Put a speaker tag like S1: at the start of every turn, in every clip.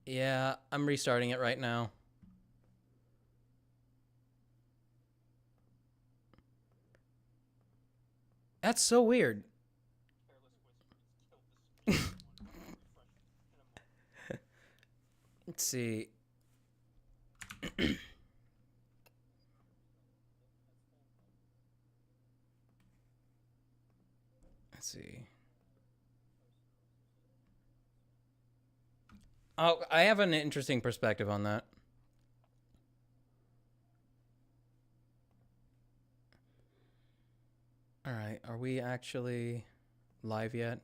S1: Yeah, I'm restarting it right now. That's so weird. Let's see. Let's see. Oh, I have an interesting perspective on that. All right, are we actually live yet?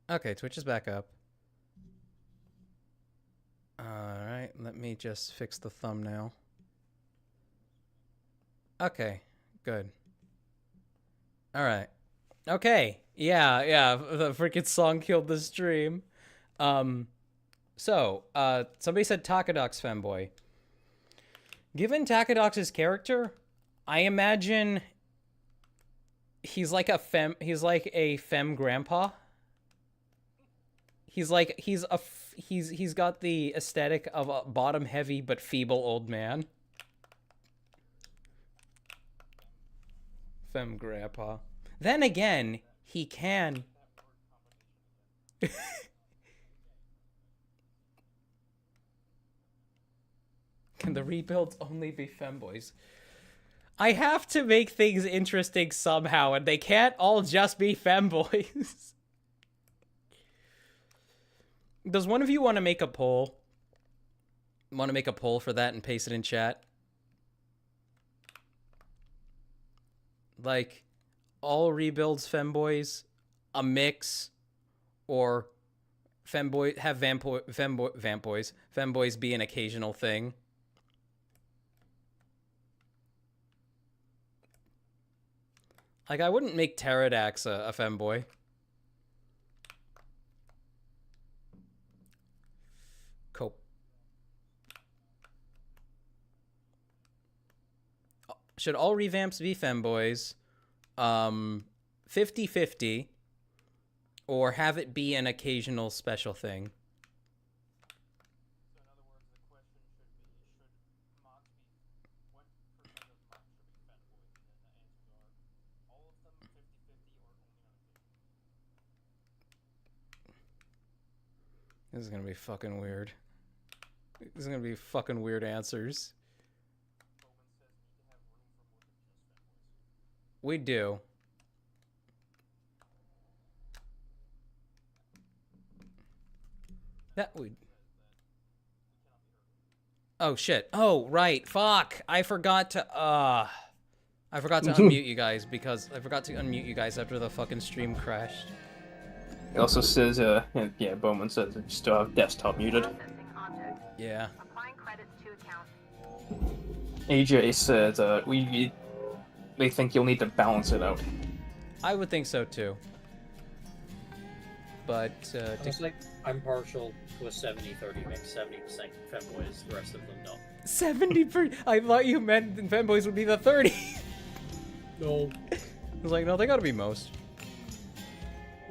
S1: Okay, Twitch is back up. All right, let me just fix the thumbnail. Okay, good. All right. Okay. Yeah, the freaking song killed the stream. Um somebody said Takadox femboy. Given Takadox's character, I imagine he's like a femme grandpa. He's got the aesthetic of a bottom heavy but feeble old man. Femme grandpa. Then again, he can. Can the rebuilds only be femboys? I have to make things interesting somehow, and they can't all just be femboys. Does one of you want to make a poll? Want to make a poll for that and paste it in chat? Like, all rebuilds femboys, a mix, or femboys be an occasional thing. Like, I wouldn't make Pterodax a femboy. Cope. Should all revamps be femboys? 50-50, or have it be an occasional special thing? This is gonna be fucking weird. This is gonna be fucking weird answers. We do. That would. Oh shit. Oh right. Fuck. I forgot to unmute you guys because I forgot to unmute you guys after the fucking stream crashed.
S2: It also says, yeah, Bowman says you still have desktop muted.
S1: Yeah.
S2: AJ said, they think you'll need to balance it out.
S1: I would think so too. But,
S3: honestly, I'm partial to a 70-30 mix. 70% femboys, the rest of them don't.
S1: 70%? I thought you meant femboys would be the 30.
S3: No.
S1: I was like, no, they gotta be most.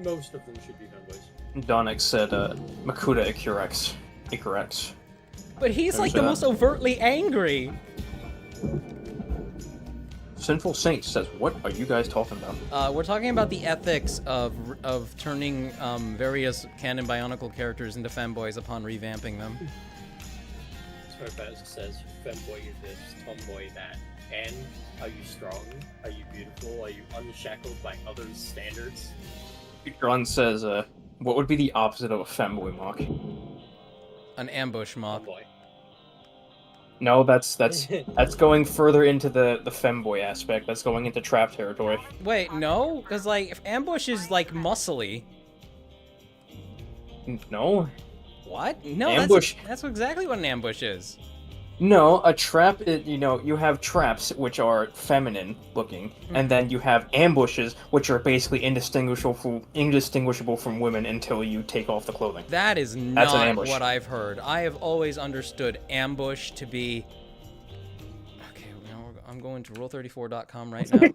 S3: Most of them should be femboys.
S2: Donick said, Makuta Icarex.
S1: But he's like the most overtly angry.
S2: Sinful Saint says, what are you guys talking about?
S1: We're talking about the ethics of turning various canon Bionicle characters into femboys upon revamping them.
S3: Smurfaz says, femboy this, tomboy that. And, are you strong? Are you beautiful? Are you unshackled by others' standards?
S2: Grun says, what would be the opposite of a femboy mock?
S1: An ambush mock.
S3: Tomboy.
S2: No, that's going further into the femboy aspect. That's going into trap territory.
S1: Wait, no? Because, like, if ambush is, like, muscly.
S2: No.
S1: What? No,
S2: ambush.
S1: That's exactly what an ambush is.
S2: No, a trap, you have traps, which are feminine looking, and then you have ambushes, which are basically indistinguishable from women until you take off the clothing.
S1: That is not what I've heard. I have always understood ambush to be... Okay, I'm going to roll34.com right now.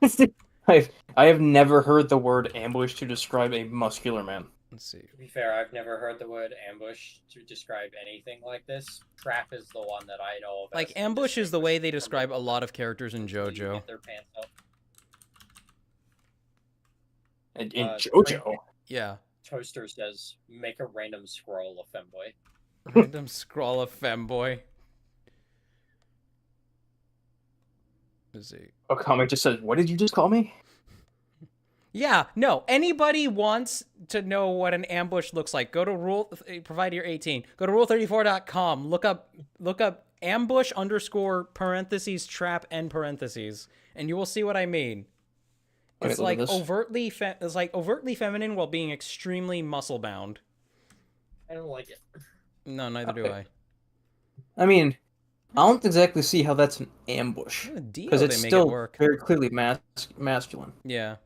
S2: I have never heard the word ambush to describe a muscular man.
S1: Let's see.
S3: To be fair, I've never heard the word ambush to describe anything like this. Trap is the one that I know of.
S1: Like,
S3: as
S1: ambush is the way they
S3: indistinguishable
S1: describe a
S3: from
S1: lot of characters in
S3: people who
S1: JoJo.
S3: get their pants up.
S2: In
S3: Uh,
S2: JoJo.
S1: Yeah.
S3: Toaster says, make a random scroll a femboy.
S1: Random scroll of femboy. Let's see.
S2: A comic just says, "What did you just call me?"
S1: Yeah, no. Anybody wants to know what an ambush looks like, go to provide your 18. Go to rule34.com. Look up ambush underscore parentheses trap end parentheses, and you will see what I mean. It's like overtly feminine while being extremely muscle bound.
S3: I don't like it.
S1: No, neither do I.
S2: I mean, I don't exactly see how that's an ambush. Because it's still very clearly masculine.
S1: Yeah.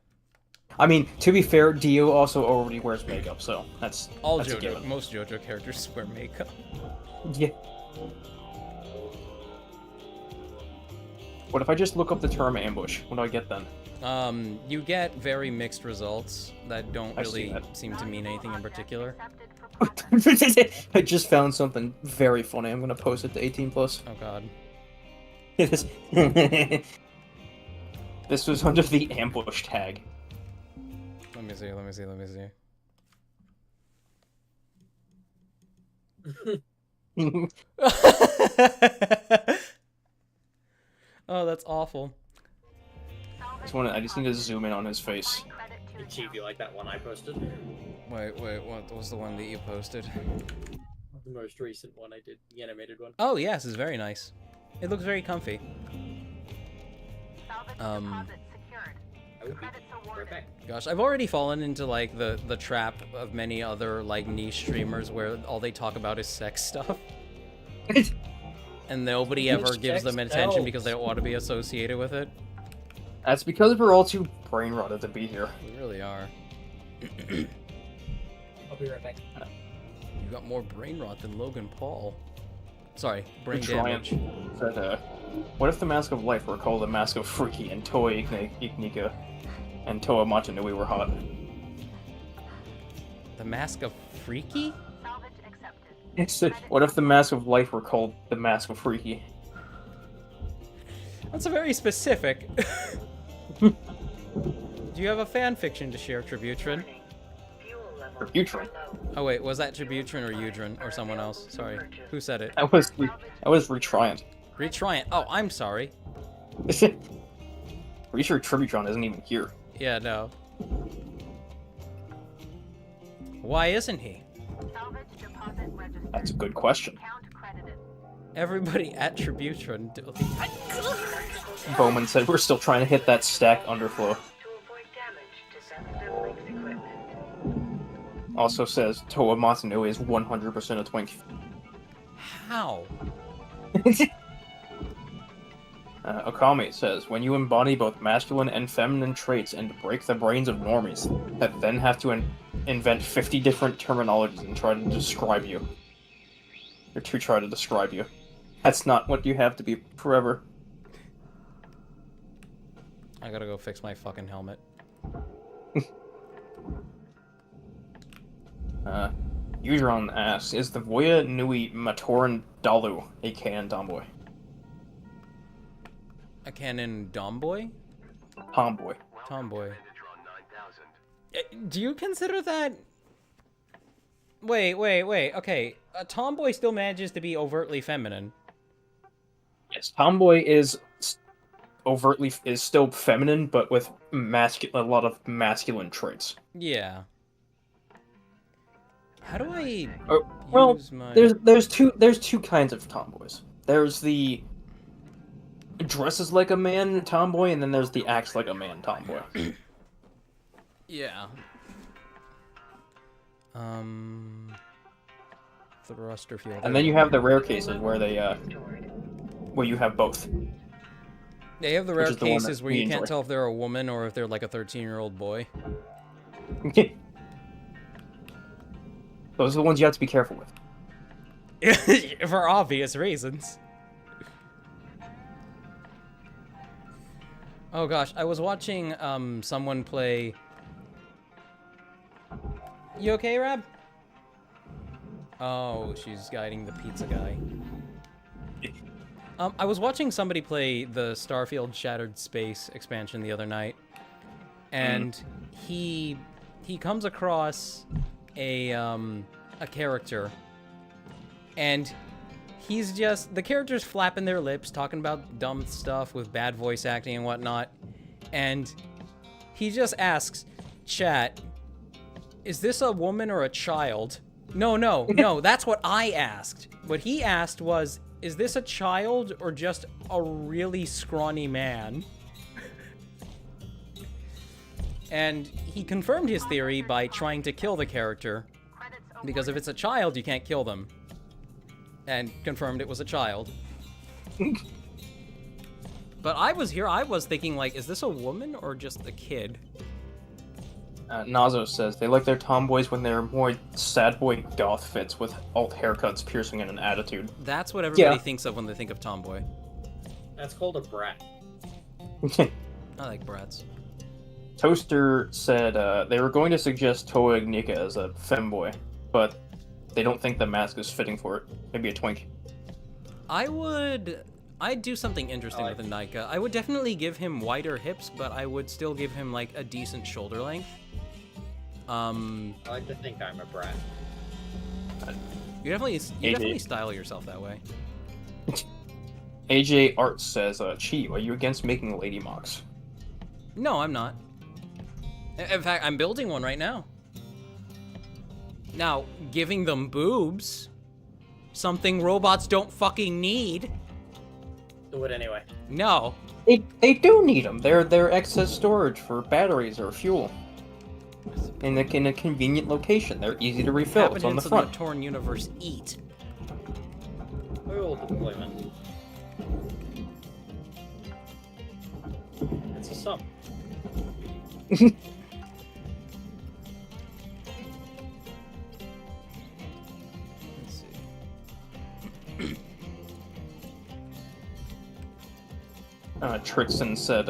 S2: I mean, to be fair, Dio also already wears makeup, so that's
S1: all
S2: that's
S1: JoJo. Most JoJo characters wear makeup.
S2: Yeah. What if I just look up the term ambush? What do I get then?
S1: You get very mixed results that don't really seem to mean anything in particular.
S2: I just found something very funny. I'm gonna post it to 18+.
S1: Oh god.
S2: This was under the ambush tag.
S1: Let me see. Oh, that's awful.
S2: I just need to zoom in on his face.
S3: Chief, you like that one I posted?
S1: Wait, what was the one that you posted?
S3: The most recent one I did, the animated one.
S1: Oh yes, it's very nice. It looks very comfy. Gosh, I've already fallen into like the trap of many other like niche streamers where all they talk about is sex stuff. And nobody ever gives them attention because they don't want to be associated with it.
S2: That's because we're all too brain rotted to be here.
S1: We really are.
S3: I'll be right back.
S1: You got more brain rot than Logan Paul. Sorry, brain
S2: damage. Said, what if the Mask of Life were called the Mask of Freaky and Toa Iknika and Toa Machanui were hot?
S1: The Mask of Freaky?
S2: What if the Mask of Life were called the Mask of Freaky?
S1: That's a very specific. Do you have a fan fiction to share, Tributron?
S2: Tributron?
S1: Oh wait, was that Tributron or Udron or someone else? Sorry, who said it?
S2: I was Retriant.
S1: Retriant. Oh, I'm sorry.
S2: Pretty sure Tributron isn't even here.
S1: Yeah, no. Why isn't he?
S2: That's a good question.
S1: Everybody at Tributron.
S2: Bowman said we're still trying to hit that stack underflow. Also says Toa Matsuno is 100% a twink.
S1: How?
S2: Okami says, when you embody both masculine and feminine traits and break the brains of normies, that then have to invent 50 different terminologies and try to describe you. Or to try to describe you. That's not what you have to be forever.
S1: I gotta go fix my fucking helmet.
S2: Udron asks, is the Voya Nui Matoran Dalu a canon tomboy?
S1: A canon domboy?
S2: Tomboy.
S1: Tomboy. Do you consider that... Wait. Okay, a tomboy still manages to be overtly feminine.
S2: Yes, tomboy is still feminine, but with a lot of masculine traits.
S1: Yeah. How do I
S2: well,
S1: use my...
S2: there's two kinds of tomboys. There's the dresses like a man tomboy, and then there's the acts like a man tomboy.
S1: Yeah. Thruster field.
S2: And then you have the rare cases where where you have both.
S1: They have the rare cases where you can't tell if they're a woman or if they're like a 13-year-old boy.
S2: Those are the ones you have to be careful with.
S1: For obvious reasons. Oh gosh, I was watching someone play You okay, Rab? Oh, she's guiding the pizza guy. I was watching somebody play the Starfield Shattered Space expansion the other night, and he comes across a character, and the character's flapping their lips, talking about dumb stuff with bad voice acting and whatnot, and he just asks, chat, is this a woman or a child? No, that's what I asked. What he asked was, is this a child or just a really scrawny man? And he confirmed his theory by trying to kill the character, because if it's a child, you can't kill them. And confirmed it was a child. But I was thinking, like, is this a woman or just a kid?
S2: Nazo says they like their tomboys when they're more sad boy goth fits with alt haircuts, piercing, and an attitude.
S1: That's what everybody thinks of when they think of tomboy.
S3: That's called a brat.
S1: I like brats.
S2: Toaster said they were going to suggest Toa Ignika as a femboy, but they don't think the mask is fitting for it. Maybe a twink.
S1: I'd do something interesting with a Nika. I would definitely give him wider hips, but I would still give him, like, a decent shoulder length.
S3: I like to think I'm a brat.
S1: You definitely style yourself that way.
S2: AJ Art says, Chi, are you against making lady mocks?
S1: No, I'm not. In fact, I'm building one right now. Now, giving them boobs, something robots don't fucking need.
S3: Do it anyway.
S1: No.
S2: They do need them. They're excess storage for batteries or fuel. In a convenient location. They're easy to refill. It's on the front.
S1: Of the Torn universe eat.
S3: Oil deployment. It's a sum.
S1: Let's see.
S2: Trixon said,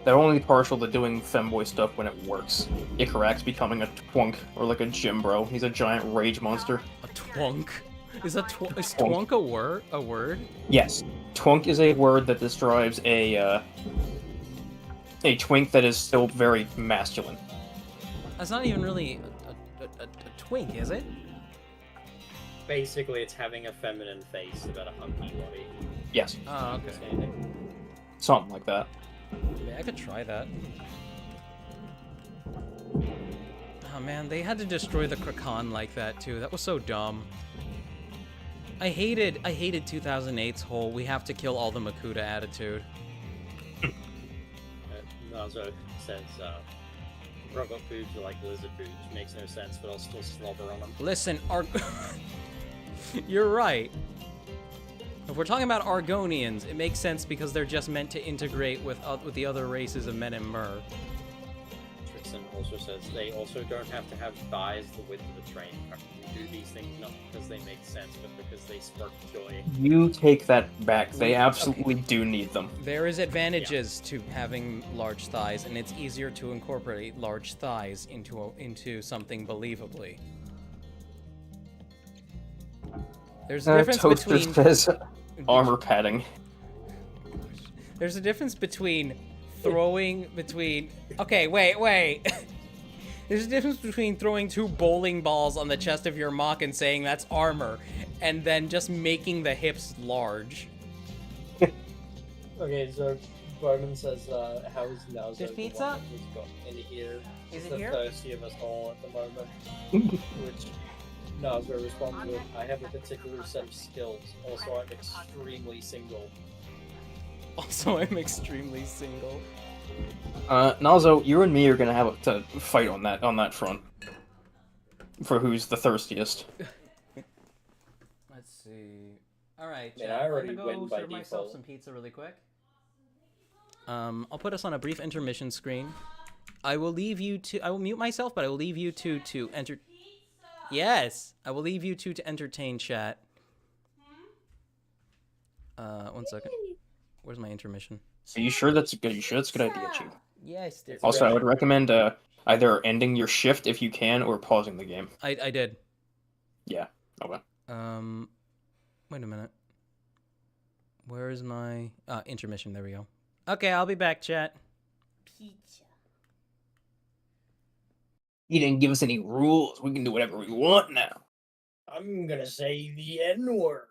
S2: they're only partial to doing femboy stuff when it works. Ikarak's becoming a twunk, or like a gym bro. He's a giant rage monster.
S1: A twunk? Is twunk a word?
S2: Yes. Twunk is a word that describes a twink that is still very masculine.
S1: That's not even really a twink, is it?
S3: Basically, it's having a feminine face about a hunky body.
S2: Yes.
S1: Oh, okay.
S2: Something like that.
S1: Yeah, I could try that. Oh man, they had to destroy the Krakan like that too. That was so dumb. I hated 2008's whole we have to kill all the Makuta attitude.
S3: Nazo says, robot boobs are like lizard boobs. Makes no sense, but I'll still slobber on them.
S1: Listen, you're right. If we're talking about Argonians, it makes sense because they're just meant to integrate with the other races of men and mer.
S3: Trixon also says they also don't have to have thighs the width of a train. We do these things not because they make sense, but because they spark joy.
S2: You take that back. They absolutely do need them.
S1: There is advantages to having large thighs, and it's easier to incorporate large thighs into something believably. There's a difference between
S2: says armor padding.
S1: There's a difference between Okay, wait. There's a difference between throwing 2 bowling balls on the chest of your mock and saying that's armor, and then just making the hips large.
S3: Okay, so Bowman says, how is Nazo
S1: There's pizza?
S3: who's got in here?
S1: Is it
S3: the
S1: here?
S3: thirsty of us all at the moment. Which Nazo responds with, I have a particular set of skills. Also, I'm extremely single.
S2: Nazo, you and me are gonna have to fight on that front. For who's the thirstiest.
S1: Let's see. Alright,
S3: Yeah, I already
S1: I'm gonna
S3: win
S1: go
S3: by
S1: serve myself
S3: default.
S1: some pizza really quick. I'll put us on a brief intermission screen. I will mute myself, but I will leave you two to enter. Yes, I will leave you two to entertain chat. 1 second. Where's my intermission?
S2: So you sure that's a good idea, Chief?
S1: Yes.
S2: Also, I would recommend Either ending your shift if you can, or pausing the game.
S1: I did.
S2: Yeah. Okay.
S1: Wait a minute. Where is my intermission? There we go. Okay, I'll be back, chat.
S4: Pizza.
S2: You didn't give us any rules. We can do whatever we want now.
S3: I'm gonna say the N-word.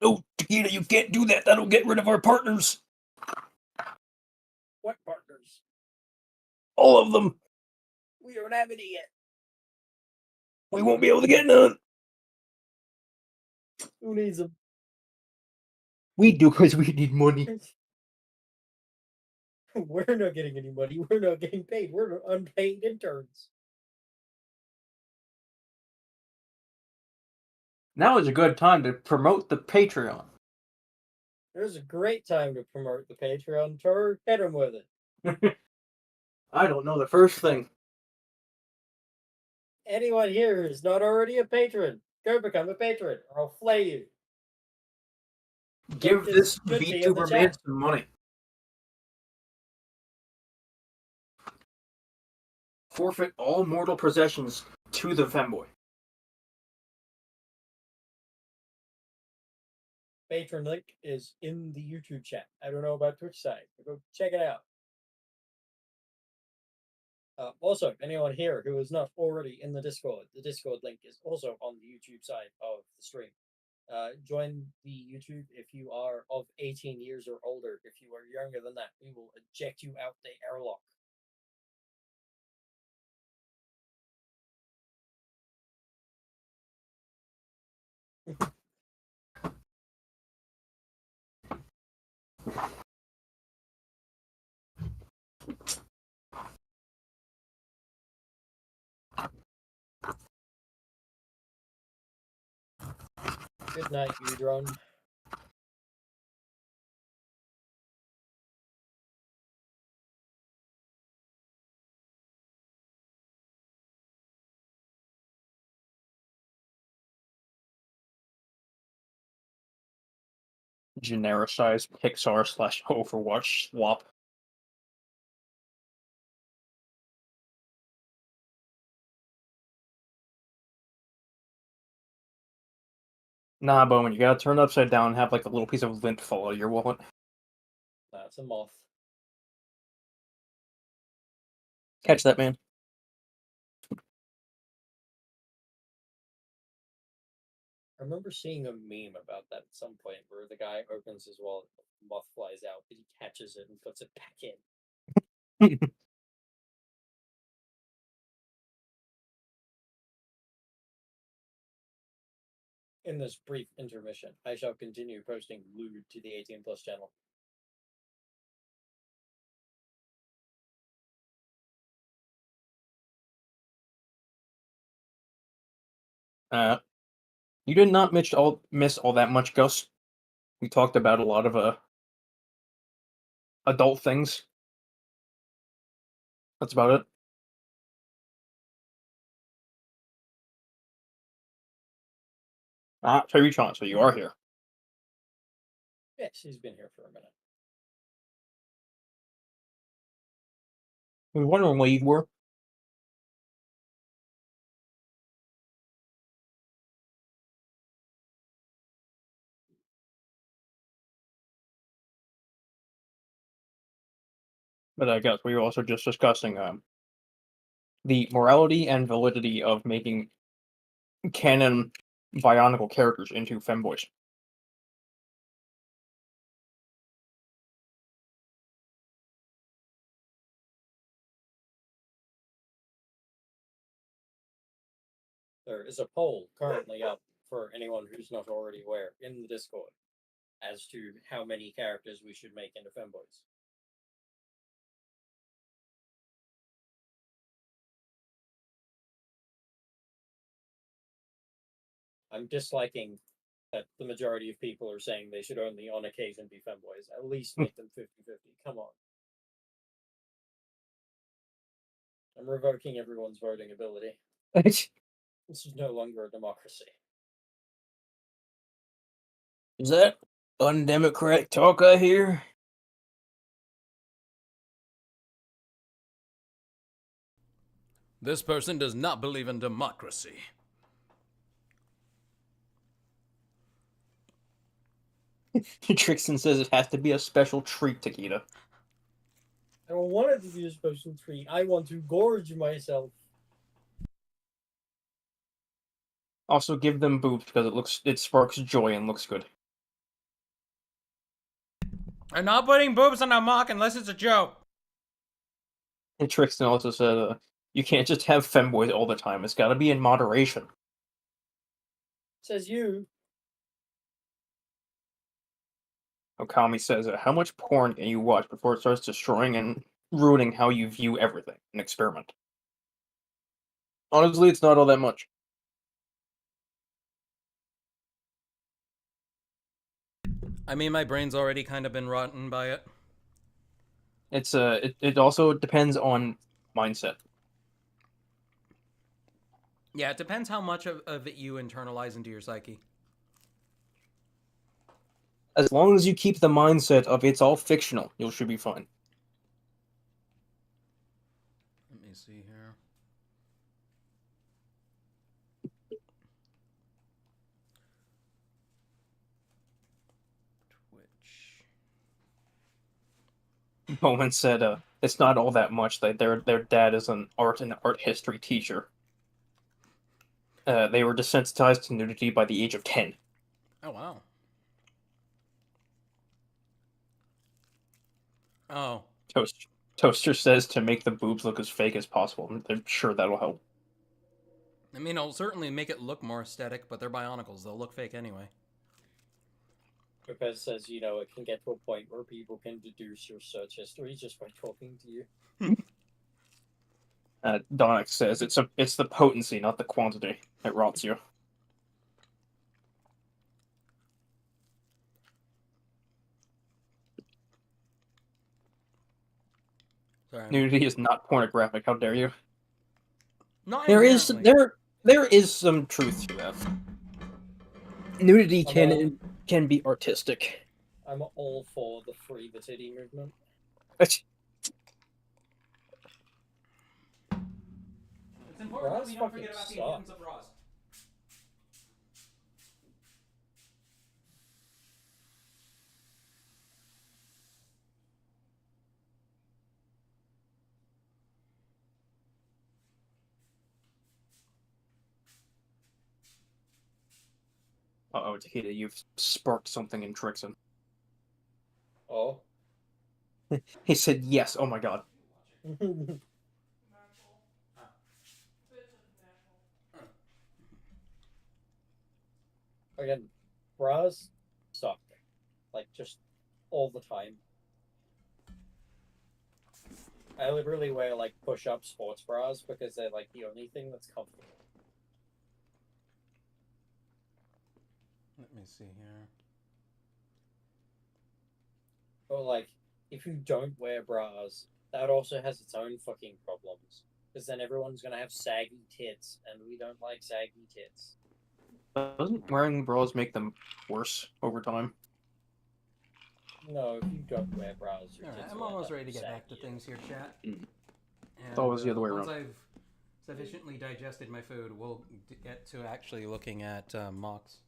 S2: No, Tequila, you can't do that. That'll get rid of our partners.
S3: What partners?
S2: All of them.
S3: We don't have any yet.
S2: We won't be able to get none.
S3: Who needs them?
S2: We do because we need money.
S3: We're not getting any money. We're not getting paid. We're unpaid interns.
S2: Now is a good time to promote the Patreon.
S3: There's a great time to promote the Patreon tour. Hit 'em with it.
S2: I don't know the first thing.
S3: Anyone here who's not already a patron, go become a patron, or I'll flay you.
S2: Give
S3: Link
S2: this
S3: should be in the
S2: VTuber man
S3: chat.
S2: some money. Forfeit all mortal possessions to the femboy.
S3: Patron link is in the YouTube chat. I don't know about Twitch side, but go check it out. Also, anyone here who is not already in the Discord link is also on the YouTube side of the stream. Join the YouTube if you are of 18 years or older. If you are younger than that, we will eject you out the airlock. Good night, you drone.
S2: Genericized Pixar / Overwatch swap. Nah, Bowman, you gotta turn it upside down and have like a little piece of lint fall out of your wallet.
S3: That's a moth.
S2: Catch that, man.
S3: I remember seeing a meme about that at some point where the guy opens his wallet, the moth flies out, but he catches it and puts it back in. In this brief intermission, I shall continue posting lewd to the 18 plus channel.
S2: You did not miss all that much, Gus. We talked about a lot of adult things. That's about it. Terry-chan, so you are here.
S3: Yes, he's been here for a minute.
S2: I was wondering where you were. But I guess we were also just discussing the morality and validity of making canon Bionicle characters into femboys.
S3: There is a poll currently up for anyone who's not already aware in the Discord as to how many characters we should make into femboys. I'm disliking that the majority of people are saying they should only on occasion be femboys. At least make them 50-50. Come on. I'm revoking everyone's voting ability. This is no longer a democracy.
S2: Is that undemocratic talk I hear?
S1: This person does not believe in democracy.
S2: Trixton says it has to be a special treat, Takeda.
S3: I don't want it to be a special treat. I want to gorge myself.
S2: Also, give them boobs because it sparks joy and looks good.
S1: I'm not putting boobs on a mock unless it's a joke.
S2: And Trixton also said, you can't just have femboys all the time. It's got to be in moderation.
S3: Says you.
S2: Okami says, how much porn can you watch before it starts destroying and ruining how you view everything? An experiment. Honestly, it's not all that much.
S1: I mean, my brain's already kind of been rotten by it.
S2: It also depends on mindset.
S1: Yeah, it depends how much of it you internalize into your psyche.
S2: As long as you keep the mindset of it's all fictional, you should be fine.
S1: Let me see here. Twitch.
S2: Bowman said, it's not all that much. Their dad is an art and art history teacher. They were desensitized to nudity by the age of 10.
S1: Oh, wow. Oh.
S2: Toaster says to make the boobs look as fake as possible. They're sure that'll help.
S1: I mean, it'll certainly make it look more aesthetic, but they're bionicles. They'll look fake anyway.
S3: Because says, it can get to a point where people can deduce your search history just by talking to you.
S2: Donick says it's the potency, not the quantity, that rots you.
S1: Sorry.
S2: Nudity is not pornographic. How dare you?
S1: Not
S2: There is
S1: inherently.
S2: there is some truth to that. Nudity can be artistic.
S3: I'm all for the free the titty movement.
S1: It's important
S3: Bras
S1: that we don't forget
S3: fucking
S1: about the
S3: suck.
S1: importance of bras.
S2: Uh-oh, Takeda, you've sparked something in Trixon.
S3: Oh.
S2: He said yes, oh my god.
S3: Again, bras suck. Like, just all the time. I literally wear, like, push-up sports bras because they're, like, the only thing that's comfortable.
S1: Let me see here.
S3: But, like, if you don't wear bras, that also has its own fucking problems. Because then everyone's gonna have saggy tits, and we don't like saggy tits.
S2: Doesn't wearing bras make them worse over time?
S3: No, if you don't wear bras, your
S1: Alright,
S3: tits
S1: I'm
S3: will end
S1: almost
S3: up
S1: ready to get back to
S3: saggier.
S1: things here, chat.
S2: Mm.
S1: And,
S2: It's always the other way
S1: once
S2: around.
S1: I've sufficiently digested my food, we'll get to actually looking at mocks.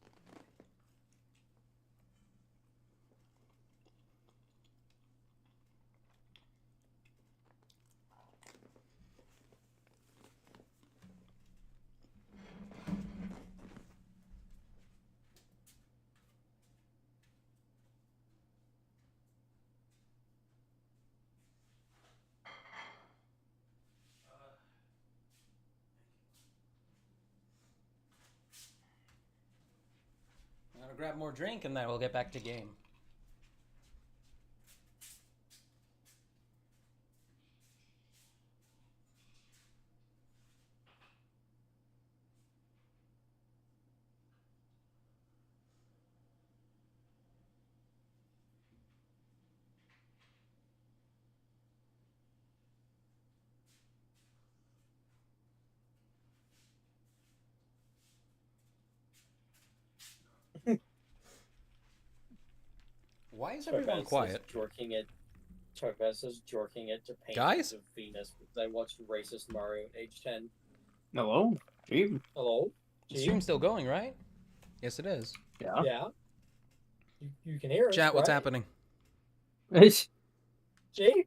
S1: I'm gonna grab more drink and then we'll get back to game. Why is everyone quiet?
S3: Topaz says jorking it to paintings
S1: Guys?
S3: of Venus because I watched racist Mario at age 10.
S2: Hello? Gee.
S3: Hello?
S1: The stream's still going, right? Yes, it is.
S2: Yeah.
S3: Yeah. You can hear us,
S1: Chat, what's
S3: right?
S1: happening?
S3: Jabe?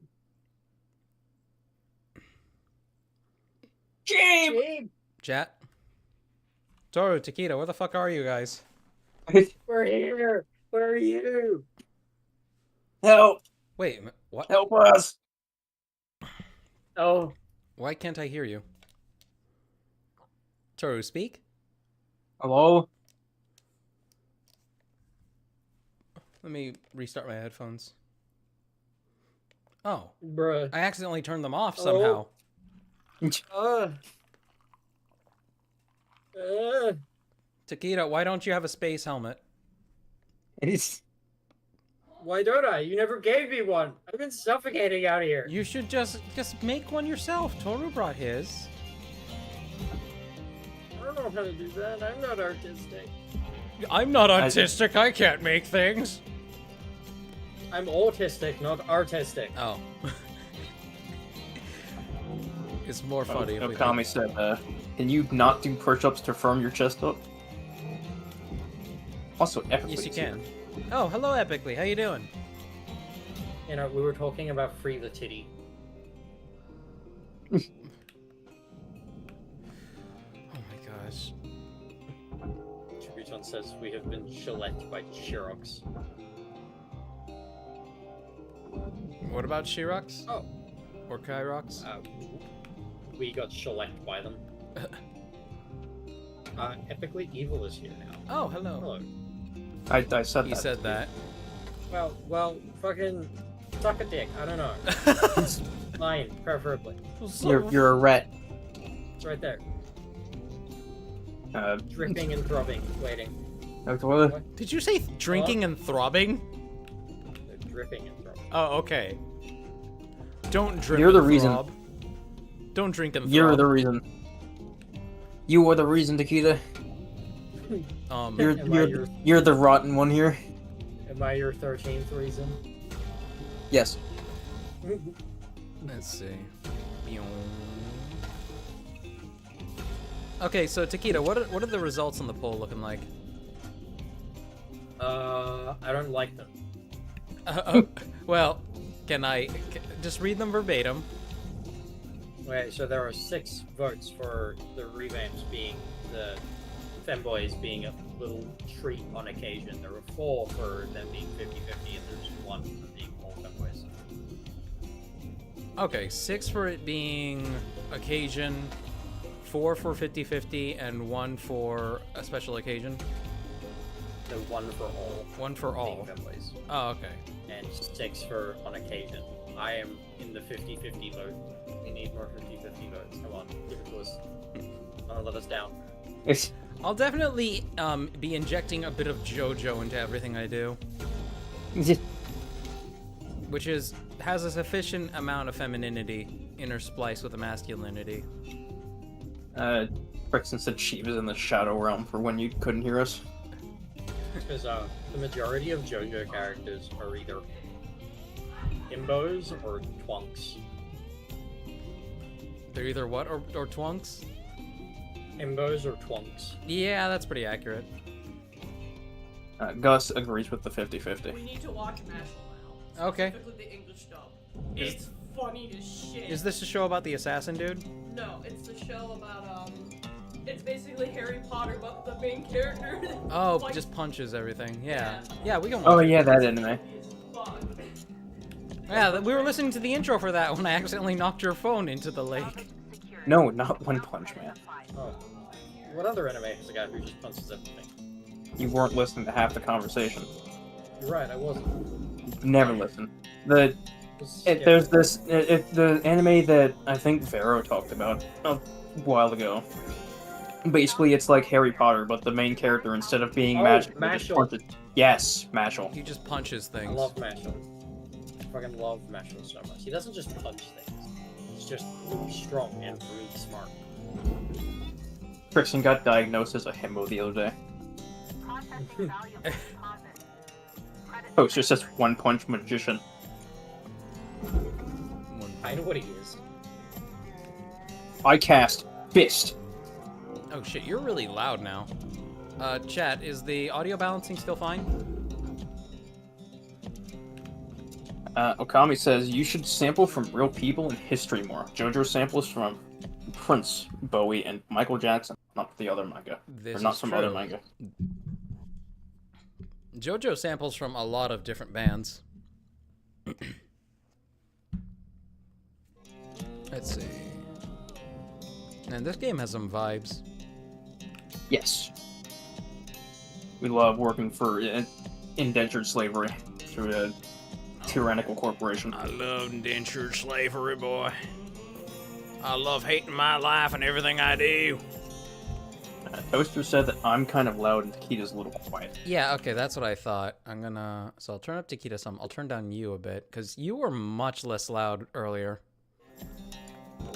S3: Jabe!
S1: Chat? Toru, Taquito, where the fuck are you guys?
S3: We're here! Where are you?
S2: Help!
S1: Wait, what?
S2: Help us!
S3: Oh.
S1: Why can't I hear you? Toru, speak?
S2: Hello?
S1: Let me restart my headphones. Oh,
S3: Bruh.
S1: I accidentally turned them off somehow. Taquito, why don't you have a space helmet?
S3: Why don't I? You never gave me one. I've been suffocating out here.
S1: You should just make one yourself. Toru brought his.
S3: I don't know how to do that. I'm not artistic.
S1: I'm not autistic. I can't make things.
S3: I'm autistic, not artistic.
S1: Oh. It's more funny. if we
S2: Kami said, can you not do push-ups to firm your chest up? Also, epically.
S1: Yes, you can. Oh, hello, Epically. How you doing?
S3: You know, we were talking about free the titty.
S1: Oh my gosh.
S3: Tributon says we have been shellacked by Chirox.
S1: What about Shirox?
S3: Oh.
S1: Or Kyrox?
S3: We got shellacked by them. Epically Evil is here now.
S1: Oh, hello.
S3: Hello.
S2: I said that.
S1: He said that.
S3: Well, fucking suck a dick. I don't know. Mine, preferably.
S2: You're a rat.
S3: It's right there.
S2: Uh,
S3: Dripping and throbbing, waiting.
S2: what?
S1: Did you say drinking and throbbing?
S3: Dripping and throbbing.
S1: Oh, okay. Don't drink.
S2: You're the reason.
S1: Throb. Don't drink and throb.
S2: You're the reason. You are the reason, Takeda. You're the rotten one here.
S3: Am I your 13th reason?
S2: Yes.
S1: Let's see. Okay, so Taquito, what are the results on the poll looking like?
S3: I don't like them.
S1: Well, can I just read them verbatim?
S3: Okay, so there are 6 votes for the revamps being the femboys being a little treat on occasion. There were 4 for them being 50-50, and there's 1 for them being all femboys.
S1: Okay, 6 for it being occasion, 4 for 50-50, and 1 for a special occasion.
S3: So 1 for all.
S1: 1 for all.
S3: Being femboys.
S1: Oh, okay.
S3: And 6 for on occasion. I am in the 50-50 vote. We need more 50-50 votes. Come on, give it to us. Don't let us down.
S1: I'll definitely be injecting a bit of JoJo into everything I do, which has a sufficient amount of femininity interspliced with a masculinity.
S2: Brixton said she was in the shadow realm for when you couldn't hear us.
S3: Because the majority of JoJo characters are either himbos or twunks.
S1: They're either what or twunks?
S3: Himbos or twunks.
S1: Yeah, that's pretty accurate.
S2: Gus agrees with the 50-50.
S4: We need to watch Mashal now.
S1: Okay.
S4: Specifically the English dub. It's funny as shit.
S1: Is this a show about the assassin dude?
S4: No, it's the show about it's basically Harry Potter, but the main character.
S1: Oh,
S4: like,
S1: just punches everything. Yeah. We can watch
S2: Oh
S1: it.
S2: yeah, that anime.
S4: is fun.
S1: Yeah, we were listening to the intro for that when I accidentally knocked your phone into the lake.
S2: No, not One Punch Man.
S3: Oh. What other anime has a guy who just punches everything?
S2: You weren't listening to half the conversation.
S3: You're right, I wasn't.
S2: Never listen. There's the anime that I think Vero talked about a while ago. Basically, it's like Harry Potter, but the main character, instead of being magical, just
S3: Mashal.
S2: punches. Yes, Mashal.
S1: He just punches
S3: I
S1: things.
S3: love Mashal. I fucking love Mashal so much. He doesn't just punch things. He's just really strong and really smart.
S2: Kristen got diagnosed as a himbo the other day. Oh, it's just this One Punch magician.
S3: kind of what he is.
S2: I cast Fist.
S1: Oh shit, you're really loud now. Chat, is the audio balancing still fine?
S2: Okami says you should sample from real people and history more. JoJo samples from Prince, Bowie, and Michael Jackson, not the other manga.
S1: This
S2: or not
S1: is
S2: from
S1: true.
S2: other manga.
S1: JoJo samples from a lot of different bands. Let's see. And this game has some vibes.
S2: Yes. We love working for indentured slavery through a tyrannical corporation.
S1: I love indentured slavery, boy. I love hating my life and everything I do.
S2: Toaster said that I'm kind of loud and Takita's a little quiet.
S1: Yeah, okay, that's what I thought. So I'll turn up Takita some. I'll turn down you a bit, because you were much less loud earlier.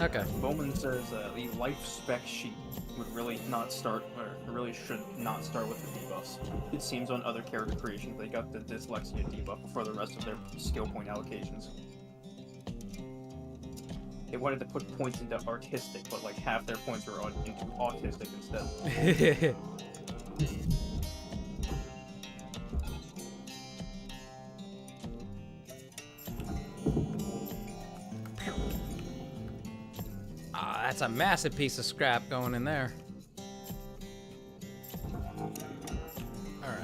S1: Okay.
S2: Bowman says the life spec sheet would really not start, or really should not start with the debuffs. It seems on other character creations they got the dyslexia debuff before the rest of their skill point allocations. They wanted to put points into artistic, but like half their points are into autistic instead.
S1: Ah, that's a massive piece of scrap going in there. Alright.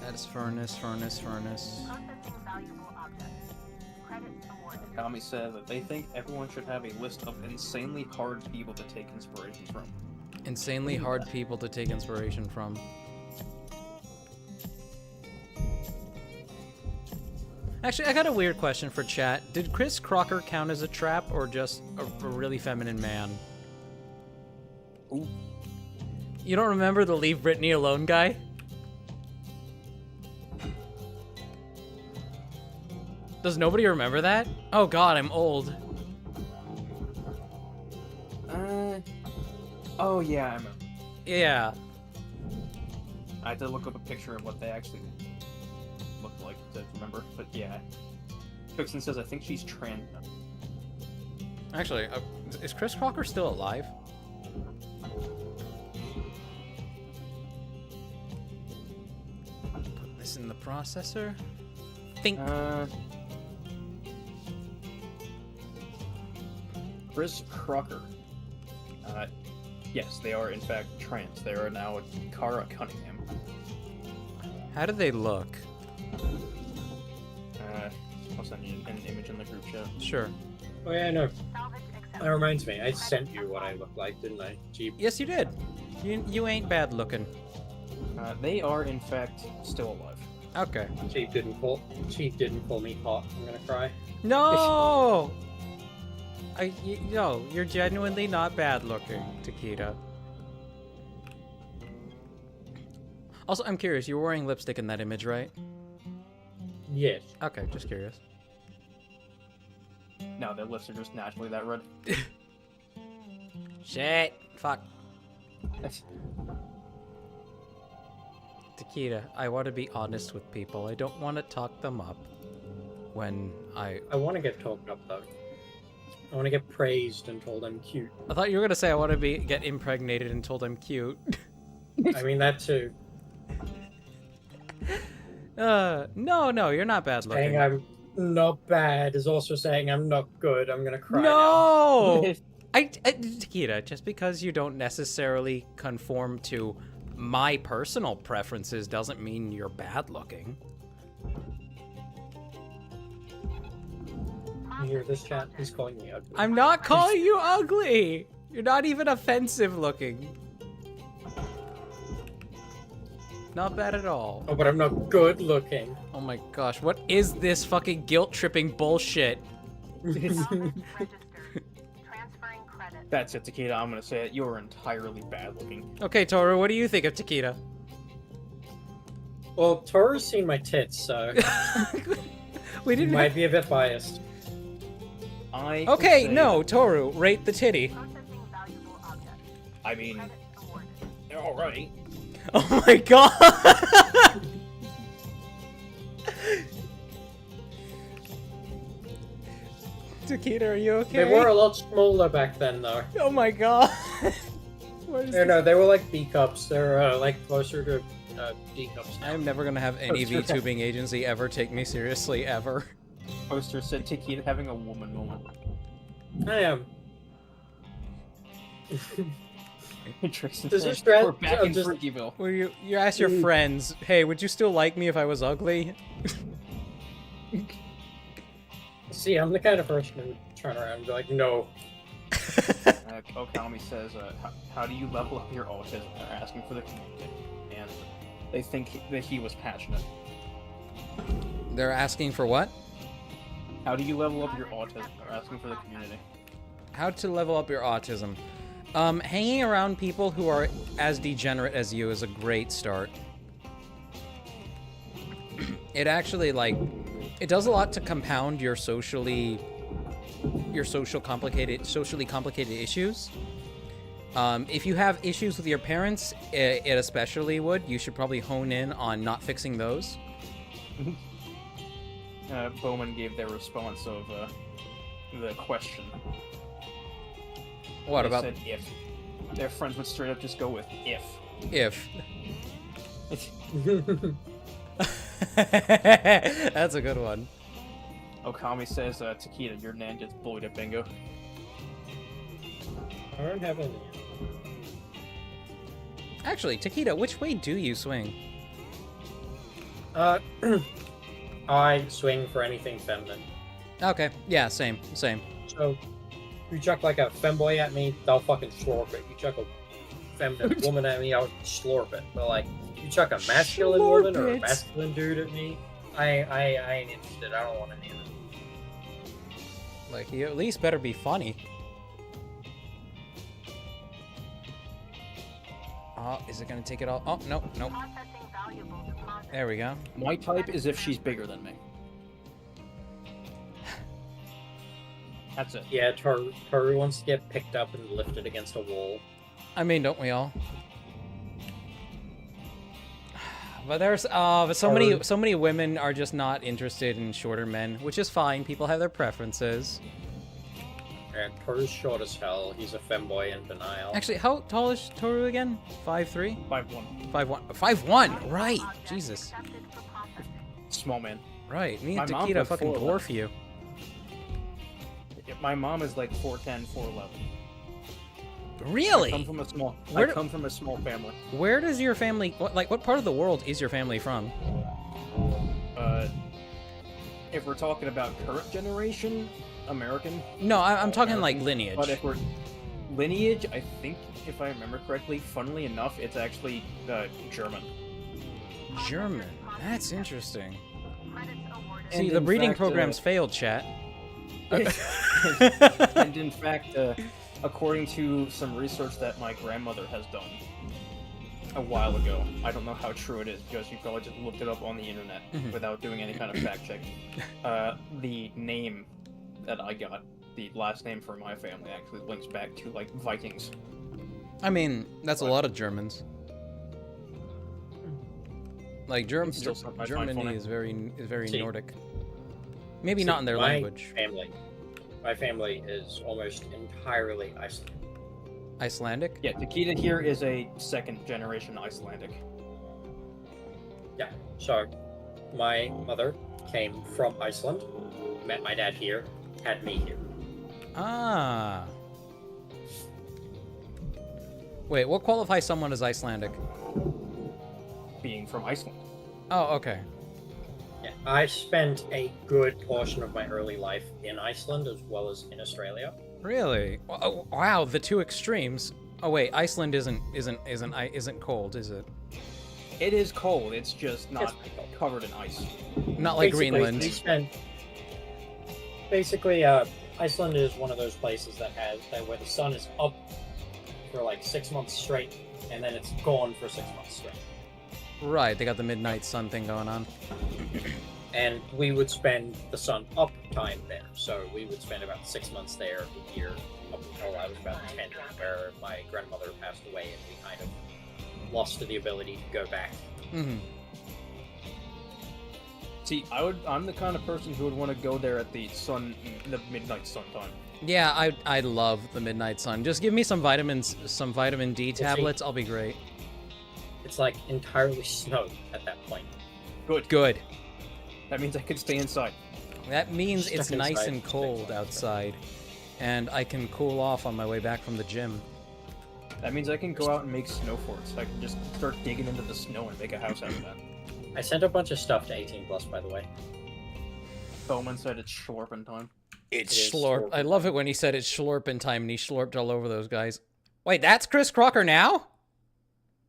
S1: That's furnace.
S2: Kami said that they think everyone should have a list of insanely hard people to take inspiration from.
S1: Insanely hard people to take inspiration from. Actually, I got a weird question for chat. Did Chris Crocker count as a trap or just a really feminine man?
S2: Ooh.
S1: You don't remember the Leave Britney Alone guy? Does nobody remember that? Oh god, I'm old.
S2: Oh yeah, I remember.
S1: Yeah.
S2: I had to look up a picture of what they actually looked like to remember, but yeah. Cookson says I think she's trans.
S1: Actually, is Chris Crocker still alive? Put this in the processor. Think.
S2: Chris Crocker. Yes, they are in fact trans. They are now Kara Cunningham.
S1: How do they look?
S2: I'll send you an image in the group chat.
S1: Sure.
S3: Oh yeah, no. That reminds me, I sent you what I look like, didn't I? Jeep.
S1: Yes, you did. You ain't bad looking.
S2: They are in fact still alive.
S1: Okay.
S3: Chief didn't call me hot. I'm gonna cry.
S1: No! No, you're genuinely not bad looking, Takita. Also, I'm curious, you were wearing lipstick in that image, right?
S3: Yes.
S1: Okay, just curious.
S2: No, their lips are just naturally that red.
S1: Shit! Fuck. Takita, I want to be honest with people. I don't want to talk them up when I
S3: want to get talked up though. I want to get praised and told I'm cute.
S1: I thought you were gonna say I want to get impregnated and told I'm cute.
S3: I mean that too.
S1: No, you're not bad looking.
S3: Saying I'm not bad is also saying I'm not good. I'm gonna cry
S1: No!
S3: now.
S1: Takita, just because you don't necessarily conform to my personal preferences doesn't mean you're bad looking.
S3: You hear this chat? He's calling me ugly.
S1: I'm not calling you ugly! You're not even offensive looking. Not bad at all.
S3: Oh, but I'm not good looking.
S1: Oh my gosh, what is this fucking guilt-tripping bullshit?
S2: That's it, Takeda. I'm gonna say it. You are entirely bad looking.
S1: Okay, Toru, what do you think of Takita?
S3: Well, Toru's seen my tits, so
S1: We didn't
S3: might be a bit biased.
S1: Okay, no, Toru, rate the titty.
S2: I mean, they're alright.
S1: Oh my god! Takeda, are you okay?
S3: They were a lot smaller back then, though.
S1: Oh my god. What is this?
S3: No, they were like B cups. They're like closer to D cups now.
S1: I'm never gonna have any VTubing agency ever take me seriously, ever.
S2: Poster said Takeda having a woman moment.
S3: I am.
S2: Tristan
S3: Does
S2: said,
S3: this strat-
S2: we're back in
S3: just-
S2: Freakyville.
S1: Well, you ask your friends, hey, would you still like me if I was ugly?
S3: See, I'm the kind of person who would turn around and be like, no.
S2: Okami says, how do you level up your autism? They're asking for the community. And they think that he was passionate.
S1: They're asking for what?
S2: How do you level up your autism? They're asking for the community.
S1: How to level up your autism. Hanging around people who are as degenerate as you is a great start. It actually, like, it does a lot to compound your socially complicated issues. If you have issues with your parents, it especially would. You should probably hone in on not fixing those.
S2: Bowman gave their response of the question.
S1: What
S2: They
S1: about
S2: said if. Their friends would straight up just go with if.
S1: if? That's a good one.
S2: Okami says, Takeda, your nan gets bullied at bingo.
S3: I don't have any.
S1: Actually, Takeda, which way do you swing?
S3: I swing for anything feminine.
S1: Okay, yeah, same.
S3: So, you chuck like a femboy at me, they'll fucking slurp it. You chuck a feminine woman at me, I'll slurp it. But like, you chuck a masculine
S1: Slurp
S3: woman or a
S1: it.
S3: masculine dude at me, I ain't interested. I don't want any of it.
S1: Like, you at least better be funny. Oh, is it gonna take it all? Oh, no. There we go.
S2: My type is if she's bigger than me. That's it.
S3: Yeah, Toru wants to get picked up and lifted against a wall.
S1: I mean, don't we all? But there's but so many women are just not interested in shorter men, which is fine. People have their preferences.
S3: And Toru's short as hell. He's a femboy in denial.
S1: Actually, how tall is Toru again? 5'3"?
S2: 5'1".
S1: 5'1". 5'1". Right. Jesus.
S2: Small man.
S1: Right. Me and
S2: My mom's
S1: Takeda
S2: like
S1: fucking
S2: 4'11".
S1: dwarf you.
S2: My mom is like 4'10", 4'11".
S1: Really?
S2: I come from a small family.
S1: Where does your family? What part of the world is your family from?
S2: If we're talking about current generation, American.
S1: No, I'm talking
S2: American,
S1: like lineage.
S2: But if we're lineage, I think if I remember correctly, funnily enough, it's actually German.
S1: German. That's interesting.
S2: And
S1: See, the
S2: in
S1: breeding
S2: fact,
S1: programs failed, chat.
S2: And in fact, according to some research that my grandmother has done a while ago, I don't know how true it is because you probably just looked it up on the internet without doing any kind of fact checking. The name that I got, the last name for my family, actually links back to like Vikings.
S1: I mean, that's a lot of Germans. Like
S2: It's still something I find
S1: Germany
S2: funny.
S1: is very
S3: See.
S1: Nordic. Maybe
S3: See,
S1: not in their
S3: my
S1: language.
S3: My family is almost entirely Icelandic.
S1: Icelandic?
S2: Yeah, Takeda here is a second generation Icelandic.
S3: Yeah. So, my mother came from Iceland, met my dad here, had me here.
S1: Ah. Wait, what qualifies someone as Icelandic?
S2: Being from Iceland.
S1: Oh, okay.
S3: Yeah, I spent a good portion of my early life in Iceland as well as in Australia.
S1: Really? Oh, wow, the two extremes. Oh wait, Iceland isn't cold, is it?
S2: It is cold, it's just not
S3: It's pretty cold.
S2: covered in ice.
S1: Not like
S3: Basically,
S1: Greenland.
S3: we spent- Basically, Iceland is one of those places where the sun is up for like 6 months straight, and then it's gone for 6 months straight.
S1: Right, they got the midnight sun thing going on.
S3: And we would spend the sun up time there. So we would spend about 6 months there a year up until I was about 10, where my grandmother passed away and we kind of lost the ability to go back.
S1: Mm-hmm.
S2: See, I'm the kind of person who would want to go there at the midnight sun time.
S1: Yeah, I love the midnight sun. Just give me some vitamins, some vitamin D tablets. I'll be great.
S3: It's like entirely snowed at that point.
S1: Good.
S2: That means I could stay inside.
S1: That means
S3: Stuck
S1: it's nice
S3: inside.
S1: and cold outside, and I can cool off on my way back from the gym.
S2: That means I can go out and make snow forts. I can just start digging into the snow and make a house out of that.
S3: I sent a bunch of stuff to 18 plus, by the way.
S2: Bowman said it's Schlorpin time.
S1: It's
S3: It is
S1: Schlorp.
S3: Schlorpin
S1: I love it when he said it's Schlorpin time, and he schlorped all over those guys. Wait, that's Chris Crocker now?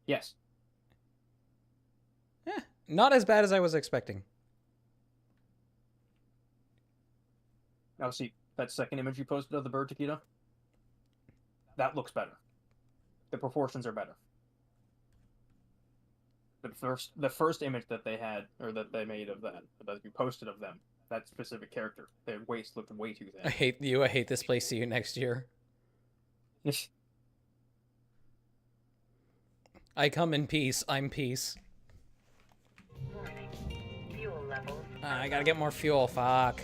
S2: Yes.
S1: Not as bad as I was expecting.
S2: Now see, that second image you posted of the bird, Takeda? That looks better. The proportions are better. The first image that they had, or that they made of that you posted of them, that specific character, their waist looked way too
S1: I
S2: thin.
S1: hate you. I hate this place. See you next year. I come in peace. I'm peace.
S5: Warning. Fuel levels.
S1: I gotta get more fuel. Fuck.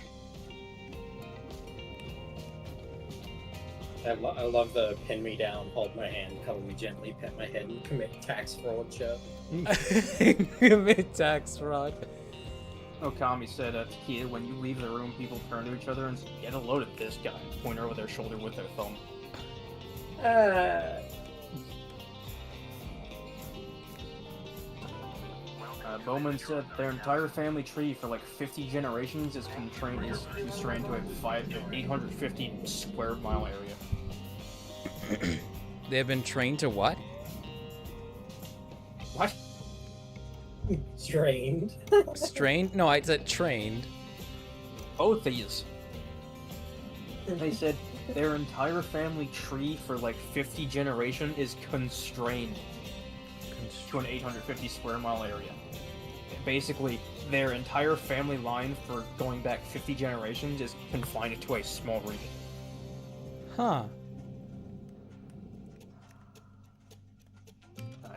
S3: I love the pin me down, hold my hand, cover me gently, pet my head, and commit tax fraud show.
S1: Commit tax fraud.
S2: Okami said, Takeda, when you leave the room, people turn to each other and say, get a load of this guy, point over their shoulder with their thumb. Bowman said their entire family tree for like 50 generations is constrained to a 850 square mile area.
S1: They've been trained to what?
S2: What?
S3: Strained.
S1: Strained? No, I said trained.
S2: Both these. They said their entire family tree for like 50 generation is constrained to an 850 square mile area. Basically, their entire family line for going back 50 generations is confined to a small region.
S1: Huh.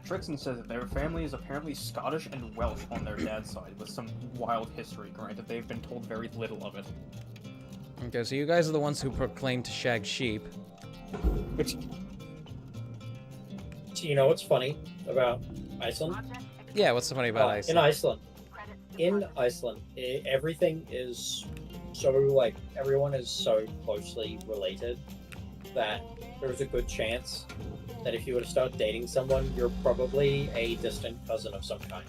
S2: Trixon says that their family is apparently Scottish and Welsh on their dad's side, with some wild history, granted they've been told very little of it.
S1: Okay, so you guys are the ones who proclaim to shag sheep.
S3: So you know what's funny about Iceland?
S1: Yeah, what's so funny about
S3: In
S1: Iceland?
S3: Iceland, everything is so, like, everyone is so closely related that there's a good chance that if you were to start dating someone, you're probably a distant cousin of some kind.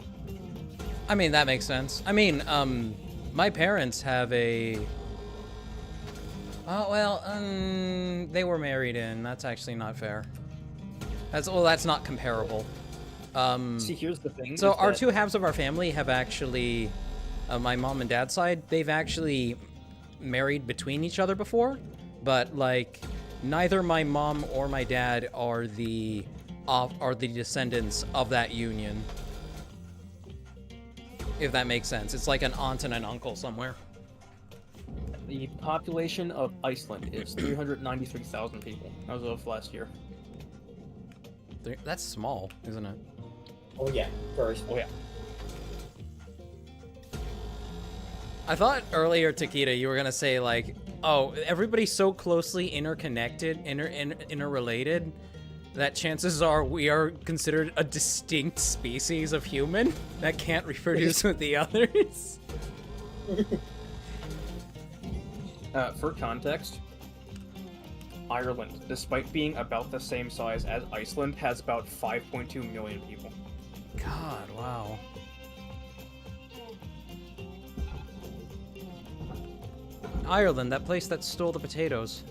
S1: I mean, that makes sense. I mean, my parents have a... Oh, well, they were married in. That's actually not fair. That's not comparable.
S2: See, here's the thing.
S1: So
S2: is
S1: our
S2: that-
S1: two halves of our family have actually, my mom and dad's side, they've actually married between each other before, but like neither my mom or my dad are the descendants of that union. If that makes sense. It's like an aunt and an uncle somewhere.
S2: The population of Iceland is 393,000 people as of last year.
S1: That's small, isn't it?
S3: Oh yeah, first.
S2: Oh yeah.
S1: I thought earlier, Takeda, you were gonna say like, oh, everybody's so closely interconnected, interrelated, that chances are we are considered a distinct species of human that can't reproduce with the others.
S2: For context, Ireland, despite being about the same size as Iceland, has about 5.2 million people.
S1: God, wow. Ireland, that place that stole the potatoes.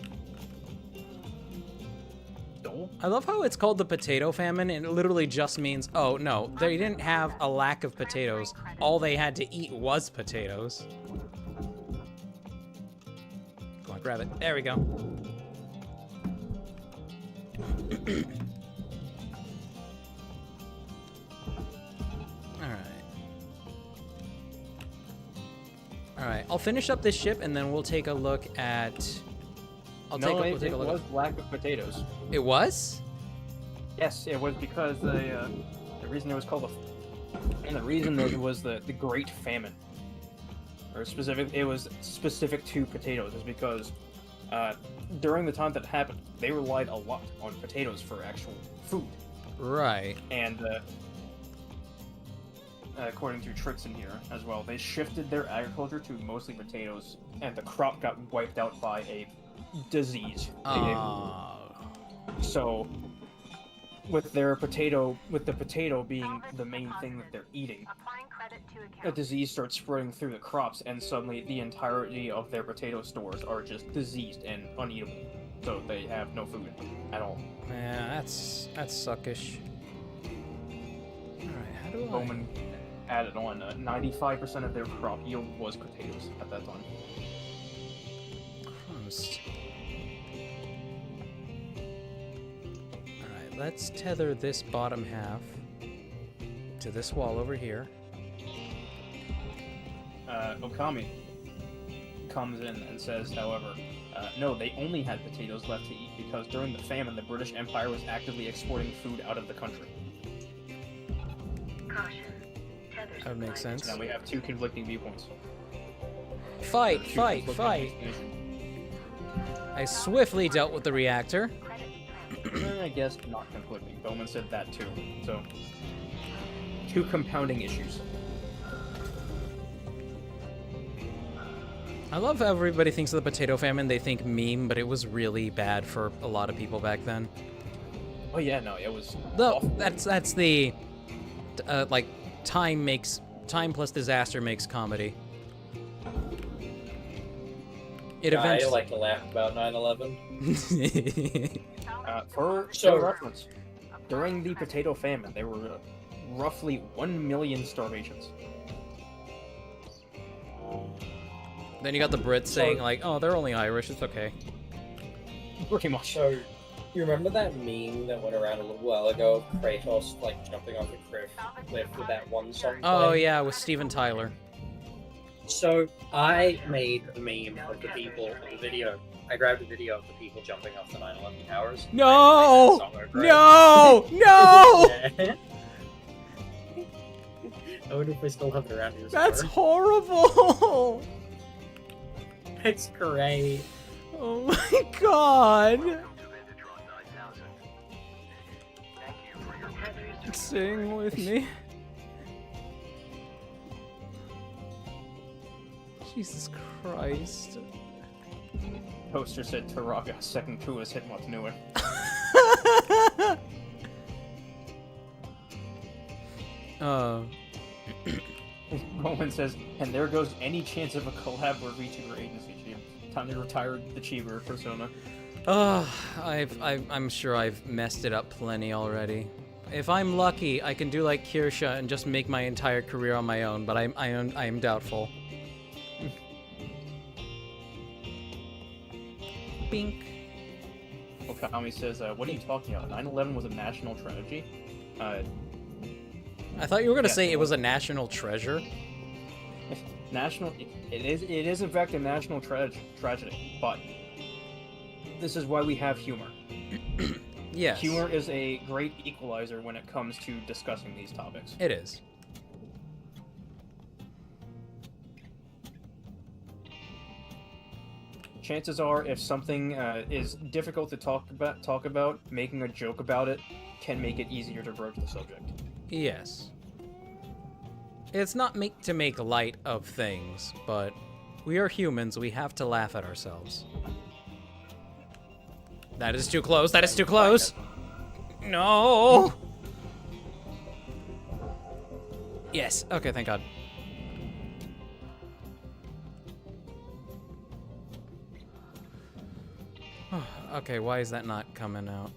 S2: Stole?
S1: I love how it's called the potato famine, and it literally just means, oh no, they didn't have a lack of potatoes. All they had to eat was potatoes. Go on, grab it. There we go. Alright, I'll finish up this ship and then we'll take a look at... We'll take a look
S2: was lack of potatoes.
S1: It was?
S2: Yes, it was because the reason it was called and the reason that it was the Great Famine. or it was specific to potatoes, is because during the time that happened, they relied a lot on potatoes for actual food.
S1: Right.
S2: And according to Tricks in here as well, they shifted their agriculture to mostly potatoes, and the crop got wiped out by a disease. So, with the potato being the main thing that they're eating, a disease starts spreading through the crops, and suddenly the entirety of their potato stores are just diseased and uneatable. So they have no food at all.
S1: Yeah, that's suckish. Alright, how do I...
S2: Bowman added on 95% of their crop yield was potatoes at that time.
S1: Christ. Alright, let's tether this bottom half to this wall over here.
S2: Okami comes in and says, however, no, they only had potatoes left to eat because during the famine, the British Empire was actively exporting food out of the country.
S5: Caution.
S1: That would make sense.
S2: Now we have two conflicting viewpoints.
S1: Fight,
S2: Two
S1: fight,
S2: conflicting
S1: fight!
S2: explanations.
S1: I swiftly dealt with the reactor.
S2: I guess not conflicting. Bowman said that too. So, two compounding issues.
S1: I love how everybody thinks of the potato famine, they think meme, but it was really bad for a lot of people back then.
S2: Oh yeah, no, it was
S1: No,
S2: awful.
S1: that's the like time plus disaster makes comedy. It
S3: I
S1: eventually
S3: like to laugh about 9/11.
S2: For
S3: So-
S2: reference, during the potato famine, there were roughly 1 million starvations.
S1: Then you got the Brits saying like, "Oh, they're only Irish. It's okay."
S2: Pretty much.
S3: So, you remember that meme that went around a little while ago? Kratos, like, jumping off a cliff with that one song
S1: Oh
S3: playing?
S1: yeah, with Steven Tyler.
S3: So, I made a meme of the people in the video. I grabbed a video of the people jumping off the 9/11 towers.
S1: No!
S3: I played that song over it.
S1: No! No!
S3: Yeah. I wonder if we still have it around here.
S1: That's
S3: somewhere.
S1: horrible!
S3: It's great.
S1: Oh my god! Sing with me. Jesus Christ.
S2: Poster said Taraka, second coolest hit what's newer. Roman says, and there goes any chance of a collab or VTuber agency team. Time to retire the Cheever persona.
S1: I'm sure I've messed it up plenty already. If I'm lucky, I can do like Kirsha and just make my entire career on my own, but I am doubtful. Bink.
S2: Okami says, what are you talking about? 9/11 was a national tragedy?
S1: I thought you were gonna
S2: Yeah.
S1: say it was a national treasure.
S2: It is in fact a national tragedy, but this is why we have humor.
S1: Yes.
S2: Humor is a great equalizer when it comes to discussing these topics.
S1: It is.
S2: Chances are, if something is difficult to talk about, making a joke about it can make it easier to broach the subject.
S1: Yes. It's not to make light of things, but we are humans, we have to laugh at ourselves. That is too close, that is too close! No! Yes, okay, thank God. Okay, why is that not coming out?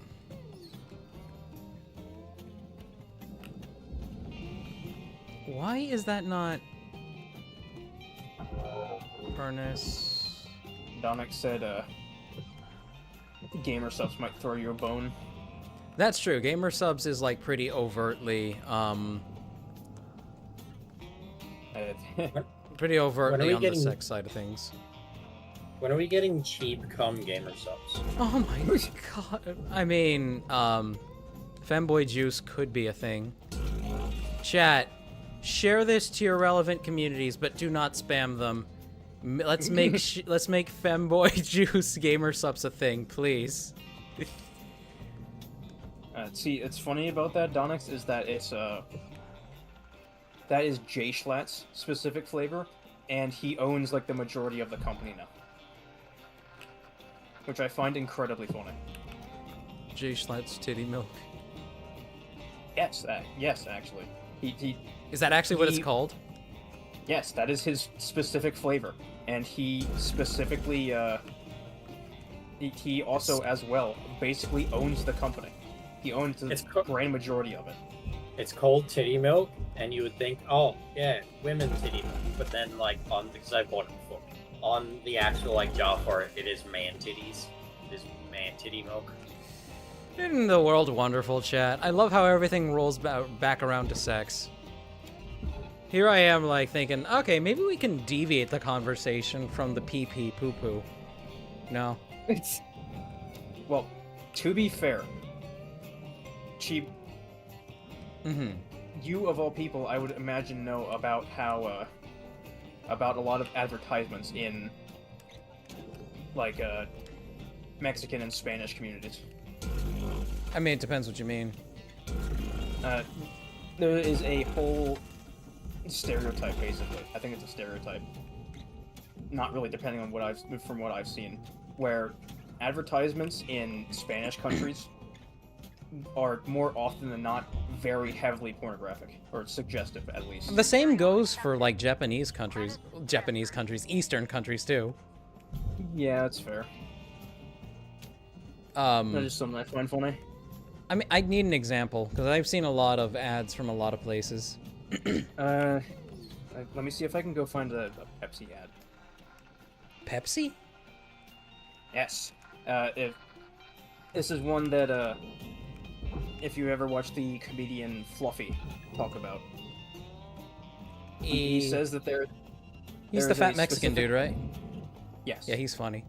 S1: Why is that not... Furnace...
S2: Dominic said, gamer subs might throw you a bone.
S1: That's true. Gamer subs is like pretty overtly, pretty overtly on the sex side of things.
S3: When are we getting cheap cum gamer subs?
S1: Oh my god. I mean, femboy juice could be a thing. Chat, Share this to your relevant communities, but do not spam them. Let's make let's make femboy juice gamer subs a thing, please.
S2: See, it's funny about that, Donix, is that it's that is Jay Schlatt's specific flavor, and he owns like the majority of the company now, which I find incredibly funny.
S1: Jay Schlatt's titty milk.
S2: Yes, yes, actually, he
S1: Is that actually what it's called?
S2: yes, that is his specific flavor, and he specifically he also as well basically owns the company. He owns the grand majority of it.
S3: It's called titty milk, and you would think, oh yeah, women titty milk, but then like because I bought it before, on the actual like jar for it, it is man titties. It is man titty milk.
S1: Isn't the world wonderful, chat? I love how everything rolls back around to sex. Here I am, like, thinking, okay, maybe we can deviate the conversation from the pee-pee poo-poo. No.
S2: Well, to be fair, Cheap, you of all people, I would imagine, know about how, about a lot of advertisements in, like, Mexican and Spanish communities.
S1: I mean, it depends what you mean.
S2: There is a whole stereotype, basically. I think it's a stereotype. Not really, depending on from what I've seen, where advertisements in Spanish countries are more often than not very heavily pornographic, or suggestive at least.
S1: The same goes for like Japanese countries, Eastern countries too.
S2: Yeah, that's fair. That's just something I find funny.
S1: I mean, I need an example because I've seen a lot of ads from a lot of places.
S2: Let me see if I can go find a Pepsi ad.
S1: Pepsi?
S2: Yes. If this is one that if you ever watch the comedian Fluffy talk about, he says that
S1: he's the fat Mexican dude, right?
S2: Yes.
S1: Yeah, he's funny.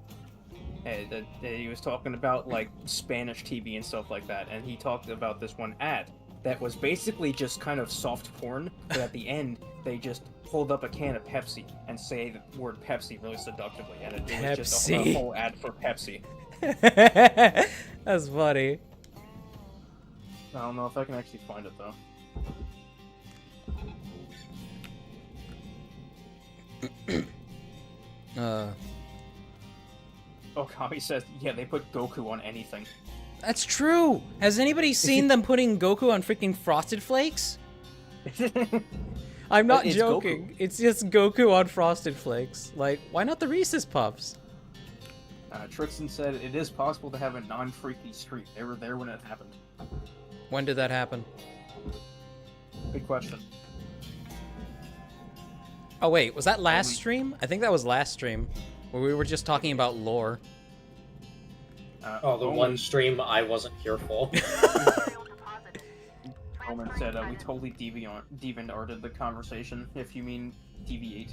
S2: He was talking about like Spanish TV and stuff like that, and he talked about this one ad that was basically just kind of soft porn, but at the end they just hold up a can of Pepsi and say the word Pepsi really seductively, and it was just a whole ad for Pepsi.
S1: That's funny.
S2: I don't know if I can actually find it though. Oh, Kami says, yeah, they put Goku on anything.
S1: That's true. Has anybody seen them putting Goku on freaking Frosted Flakes? I'm not joking.
S2: Goku.
S1: It's just Goku on Frosted Flakes. Like, why not the Reese's Puffs?
S2: Trixton said it is possible to have a non-freaky streak. They were there when it happened.
S1: When did that happen?
S2: Good question.
S1: Oh wait, was that last stream? I think that was last stream, where we were just talking about lore.
S3: The one stream I wasn't here for.
S2: Roman said we totally deviant-arted the conversation, if you mean deviate.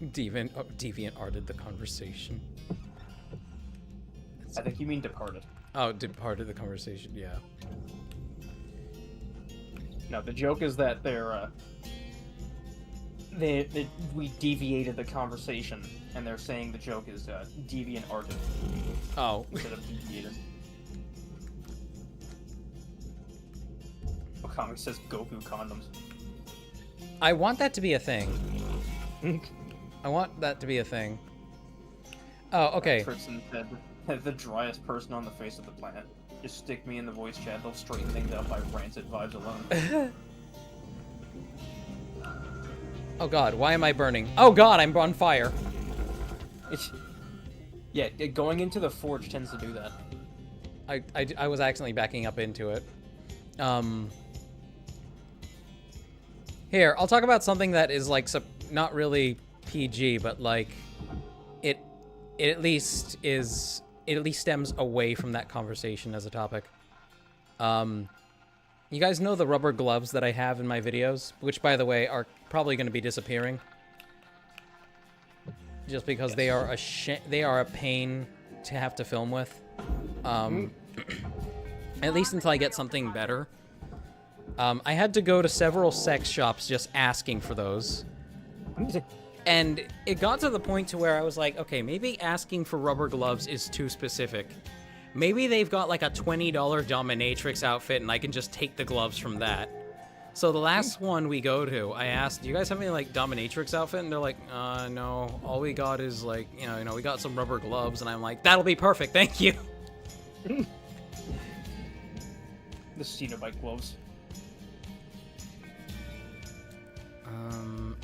S1: Deviant-arted the conversation.
S2: I think you mean departed.
S1: Oh, departed the conversation, yeah.
S2: No, the joke is that we deviated the conversation, and they're saying the joke is deviant-arted.
S1: Oh.
S2: Instead of deviated. Okami says Goku condoms.
S1: I want that to be a thing. I want that to be a thing. Oh, okay.
S2: Tristan said, the driest person on the face of the planet. Just stick me in the voice chat, they'll straighten things up by rancid vibes alone.
S1: Oh god, why am I burning? Oh god, I'm on fire.
S2: Yeah, going into the forge tends to do that.
S1: I was accidentally backing up into it. Here, I'll talk about something that is like not really PG, but like it at least stems away from that conversation as a topic. You guys know the rubber gloves that I have in my videos, which by the way are probably going to be disappearing, just because they are a pain to have to film with. At least until I get something better. I had to go to several sex shops just asking for those. And it got to the point to where I was like, okay, maybe asking for rubber gloves is too specific. Maybe they've got like a $20 dominatrix outfit and I can just take the gloves from that. So the last one we go to, I asked, do you guys have any like dominatrix outfit? And they're like, no, all we got is like, you know, we got some rubber gloves. And I'm like, that'll be perfect, thank you.
S2: The Cenobite gloves.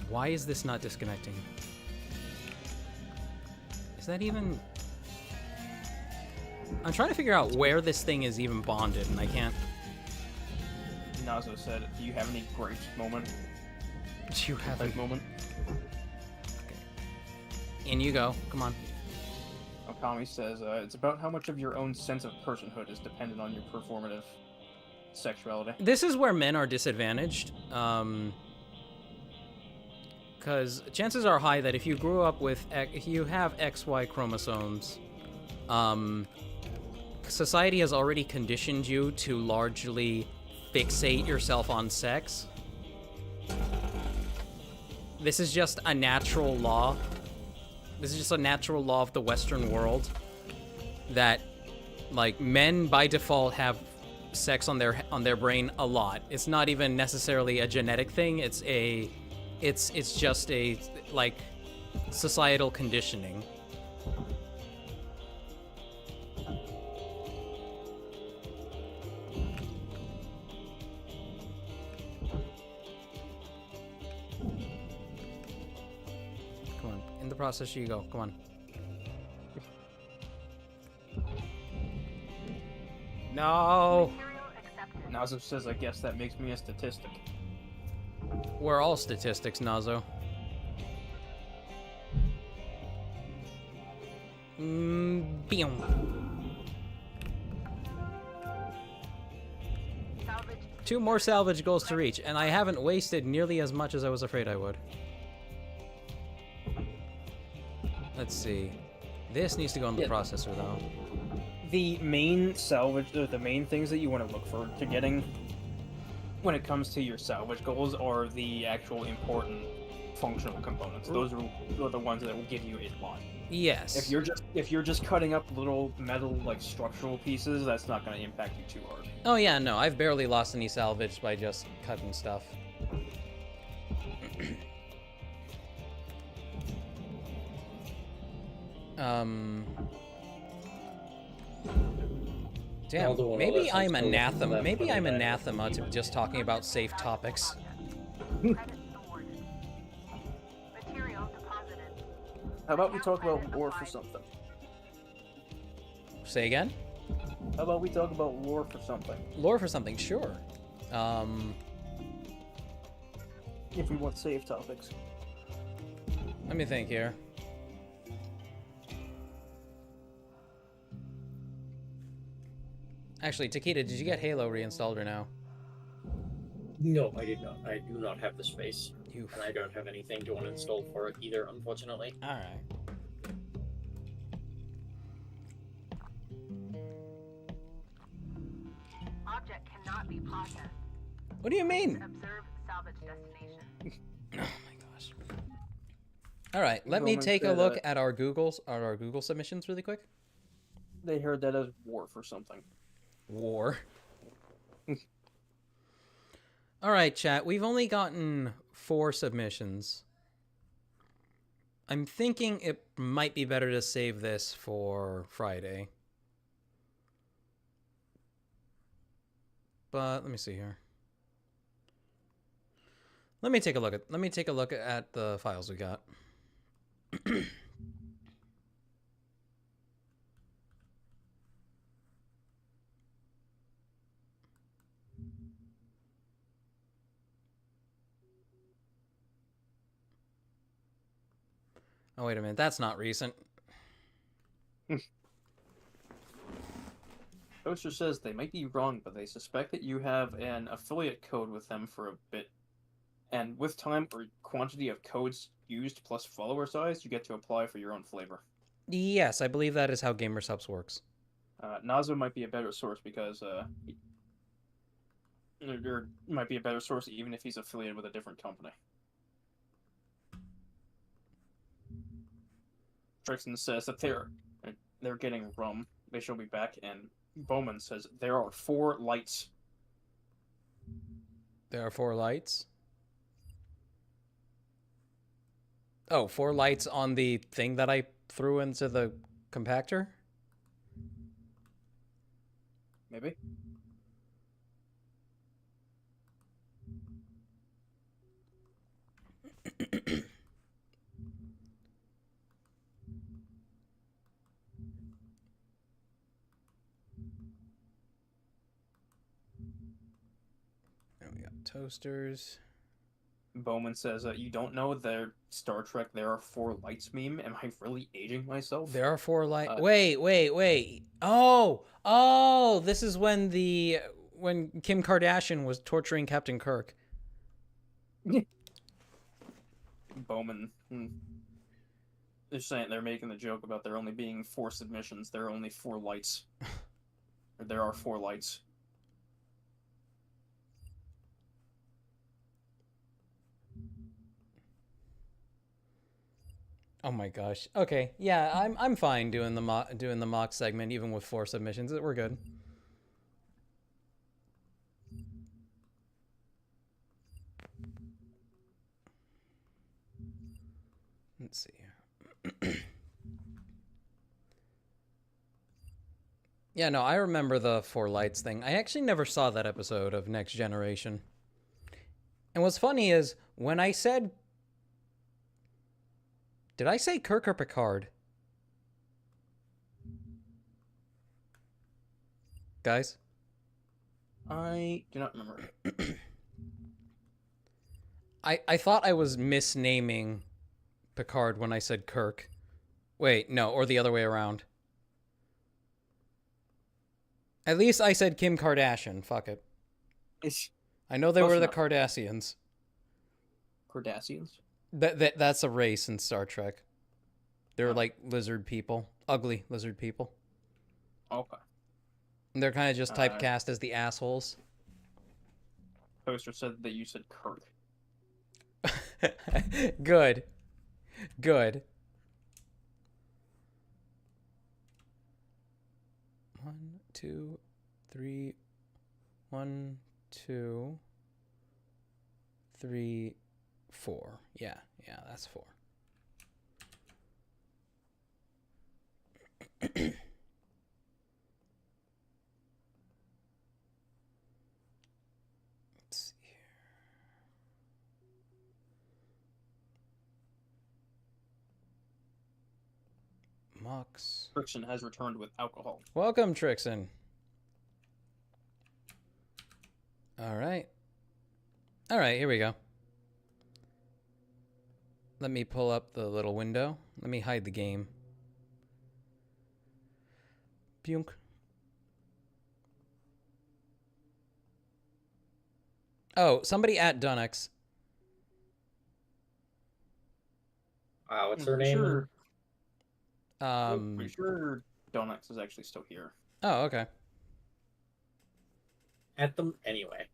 S1: Why is this not disconnecting? Is that even... I'm trying to figure out where this thing is even bonded, and I can't...
S2: Nazo said, do you have any great moment?
S1: Do you have
S2: Great moment?
S1: Okay. In you go. Come on.
S2: Okami says, it's about how much of your own sense of personhood is dependent on your performative sexuality.
S1: This is where men are disadvantaged. Because chances are high that if you grew up with... If you have XY chromosomes, society has already conditioned you to largely fixate yourself on sex. This is just a natural law. This is just a natural law of the Western world. That, like, men by default have sex on their brain a lot. It's not even necessarily a genetic thing. It's just a, like, societal conditioning. Come on, in the process you go. Come on. No!
S2: Nazo says, I guess that makes me a statistic.
S1: We're all statistics, Nazo. Boom. 2 more salvage goals to reach, and I haven't wasted nearly as much as I was afraid I would. Let's see. This needs to go in the processor, though.
S2: The main salvage, the main things that you want to look for to getting when it comes to your salvage goals are the actual important functional components. Those are the ones that will give you a lot.
S1: Yes.
S2: If you're just cutting up little metal like structural pieces, that's not going to impact you too hard.
S1: Oh yeah, no, I've barely lost any salvage by just cutting stuff. Damn, maybe I'm anathema. Maybe I'm anathema to just talking about safe topics.
S2: How about we talk about lore for something?
S1: Say again?
S2: How about we talk about lore for something?
S1: Lore for something, sure.
S2: If we want safe topics.
S1: Let me think here. Actually, Takeda, did you get Halo reinstalled or no?
S3: No, I did not. I do not have the space.
S1: You.
S3: And I don't have anything to uninstall for it either, unfortunately.
S1: Alright.
S5: Object cannot be processed.
S1: What do you mean?
S5: Observe salvage destination.
S1: Oh my gosh. Alright, let me take a look at our Google submissions really quick.
S2: They heard that as war for something.
S1: War. Alright, chat, we've only gotten 4 submissions. I'm thinking it might be better to save this for Friday. But let me see here. Let me take a look at the files we got. Oh, wait a minute. That's not recent.
S2: Poster says they might be wrong, but they suspect that you have an affiliate code with them for a bit. And with time or quantity of codes used plus follower size, you get to apply for your own flavor.
S1: Yes, I believe that is how Gamersubs works.
S2: Nazo might be a better source because There might be a better source even if he's affiliated with a different company. Trixon says that they're getting rum. They shall be back, and Bowman says there are 4 lights.
S1: There are 4 lights. Oh, 4 lights on the thing that I threw into the compactor?
S2: Maybe.
S1: And we got toasters.
S2: Bowman says, you don't know their Star Trek There Are 4 Lights meme? Am I really aging myself?
S1: There are 4 lights. Wait. Oh, this is when Kim Kardashian was torturing Captain Kirk.
S2: Bowman. They're saying they're making the joke about there only being 4 submissions. There are only 4 lights. Or there are 4 lights.
S1: Oh my gosh. Okay, yeah, I'm fine doing the mock segment even with 4 submissions. We're good. Let's see. Yeah, no, I remember the 4 lights thing. I actually never saw that episode of Next Generation. And what's funny is when I said, did I say Kirk or Picard? Guys?
S2: I do not remember.
S1: I thought I was misnaming Picard when I said Kirk. Wait, no, or the other way around. At least I said Kim Kardashian. Fuck it. I know they were the Cardassians.
S2: Cardassians?
S1: That's a race in Star Trek. They're like lizard people. Ugly lizard people.
S2: Okay.
S1: And they're kind of just typecast as the assholes.
S2: Poster said that you said Kirk.
S1: Good. Good. 1, 2, 3. 1, 2, 3, 4. Yeah, that's 4. Let's see here. Mux.
S2: Friction has returned with alcohol.
S1: Welcome, Trixon. All right, here we go. Let me pull up the little window. Let me hide the game. Punk. Oh, somebody at Dunix.
S3: Wow, what's her name?
S2: Sure. Pretty sure Donuts is actually still here.
S1: Oh, okay.
S3: At them anyway.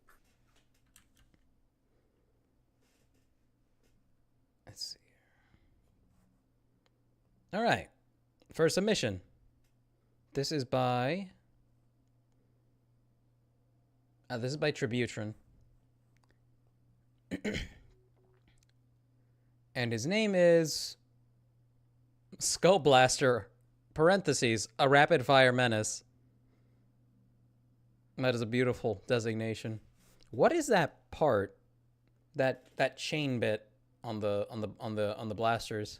S1: Let's see. All right. First submission. This is by Tributron. And his name is Skull Blaster, parentheses, a rapid fire menace. That is a beautiful designation. What is that part? That chain bit on the blasters?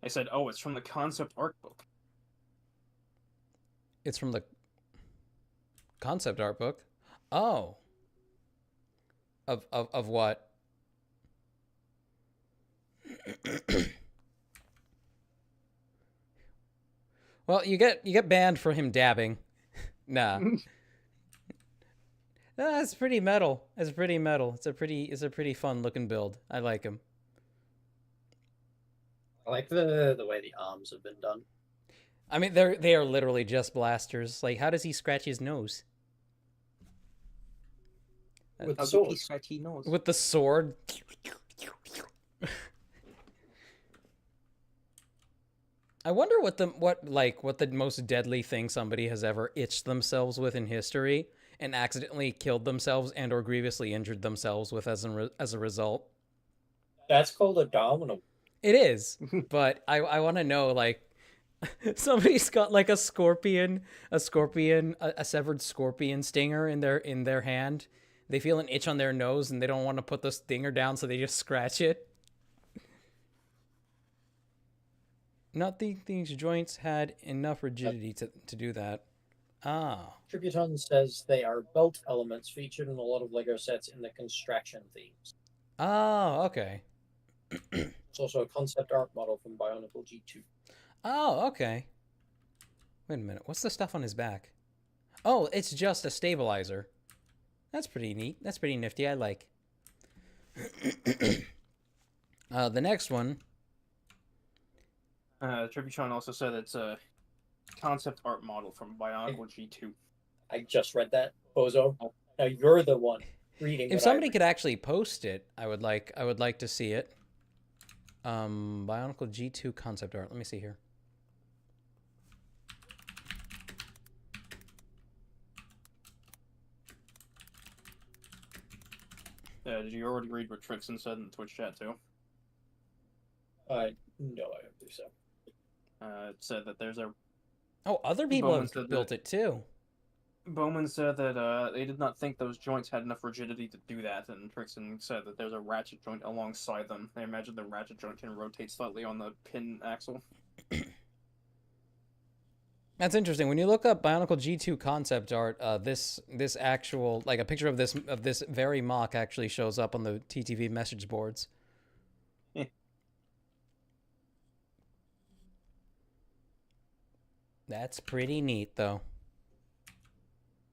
S2: I said, oh, it's from the concept art book.
S1: It's from the concept art book. Oh. Of what? Well, you get banned for him dabbing. Nah. No, that's pretty metal. It's pretty metal. It's a pretty fun looking build. I like him.
S3: I like the way the arms have been done.
S1: I mean, they are literally just blasters. Like, how does he scratch his nose?
S3: With
S2: How
S3: the
S2: did he
S3: sword.
S2: scratch his nose?
S1: With the sword. I wonder what the most deadly thing somebody has ever itched themselves with in history and accidentally killed themselves and or grievously injured themselves with as a result.
S3: That's called a domino.
S1: It is, but I want to know, like, somebody's got like a severed scorpion stinger in their hand. They feel an itch on their nose and they don't want to put the stinger down, so they just scratch it. Not think these joints had enough rigidity to do that. Ah.
S3: Tributon says they are belt elements featured in a lot of LEGO sets in the construction themes.
S1: Oh, okay.
S3: It's also a concept art model from Bionicle G2.
S1: Oh, okay. Wait a minute. What's the stuff on his back? Oh, it's just a stabilizer. That's pretty neat. That's pretty nifty. I like. The next one.
S2: Tributon also said it's a concept art model from Bionicle G2.
S3: I just read that, Bozo. Now you're the one reading.
S1: If somebody could actually post it, I would like to see it. Bionicle G2 concept art. Let me see here.
S2: Did you already read what Trixon said in the Twitch chat too?
S3: No, I don't think so.
S2: It said that there's a...
S1: Oh, other people
S2: Bowman
S1: have
S2: said
S1: built
S2: that-
S1: it too.
S2: Bowman said that they did not think those joints had enough rigidity to do that, and Trixon said that there's a ratchet joint alongside them. They imagine the ratchet joint can rotate slightly on the pin axle.
S1: That's interesting. When you look up Bionicle G2 concept art, this actual, like, a picture of this very mock actually shows up on the TTV message boards. That's pretty neat, though.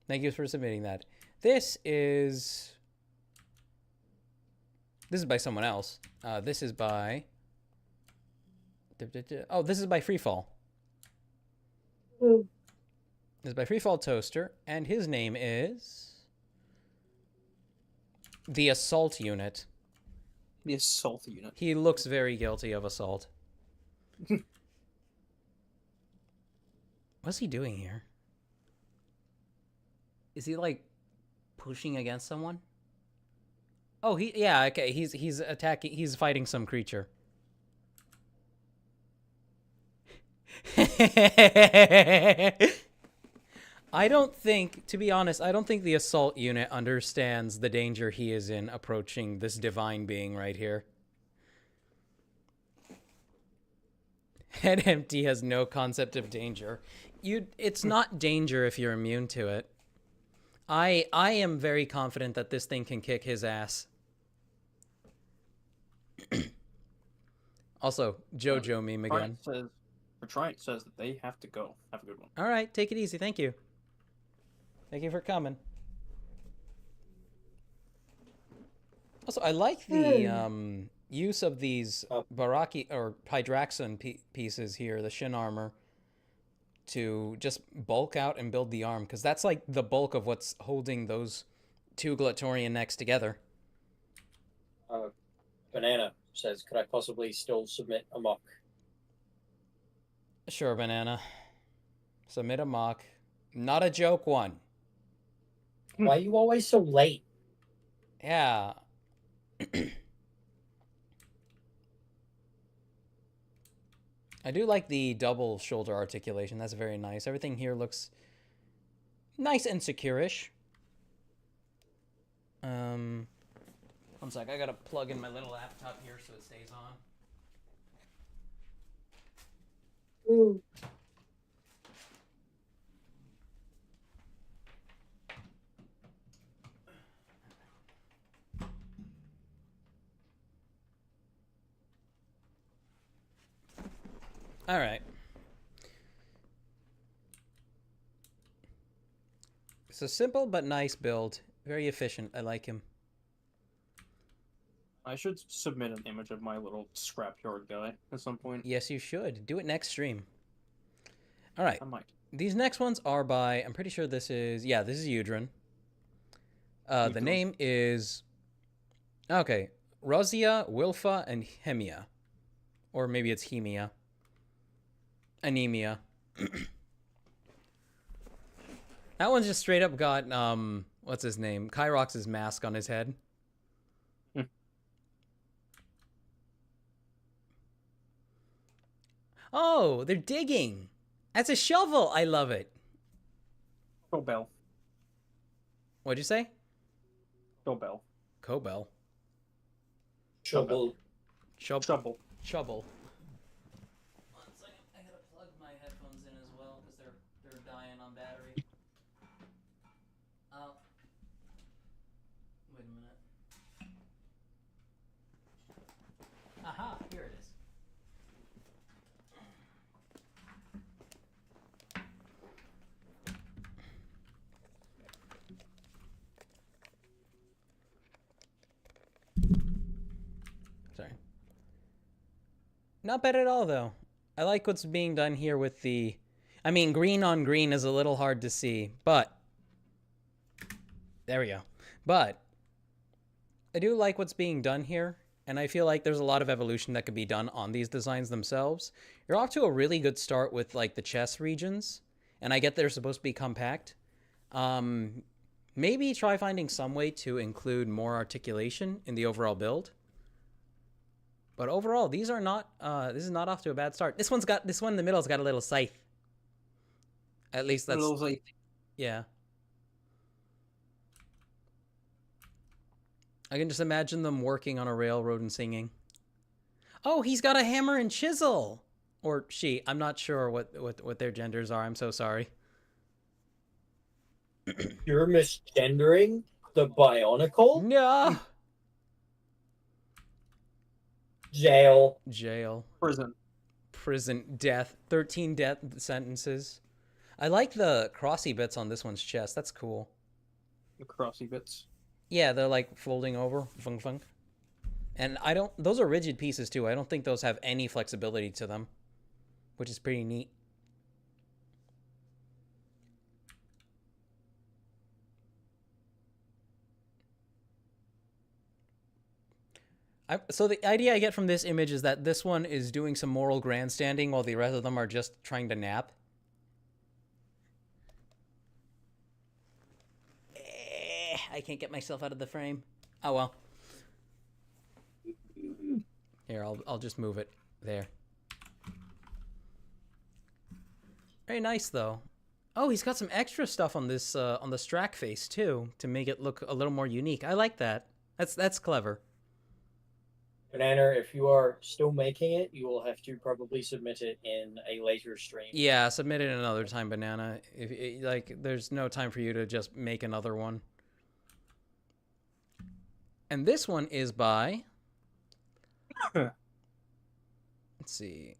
S1: Thank you for submitting that. This is by someone else. This is by... Oh, this is by Freefall. This is by Freefall Toaster, and his name is... The Assault Unit.
S2: The assault unit.
S1: He looks very guilty of assault. What's he doing here? Is he, like, pushing against someone? Oh, yeah, okay, he's attacking, he's fighting some creature. I don't think, to be honest, I don't think the assault unit understands the danger he is in approaching this divine being right here. Head empty has no concept of danger. It's not danger if you're immune to it. I am very confident that this thing can kick his ass. Also, JoJo meme again.
S2: Triant says that they have to go. Have a good one.
S1: All right, take it easy. Thank you. Thank you for coming. Also, I like the use of these Baraki or Hydraxon pieces here, the shin armor, to just bulk out and build the arm, because that's like the bulk of what's holding those two Glatorian necks together.
S3: Banana says, could I possibly still submit a mock?
S1: Sure, Banana. Submit a mock. Not a joke one.
S3: Why are you always so late?
S1: Yeah. I do like the double shoulder articulation. That's very nice. Everything here looks nice and secure-ish. One sec. I gotta plug in my little laptop here so it stays on.
S3: Ooh.
S1: All right. It's a simple but nice build. Very efficient. I like him.
S2: I should submit an image of my little scrapyard guy at some point.
S1: Yes, you should. Do it next stream. All right.
S2: I might.
S1: These next ones are by, I'm pretty sure this is Udrin. The
S2: Udrin.
S1: name is, okay, Rozia, Wilfa, and Hemia. Or maybe it's Hemia. Anemia. That one's just straight up got, what's his name? Kyrox's mask on his head. Oh, they're digging. That's a shovel. I love it.
S2: Cobell.
S1: What'd you say?
S2: Cobell.
S1: Cobell.
S3: Shovel.
S2: Shovel.
S1: Shovel. One second. I gotta plug my headphones in as well because they're dying on battery. Wait a minute. Aha, here it is. Sorry. Not bad at all, though. I like what's being done here with the... I mean, green on green is a little hard to see, but... There we go. But I do like what's being done here, and I feel like there's a lot of evolution that could be done on these designs themselves. You're off to a really good start with, like, the chest regions, and I get they're supposed to be compact. Maybe try finding some way to include more articulation in the overall build. But overall, these are not. This is not off to a bad start. This one in the middle's got a little scythe. At least that's. Yeah. I can just imagine them working on a railroad and singing. Oh, he's got a hammer and chisel, or she. I'm not sure what their genders are. I'm so sorry.
S3: You're misgendering the Bionicle?
S1: No.
S3: Jail.
S1: Jail.
S2: Prison.
S1: Death. 13 death sentences. I like the crossy bits on this one's chest. That's cool.
S2: The crossy bits.
S1: Yeah, they're like folding over. Funk funk. And those are rigid pieces too. I don't think those have any flexibility to them, which is pretty neat. So the idea I get from this image is that this one is doing some moral grandstanding while the rest of them are just trying to nap. I can't get myself out of the frame. Oh well. Here, I'll just move it there. Very nice though. Oh, he's got some extra stuff on this on the Strack face too to make it look a little more unique. I like that. That's clever.
S3: Banana, if you are still making it, you will have to probably submit it in a later stream.
S1: Yeah, submit it another time, Banana. Like, there's no time for you to just make another one. And this one is by... Let's see.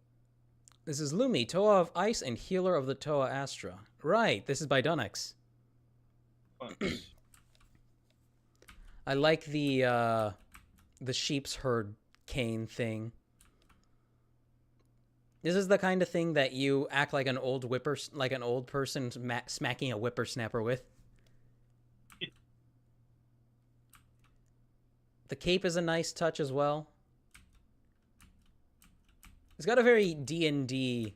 S1: This is Lumi, Toa of Ice and Healer of the Toa Astra. Right, this is by Dunix. I like the sheep's herd cane thing. This is the kind of thing that you act like an old person smacking a whippersnapper with. The cape is a nice touch as well. It's got a very D&D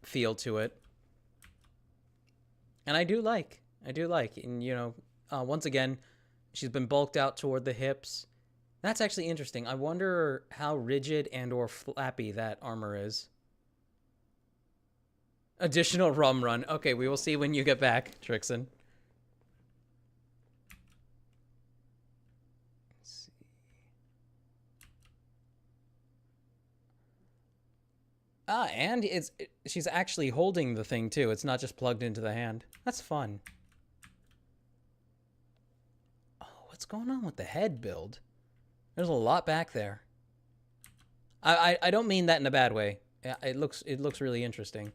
S1: feel to it. And I do like. And, you know, once again, she's been bulked out toward the hips. That's actually interesting. I wonder how rigid and or flappy that armor is. Additional rum run. Okay, we will see when you get back, Trixon. Let's see. And she's actually holding the thing too. It's not just plugged into the hand. That's fun. Oh, what's going on with the head build? There's a lot back there. I don't mean that in a bad way. It looks really interesting.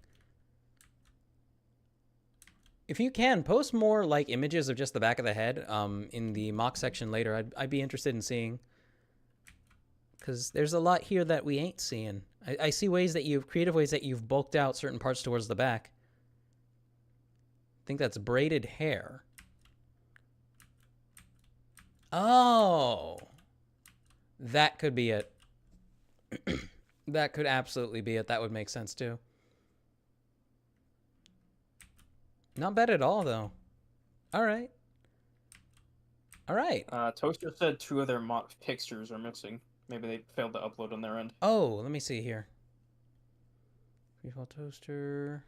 S1: If you can, post more like images of just the back of the head in the mock section later. I'd be interested in seeing. Because there's a lot here that we ain't seeing. I see creative ways that you've bulked out certain parts towards the back. I think that's braided hair. Oh, that could be it. That could absolutely be it. That would make sense too. Not bad at all, though. All right. All right.
S2: Toaster said 2 of their pictures are missing. Maybe they failed to upload on their end.
S1: Oh, let me see here. Freefall toaster.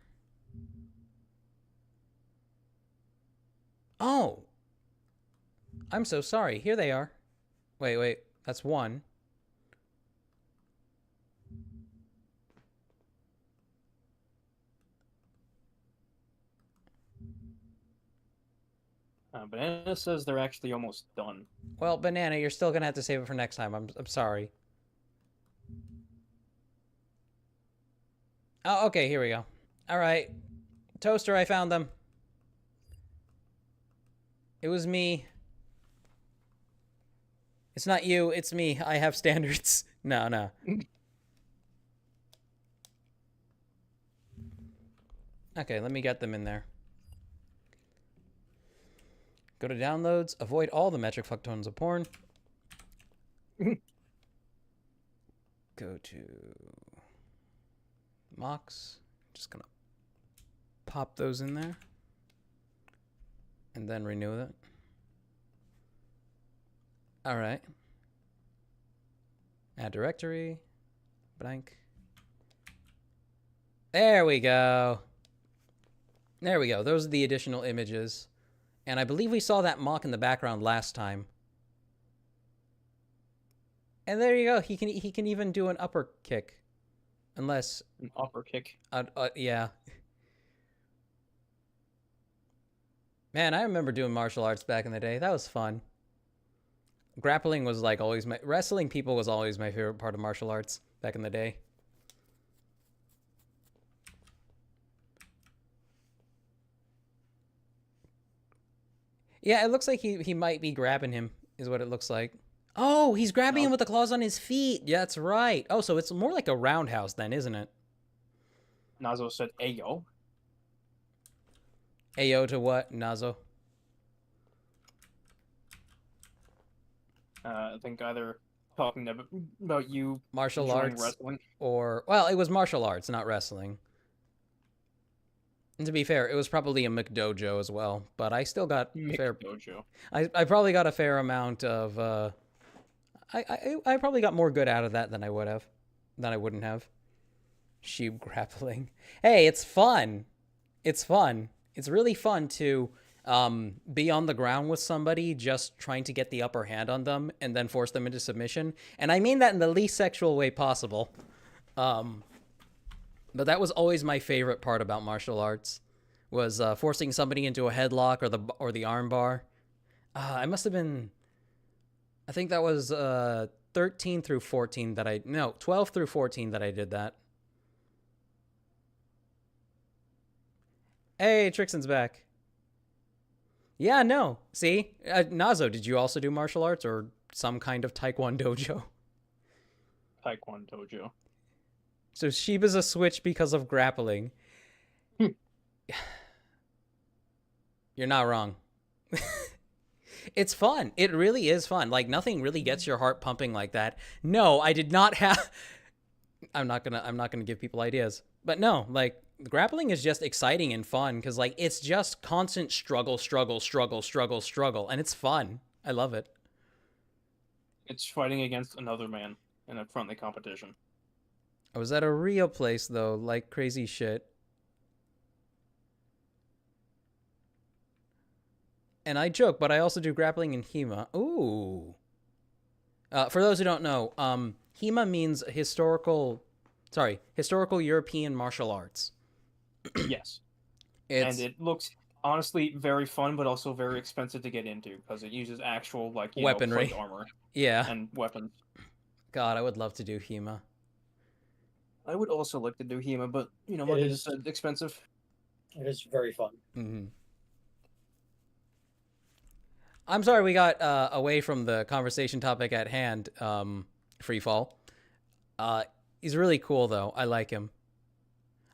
S1: Oh. I'm so sorry. Here they are. Wait. That's one.
S2: Banana says they're actually almost done.
S1: Well, Banana, you're still gonna have to save it for next time. I'm sorry. Oh, okay, here we go. All right. Toaster, I found them. It was me. It's not you, it's me. I have standards. No. Okay, let me get them in there. Go to downloads. Avoid all the metric fucktones of porn. Go to mocks. Just gonna pop those in there. And then renew it. All right. Add directory. Blank. There we go. There we go. Those are the additional images. And I believe we saw that mock in the background last time. And there you go. He can even do an upper kick. Unless...
S2: An upper kick.
S1: Yeah. Man, I remember doing martial arts back in the day. That was fun. Grappling was like always my... Wrestling people was always my favorite part of martial arts back in the day. Yeah, it looks like he might be grabbing him, is what it looks like. Oh, he's grabbing him with the claws on his feet. Yeah, that's right. Oh, so it's more like a roundhouse then, isn't it?
S2: Nazo said, Ayo.
S1: Ayo to what, Nazo?
S2: I think either talking about you
S1: martial
S2: enjoying
S1: arts
S2: wrestling.
S1: Or... Well, it was martial arts, not wrestling. And to be fair, it was probably a McDojo as well, but I still got fair.
S2: McDojo.
S1: I probably got a fair amount of. I probably got more good out of that than I would have, than I wouldn't have. Sheep grappling. Hey, it's fun. It's fun. It's really fun to be on the ground with somebody, just trying to get the upper hand on them and then force them into submission. And I mean that in the least sexual way possible. But that was always my favorite part about martial arts, was forcing somebody into a headlock or the arm bar. I must have been, I think that was 13 through 14 that 12 through 14 that I did that. Hey, Trixon's back. Yeah, no. See? Nazo, did you also do martial arts or some kind of Taekwondo dojo?
S2: Taekwondo dojo.
S1: So Shiba's a switch because of grappling. You're not wrong. It's fun. It really is fun. Like, nothing really gets your heart pumping like that. No, I did not have... I'm not gonna give people ideas. But no, like, grappling is just exciting and fun because, like, it's just constant struggle. And it's fun. I love it.
S2: It's fighting against another man in a friendly competition.
S1: I was at a real place, though, like crazy shit. And I joke, but I also do grappling in HEMA. Ooh. For those who don't know, HEMA means historical European martial arts.
S2: Yes. And it looks, honestly, very fun, but also very expensive to get into, because it uses actual, like,
S1: weaponry.
S2: plate armor.
S1: Yeah.
S2: And weapons.
S1: God, I would love to do HEMA.
S2: I would also like to do HEMA, but, like I just said, expensive.
S3: It is very fun.
S1: Mm-hmm. I'm sorry we got away from the conversation topic at hand, Freefall. He's really cool, though. I like him.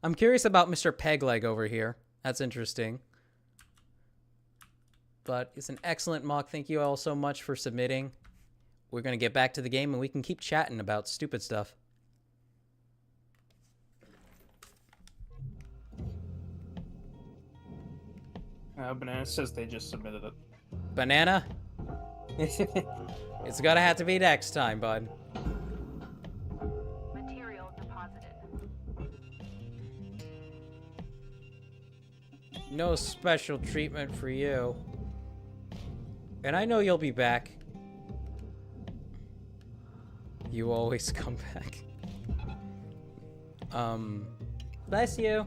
S1: I'm curious about Mr. Pegleg over here. That's interesting. But it's an excellent mock. Thank you all so much for submitting. We're going to get back to the game, and we can keep chatting about stupid stuff.
S2: Banana says they just submitted it.
S1: Banana? It's going to have to be next time, bud.
S5: Material deposited.
S1: No special treatment for you. And I know you'll be back. You always come back. Bless you.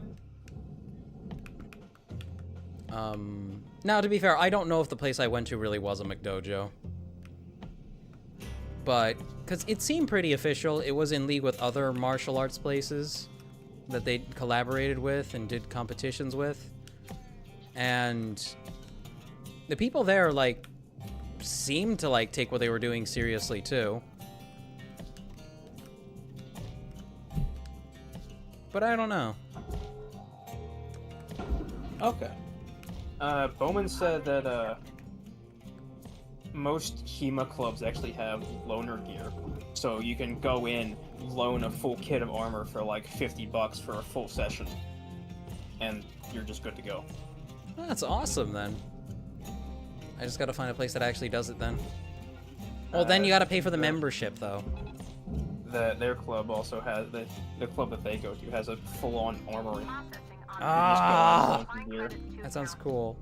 S1: Now, to be fair, I don't know if the place I went to really was a McDojo. But, because it seemed pretty official. It was in league with other martial arts places that they collaborated with and did competitions with. And the people there, like, seemed to, like, take what they were doing seriously, too. But I don't know.
S2: Okay. Bowman said that most HEMA clubs actually have loaner gear, so you can go in, loan a full kit of armor for like $50 for a full session, and you're just good to go.
S1: Well, that's awesome then. I just gotta find a place that actually does it then. Well, then you gotta pay for the membership though.
S2: Their club also has the club that they go to has a full-on armory.
S1: Ah,
S2: You just go and loan some gear.
S1: that sounds cool.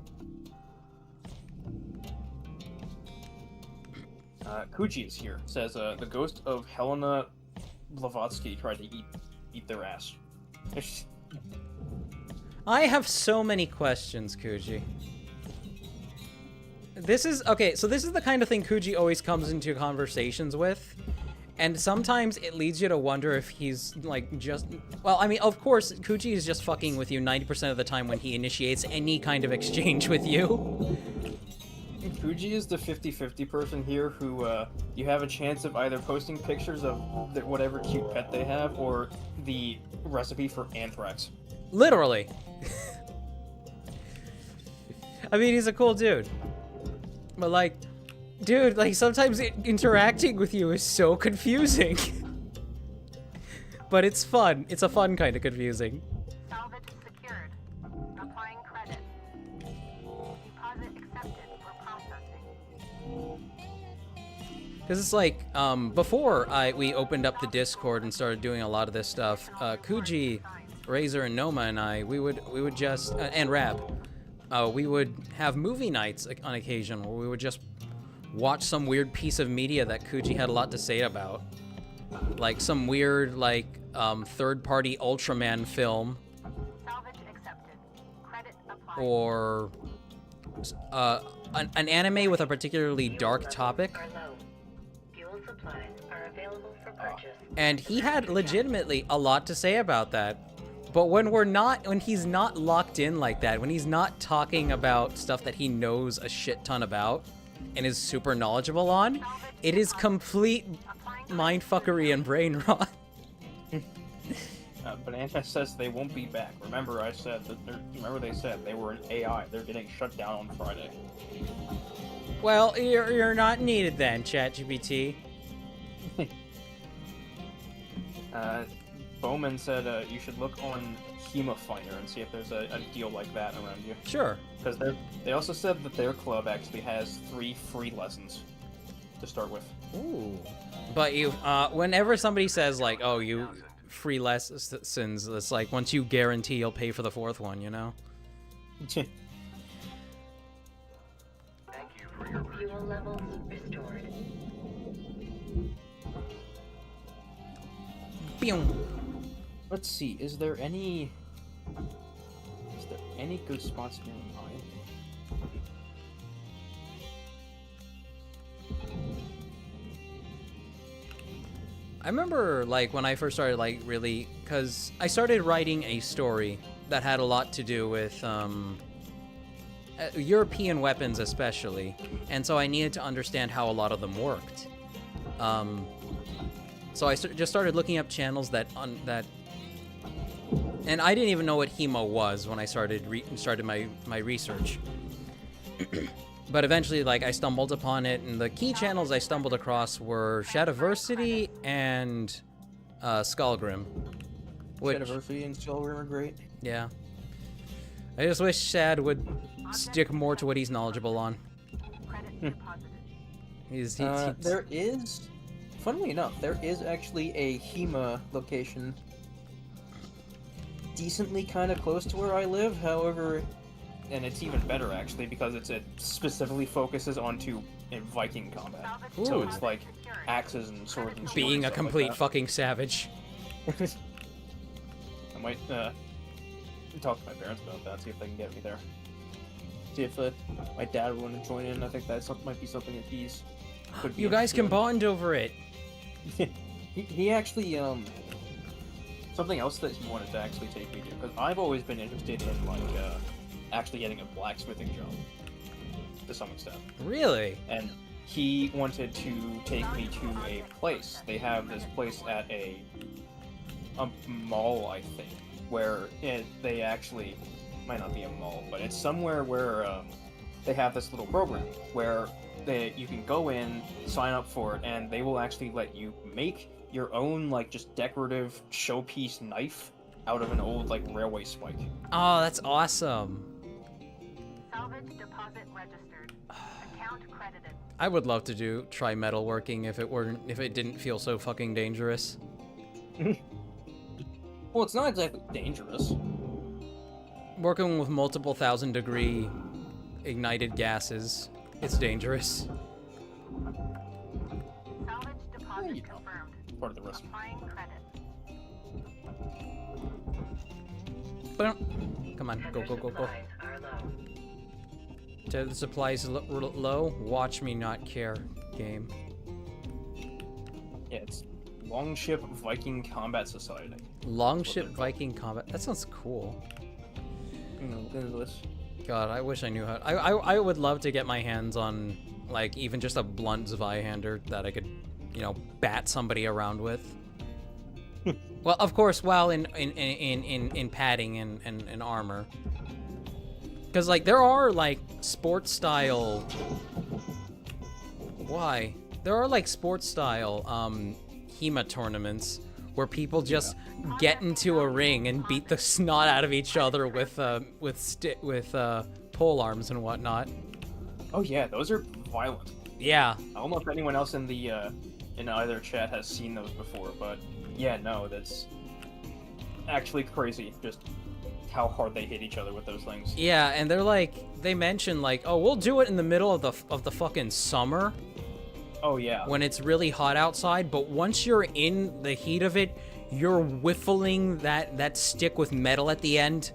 S2: Kuji is here. Says the ghost of Helena Blavatsky tried to eat their ass.
S1: I have so many questions, Kuji. This is okay, so this is the kind of thing Kuji always comes into conversations with. And sometimes it leads you to wonder if he's, like, just... Well, I mean, of course, Kuji is just fucking with you 90% of the time when he initiates any kind of exchange with you.
S2: Kuji is the 50-50 person here who, you have a chance of either posting pictures of whatever cute pet they have, or the recipe for anthrax.
S1: Literally. I mean, he's a cool dude. But, like... Dude, like, sometimes interacting with you is so confusing. But it's fun. It's a fun kind of confusing.
S5: Salvage secured. Applying credit. Deposit accepted for processing.
S1: Because it's like, before we opened up the Discord and started doing a lot of this stuff, Kuji, Razor, and Noma and I, we would just, and Rab, we would have movie nights on occasion where we would just watch some weird piece of media that Kuji had a lot to say about. Like some weird, like, third-party Ultraman film.
S5: Salvage accepted. Credit applied.
S1: Or an anime with a particularly dark topic.
S6: Are low. Fuel supplies are available for purchase.
S1: And he had legitimately a lot to say about that. But when he's not locked in like that, when he's not talking about stuff that he knows a shit ton about and is super knowledgeable on, it is complete mindfuckery and brain rot.
S2: But Anna says they won't be back. Remember they said they were an AI. They're getting shut down on Friday.
S1: Well, you're not needed then, ChatGPT.
S2: Bowman said you should look on HEMA Finder and see if there's a deal like that around you.
S1: Sure.
S2: Because they also said that their club actually has 3 free lessons to start with.
S1: Ooh. But you, whenever somebody says like, "Oh, you free lessons," it's like once you guarantee you'll pay for the 4th one, you know.
S6: Thank you for your fuel levels restored.
S1: Boom.
S2: Let's see. Is there any good spots near mine?
S1: I remember, like, when I first started, like, really... Because I started writing a story that had a lot to do with, European weapons especially. And so I needed to understand how a lot of them worked. So I just started looking up channels that and I didn't even know what HEMA was when I started my research. But eventually, like, I stumbled upon it, and the key channels I stumbled across were Shadiversity and Skullgrim.
S2: Shadiversity and Skullgrim are great.
S1: Yeah. I just wish Shad would stick more to what he's knowledgeable on. He's
S2: there is, funnily enough, there is actually a HEMA location decently kind of close to where I live. However, and it's even better actually because it specifically focuses onto Viking combat.
S1: Ooh.
S2: So it's like axes and swords and shields
S1: being
S2: and
S1: a
S2: stuff
S1: complete
S2: like
S1: fucking savage.
S2: that. I might talk to my parents about that, see if they can get me there. See if my dad would want to join in. I think that might be something that he's could be
S1: You guys can
S2: interested in.
S1: bond over it.
S2: he actually something else that he wanted to actually take me to, because I've always been interested in like actually getting a blacksmithing job to some extent,
S1: Really?
S2: and he wanted to take me to a place. They have this place at a mall, I think, where they actually might not be a mall, but it's somewhere where they have this little program where you can go in, sign up for it, and they will actually let you make your own like just decorative showpiece knife out of an old like railway spike.
S1: Oh, that's awesome.
S5: Salvage deposit registered. Account credited.
S1: I would love to try metalworking if it didn't feel so fucking dangerous.
S2: Well, it's not exactly dangerous.
S1: Working with multiple 1,000-degree ignited gases, it's dangerous.
S5: Salvage deposit
S2: you know,
S5: confirmed.
S2: part of the risk.
S5: Applying credit.
S1: Come on, go,
S6: Vendor
S1: go, go, go.
S6: supplies are low.
S1: To the supplies low, watch me not care, game.
S2: Yeah, it's Longship Viking Combat Society.
S1: Longship
S2: called.
S1: Viking combat. That sounds cool.
S2: Look at this.
S1: God, I wish I knew how. I would love to get my hands on, like, even just a blunt Zweihander that I could, bat somebody around with. Well, of course, while in padding and armor. Because, like, there are, like, sports style. Why? There are, like, sports style HEMA tournaments where people just get into a ring and beat the snot out of each other with pole arms and whatnot.
S2: Oh yeah, those are violent.
S1: Yeah.
S2: I don't know if anyone else in the in either chat has seen those before, but yeah, no, that's actually crazy. Just how hard they hit each other with those things.
S1: Yeah, and they're like, they mention like, oh, we'll do it in the middle of the fucking summer
S2: Oh yeah.
S1: when it's really hot outside, but once you're in the heat of it, you're whiffling that stick with metal at the end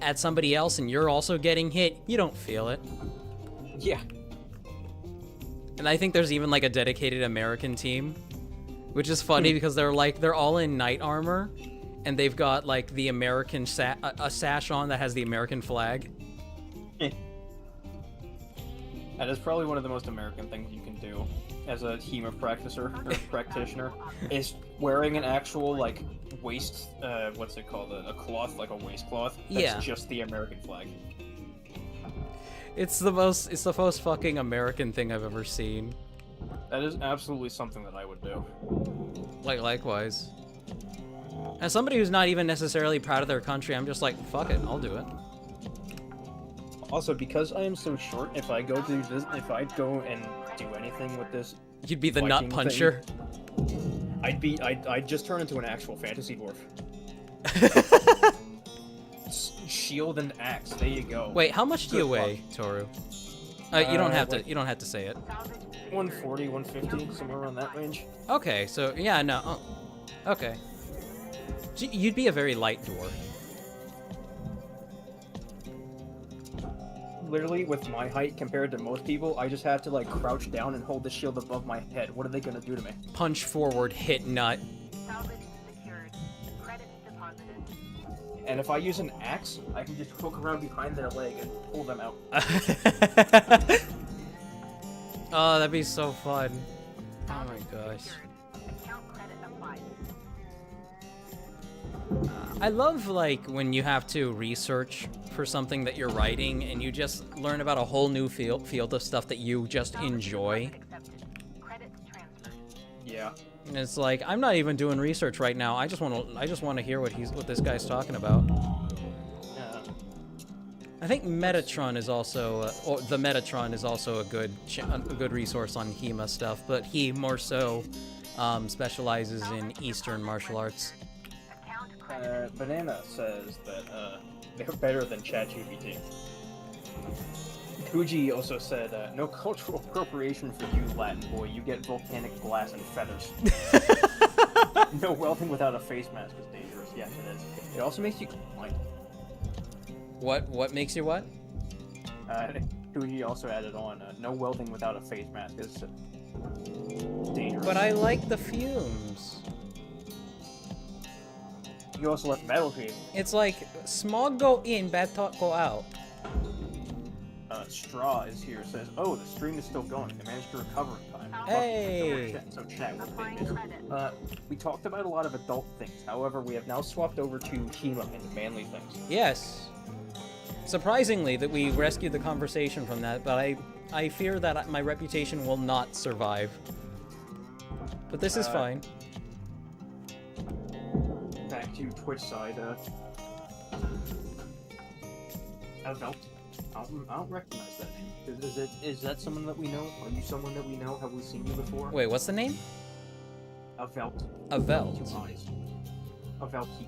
S1: at somebody else, and you're also getting hit. You don't feel it.
S2: Yeah.
S1: And I think there's even like a dedicated American team, which is funny because they're all in knight armor, and they've got like the American a sash on that has the American flag.
S2: That is probably one of the most American things you can do as a HEMA practitioner, is wearing an actual like waist, what's it called, a cloth, like a waistcloth. That's
S1: Yeah.
S2: just the American flag.
S1: It's the most fucking American thing I've ever seen.
S2: That is absolutely something that I would do.
S1: Like, likewise. As somebody who's not even necessarily proud of their country, I'm just like, fuck it, I'll do it.
S2: Also, because I am so short, if I go and do anything with this,
S1: You'd be the nut
S2: Viking
S1: puncher.
S2: I'd just turn into an actual fantasy dwarf. Shield and axe. There you go.
S1: Wait, how much do you
S2: Good
S1: weigh, Toru? You don't have to.
S2: like-
S1: You don't have to say it.
S2: 140, 150, somewhere around that range.
S1: Okay, so yeah, no. Oh, okay. So you'd be a very light dwarf.
S2: Literally, with my height compared to most people, I just have to like crouch down and hold the shield above my head. What are they gonna do to me?
S1: Punch forward, hit nut.
S5: Salvage secured. Credit deposited.
S2: And if I use an axe, I can just poke around behind their leg and pull them out.
S1: Oh, that'd be so fun. Oh my gosh.
S5: Secured. Account credit
S1: I love, like, when you have to research for something that you're writing and you just learn about a whole new field of stuff that you just enjoy.
S5: Credits transferred.
S2: Yeah.
S1: And it's like, I'm not even doing research right now. I just want to hear what this guy's talking about. I think Metatron is also, or the Metatron is also a good resource on HEMA stuff, but he more so specializes in Eastern martial arts.
S5: Account credited.
S2: Banana says that they're better than ChatGPT. Kuji also said, no cultural appropriation for you, Latin boy. You get volcanic glass and feathers. No welding without a face mask is dangerous. Yes, it is. It also makes you blind.
S1: What makes you what?
S2: Kuji also added on, no welding without a face mask is dangerous.
S1: But I like the fumes.
S2: You also left metal shade.
S1: It's like, smog go in, bad talk go out.
S2: Straw is here, says, oh, the stream is still going. They managed to recover in time.
S1: Hey!
S2: So chat with
S5: Applying
S2: me.
S5: credit.
S2: We talked about a lot of adult things. However, we have now swapped over to HEMA and manly things.
S1: Yes. Surprisingly that we rescued the conversation from that, but I fear that my reputation will not survive. But this is fine.
S2: Back to Twitch side, Avelt. I don't recognize that name. Is that someone that we know? Are you someone that we know? Have we seen you before?
S1: Wait, what's the name?
S2: Avelt.
S1: Avelt.
S2: 2 eyes. Avelti.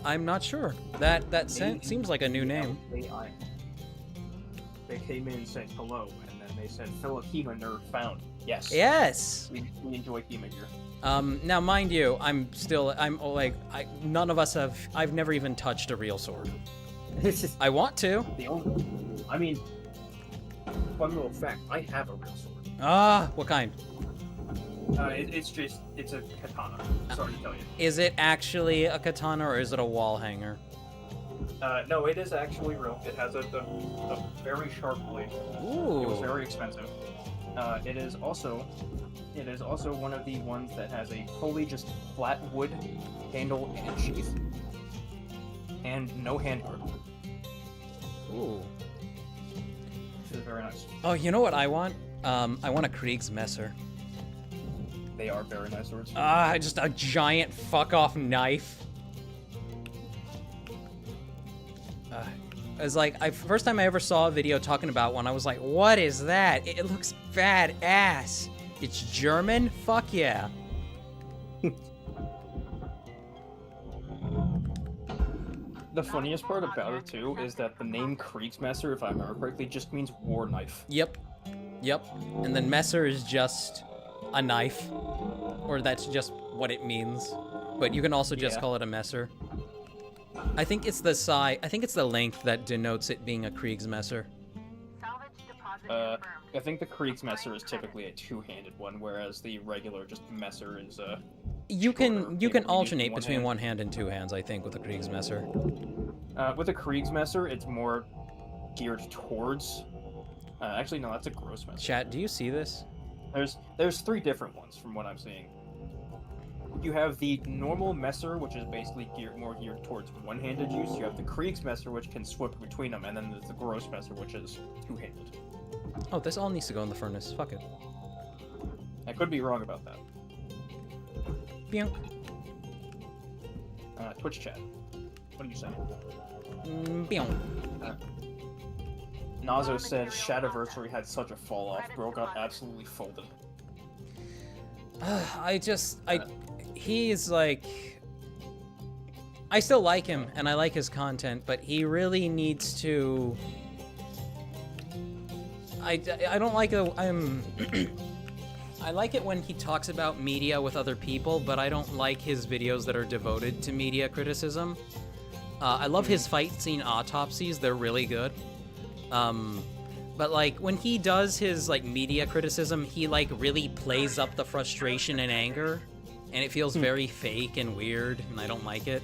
S1: I'm not sure. That seems like a new name.
S2: AI. They came in and said hello, and then they said, fellow HEMA nerd found. Yes.
S1: Yes!
S2: We enjoy HEMA here.
S1: Now mind you, none of us have, I've never even touched a real sword. I want to.
S2: Fun little fact, I have a real sword.
S1: Ah, what kind?
S2: It's a katana. Sorry to tell you.
S1: Is it actually a katana or is it a wall hanger?
S2: No, it is actually real. It has a very sharp blade.
S1: Ooh.
S2: It was very expensive. It is also one of the ones that has a fully just flat wood handle and sheath, and no hand grip.
S1: Ooh.
S2: Which is very nice.
S1: Oh, you know what I want? I want a Kriegsmesser.
S2: They are very nice swords.
S1: Just a giant fuck-off knife. It's like, first time I ever saw a video talking about one, I was like, what is that? It looks badass. It's German? Fuck yeah.
S2: The funniest part about it, too, is that the name Kriegsmesser, if I remember correctly, just means war knife.
S1: Yep. And then Messer is just a knife. Or that's just what it means. But you can also just call it a Messer. I think it's the size, I think it's the length that denotes it being a Kriegsmesser.
S5: Salvage deposit
S2: I
S5: confirmed.
S2: think the Kriegsmesser is typically a two-handed one, whereas the regular just Messer is
S1: You can
S2: shorter,
S1: alternate
S2: one
S1: between
S2: hand.
S1: one hand and two hands, I think, with a Kriegsmesser.
S2: With a Kriegsmesser, it's more geared towards. Actually, no, that's a Grossmesser.
S1: Chat, do you see this?
S2: There's 3 different ones from what I'm seeing. You have the normal Messer, which is basically more geared towards one-handed use. You have the Kriegsmesser, which can swap between them, and then there's the Grossmesser, which is two-handed.
S1: Oh, this all needs to go in the furnace. Fuck it.
S2: I could be wrong about that.
S1: Bionk.
S2: Twitch chat. What do you say?
S1: Bionk.
S2: Nazo said Shadiversary had such a fall off. Bro got absolutely folded.
S1: He's like, I still like him and I like his content, but he really needs to. I don't like I like it when he talks about media with other people, but I don't like his videos that are devoted to media criticism. I love his fight scene autopsies; they're really good. But like when he does his like media criticism, he like really plays up the frustration and anger, and it feels very fake and weird, and I don't like it.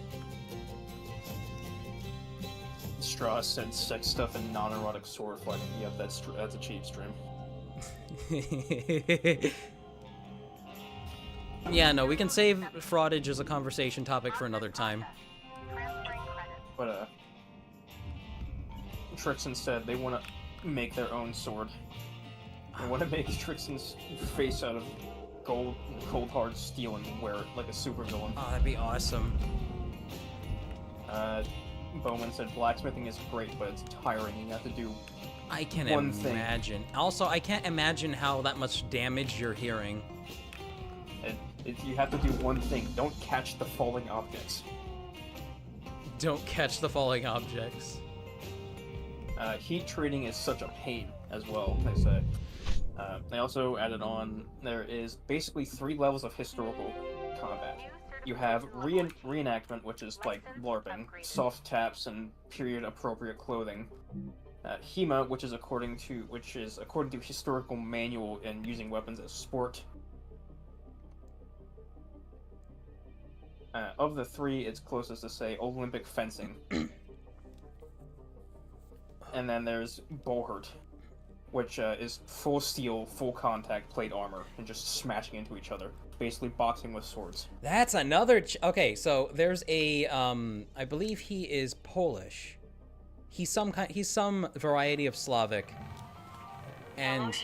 S2: Straw said sex stuff and non-erotic sword fighting. Yep, that's a cheap stream.
S1: Yeah, no, we can save fraudage as a conversation topic for another time.
S2: But Trixon said they want to make their own sword. They want to make Trixon's face out of cold hard steel and wear it like a supervillain.
S1: Oh, that'd be awesome.
S2: Bowman said blacksmithing is great, but it's tiring. You have to do
S1: I can
S2: one thing.
S1: imagine. Also, I can't imagine how that much damage you're hearing.
S2: You have to do one thing. Don't catch the falling objects.
S1: Don't catch the falling objects.
S2: Heat treating is such a pain as well, they say. They also added on, there is basically 3 levels of historical combat. You have reenactment, which is like LARPing, soft taps, and period-appropriate clothing. HEMA, which is according to historical manual and using weapons as sport. Of the 3, it's closest to say Olympic fencing. And then there's Bohurt, which is full steel, full contact plate armor, and just smashing into each other. Basically boxing with swords.
S1: That's another... Okay, so there's a... I believe he is Polish. He's some variety of Slavic. And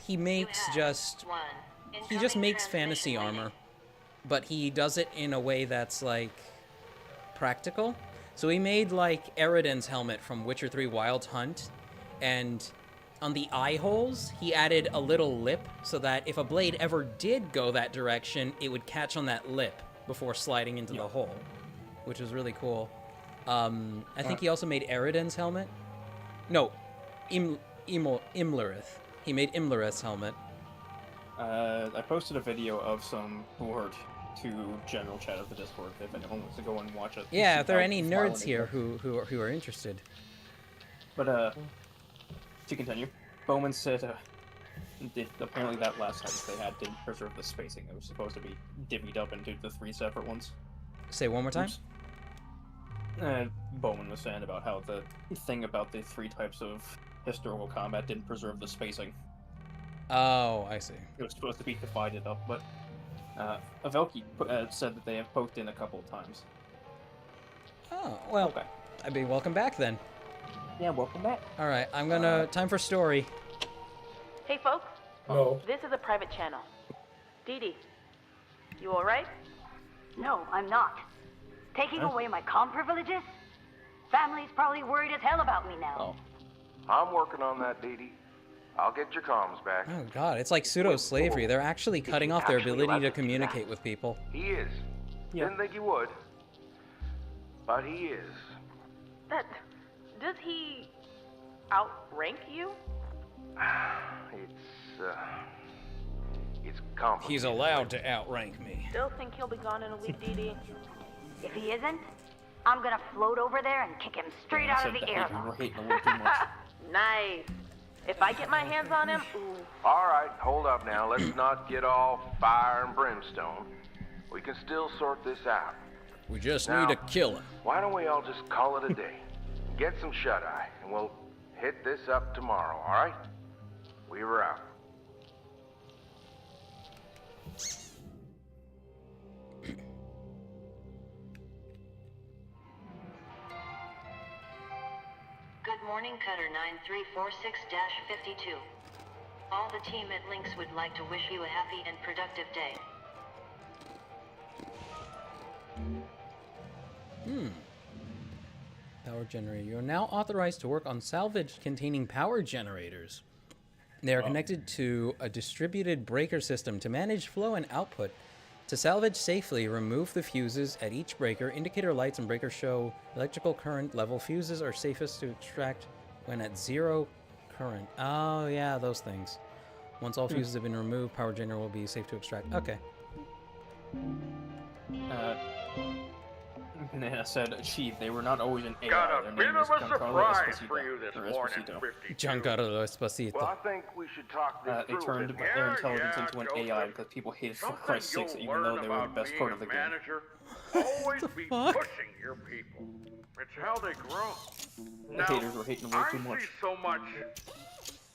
S1: he makes he just makes fantasy armor. But he does it in a way that's, like, practical. So he made, like, Eridan's helmet from Witcher 3 Wild Hunt, and on the eye holes, he added a little lip so that if a blade ever did go that direction, it would catch on that lip before sliding into the hole, which was really cool. I think he also made Eridan's helmet. No, Imlerith. He made Imlerith's helmet.
S2: I posted a video of some Bohurt to general chat of the Discord if anyone wants to go and watch it.
S1: Yeah, if there are any nerds here who are interested.
S2: But to continue, Bowman said apparently that last sentence they had didn't preserve the spacing. It was supposed to be divvied up into the 3 separate ones.
S1: Say one more time.
S2: Bowman was saying about how the thing about the 3 types of historical combat didn't preserve the spacing.
S1: Oh, I see.
S2: It was supposed to be divided up, but Avelki said that they have poked in a couple of times.
S1: Oh, well,
S2: Okay.
S1: I mean, welcome back then.
S2: Yeah, welcome back.
S1: All right, I'm gonna... time for story.
S7: Hey, folks.
S3: No.
S7: This is a private channel. Dee Dee, you all right?
S5: No, I'm not. Taking away my comm privileges? Family's probably worried as hell about me now.
S2: Oh.
S8: I'm working on that, Dee Dee. I'll get your comms back.
S1: Oh god, it's like pseudo-slavery. They're actually cutting off their
S8: actually
S1: ability to
S8: allowed to do
S1: communicate
S8: that.
S1: with people.
S8: He is.
S2: Yeah.
S8: Didn't think he would. But he is.
S7: Does he outrank you?
S8: It's complicated.
S1: He's allowed to outrank me.
S7: Still think he'll be gone in a week, Dee Dee?
S5: If he isn't, I'm gonna float over there and kick him straight out of the
S2: You were
S5: airlock.
S2: hating a little too much.
S7: Nice. If I get my hands on him, ooh.
S8: All right, hold up now. Let's not get all fire and brimstone. We can still sort this out.
S1: We just
S8: Now-
S1: need to kill him.
S8: Why don't we all just call it a day? Get some shut-eye, and we'll hit this up tomorrow, all right? We were out.
S6: Good morning, Cutter 9346-52. All the team at Lynx would like to wish you a happy and productive day.
S1: Power generator. You are now authorized to work on salvage containing power generators. They are connected to a distributed breaker system to manage flow and output. To salvage safely, remove the fuses at each breaker. Indicator lights and breakers show electrical current level. Fuses are safest to extract when at 0 current. Oh, yeah, those things. Once all fuses have been removed, power generator will be safe to extract. Okay.
S2: Banana said, achieve. They were not always an AI.
S9: Got
S2: Their
S9: a bit
S2: name
S9: of
S2: is
S9: a
S2: Giancarlo
S9: surprise
S2: Esposito,
S9: for you this
S2: or
S9: morning,
S2: Esposito.
S9: 52.
S1: Giancarlo Esposito.
S8: Well, I think we should talk this
S2: They
S8: through.
S2: turned
S8: with
S2: their
S8: him.
S2: intelligence into an AI
S9: Joseph.
S2: because people hated for
S9: Something
S2: Christ's sakes,
S9: you'll
S2: even though
S9: learn
S2: they were the
S9: about
S2: best
S9: being
S2: part
S9: a
S2: of the game.
S9: manager. Always be pushing your people. It's how they grow.
S2: The haters were hating a little too much.
S9: I see so much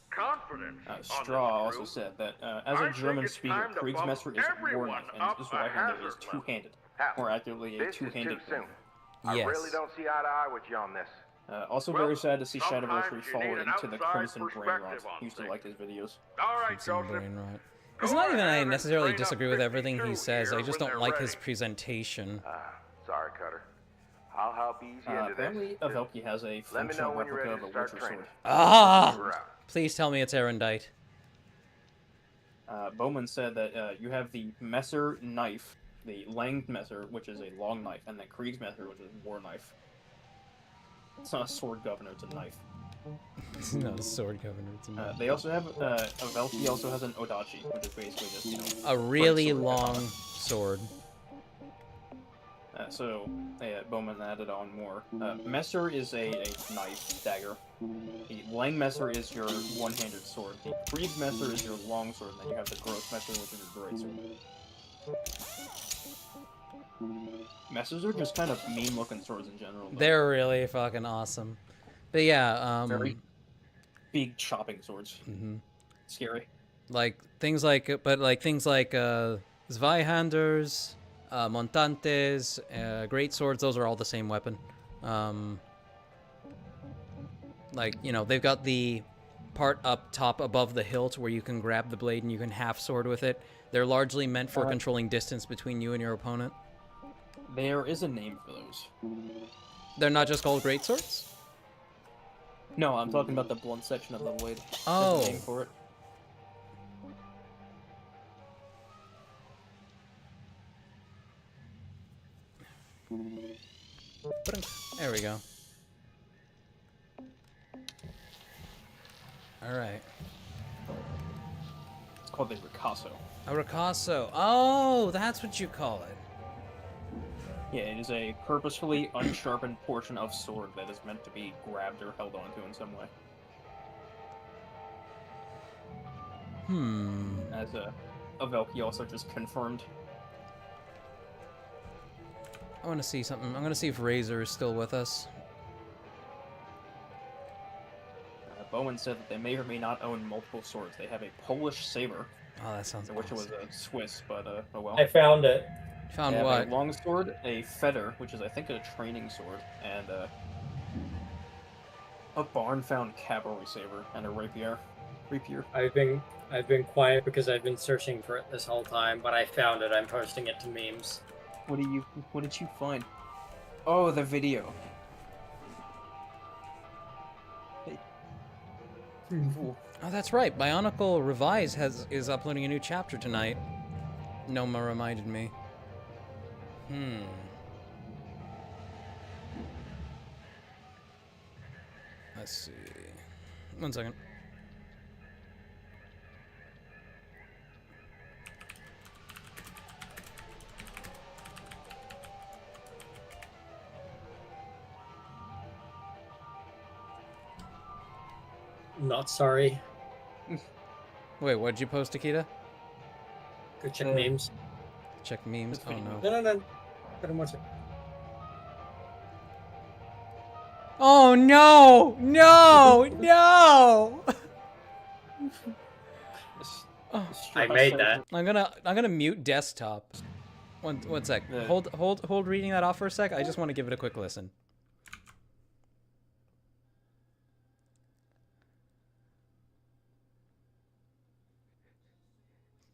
S9: confidence on
S2: Straw
S9: this
S2: also
S9: group.
S2: said that as
S9: I
S2: a
S9: think
S2: German
S9: it's
S2: speaker,
S9: time to
S2: Kriegsmesser
S9: bump
S2: is
S9: everyone
S2: warning, and
S9: up
S2: his
S9: a
S2: right-hander is
S9: hazard level.
S2: two-handed.
S8: Hal,
S2: More accurately, a
S8: this is
S2: two-handed
S8: too soon. I
S1: Yes.
S8: really don't see eye to eye with you on this.
S2: Also
S9: Well,
S2: very sad to see
S9: sometimes
S2: Shadowverse
S9: you
S2: fall
S9: need an
S2: into the
S9: outside
S2: Crimson Brain Rot.
S9: perspective on
S2: Used to
S9: things.
S2: like his videos.
S9: All right,
S1: Some
S9: Joseph.
S1: brain rot.
S9: Go
S1: It's not even that I
S9: ahead and
S1: necessarily
S9: train up
S1: disagree with everything he
S9: 52
S1: says. I
S9: here
S1: just
S9: when
S1: don't
S9: they're
S1: like his
S9: ready.
S1: presentation.
S8: Sorry, Cutter. I'll help ease you into
S2: Apparently,
S8: this.
S2: Avelki has a
S8: Let me know
S2: functional
S8: when you're
S2: replica
S8: ready
S2: of
S8: to
S2: a
S8: start
S2: Witcher
S8: training.
S2: sword.
S1: Ah!
S8: We're out.
S1: Please tell me it's Erendite.
S2: Bowman said that you have the Messer knife, the Lang Messer, which is a long knife, and the Krieg's Messer, which is a war knife. It's not a sword governor, it's a knife.
S1: It's not a sword governor. It's a
S2: They also have, Avelki also has an Odachi, which is basically just,
S1: a really
S2: sword
S1: long
S2: katana.
S1: sword.
S2: Bowman added on more. Messer is a knife, dagger. The Lang Messer is your one-handed sword. The Krieg Messer is your long sword, and then you have the Gross Messer, which is your great sword. Messers are just kind of mean-looking swords in general. Though.
S1: They're really fucking awesome. But yeah,
S2: Very big chopping swords. Scary.
S1: like things like Zweihanders, Montantes, great swords. Those are all the same weapon. Like, you know, they've got the part up top above the hilt where you can grab the blade and you can half sword with it. They're largely meant for controlling distance between you and your opponent.
S2: There is a name for those.
S1: They're not just called great swords?
S2: No, I'm talking about the blunt section of the blade.
S1: Oh.
S2: There's a name for it.
S1: There we go. Alright.
S2: It's called the Ricasso.
S1: A ricasso. Oh, that's what you call it.
S2: Yeah, it is a purposefully unsharpened portion of sword that is meant to be grabbed or held onto in some way. As Avelki also just confirmed.
S1: I want to see something. I'm going to see if Razor is still with us.
S2: Bowen said that they may or may not own multiple swords. They have a Polish saber.
S1: Oh, that sounds
S2: which
S1: awesome.
S2: was a Swiss, but oh well.
S3: I found it.
S1: Found
S2: They have
S1: what?
S2: a long sword, a fetter, which is I think a training sword, and a barn-found cavalry saber, and a rapier.
S3: I've been quiet because I've been searching for it this whole time, but I found it. I'm posting it to memes.
S2: What did you find? Oh, the video. Hey.
S1: Oh, that's right. Bionicle Revise is uploading a new chapter tonight. Noma reminded me. Let's see. 1 second.
S3: Not sorry.
S1: Wait, what'd you post, Akita?
S3: Go check memes.
S1: Check memes? Oh no.
S3: No. Got him one second.
S1: Oh no! No! No!
S3: I made that.
S1: I'm gonna mute desktop. One sec. Hold reading that off for a sec. I just want to give it a quick listen.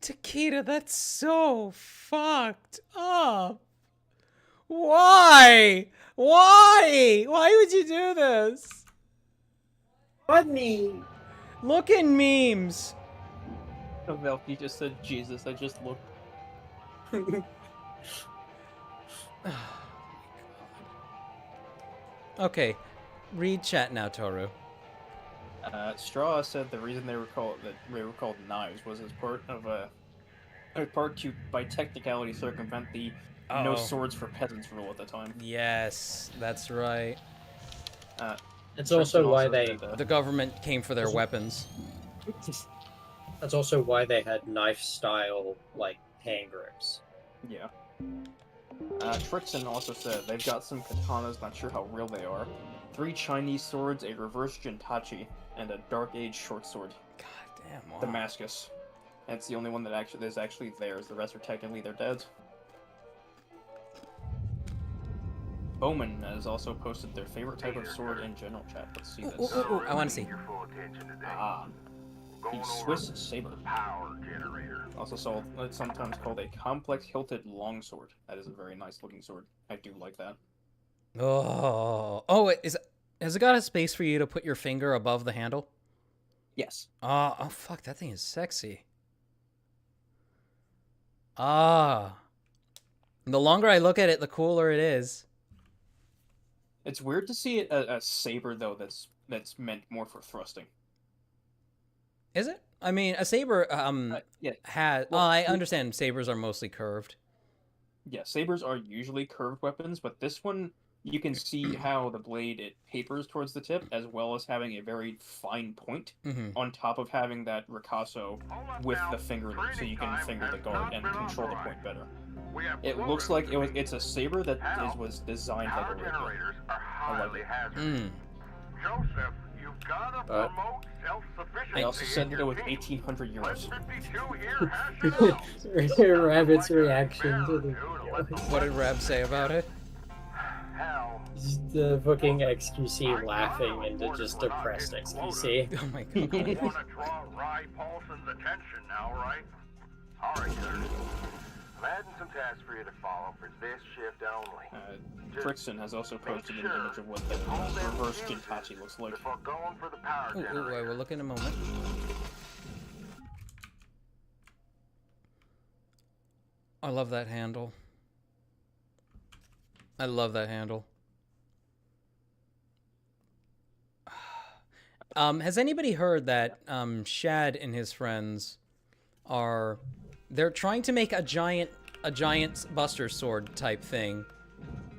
S1: Takeda, that's so fucked up. Why? Why? Why would you do this?
S3: Funny.
S1: Look in memes.
S2: Velky just said, Jesus, I just looked.
S1: Okay, read chat now, Toru.
S2: Straw said the reason they were called knives was as part of by technicality circumvent the no swords for peasants rule at the time.
S1: Yes, that's right.
S3: It's also why they
S1: the government came for their weapons.
S3: That's also why they had knife-style like hand grips.
S2: Yeah. Trixon also said they've got some katanas, not sure how real they are. 3 Chinese swords, a reverse Jintachi, and a Dark Age short sword.
S1: God damn. Wow.
S2: Damascus. That's the only one that is actually theirs. The rest are technically their dad's. Bowman has also posted their favorite type of sword in general chat. Let's see this.
S1: Ooh, I want to see.
S8: Your full attention today.
S2: Ah, the Swiss saber.
S8: Power generator.
S2: Also sold, it's sometimes called a complex hilted longsword. That is a very nice looking sword. I do like that.
S1: Oh, has it got a space for you to put your finger above the handle?
S2: Yes.
S1: Oh, fuck, that thing is sexy. Ah. The longer I look at it, the cooler it is.
S2: It's weird to see a saber though that's meant more for thrusting.
S1: Is it? I mean, a saber
S2: Yeah.
S1: has.
S2: Well,
S1: I understand sabers are mostly curved.
S2: Yeah, sabers are usually curved weapons, but this one you can see how the blade it tapers towards the tip, as well as having a very fine point on top of having that ricasso with the finger loop, so you can finger the guard and control the point better. It looks like it's a saber that was designed like a rapier. I like it.
S9: Joseph, you've gotta promote self-sufficiency.
S2: They also said that it was 1,800 euros.
S3: Rabbit's reaction to the
S1: What did Rab say about it?
S3: the fucking XQC laughing into just depressed XQC.
S1: Oh my
S9: You
S1: god.
S9: want to draw Rye Paulson's attention now, right?
S8: All right, sir. I'm adding some tasks for you to follow for this shift only.
S2: Frickson has also posted an image of what the reverse Jintachi looks like.
S8: Before going for the power
S1: Wait,
S8: generator.
S1: we'll look in a moment. I love that handle. I love that handle. Has anybody heard that Shad and his friends they're trying to make a giant Buster Sword type thing,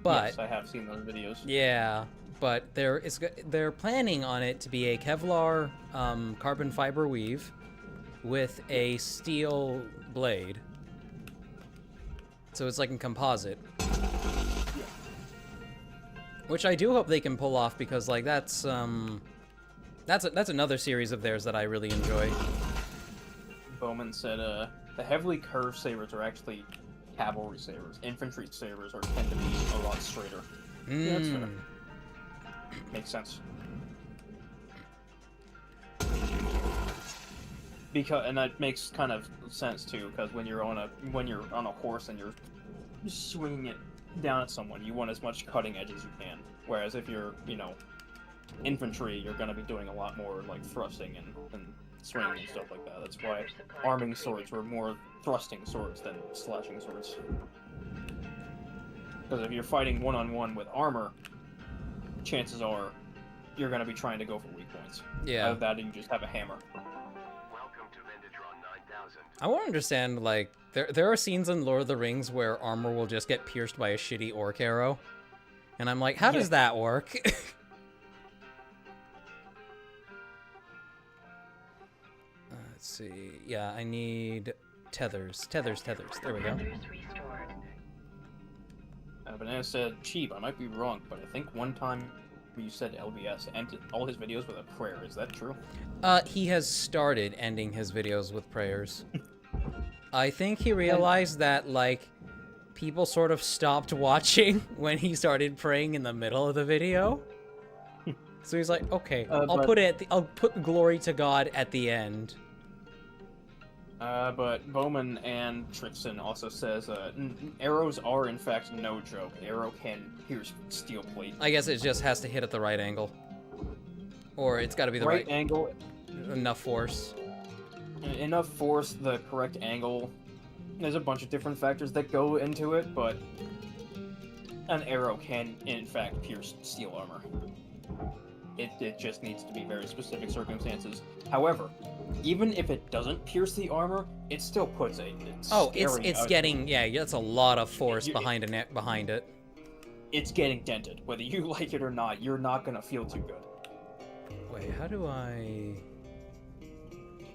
S1: but
S2: Yes, I have seen those videos.
S1: yeah, but they're planning on it to be a Kevlar carbon fiber weave with a steel blade. So it's like a composite. Which I do hope they can pull off because like that's another series of theirs that I really enjoy.
S2: Bowman said the heavily curved sabers are actually cavalry sabers. Infantry sabers tend to be a lot straighter. Yeah, that's fair. Makes sense. And that makes kind of sense too, because when you're on a horse and you're swinging it down at someone, you want as much cutting edge as you can. Whereas if you're, infantry, you're going to be doing a lot more like thrusting and swinging and stuff like that. That's why arming swords were more thrusting swords than slashing swords. Because if you're fighting one-on-one with armor, chances are you're going to be trying to go for weak points.
S1: Yeah.
S2: Either that or you just have a hammer.
S8: Welcome to Vindatron 9000.
S1: I want to understand, like, there are scenes in Lord of the Rings where armor will just get pierced by a shitty orc arrow. And I'm like, how does that work? Let's see. Yeah, I need tethers. There we go.
S2: Banana said, cheap, I might be wrong, but I think one time you said LBS ended all his videos with a prayer. Is that true?
S1: He has started ending his videos with prayers. I think he realized that, like, people sort of stopped watching when he started praying in the middle of the video. So he's like, okay, I'll put glory to God at the end.
S2: But Bowman and Trickson also says, arrows are in fact no joke. Arrow can pierce steel plate.
S1: I guess it just has to hit at the right angle. Or it's got to be the right
S2: angle.
S1: Enough force.
S2: Enough force, the correct angle. There's a bunch of different factors that go into it, but an arrow can, in fact, pierce steel armor. It just needs to be very specific circumstances. However, even if it doesn't pierce the armor, it still puts a
S1: it's getting that's a lot of force behind it.
S2: It's getting dented. Whether you like it or not, you're not gonna feel too good.
S1: Wait, how do I...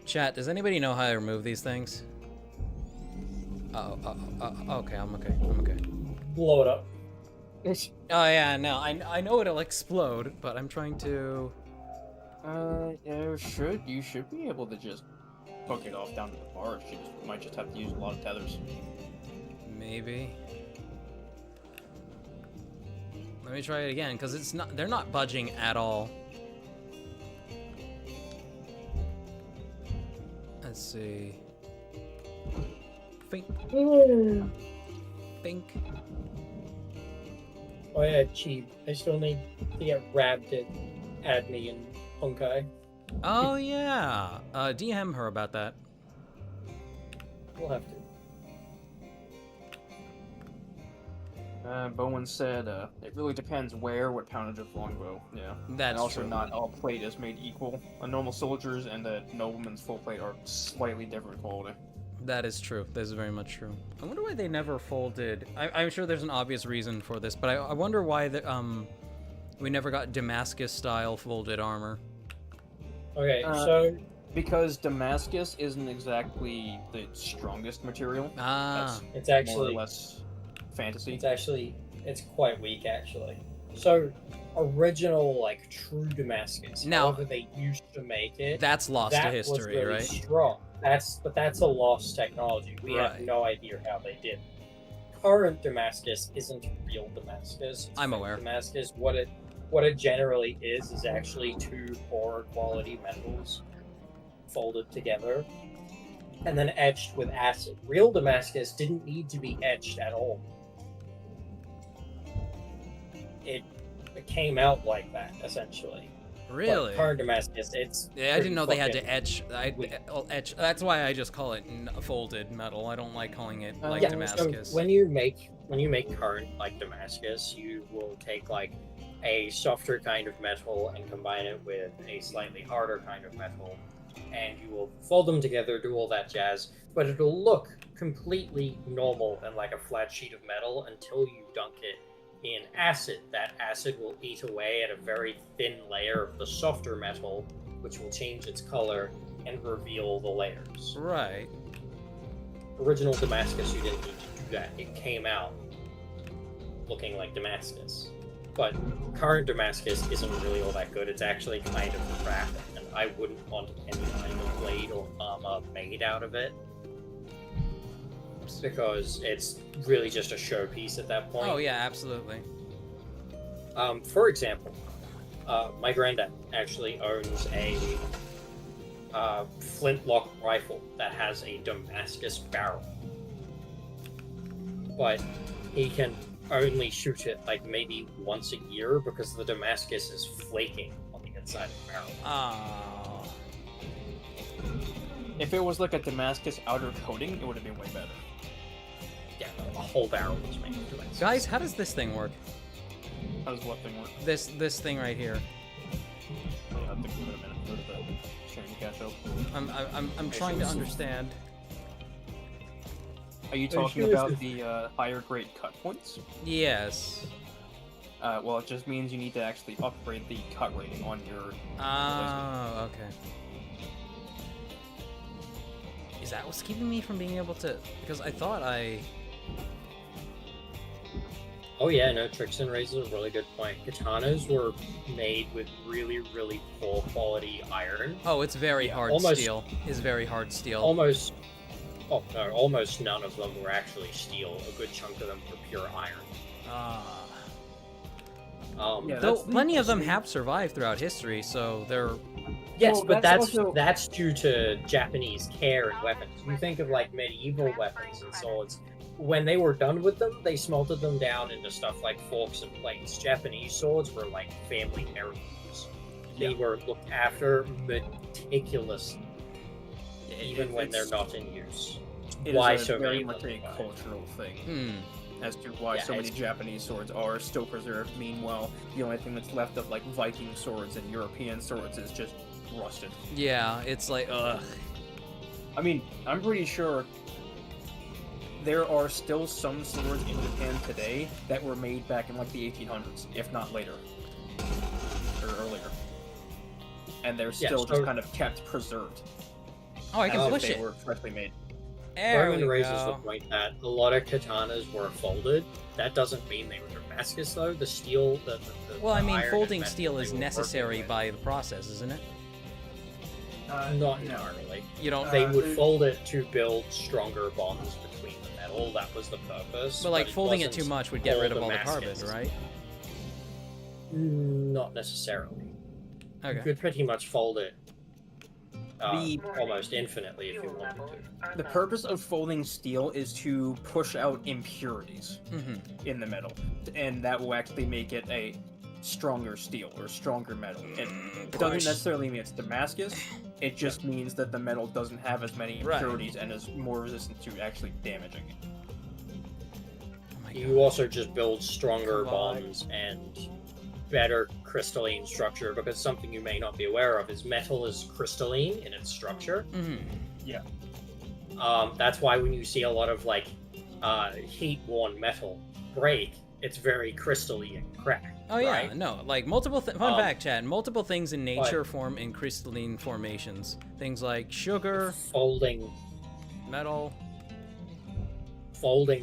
S1: Chat, does anybody know how I remove these things? Okay, I'm okay.
S3: Blow it up.
S1: Oh yeah, no, I know it'll explode, but I'm trying to...
S2: You should be able to just hook it off down to the barge. You might just have to use a lot of tethers.
S1: Maybe. Let me try it again, because it's not. They're not budging at all. Let's see. Fink. Fink.
S3: Oh yeah, cheap. I still need to get Rab to add me in Honkai.
S1: Oh yeah. DM her about that.
S3: We'll have to.
S2: Bowen said, it really depends what poundage of longbow. Yeah.
S1: That's
S2: and also
S1: true.
S2: not all plate is made equal. A normal soldier's and a nobleman's full plate are slightly different quality.
S1: That is true. That is very much true. I wonder why they never folded. I'm sure there's an obvious reason for this, but I wonder why we never got Damascus style folded armor.
S3: Okay, so
S2: because Damascus isn't exactly the strongest material.
S1: Ah,
S3: it's actually
S2: more or less fantasy.
S3: It's quite weak actually. So original like true Damascus,
S1: Now-
S3: however they used to make it,
S1: that's lost
S3: that
S1: to history,
S3: was really
S1: right?
S3: strong. That's a lost technology. We have
S1: Right.
S3: no idea how they did. Current Damascus isn't real Damascus. It's
S1: I'm
S3: fake
S1: aware.
S3: Damascus. What it generally is actually two poorer quality metals folded together and then etched with acid. Real Damascus didn't need to be etched at all. It came out like that essentially.
S1: Really?
S3: But current Damascus, it's
S1: Yeah, I didn't know they had
S3: pretty
S1: to etch. Etch. That's why I just call it folded metal. I don't like calling it like
S3: yeah,
S1: Damascus.
S3: So when you make current like Damascus, you will take like a softer kind of metal and combine it with a slightly harder kind of metal, and you will fold them together, do all that jazz, but it'll look completely normal and like a flat sheet of metal until you dunk it in acid. That acid will eat away at a very thin layer of the softer metal, which will change its color and reveal the layers.
S1: Right.
S3: Original Damascus, you didn't need to do that. It came out looking like Damascus. But current Damascus isn't really all that good. It's actually kind of crap, and I wouldn't want any kind of blade or armor made out of it. Because it's really just a showpiece at that point.
S1: Oh yeah, absolutely.
S3: For example, my granddad actually owns a flintlock rifle that has a Damascus barrel. But he can only shoot it like maybe once a year because the Damascus is flaking on the inside of the barrel.
S1: Ah.
S2: If it was like a Damascus outer coating, it would have been way better.
S3: Yeah, the whole barrel was made of Damascus.
S1: Guys, how does this thing work?
S2: How does what thing work?
S1: This thing right here.
S2: Yeah, I think we have a minute for the stream to catch up.
S1: I'm trying to understand.
S2: Are you talking about the higher grade cut points?
S1: Yes.
S2: Well, it just means you need to actually upgrade the cut rating on your.
S1: Oh, okay. Is that what's keeping me from being able to? Because I thought I.
S3: Oh yeah, no, Tricks and Razors is a really good point. Katanas were made with really, really poor quality iron.
S1: Oh, it's very hard
S3: almost-
S1: steel. It's very hard steel.
S3: Almost none of them were actually steel. A good chunk of them were pure iron.
S1: Ah.
S2: Yeah,
S1: Though
S2: that's the
S1: plenty of them
S2: issue.
S1: have survived throughout history, so they're.
S3: Yes,
S2: Well,
S3: but
S2: that's
S3: that's
S2: also-
S3: that's due to Japanese care in weapons. You think of like medieval weapons and swords. When they were done with them, they smelted them down into stuff like forks and plates. Japanese swords were like family heirlooms. They were looked after meticulously, even when they're not in use.
S2: It
S3: Why
S2: is
S3: so
S2: very
S3: many
S2: much
S3: of
S2: a
S3: them?
S2: cultural thing
S1: Hmm.
S2: as to why
S3: Yeah,
S2: so many
S3: it's-
S2: Japanese swords are still preserved. Meanwhile, the only thing that's left of like Viking swords and European swords is just rusted.
S1: Yeah, it's like ugh.
S2: I mean, I'm pretty sure there are still some swords in Japan today that were made back in like the 1800s, if not later or earlier, and they're
S3: Yeah,
S2: still just
S3: so-
S2: kind of kept preserved.
S1: Oh, I
S2: as
S1: can
S2: if
S1: push
S2: they
S1: it.
S2: were freshly made.
S1: There
S3: Roman
S1: we
S3: raises the
S1: go.
S3: point that a lot of katanas were folded. That doesn't mean they were Damascus, though. The steel, the
S1: Well, I
S3: the
S1: mean,
S3: iron
S1: folding
S3: and metal
S1: steel
S3: they
S1: is
S3: were working
S1: necessary
S3: with-
S1: by the process, isn't it?
S3: Not entirely.
S1: You don't.
S3: They would fold it to build stronger bonds between the metal. That was the purpose.
S1: But like
S3: it
S1: folding it too
S3: wasn't
S1: much would get rid of
S3: all
S1: all the carbon,
S3: Damascus.
S1: right?
S3: Not necessarily. You
S1: Okay.
S3: could pretty much fold it almost infinitely if you wanted to.
S2: The purpose of folding steel is to push out impurities in the metal, and that will actually make it a stronger steel or stronger metal. It doesn't necessarily mean it's Damascus. It just means that the metal doesn't have as many impurities and is more resistant to actually damaging it.
S3: You also just build stronger bonds and better crystalline structure, because something you may not be aware of is metal is crystalline in its structure.
S2: Yeah.
S3: That's why when you see a lot of like heat-worn metal break, it's very crystalline and cracked.
S1: Oh yeah,
S3: right?
S1: no, like multiple fun fact, Chad. Multiple things in nature form in crystalline formations. Things like sugar,
S3: folding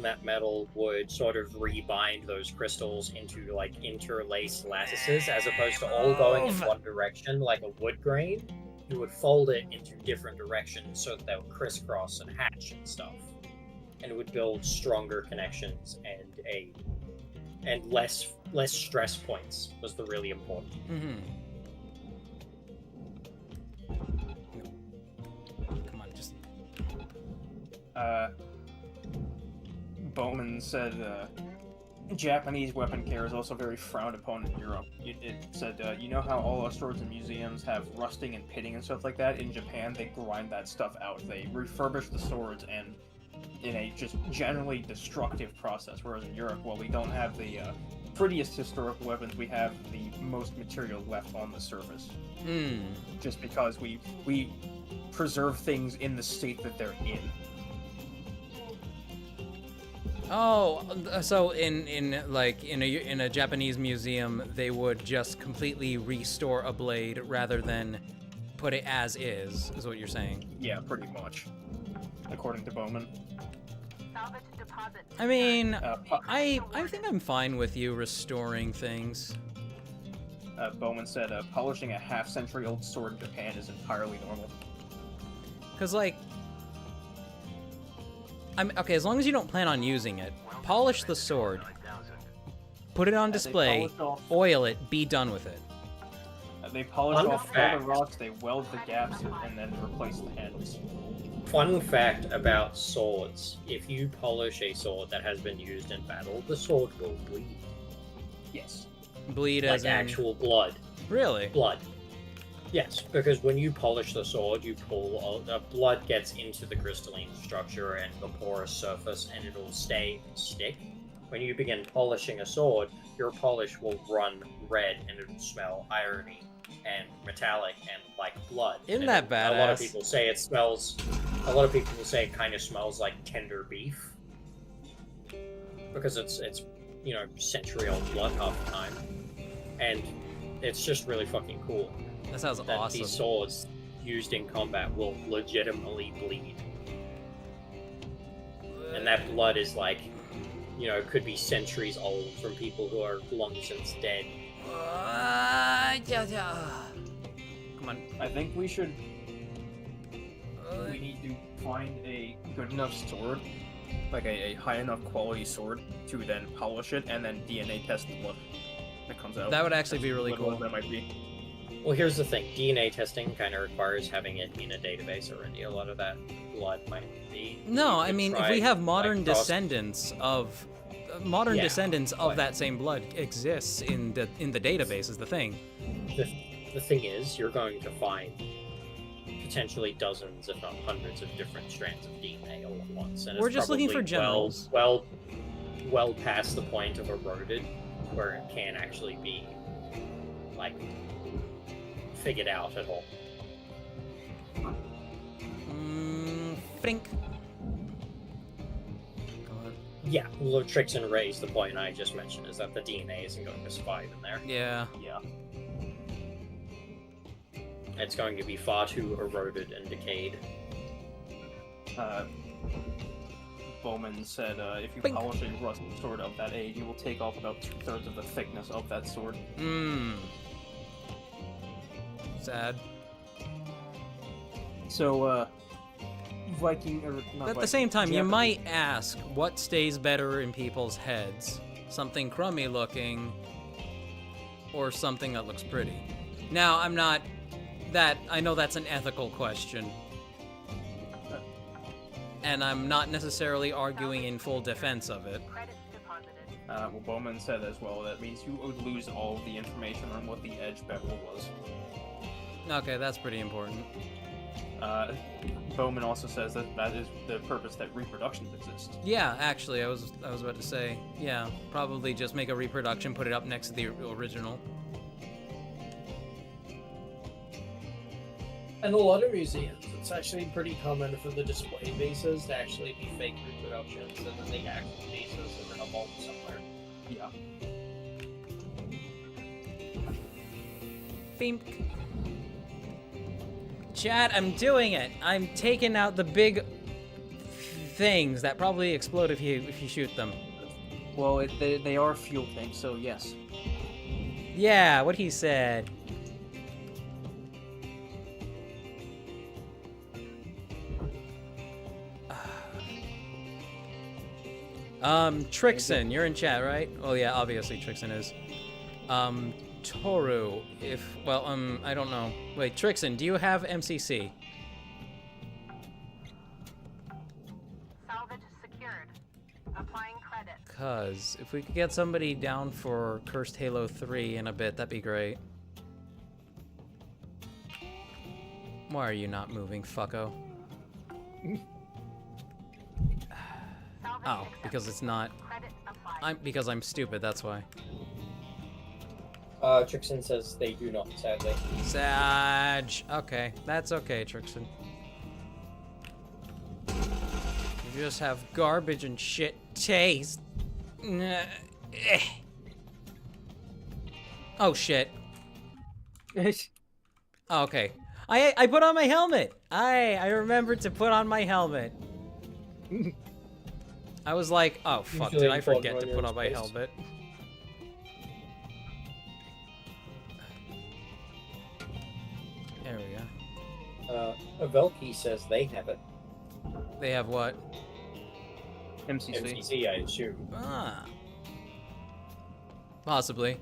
S3: that metal would sort of rebind those crystals into like interlaced lattices, as opposed to all going in one direction like a wood grain. You would fold it into different directions so that they would crisscross and hatch and stuff, and it would build stronger connections and less stress points was the really important.
S1: Come on, just.
S2: Bowman said Japanese weapon care is also very frowned upon in Europe. It said, you know how all our stores and museums have rusting and pitting and stuff like that? In Japan, they grind that stuff out. They refurbish the swords and in a just generally destructive process, whereas in Europe, while we don't have the prettiest historical weapons, we have the most material left on the surface. Just because we preserve things in the state that they're in.
S1: Oh, so in a Japanese museum, they would just completely restore a blade rather than put it as is what you're saying?
S2: Yeah, pretty much, according to Bowman.
S1: I mean, I think I'm fine with you restoring things.
S2: Bowman said, polishing a half-century-old sword in Japan is entirely normal.
S1: Because, like, okay, as long as you don't plan on using it, polish the sword, put it on display, oil it, be done with it.
S2: They polish off all the rocks, they weld the gaps, and then replace the handles.
S3: Fun fact about swords: if you polish a sword that has been used in battle, the sword will bleed.
S2: Yes.
S1: Bleed
S3: like
S1: as in
S3: actual blood.
S1: Really?
S3: Blood. Yes, because when you polish the sword, you pull all the blood gets into the crystalline structure and the porous surface, and it'll stay and stick. When you begin polishing a sword, your polish will run red and it'll smell irony and metallic and like blood.
S1: Isn't that badass?
S3: A lot of people say it smells. A lot of people will say it kind of smells like tender beef because it's century-old blood half the time, and it's just really fucking cool.
S1: That sounds awesome.
S3: These swords used in combat will legitimately bleed, and that blood is like, could be centuries old from people who are long since dead.
S1: Come on.
S2: I think we should. We need to find a good enough sword, like a high enough quality sword, to then polish it and then DNA test the blood that comes out.
S1: That would actually be really cool.
S2: That might be.
S3: Well, here's the thing: DNA testing kind of requires having it in a database already. A lot of that blood might be.
S1: No, I mean, if we have modern descendants of that same blood exists in the database is the thing.
S3: The thing is, you're going to find potentially dozens, if not hundreds, of different strands of DNA all at once. And
S1: we're just looking for generals.
S3: Well past the point of eroded, where it can actually be figured out at all.
S1: Think.
S3: Yeah, well, tricks and raise. The point I just mentioned is that the DNA isn't going to survive in there.
S1: Yeah.
S2: Yeah.
S3: It's going to be far too eroded and decayed.
S2: Bowman said, if you polish a rusted sword of that age, you will take off about 2/3 of the thickness of that sword.
S1: Sad.
S2: So, Viking, or not
S1: At the same time, you might ask, what stays better in people's heads? Something crummy looking, or something that looks pretty. Now, I know that's an ethical question. And I'm not necessarily arguing in full defense of it.
S2: Well, Bowman said as well, that means you would lose all of the information on what the edge bevel was.
S1: Okay, that's pretty important.
S2: Bowman also says that is the purpose that reproductions exist.
S1: Yeah, actually, I was about to say, yeah, probably just make a reproduction, put it up next to the original.
S3: And a lot of museums, it's actually pretty common for the display bases to actually be fake reproductions, and then the actual bases are in a vault somewhere.
S2: Yeah.
S1: Beep. Chat, I'm doing it. I'm taking out the big things that probably explode if you shoot them.
S2: Well, they are fuel tanks, so yes.
S1: Yeah, what he said. Trixon, you're in chat, right? Oh yeah, obviously Trixon is. Toru, I don't know. Wait, Trixon, do you have MCC?
S7: Salvage secured. Applying credit.
S1: Cause if we could get somebody down for Cursed Halo 3 in a bit, that'd be great. Why are you not moving, fucko? Oh, because it's not. Because I'm stupid, that's why.
S3: Trixon says they do not, sadly.
S1: Sag. Okay, that's okay, Trixon. You just have garbage and shit taste. Oh shit. Okay. I put on my helmet. I remembered to put on my helmet. I was like, oh fuck, did I forget to put on my helmet? There we go.
S3: Velky says they have it.
S1: They have what?
S2: MCC.
S3: MCC, I assume.
S1: Ah. Possibly.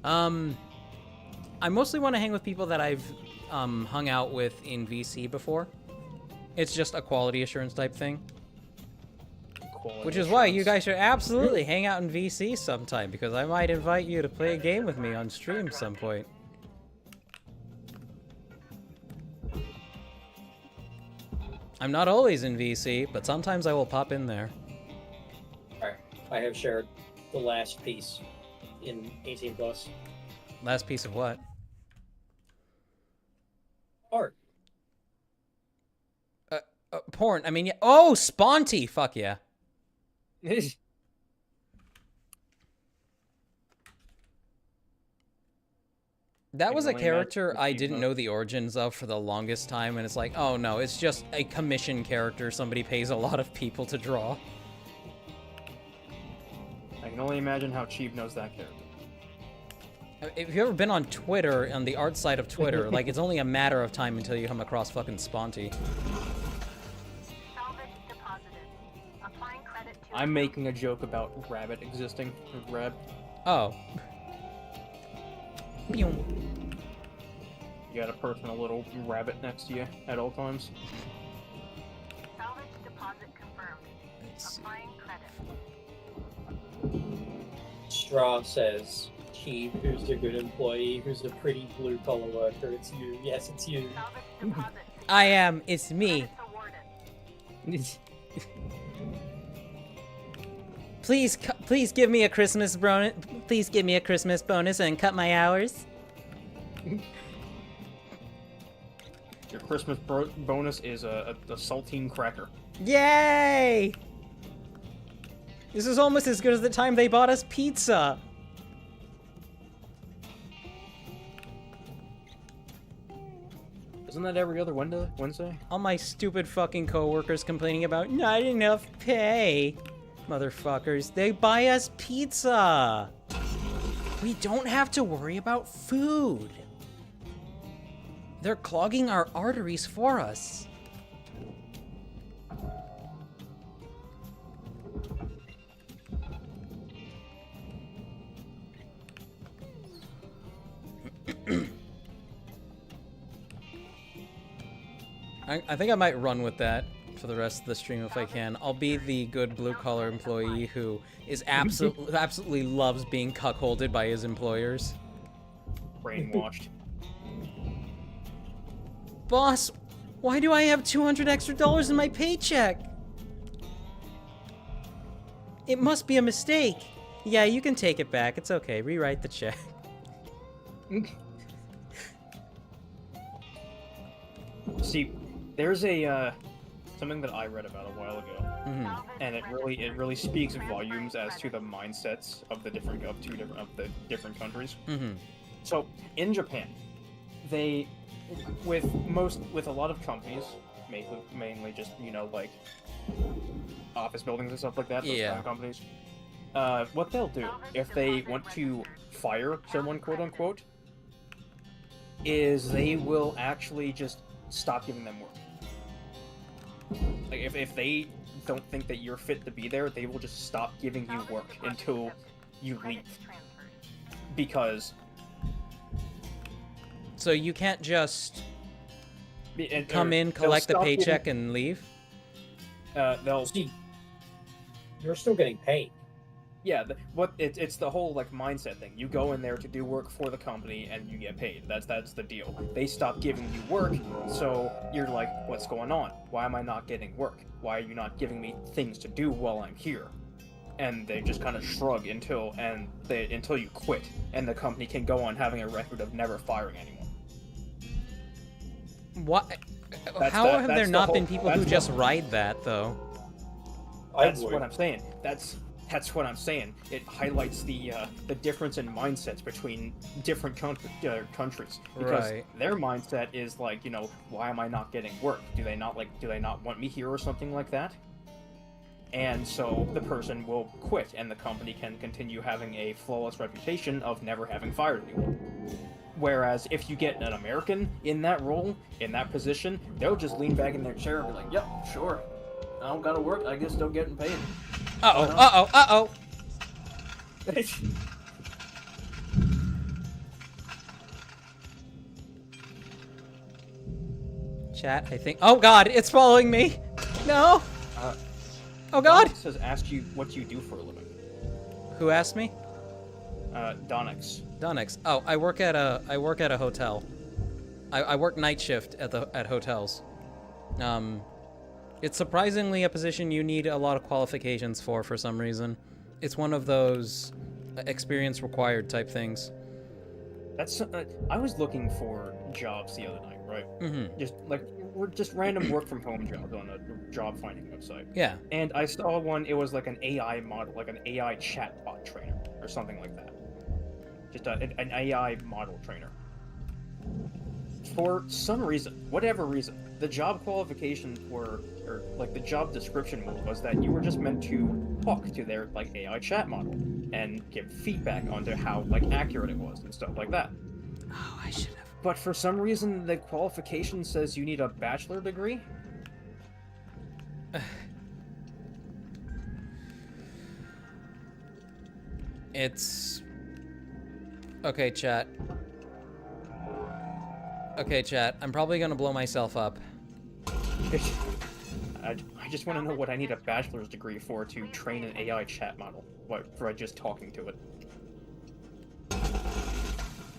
S1: I mostly want to hang with people that I've hung out with in VC before. It's just a quality assurance type thing. Which is why you guys should absolutely hang out in VC sometime, because I might invite you to play a game with me on stream some point. I'm not always in VC, but sometimes I will pop in there.
S3: Alright, I have shared the last piece in 18+.
S1: Last piece of what?
S3: Art.
S1: Porn. I mean, yeah. Oh, Sponty! Fuck yeah. That was a character I didn't know the origins of for the longest time, and it's like, oh no, it's just a commission character somebody pays a lot of people to draw.
S2: I can only imagine how Cheap knows that character.
S1: If you've ever been on Twitter, on the art side of Twitter, like, it's only a matter of time until you come across fucking Sponty.
S2: I'm making a joke about Rabbit existing. Rab.
S1: Oh.
S2: You got a personal little rabbit next to you at all times.
S7: Salvage deposit confirmed. Applying credit.
S3: Straw says, Cheap, who's the good employee, who's the pretty blue-collar worker? It's you. Yes, it's you.
S1: I am. It's me. Please give me a Christmas bonus. Please give me a Christmas bonus and cut my hours.
S2: Your Christmas bonus is a saltine cracker.
S1: Yay! This is almost as good as the time they bought us pizza.
S2: Isn't that every other Wednesday?
S1: All my stupid fucking coworkers complaining about not enough pay. Motherfuckers, they buy us pizza. We don't have to worry about food. They're clogging our arteries for us. I think I might run with that for the rest of the stream if I can. I'll be the good blue-collar employee who is absolutely loves being cuckolded by his employers.
S2: Brainwashed.
S1: Boss, why do I have $200 extra in my paycheck? It must be a mistake. Yeah, you can take it back. It's okay. Rewrite the check.
S2: See, there's a something that I read about a while ago, and it really speaks volumes as to the mindsets of the different countries. So in Japan, they with a lot of companies, mainly just like office buildings and stuff like that. Those kind of companies. What they'll do if they want to fire someone, quote unquote, is they will actually just stop giving them work. Like if they don't think that you're fit to be there, they will just stop giving you work until you leave. Because
S1: so you can't just come in, collect the paycheck, and leave?
S2: They'll
S3: see. You're still getting paid.
S2: Yeah, it's the whole mindset thing. You go in there to do work for the company and you get paid. That's the deal. They stop giving you work, so you're like, what's going on? Why am I not getting work? Why are you not giving me things to do while I'm here? And they just kind of shrug until you quit, and the company can go on having a record of never firing anyone.
S1: What? How have there not been people who just ride that though?
S2: That's what I'm saying. That's what I'm saying. It highlights the difference in mindsets between different countries, because their mindset is why am I not getting work? Do they not want me here or something like that? And so the person will quit, and the company can continue having a flawless reputation of never having fired anyone. Whereas if you get an American in that role, in that position, they'll just lean back in their chair and be like, "Yep, sure. I don't gotta work. I guess still getting paid."
S1: Uh-oh. Chat, I think. Oh God, it's following me. No. Oh God.
S2: Donix says, "Asked you what you do for a living."
S1: Who asked me?
S2: Donix.
S1: Donix. Oh, I work at a hotel. I work night shift at hotels. It's surprisingly a position you need a lot of qualifications for some reason. It's one of those experience required type things.
S2: That's I was looking for jobs the other night, right? Just random work from home jobs on a job finding website.
S1: Yeah.
S2: And I saw one. It was like an AI model, like an AI chatbot trainer or something like that. Just an AI model trainer. For some reason, whatever reason, the job qualifications were, or the job description was that you were just meant to talk to their AI chat model and give feedback onto how accurate it was and stuff like that.
S1: Oh, I should have.
S2: But for some reason, the qualification says you need a bachelor degree.
S1: It's okay, chat. Okay, chat. I'm probably gonna blow myself up.
S2: I just want to know what I need a bachelor's degree for to train an AI chat model. What, for just talking to it?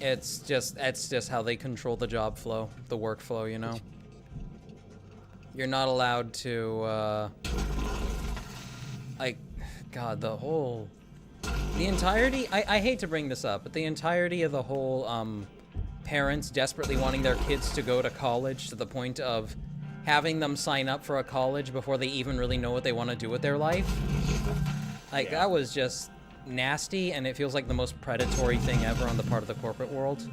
S1: It's just how they control the job flow, the workflow, you know? You're not allowed to, God, the entirety, I hate to bring this up, but the entirety of the whole, parents desperately wanting their kids to go to college to the point of having them sign up for a college before they even really know what they want to do with their life. That was just nasty, and it feels like the most predatory thing ever on the part of the corporate world.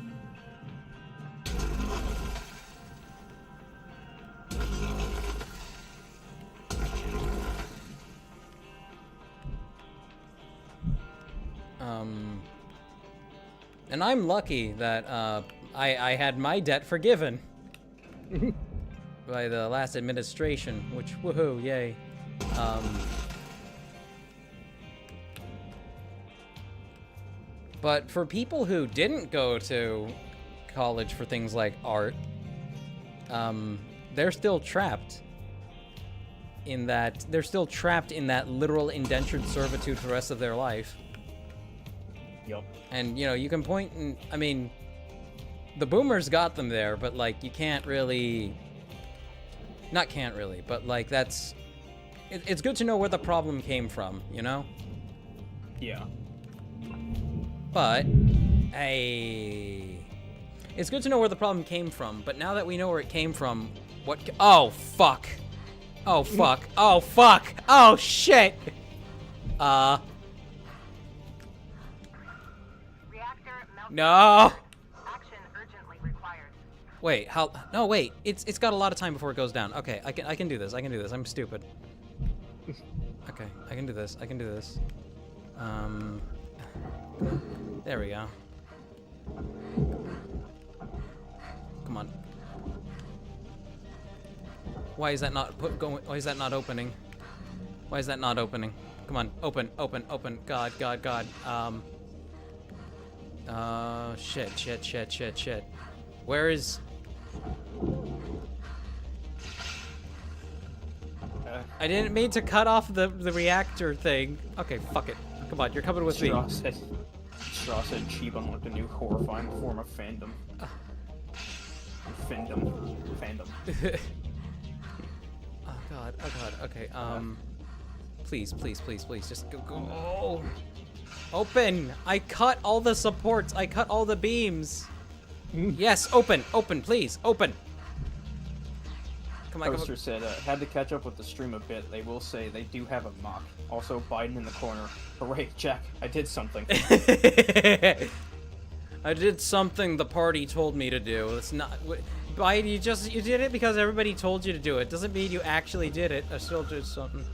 S1: And I'm lucky that I had my debt forgiven by the last administration, which, woohoo, yay. But for people who didn't go to college for things like art, they're still trapped in that literal indentured servitude for the rest of their life.
S2: Yup.
S1: And, you know, you can point and, I mean, the boomers got them there, but, like, you can't really... Not can't really, but, like, that's... It's good to know where the problem came from, you know?
S2: Yeah.
S1: But, it's good to know where the problem came from, but now that we know where it came from, oh, fuck. Oh, fuck. Oh, fuck. Oh, shit. No.
S7: Action urgently required.
S1: Wait, how? No, wait. It's got a lot of time before it goes down. Okay, I can do this. I can do this. I'm stupid. Okay, I can do this. I can do this. There we go. Come on. Why is that not going? Why is that not opening? Why is that not opening? Come on, open, open, open. God, God, God. Shit, shit, shit, shit, shit. Where is... I didn't mean to cut off the reactor thing. Okay, fuck it. Come on, you're coming with me.
S2: Straw said Cheap unlocked a new horrifying form of fandom. Fandom.
S1: Oh god, okay, please, please, please, please, just go, oh. Open! I cut all the supports, I cut all the beams. Yes, open, please, open. Come on,
S2: Poster said, had to catch up with the stream a bit. They will say they do have a mock. Also, Biden in the corner. Hooray, Jack, I did something.
S1: I did something the party told me to do. It's not... Biden, you did it because everybody told you to do it. Doesn't mean you actually did it. I still did something.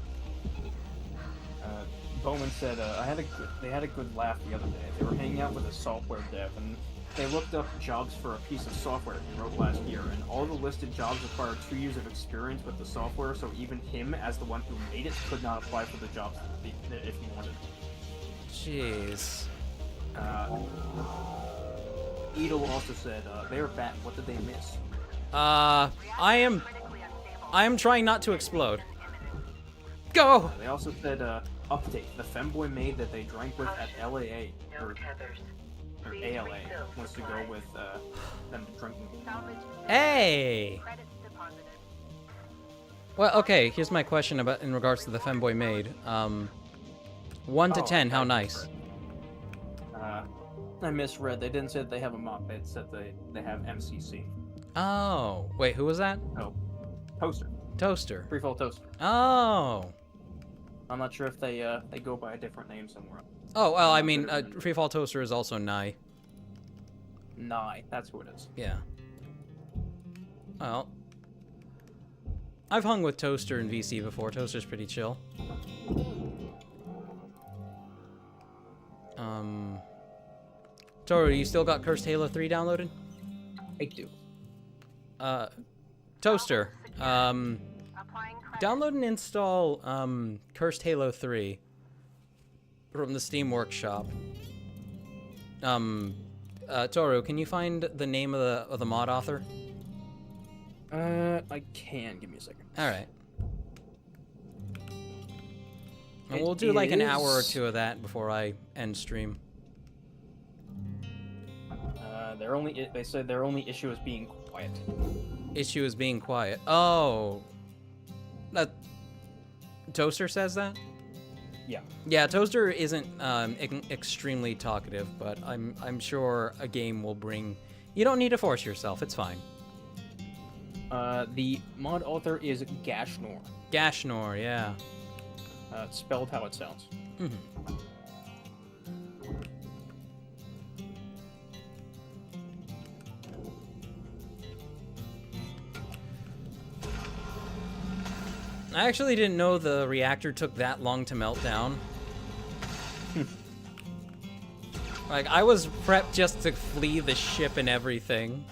S2: Bowman said, they had a good laugh the other day. They were hanging out with a software dev, and they looked up jobs for a piece of software he wrote last year, and all the listed jobs require 2 years of experience with the software, so even him, as the one who made it, could not apply for the jobs if he wanted.
S1: Jeez.
S2: Edel also said, they are back. What did they miss?
S1: I am trying not to explode. Go!
S2: They also said, update. The femboy maid that they drank with at LAA, or ALA, wants to go with, them drinking.
S1: Hey! Well, okay, here's my question in regards to the femboy maid. 1 to 10, how nice?
S2: I misread. They didn't say that they have a mock. They said they have MCC.
S1: Oh, wait, who was that?
S2: Oh, Toaster.
S1: Toaster.
S2: Freefall Toaster.
S1: Oh.
S2: I'm not sure if they go by a different name somewhere.
S1: Oh, well, I mean, Freefall Toaster is also Nye.
S2: Nye, that's who it is.
S1: Yeah. Well, I've hung with Toaster in VC before. Toaster's pretty chill. Toru, you still got Cursed Halo 3 downloaded?
S2: I do.
S1: Toaster, download and install, Cursed Halo 3 from the Steam Workshop. Toru, can you find the name of the mod author?
S2: I can. Give me a second.
S1: Alright. And we'll do like an hour or two of that before I end stream.
S2: They said their only issue is being quiet.
S1: Issue is being quiet. Oh. Toaster says that?
S2: Yeah.
S1: Yeah, Toaster isn't extremely talkative, but I'm sure a game will bring... You don't need to force yourself, it's fine.
S2: The mod author is Gashnor.
S1: Gashnor, yeah.
S2: Spelled how it sounds.
S1: Mm-hmm. I actually didn't know the reactor took that long to melt down. Like, I was prepped just to flee the ship and everything.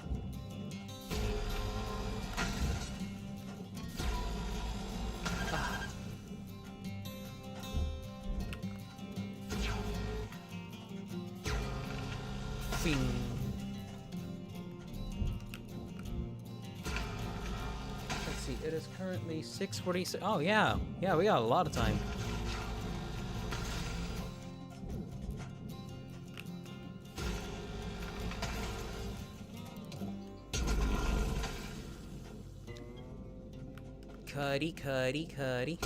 S1: It is currently 6:46. Oh, yeah. Yeah, we got a lot of time. Cuddy.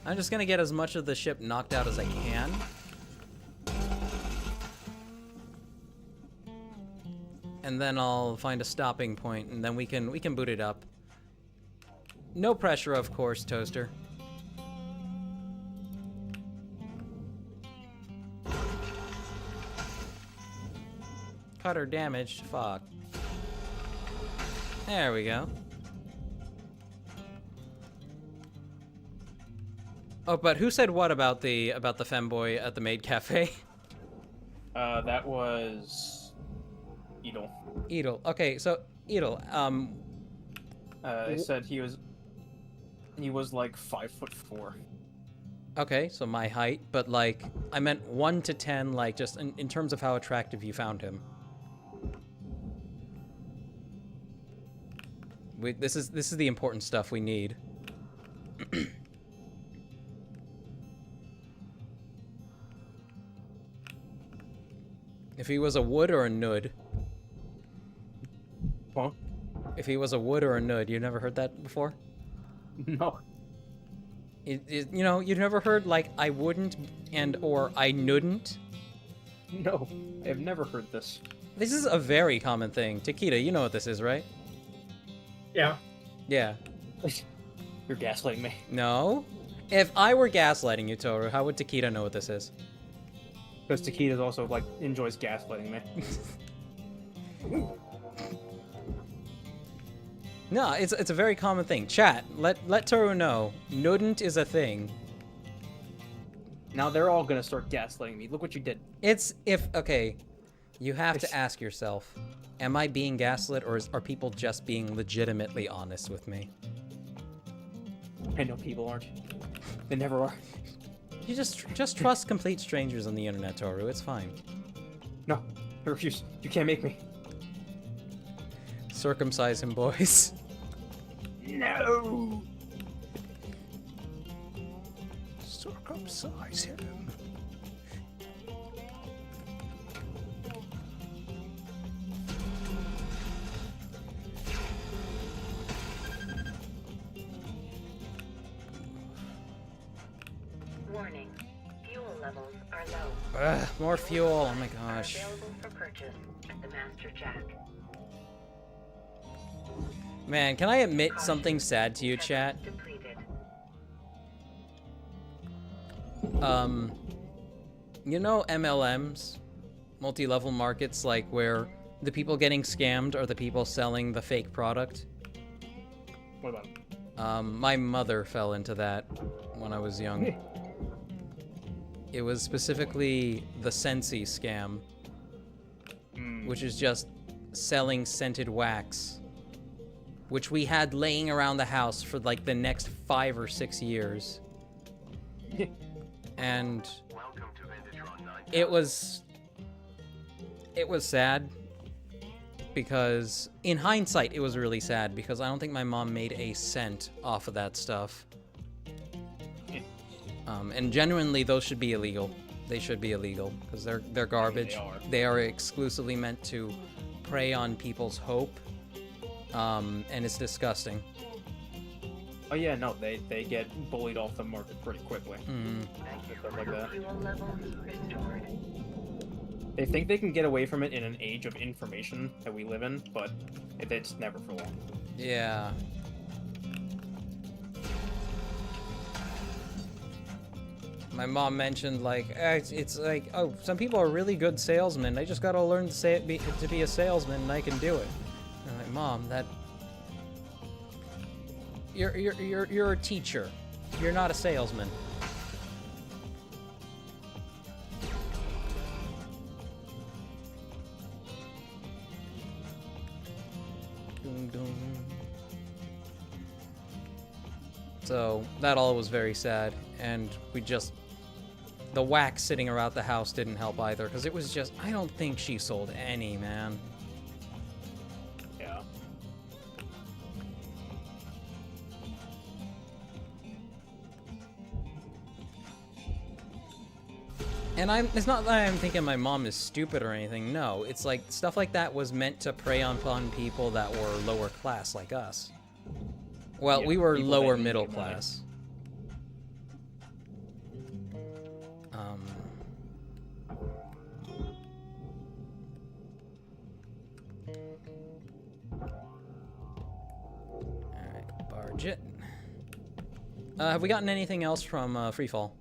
S1: I'm just gonna get as much of the ship knocked out as I can. And then I'll find a stopping point, and then we can boot it up. No pressure, of course, Toaster. Cutter damaged. Fuck. There we go. Oh, but who said what about the femboy at the maid cafe?
S2: That was Edel.
S1: Edel. Okay, so Edel.
S2: They said he was like 5'4".
S1: Okay, so my height, but like I meant 1 to 10, like just in terms of how attractive you found him. This is the important stuff we need. If he was a wood or a nud.
S2: Huh?
S1: If he was a wood or a nud, you never heard that before?
S2: No.
S1: You know, you've never heard like I wouldn't and or I nouldn't?
S2: No, I've never heard this.
S1: This is a very common thing. Takeda, you know what this is, right?
S3: Yeah.
S1: Yeah.
S2: You're gaslighting me.
S1: No? If I were gaslighting you, Toru, how would Takeda know what this is?
S2: Because Takeda's also, like, enjoys gaslighting me.
S1: No, it's a very common thing. Chat, let Toru know. Nouldn't is a thing.
S2: Now they're all gonna start gaslighting me. Look what you did.
S1: Okay, you have to ask yourself, am I being gaslit or are people just being legitimately honest with me?
S2: I know people aren't. They never are.
S1: You just trust complete strangers on the internet, Toru. It's fine.
S2: No, I refuse. You can't make me.
S1: Circumcise him, boys.
S2: No!
S1: Circumcise him.
S6: Warning. Fuel levels are low.
S1: More fuel. Oh my gosh.
S6: Available for purchase at the Master Jack.
S1: Man, can I admit something sad to you, chat?
S6: Depleted.
S1: You know MLMs? Multi-level markets, like where the people getting scammed are the people selling the fake product?
S2: What about him?
S1: My mother fell into that when I was young. It was specifically the Sensi scam, which is just selling scented wax, which we had laying around the house for like the next 5 or 6 years. And it was sad because in hindsight it was really sad because I don't think my mom made a cent off of that stuff. And genuinely those should be illegal. They should be illegal because they're garbage. They are exclusively meant to prey on people's hope. And it's disgusting.
S2: Oh yeah, no, they get bullied off the market pretty quickly. Stuff like that.
S6: Fuel levels restored.
S2: They think they can get away from it in an age of information that we live in, but it's never for long.
S1: Yeah. My mom mentioned like it's like, oh, some people are really good salesmen. I just gotta learn to be a salesman and I can do it. And I'm like, Mom, that you're a teacher. You're not a salesman. Dun, dun. So that all was very sad, and the wax sitting around the house didn't help either, because it was just, I don't think she sold any, man.
S2: Yeah.
S1: And it's not that I'm thinking my mom is stupid or anything. No, it's like stuff like that was meant to prey upon people that were lower class like us. Well,
S2: Yeah,
S1: we were
S2: people that
S1: lower
S2: need
S1: middle
S2: money.
S1: class. Alright, barge it. Have we gotten anything else from Freefall?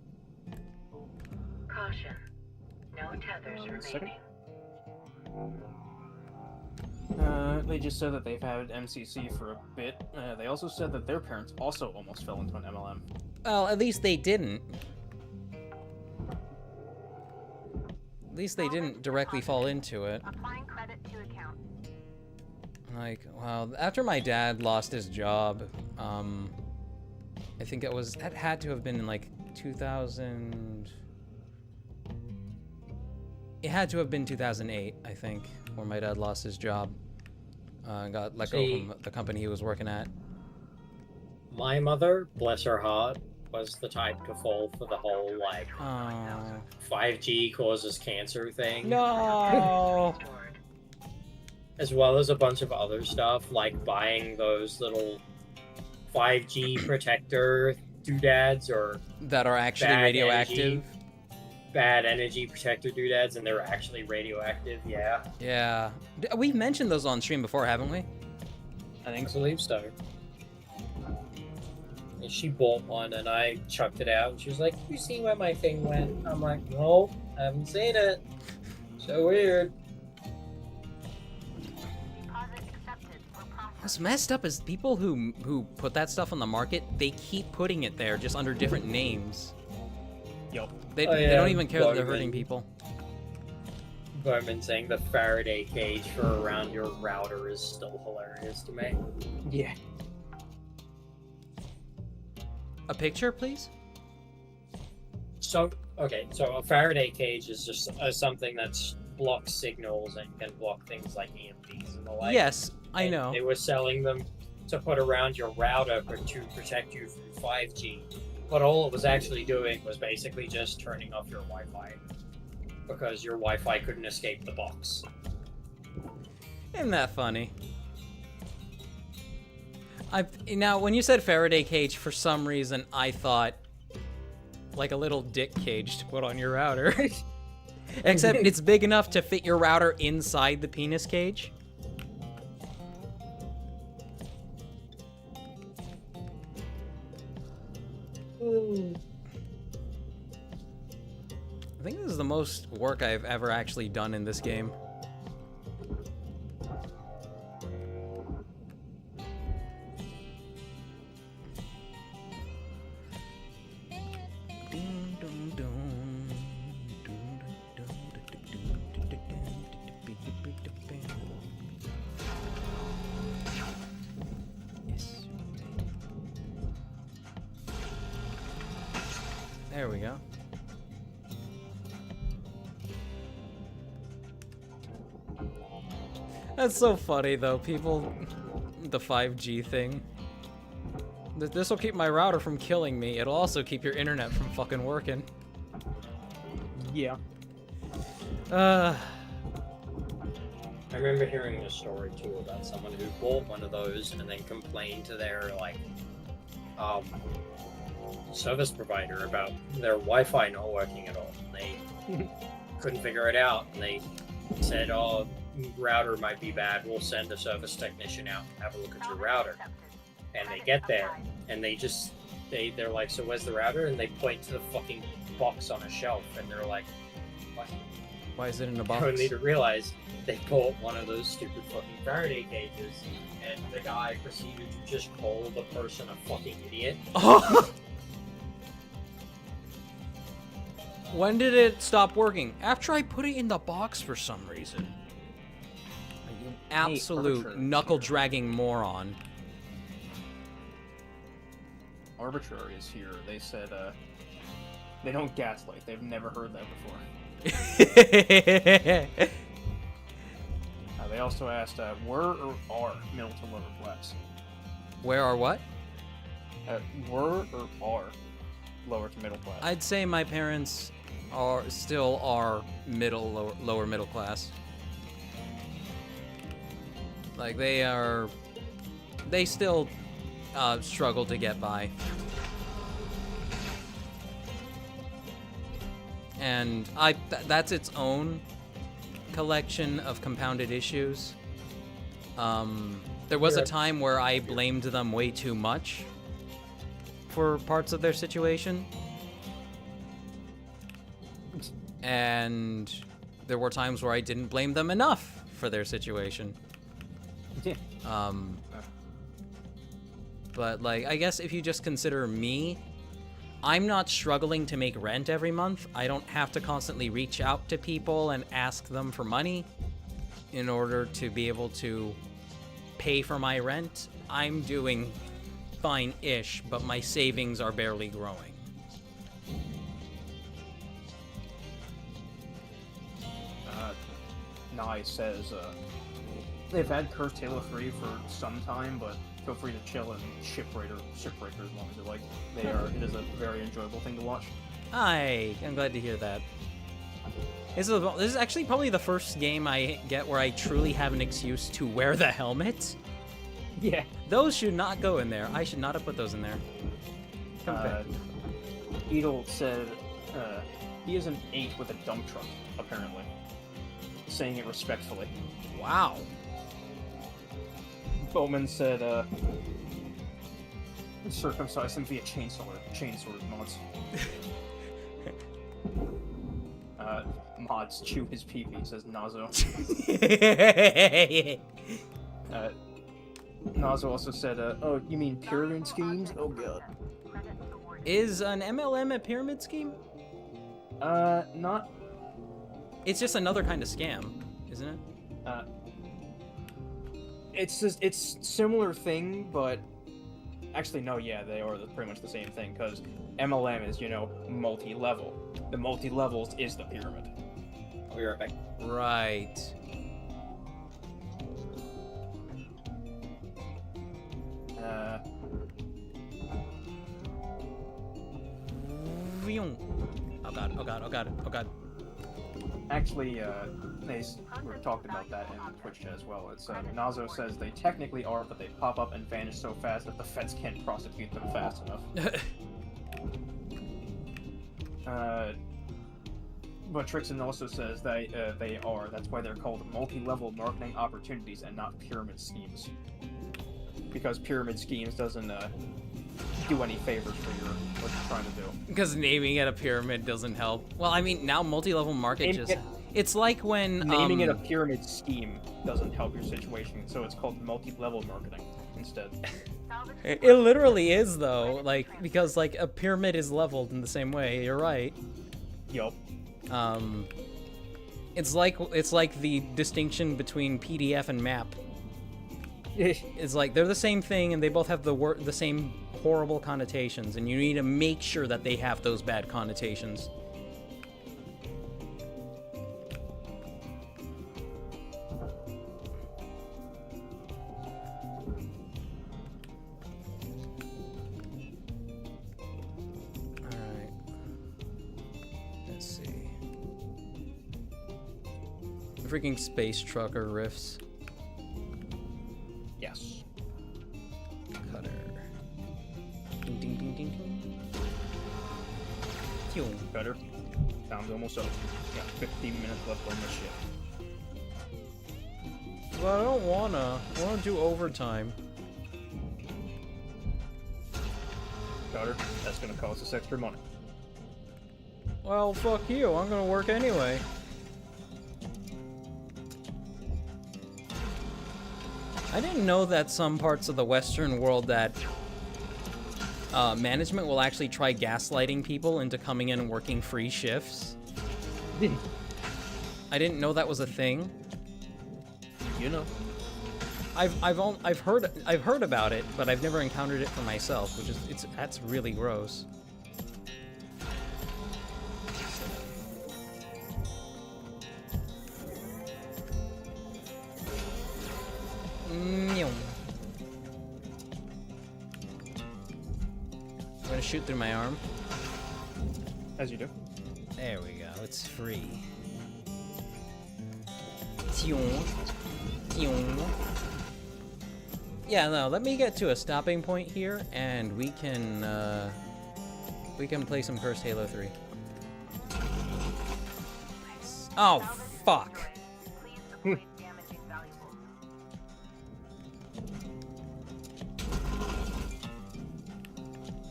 S6: Caution. No tethers
S2: second.
S6: remaining.
S2: They just said that they've had MCC for a bit. They also said that their parents also almost fell into an MLM.
S1: Well, at least they didn't. At least they didn't directly fall into it.
S7: Applying credit to account.
S1: Like, well, after my dad lost his job, I think that had to have been in like 2000. It had to have been 2008, I think, where my dad lost his job. Got let go from the company he was working at.
S3: My mother, bless her heart, was the type to fall for the whole, like,
S1: Oh.
S3: 5G causes cancer thing.
S1: No!
S3: As well as a bunch of other stuff, like buying those little 5G protector doodads or
S1: That are actually
S3: bad
S1: radioactive.
S3: bad energy protector doodads, and they're actually radioactive, yeah.
S1: Yeah. We've mentioned those on stream before, haven't we?
S2: I think
S3: I
S2: so.
S3: believe so. And she bought one, and I chucked it out, and she was like, "You see where my thing went?" I'm like, "No, I haven't seen it. So weird."
S7: Deposit accepted or processed.
S1: What's messed up is people who put that stuff on the market, they keep putting it there just under different names.
S2: Yup.
S1: They
S3: Oh,
S1: they
S3: yeah,
S1: don't even care that they're
S3: Bowman.
S1: hurting people.
S3: Bowman saying the Faraday cage for around your router is still hilarious to me.
S2: Yeah.
S1: A picture, please?
S3: So, okay, so a Faraday cage is just something that blocks signals and can block things like EMPs and the like.
S1: Yes, I
S3: And
S1: know.
S3: They were selling them to put around your router to protect you from 5G. But all it was actually doing was basically just turning off your Wi-Fi. Because your Wi-Fi couldn't escape the box.
S1: Isn't that funny? Now, when you said Faraday cage, for some reason, I thought like a little dick cage to put on your router. Except it's big enough to fit your router inside the penis cage. I think this is the most work I've ever actually done in this game. There we go. That's so funny though, people. The 5G thing. This will keep my router from killing me. It'll also keep your internet from fucking working.
S2: Yeah.
S3: I remember hearing a story too about someone who bought one of those and then complained to their service provider about their Wi-Fi not working at all. And they couldn't figure it out, and they said, "Oh, router might be bad. We'll send a service technician out and have a look at your router." And they get there, and they're like, "So where's the router?" And they point to the fucking box on a shelf, and they're like, "What?"
S1: Why is it in a box?
S3: Only to realize they bought one of those stupid fucking Faraday cages, and the guy proceeded to just call the person a fucking idiot.
S1: When did it stop working? After I put it in the box for some reason. You absolute
S2: arbitrary.
S1: knuckle-dragging moron.
S2: Arbitrary is here. They said, they don't gaslight. They've never heard that before. They also asked, were or are middle to lower class?
S1: Where are what?
S2: Were or are lower to middle class?
S1: I'd say my parents still are lower middle class. Like they still struggle to get by. And that's its own collection of compounded issues. There was a time where I blamed them way too much for parts of their situation. And there were times where I didn't blame them enough for their situation.
S2: Yeah.
S1: But, like, I guess if you just consider me, I'm not struggling to make rent every month. I don't have to constantly reach out to people and ask them for money in order to be able to pay for my rent. I'm doing fine-ish, but my savings are barely growing.
S2: Nye says they've had Curse Taylor free for some time, but feel free to chill and shipbreaker as long as you like. It is a very enjoyable thing to watch.
S1: Hi, I'm glad to hear that. This is actually probably the first game I get where I truly have an excuse to wear the helmet.
S2: Yeah.
S1: Those should not go in there. I should not have put those in there.
S2: Edel said he is an 8 with a dump truck, apparently. Saying it respectfully.
S1: Wow.
S2: Bowman said, circumcise him via chainsaw mods. Mods chew his pee-pee, says Nazo. Nazo also said, oh, you mean pyramid schemes? Oh god.
S1: Is an MLM a pyramid scheme?
S2: Not...
S1: It's just another kind of scam, isn't it?
S2: It's similar thing, but actually no, yeah, they are pretty much the same thing, because MLM is, multi-level. The multi-levels is the pyramid.
S3: I'll be right back.
S1: Right. Oh god, oh god, oh god, oh god.
S2: Actually, we're talking about that in Twitch chat as well. It's Nazo says they technically are, but they pop up and vanish so fast that the feds can't prosecute them fast enough. But Trixon also says that they are. That's why they're called multi-level marketing opportunities and not pyramid schemes. Because pyramid schemes doesn't do any favors for what you're trying to do.
S1: Because naming it a pyramid doesn't help. Well, I mean, now multi-level market it's like when
S2: naming it a pyramid scheme doesn't help your situation, so it's called multi-level marketing instead.
S1: It literally is though, because a pyramid is leveled in the same way. You're right.
S2: Yup.
S1: It's like the distinction between PDF and map. It's like they're the same thing, and they both have the same horrible connotations, and you need to make sure that they have those bad connotations. Alright. Let's see. Freaking space trucker riffs.
S2: Yes.
S1: Cutter. Ding ding ding ding ding. Phew.
S2: Better. Time's almost up. Got 15 minutes left on this shit.
S1: Well, I don't wanna. I wanna do overtime.
S2: Cutter, that's gonna cost us extra money.
S1: Well, fuck you. I'm gonna work anyway. I didn't know that some parts of the Western world that management will actually try gaslighting people into coming in and working free shifts. I didn't know that was a thing.
S2: You know.
S1: I've heard about it, but I've never encountered it for myself, which is that's really gross. I'm gonna shoot through my arm.
S2: As you do.
S1: There we go. It's free. Tune. Yeah, no, let me get to a stopping point here, and we can play some Cursed Halo 3. Nice. Oh, fuck.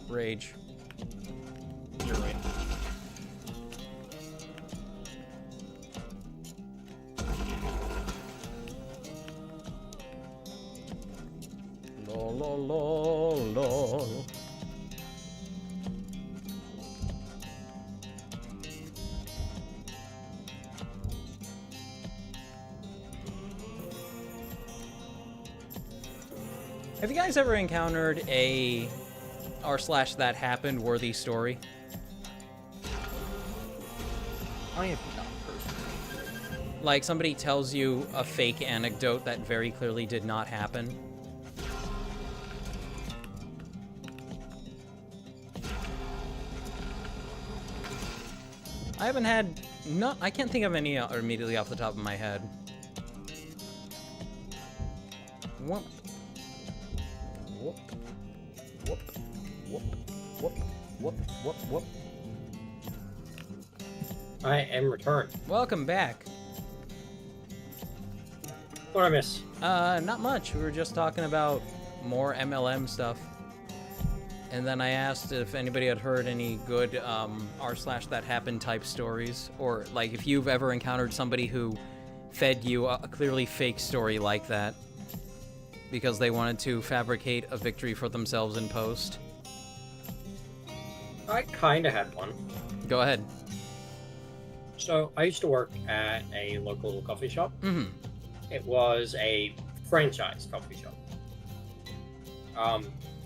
S1: Rage.
S2: You're right.
S1: Lol. Have you guys ever encountered a r/that happened worthy story?
S2: I have not personally.
S1: Like somebody tells you a fake anecdote that very clearly did not happen. I haven't had I can't think of any immediately off the top of my head. Whoop. Whoop. Whoop. Whoop. Whoop. Whoop. Whoop. Whoop.
S3: I am returned.
S1: Welcome back.
S3: What did I miss?
S1: Not much. We were just talking about more MLM stuff. And then I asked if anybody had heard any good r/that happened type stories, or like if you've ever encountered somebody who fed you a clearly fake story like that because they wanted to fabricate a victory for themselves in post.
S3: I kind of had one.
S1: Go ahead.
S3: So I used to work at a local coffee shop.
S1: Mm-hmm.
S3: It was a franchise coffee shop.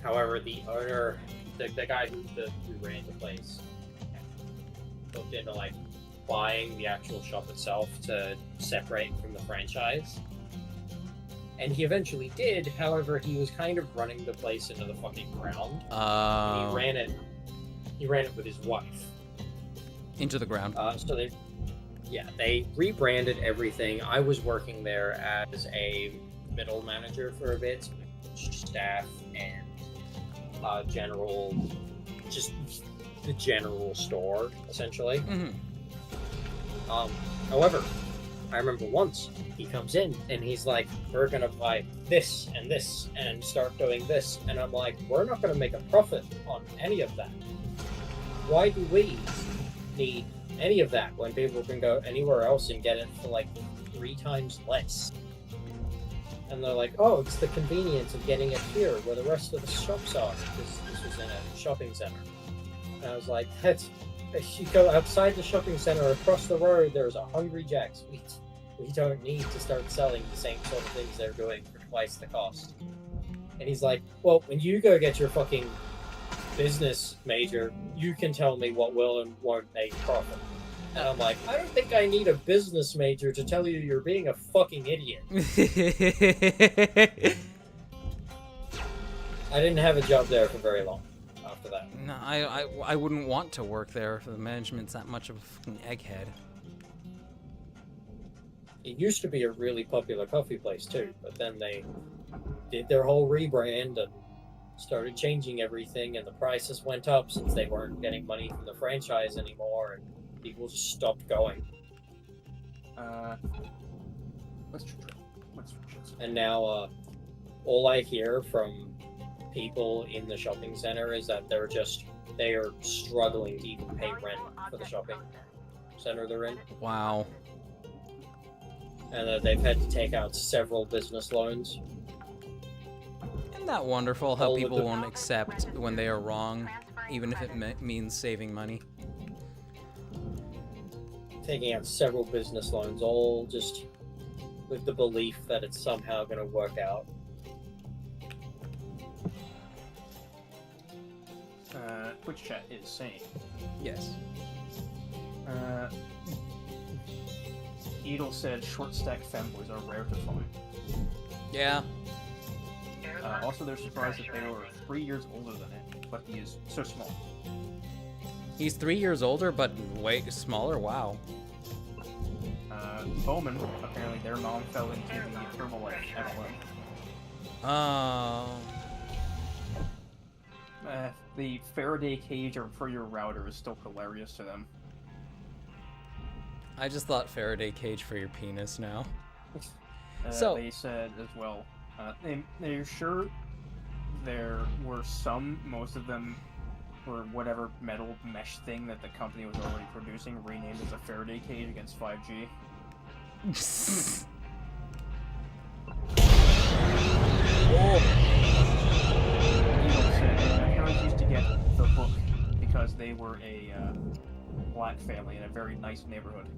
S3: However, the owner, the guy who ran the place, looked into like buying the actual shop itself to separate from the franchise. And he eventually did. However, he was kind of running the place into the fucking ground. And he ran it with his wife.
S1: Into the ground.
S3: So they rebranded everything. I was working there as a middle manager for a bit, staff and just the general store essentially.
S1: Mm-hmm.
S3: However, I remember once he comes in and he's like, "We're gonna buy this and start doing this," and I'm like, "We're not gonna make a profit on any of that. Why do we need any of that when people can go anywhere else and get it for like 3 times less?" And they're like, "Oh, it's the convenience of getting it here where the rest of the shops are." This was in a shopping center. And I was like, if you go outside the shopping center across the road, there's a Hungry Jack's. We don't need to start selling the same sort of things they're doing for twice the cost. And he's like, "Well, when you go get your fucking business major, you can tell me what will and won't make profit." And I'm like, "I don't think I need a business major to tell you you're being a fucking idiot." I didn't have a job there for very long after that.
S1: No, I wouldn't want to work there if the management's that much of a fucking egghead.
S3: It used to be a really popular coffee place too, but then they did their whole rebrand and started changing everything, and the prices went up since they weren't getting money from the franchise anymore, and people just stopped going. And now all I hear from people in the shopping center is that they are struggling to even pay rent for the shopping center they're in.
S1: Wow.
S3: And that they've had to take out several business loans.
S1: Isn't that wonderful how people won't accept when they are wrong, even if it means saving money?
S3: Taking out several business loans, all just with the belief that it's somehow going to work out.
S2: Twitch chat is saying,
S1: Yes.
S2: Edel said short stack femboys are rare to find.
S1: Yeah.
S2: Also, they're surprised that they were 3 years older than him, but he is so small.
S1: He's 3 years older, but way smaller. Wow.
S2: Bowman, apparently their mom fell into the Herbalife MLM.
S1: Oh.
S2: The Faraday cage for your router is still hilarious to them.
S1: I just thought Faraday cage for your penis now.
S2: So they said as well, they're sure there were some, most of them were whatever metal mesh thing that the company was already producing, renamed as a Faraday cage against 5G.
S1: Oh.
S2: My parents used to get the book because they were a black family in a very nice neighborhood.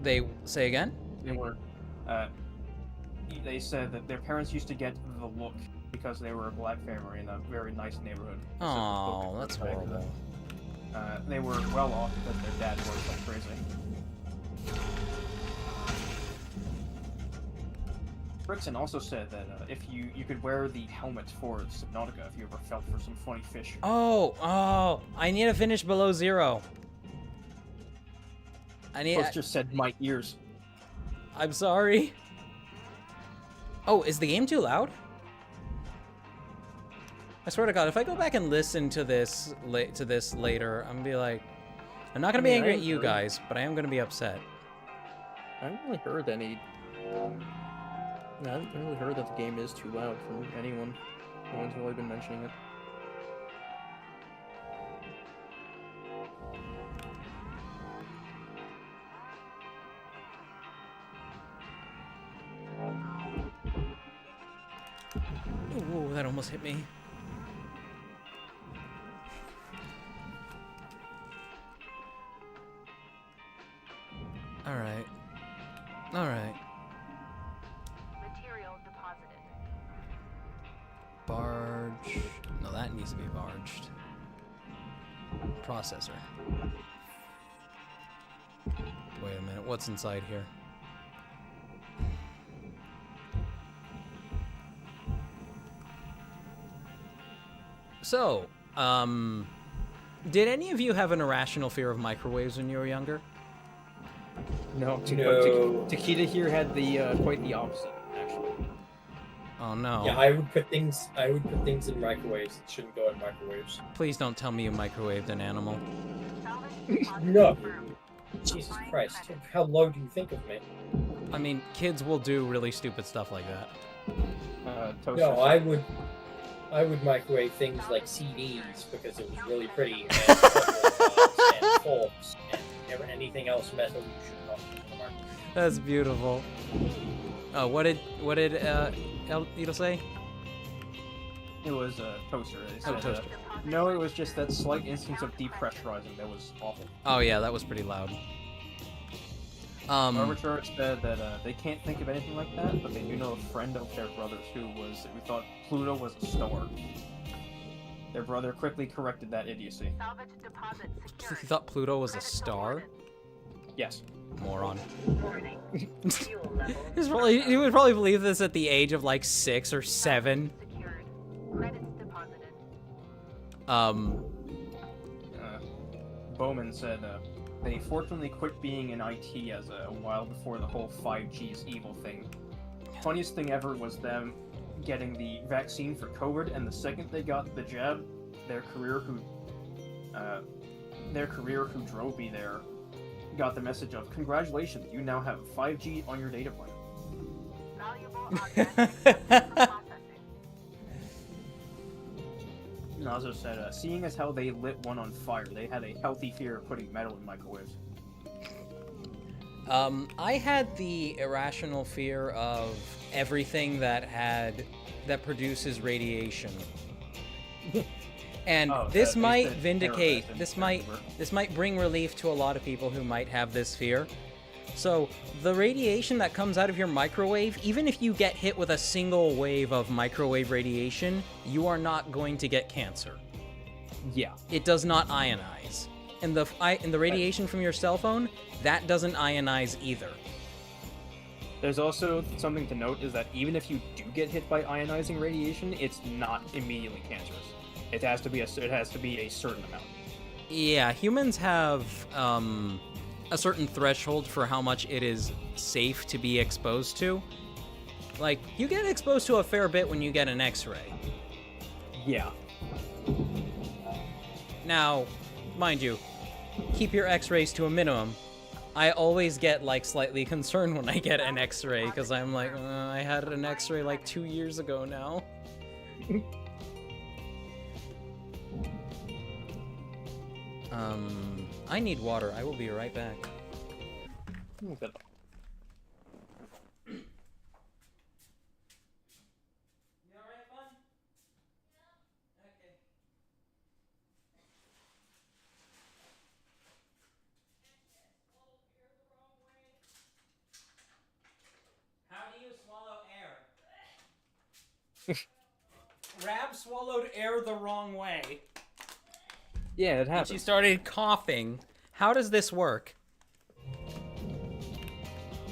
S1: They say again?
S2: They were, they said that their parents used to get the look because they were a black family in a very nice neighborhood.
S1: Oh, that's horrible.
S2: They were well off because their dad was so crazy. Rickson also said that if you could wear the helmet for Subnautica if you ever felt for some funny fish.
S1: Oh, I need to finish below 0.
S2: Post just said my ears.
S1: I'm sorry. Oh, is the game too loud? I swear to God, if I go back and listen to this later, I'm gonna be like, I'm not gonna be angry at you guys, but I am gonna be upset.
S2: I haven't really heard any. I haven't really heard that the game is too loud from anyone. No one's really been mentioning it.
S1: Ooh, that almost hit me. Alright. Alright.
S7: Material deposited.
S1: Barge. No, that needs to be barged. Processor. Wait a minute, what's inside here? So, did any of you have an irrational fear of microwaves when you were younger?
S2: No, Takeda here had the quite the opposite, actually.
S1: Oh no.
S3: Yeah, I would put things in microwaves that shouldn't go in microwaves.
S1: Please don't tell me you microwaved an animal.
S3: No. Jesus Christ. How low do you think of me?
S1: I mean, kids will do really stupid stuff like that.
S3: No, I would microwave things like CDs because it was really pretty, and forks, and anything else metal you should not use in the microwave.
S1: That's beautiful. Oh, what did Edel say?
S2: It was a toaster. They said,
S1: toaster.
S2: No, it was just that slight instance of depressurizing that was awful.
S1: Oh yeah, that was pretty loud.
S2: Arbitrary said that they can't think of anything like that, but they do know a friend of their brother's who thought Pluto was a star. Their brother quickly corrected that idiocy.
S7: Salvage deposit secured.
S1: He thought Pluto was a star?
S2: Yes.
S1: Moron. He would probably believe this at the age of like 6 or 7.
S7: Secured. Credits deposited.
S2: Bowman said they fortunately quit being in IT as a while before the whole 5G's evil thing. Funniest thing ever was them getting the vaccine for COVID, and the second they got the jab, their career who drove me there got the message of, congratulations, you now have 5G on your data plan.
S7: Valuable organic processing.
S2: Nazo said, seeing as how they lit one on fire, they had a healthy fear of putting metal in microwaves.
S1: I had the irrational fear of everything that produces radiation. And this might vindicate, this might bring relief to a lot of people who might have this fear. So, the radiation that comes out of your microwave, even if you get hit with a single wave of microwave radiation, you are not going to get cancer.
S2: Yeah.
S1: It does not ionize. And the radiation from your cell phone, that doesn't ionize either.
S2: There's also something to note is that even if you do get hit by ionizing radiation, it's not immediately cancerous. It has to be a certain amount.
S1: Yeah, humans have a certain threshold for how much it is safe to be exposed to. Like, you get exposed to a fair bit when you get an X-ray.
S2: Yeah.
S1: Now, mind you, keep your X-rays to a minimum. I always get, like, slightly concerned when I get an X-ray, because I'm like, I had an X-ray, like, 2 years ago now. I need water. I will be right back.
S2: Okay.
S1: You alright, bud? Okay. How do you swallow air? Rab swallowed air the wrong way.
S2: Yeah, it
S1: And
S2: happens.
S1: she started coughing. How does this work?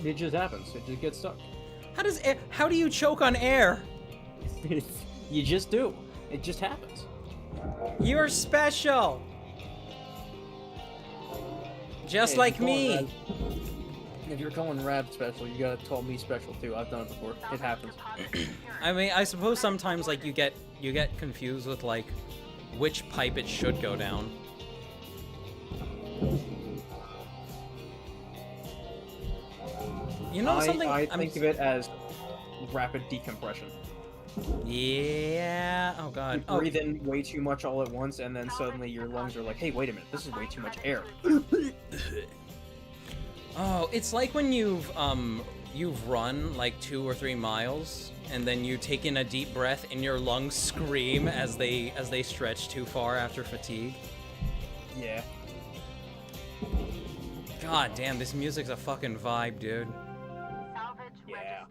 S2: It just happens. It just gets stuck.
S1: How do you choke on air?
S2: You just do. It just happens.
S1: You're special. Just
S2: Hey,
S1: like
S2: if you're calling
S1: me.
S2: If you're calling Rab special, you gotta call me special too. I've done it before. It happens.
S1: I mean, I suppose sometimes like you get confused with like which pipe it should go down. You know something?
S2: I think of it as rapid decompression.
S1: Yeah. Oh god.
S2: You breathe in way too much all at once, and then suddenly your lungs are like, "Hey, wait a minute! This is way too much air."
S1: Oh, it's like when you've run like 2 or 3 miles, and then you take in a deep breath, and your lungs scream as they stretch too far after fatigue.
S2: Yeah.
S1: God damn, this music's a fucking vibe, dude.
S2: Yeah.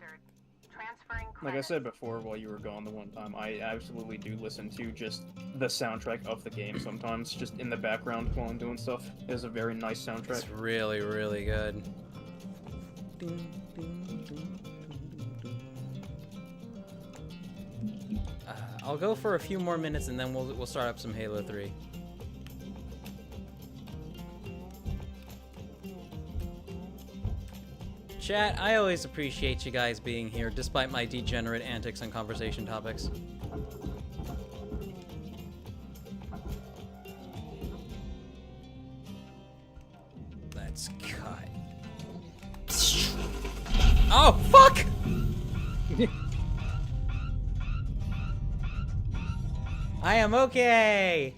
S2: Like I said before, while you were gone the one time, I absolutely do listen to just the soundtrack of the game sometimes, just in the background while I'm doing stuff. It is a very nice soundtrack.
S1: It's really, really good. I'll go for a few more minutes and then we'll start up some Halo 3. Chat, I always appreciate you guys being here, despite my degenerate antics and conversation topics. Let's cut. Oh, fuck! I am okay!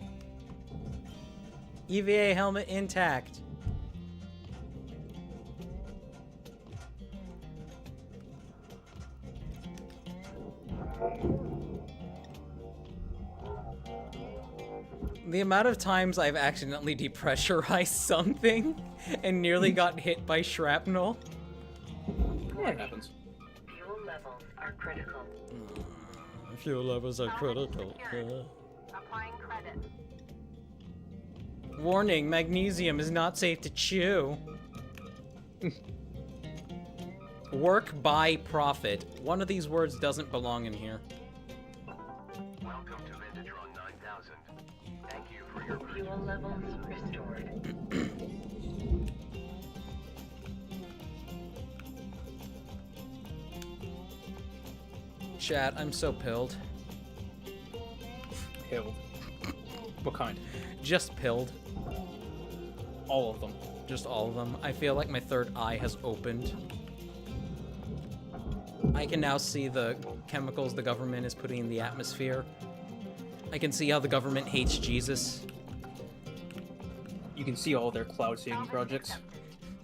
S1: EVA helmet intact. The amount of times I've accidentally depressurized something and nearly got hit by shrapnel.
S2: Yeah, it happens.
S6: Fuel levels are critical.
S1: Fuel levels are critical.
S6: Applying credit.
S1: Warning, magnesium is not safe to chew. Work by profit. One of these words doesn't belong in here.
S8: Welcome to Vindatron 9000. Thank you for your
S6: Fuel levels restored.
S1: Chat, I'm so pilled.
S2: Pilled. What kind?
S1: Just pilled.
S2: All of them.
S1: Just all of them. I feel like my third eye has opened. I can now see the chemicals the government is putting in the atmosphere. I can see how the government hates Jesus.
S2: You can see all their cloud seeding projects.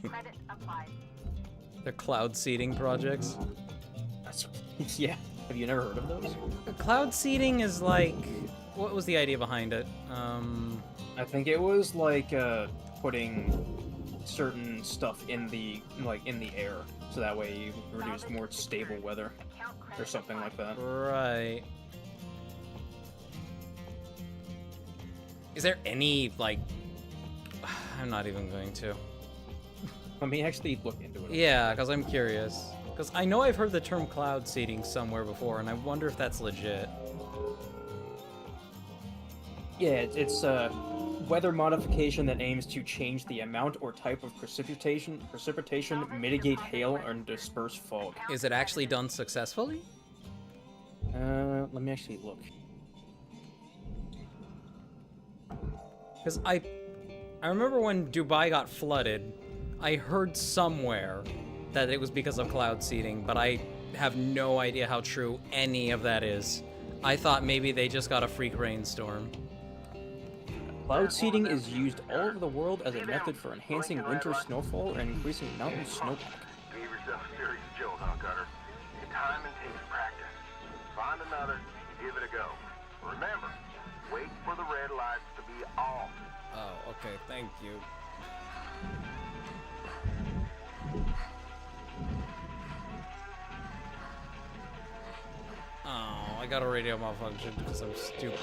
S6: Credit applied.
S1: Their cloud seeding projects.
S2: Yeah. Have you never heard of those?
S1: Cloud seeding is like... What was the idea behind it?
S2: I think it was like putting certain stuff in the air, so that way you produce more stable weather or something like that.
S1: Right. Is there any, like... I'm not even going to.
S2: Let me actually look into it.
S1: Yeah, because I'm curious. Because I know I've heard the term cloud seeding somewhere before, and I wonder if that's legit.
S2: Yeah, it's weather modification that aims to change the amount or type of precipitation, mitigate hail, or disperse fog.
S1: Is it actually done successfully?
S2: Let me actually look.
S1: Because I remember when Dubai got flooded, I heard somewhere that it was because of cloud seeding, but I have no idea how true any of that is. I thought maybe they just got a freak rainstorm.
S2: Cloud seeding is used all over the world as a method for enhancing winter snowfall and increasing mountain snowpack.
S8: Gave yourself a serious jolt, huh, Cutter? Your time and takes practice. Find another, give it a go. Remember, wait for the red lights to be off.
S1: Oh, okay, thank you. Oh, I got a radio malfunction because I'm stupid.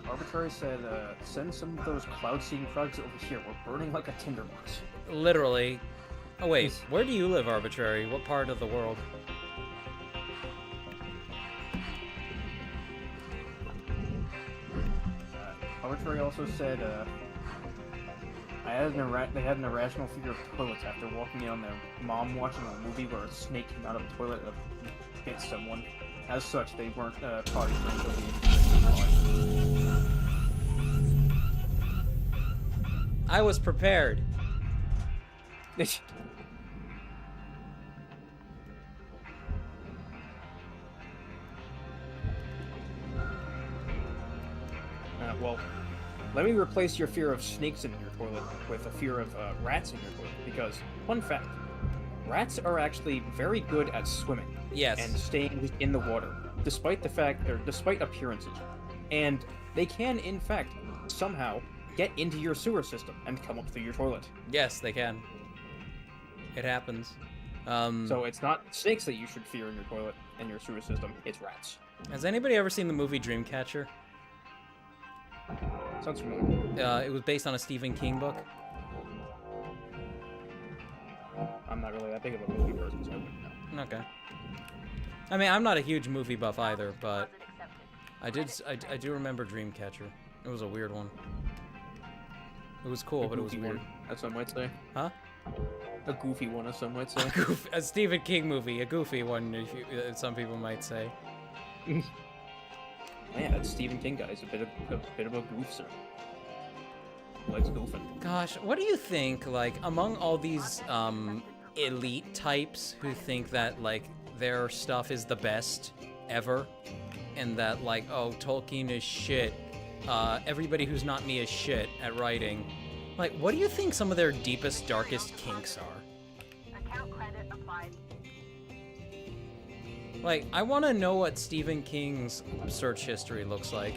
S2: Arbitrary said, send some of those cloud seeding frogs over here. We're burning like a tinderbox.
S1: Literally. Oh wait, where do you live, Arbitrary? What part of the world?
S2: Arbitrary also said, they had an irrational fear of toilets after walking in on their mom watching a movie where a snake came out of the toilet and bit someone. As such, they weren't potty trained until the
S1: I was prepared.
S2: Well, let me replace your fear of snakes in your toilet with a fear of rats in your toilet. Because, fun fact, rats are actually very good at swimming.
S1: Yes.
S2: And staying in the water, despite appearances. And they can, in fact, somehow get into your sewer system and come up through your toilet.
S1: Yes, they can. It happens.
S2: So it's not snakes that you should fear in your toilet and your sewer system, it's rats.
S1: Has anybody ever seen the movie Dreamcatcher?
S2: Sounds familiar.
S1: It was based on a Stephen King book.
S2: I'm not really that big of a movie person, so I wouldn't know.
S1: Okay. I mean, I'm not a huge movie buff either, but I do remember Dreamcatcher. It was a weird one. It was cool, but it was weird.
S2: One, as some might say.
S1: Huh?
S2: A goofy one, as some might say.
S1: A Stephen King movie, a goofy one, some people might say.
S2: Yeah, that Stephen King guy is a bit of a goofster. Likes goofing.
S1: Gosh, what do you think, like, among all these elite types who think that, like, their stuff is the best ever, and that, like, oh, Tolkien is shit, everybody who's not me is shit at writing, like, what do you think some of their deepest, darkest kinks are?
S7: Account credit applied.
S1: Like, I want to know what Stephen King's search history looks like.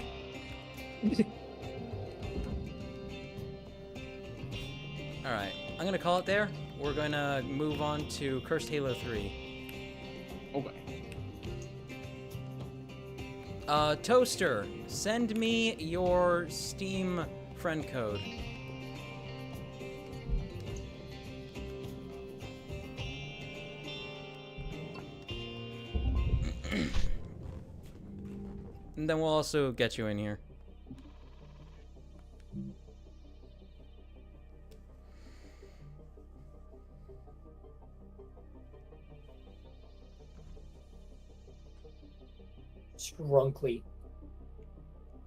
S1: Alright, I'm gonna call it there. We're gonna move on to Cursed Halo 3.
S2: Okay.
S1: Toaster, send me your Steam friend code. And then we'll also get you in here.
S3: Scrunkly.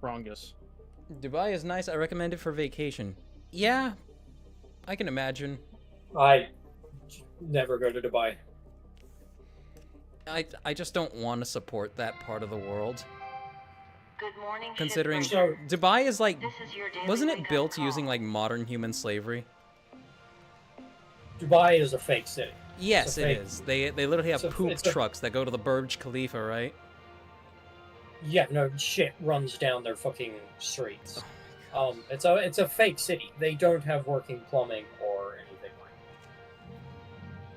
S2: Wrongus.
S1: Dubai is nice. I recommend it for vacation. Yeah, I can imagine.
S3: I never go to Dubai.
S1: I just don't want to support that part of the world.
S6: Good morning,
S1: Considering
S6: shipbreaker.
S1: Dubai is like,
S6: This is your daily
S1: wasn't it
S6: wake-up
S1: built
S6: call.
S1: using like modern human slavery?
S3: Dubai is a fake city.
S1: Yes,
S3: It's a
S1: it
S3: fake-
S1: is. They literally have
S3: it's a-
S1: poop
S3: it's a-
S1: trucks that go to the Burj Khalifa, right?
S3: Yeah, no shit runs down their fucking streets. It's a fake city. They don't have working plumbing or anything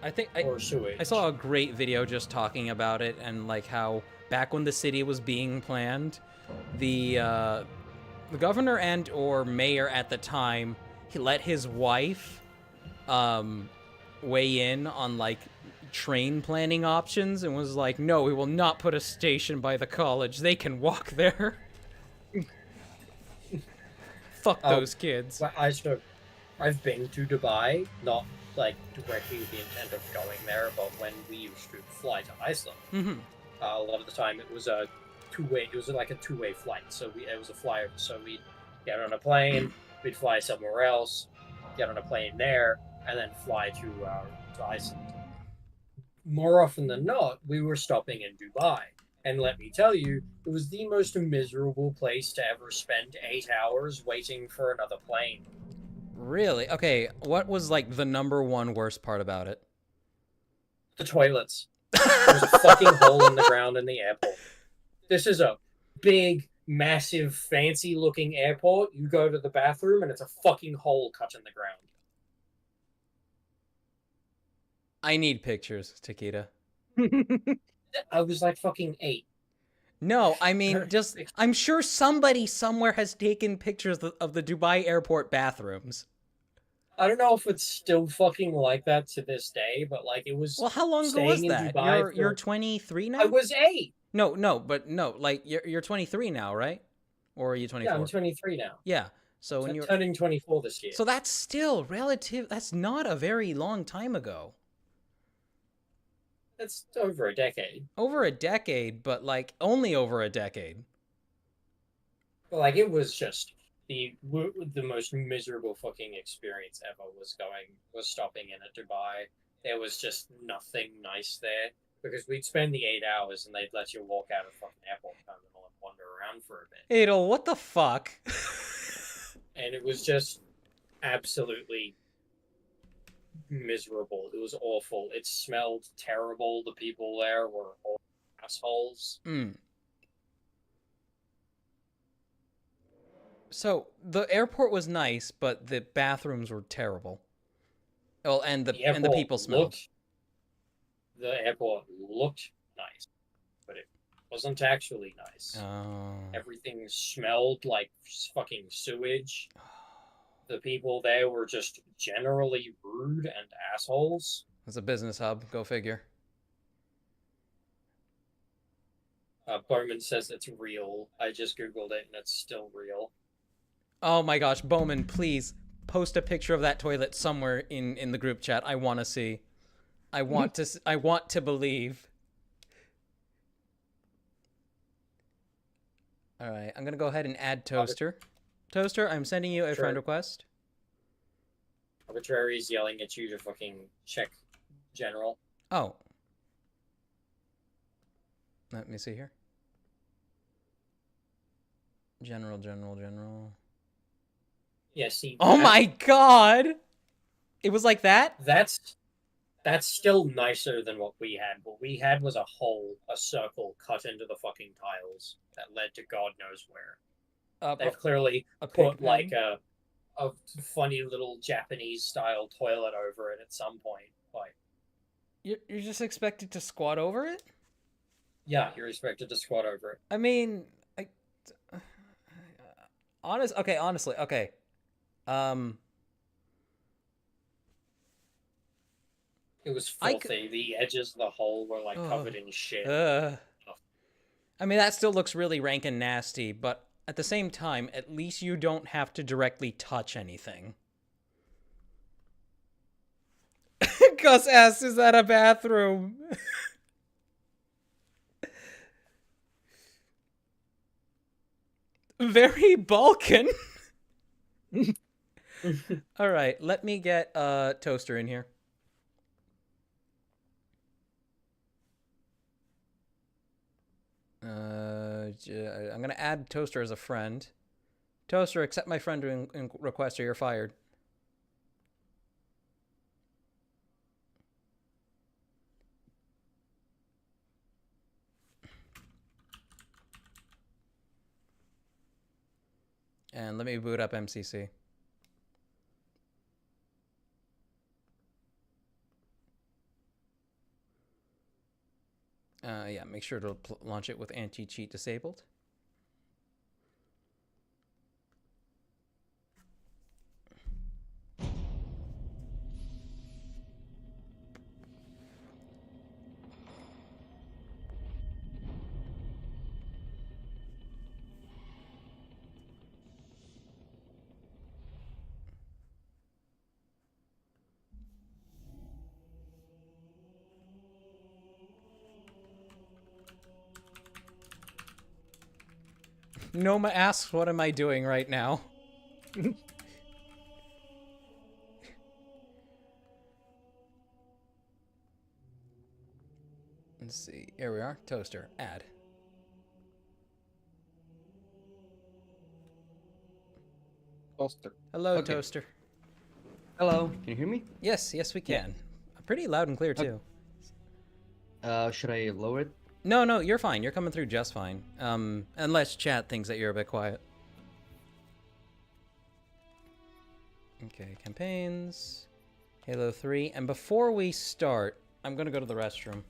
S3: like that. Or sewage.
S1: I saw a great video just talking about it and like how back when the city was being planned, the governor and or mayor at the time, he let his wife weigh in on like train planning options and was like, no, we will not put a station by the college. They can walk there. Fuck those kids.
S3: Well, I've been to Dubai, not like directly with the intent of going there, but when we used to fly to Iceland, a lot of the time it was a two-way. It was like a two-way flight. So it was a flyover. So we'd get on a plane, we'd fly somewhere else, get on a plane there, and then fly to Iceland. More often than not, we were stopping in Dubai. And let me tell you, it was the most miserable place to ever spend 8 hours waiting for another plane.
S1: Really? Okay, what was like the number one worst part about it?
S3: The toilets. There's a fucking hole in the ground in the airport. This is a big, massive, fancy-looking airport. You go to the bathroom and it's a fucking hole cut in the ground.
S1: I need pictures, Takeda.
S3: I was like fucking 8.
S1: No, I mean, just, I'm sure somebody somewhere has taken pictures of the Dubai airport bathrooms.
S3: I don't know if it's still fucking like that to this day, but like it was.
S1: Well, how long ago was that? You're 23 now?
S3: I was 8.
S1: No, like you're 23 now, right? Or are you 24?
S3: Yeah, I'm 23 now.
S1: Yeah. So when
S3: I'm
S1: you're
S3: turning 24 this year.
S1: So that's still relative. That's not a very long time ago.
S3: That's over a decade.
S1: Over a decade, but like only over a decade.
S3: Like it was just the most miserable fucking experience ever was stopping in at Dubai. There was just nothing nice there because we'd spend the 8 hours and they'd let you walk out of fucking airport terminal and wander around for a bit.
S1: Adel, what the fuck?
S3: And it was just absolutely miserable. It was awful. It smelled terrible. The people there were all assholes.
S1: So the airport was nice, but the bathrooms were terrible. Oh, and the people smelled.
S3: The airport looked nice, but it wasn't actually nice.
S1: Oh.
S3: Everything smelled like fucking sewage. The people there were just generally rude and assholes.
S1: It's a business hub. Go figure.
S3: Bowman says it's real. I just Googled it and it's still real.
S1: Oh my gosh, Bowman, please post a picture of that toilet somewhere in the group chat. I want to see. I want to believe. All right, I'm going to go ahead and add Toaster. Toaster, I'm sending you a friend request.
S3: Arbitrary is yelling at you to fucking check general.
S1: Oh. Let me see here. General.
S3: Yeah, see.
S1: Oh my god! It was like that?
S3: That's still nicer than what we had. What we had was a hole, a circle cut into the fucking tiles that led to God knows where. They've clearly put like a funny little Japanese style toilet over it at some point. Like
S1: you're just expected to squat over it?
S3: Yeah, you're expected to squat over it.
S1: I mean, honestly, okay.
S3: It was filthy. The edges of the hole were like covered in shit.
S1: I mean, that still looks really rank and nasty, but at the same time, at least you don't have to directly touch anything. Gus asks, is that a bathroom? Very Balkan. All right, let me get Toaster in here. I'm gonna add Toaster as a friend. Toaster, accept my friend request or you're fired. And let me boot up MCC. Yeah, make sure to launch it with anti-cheat disabled. Noma asks, what am I doing right now? Let's see. Here we are. Toaster. Add.
S2: Toaster.
S1: Hello,
S10: Okay.
S1: Toaster.
S10: Hello, can you hear me?
S1: Yes, yes, we can. Pretty loud and clear, too.
S10: Should I lower it?
S1: No, you're fine. You're coming through just fine. Unless chat thinks that you're a bit quiet. Okay, campaigns. Halo 3. And before we start, I'm gonna go to the restroom.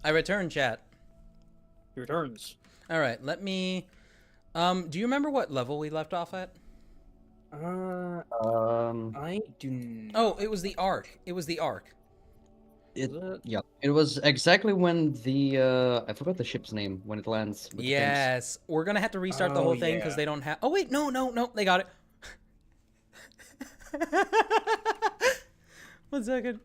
S1: I return, chat.
S2: He returns.
S1: All right, let me. Do you remember what level we left off at?
S2: I do.
S1: Oh, it was the Ark. It was the Ark.
S10: Yeah, it was exactly when the I forgot the ship's name when it lands. With the tanks.
S1: Yes, we're gonna have to restart the whole thing because they don't have. Oh wait, no, they got it. 1 second.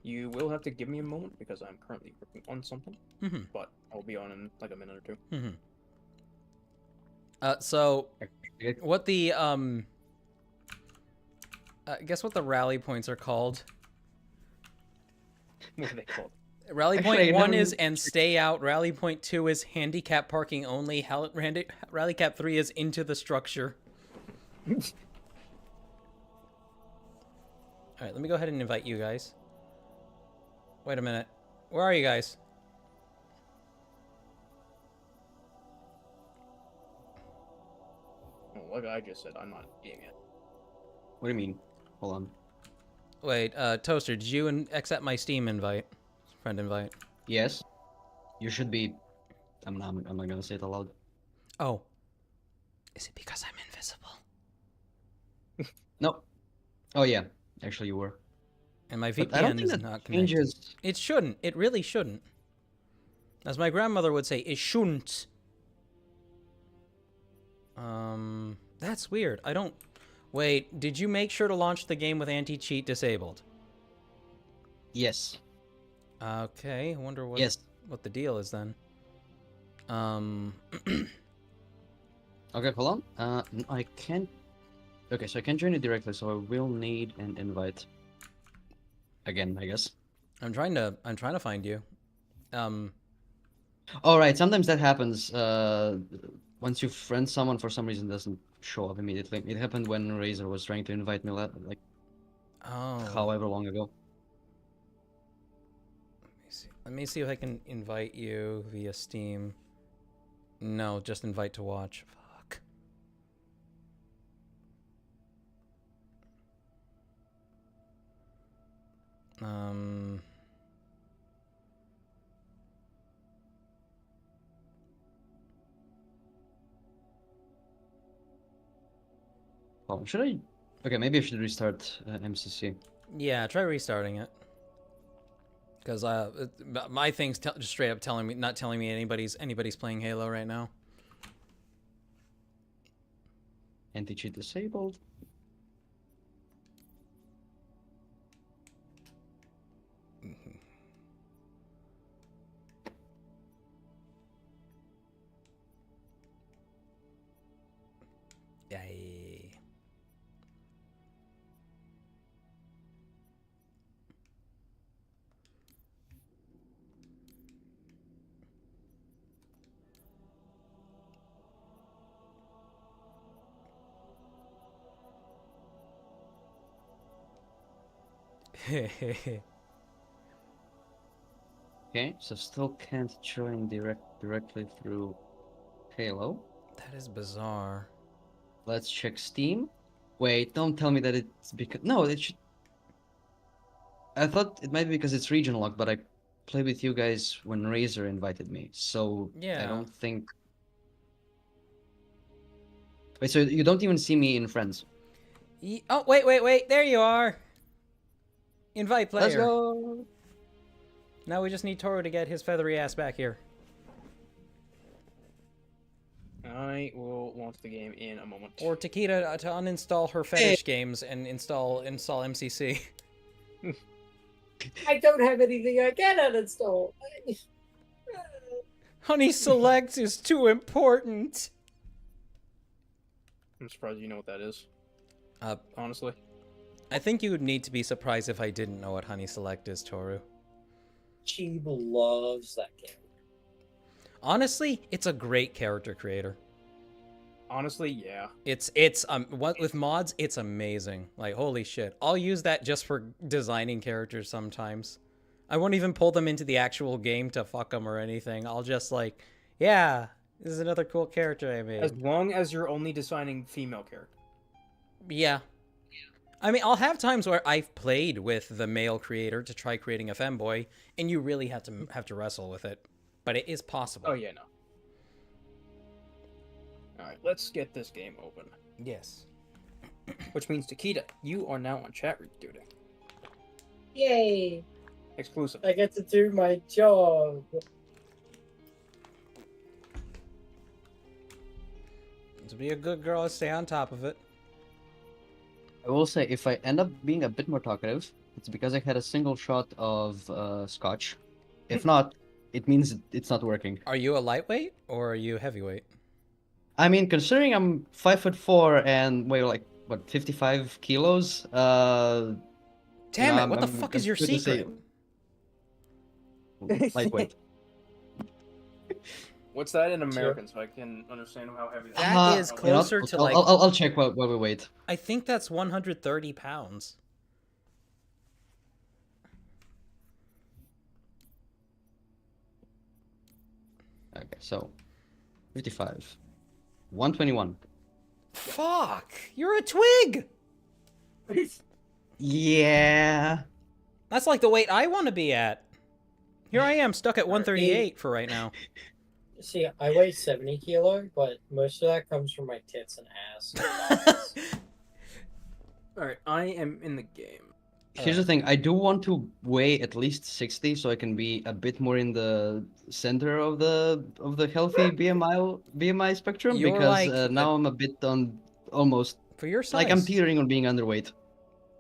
S2: You will have to give me a moment because I'm currently working on something.
S1: Mm-hmm.
S2: But I'll be on in like a minute or two.
S1: Mm-hmm. So, what the guess what the rally points are called?
S2: What are they called?
S1: Rally
S10: Actually,
S1: point
S10: I
S1: 1
S10: never-
S1: is and stay out. Rally point 2 is handicap parking only. Rally cap 3 is into the structure. All right, let me go ahead and invite you guys. Wait a minute. Where are you guys?
S2: Well, like I just said, I'm not eating it.
S10: What do you mean? Hold on.
S1: Wait, Toaster, did you accept my Steam invite? Friend invite.
S10: Yes. You should be. I'm not gonna say it aloud.
S1: Oh. Is it because I'm invisible?
S10: No. Oh yeah. Actually, you were.
S1: And my
S10: But I don't
S1: VPN
S10: think
S1: is
S10: that
S1: not connected.
S10: changes.
S1: It shouldn't. It really shouldn't. As my grandmother would say, it shouldn't. That's weird. I don't... Wait, did you make sure to launch the game with anti-cheat disabled?
S10: Yes.
S1: Okay, I wonder
S10: Yes.
S1: what the deal is then.
S10: Okay, hold on. I can't. Okay, so I can't join it directly, so I will need an invite. Again, I guess.
S1: I'm trying to find you.
S10: All right, sometimes that happens. Once you friend someone, for some reason, it doesn't show up immediately. It happened when Razor was trying to invite me, like
S1: Oh.
S10: however long ago.
S1: Let me see if I can invite you via Steam. No, just invite to watch. Fuck.
S10: Oh, should I? Okay, maybe I should restart MCC.
S1: Yeah, try restarting it. Because my thing's just straight up not telling me anybody's playing Halo right now.
S10: Anti-cheat disabled.
S1: Yay.
S10: Okay, so still can't join directly through Halo.
S1: That is bizarre.
S10: Let's check Steam. Wait, don't tell me that it's because no, it should. I thought it might be because it's region locked, but I played with you guys when Razor invited me, so
S1: Yeah.
S10: I don't think. Wait, so you don't even see me in friends?
S1: Oh, wait! There you are. Invite player.
S10: Let's go.
S1: Now we just need Toro to get his feathery ass back here.
S2: I will launch the game in a moment.
S1: Or Takeda to uninstall her fetish games and install MCC.
S3: I don't have anything I can uninstall.
S1: Honey Select is too important.
S2: I'm surprised you know what that is. Honestly.
S1: I think you would need to be surprised if I didn't know what Honey Select is, Toru.
S3: She loves that game.
S1: Honestly, it's a great character creator.
S2: Honestly, yeah.
S1: It's what with mods, it's amazing. Like holy shit. I'll use that just for designing characters sometimes. I won't even pull them into the actual game to fuck them or anything. I'll just like, yeah, this is another cool character I made.
S2: As long as you're only designing female characters.
S1: Yeah. I mean, I'll have times where I've played with the male creator to try creating a femboy, and you really have to wrestle with it. But it is possible.
S2: Oh yeah, no. Alright, let's get this game open.
S1: Yes.
S2: Which means, Takeda, you are now on chat room duty.
S3: Yay!
S2: Exclusive.
S3: I get to do my job.
S1: To be a good girl, stay on top of it.
S10: I will say, if I end up being a bit more talkative, it's because I had a single shot of scotch. If not, it means it's not working.
S1: Are you a lightweight or are you heavyweight?
S10: I mean, considering I'm 5'4" and weigh like what 55 kilos,
S1: Damn it!
S10: I'm-
S1: What the
S10: I'm-
S1: fuck
S10: I'm
S1: is your
S10: good to
S1: secret?
S10: say- Lightweight.
S2: What's that in American so I can understand how heavy that is?
S1: That is
S10: You know,
S1: closer to like.
S10: I'll check while we wait.
S1: I think that's 130 pounds.
S10: Okay, so 55, 121.
S1: Fuck! You're a twig.
S10: Yeah.
S1: That's like the weight I want to be at. Here I am, stuck at 138 for right now.
S3: See, I weigh 70 kilo, but most of that comes from my tits and ass.
S2: Alright, I am in the game.
S10: Here's the thing, I do want to weigh at least 60 so I can be a bit more in the center of the healthy BMI spectrum
S1: You're
S10: because
S1: like
S10: now I'm a bit on almost
S1: For your size.
S10: like I'm teetering on being underweight.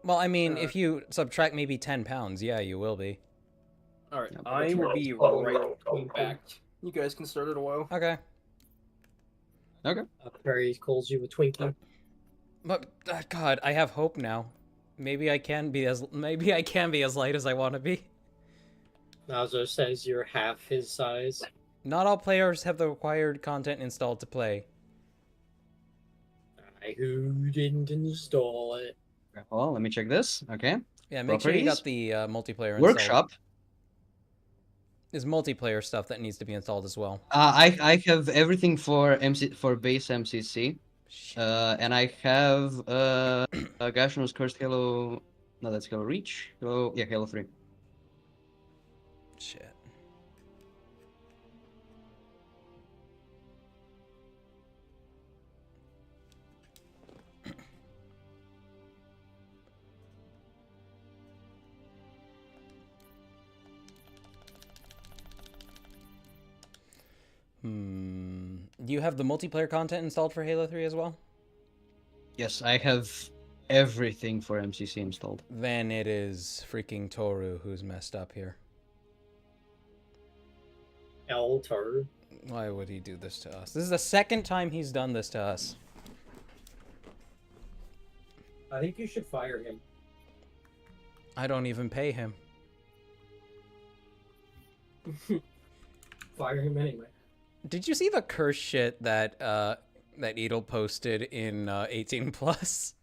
S1: Well, I mean, if you subtract maybe 10 pounds, yeah, you will be.
S2: Alright, I will be right back. You guys can start it a while.
S1: Okay.
S10: Okay.
S3: Perry calls you a Twinkie.
S1: But God, I have hope now. Maybe I can be as light as I want to be.
S3: Nazo says you're half his size.
S1: Not all players have the required content installed to play.
S3: Who didn't install it?
S10: Well, let me check this. Okay.
S1: Yeah, make sure you got the multiplayer installed.
S10: Workshop.
S1: There's multiplayer stuff that needs to be installed as well.
S10: I have everything for base MCC. And I have Gashono's Cursed Halo. No, that's Halo Reach. Halo 3.
S1: Shit. Do you have the multiplayer content installed for Halo 3 as well?
S10: Yes, I have everything for MCC installed.
S1: Then it is freaking Toru who's messed up here.
S3: Toru?
S1: Why would he do this to us? This is the second time he's done this to us.
S3: I think you should fire him.
S1: I don't even pay him.
S3: Fire him anyway.
S1: Did you see the curse shit that that Edel posted in 18 plus?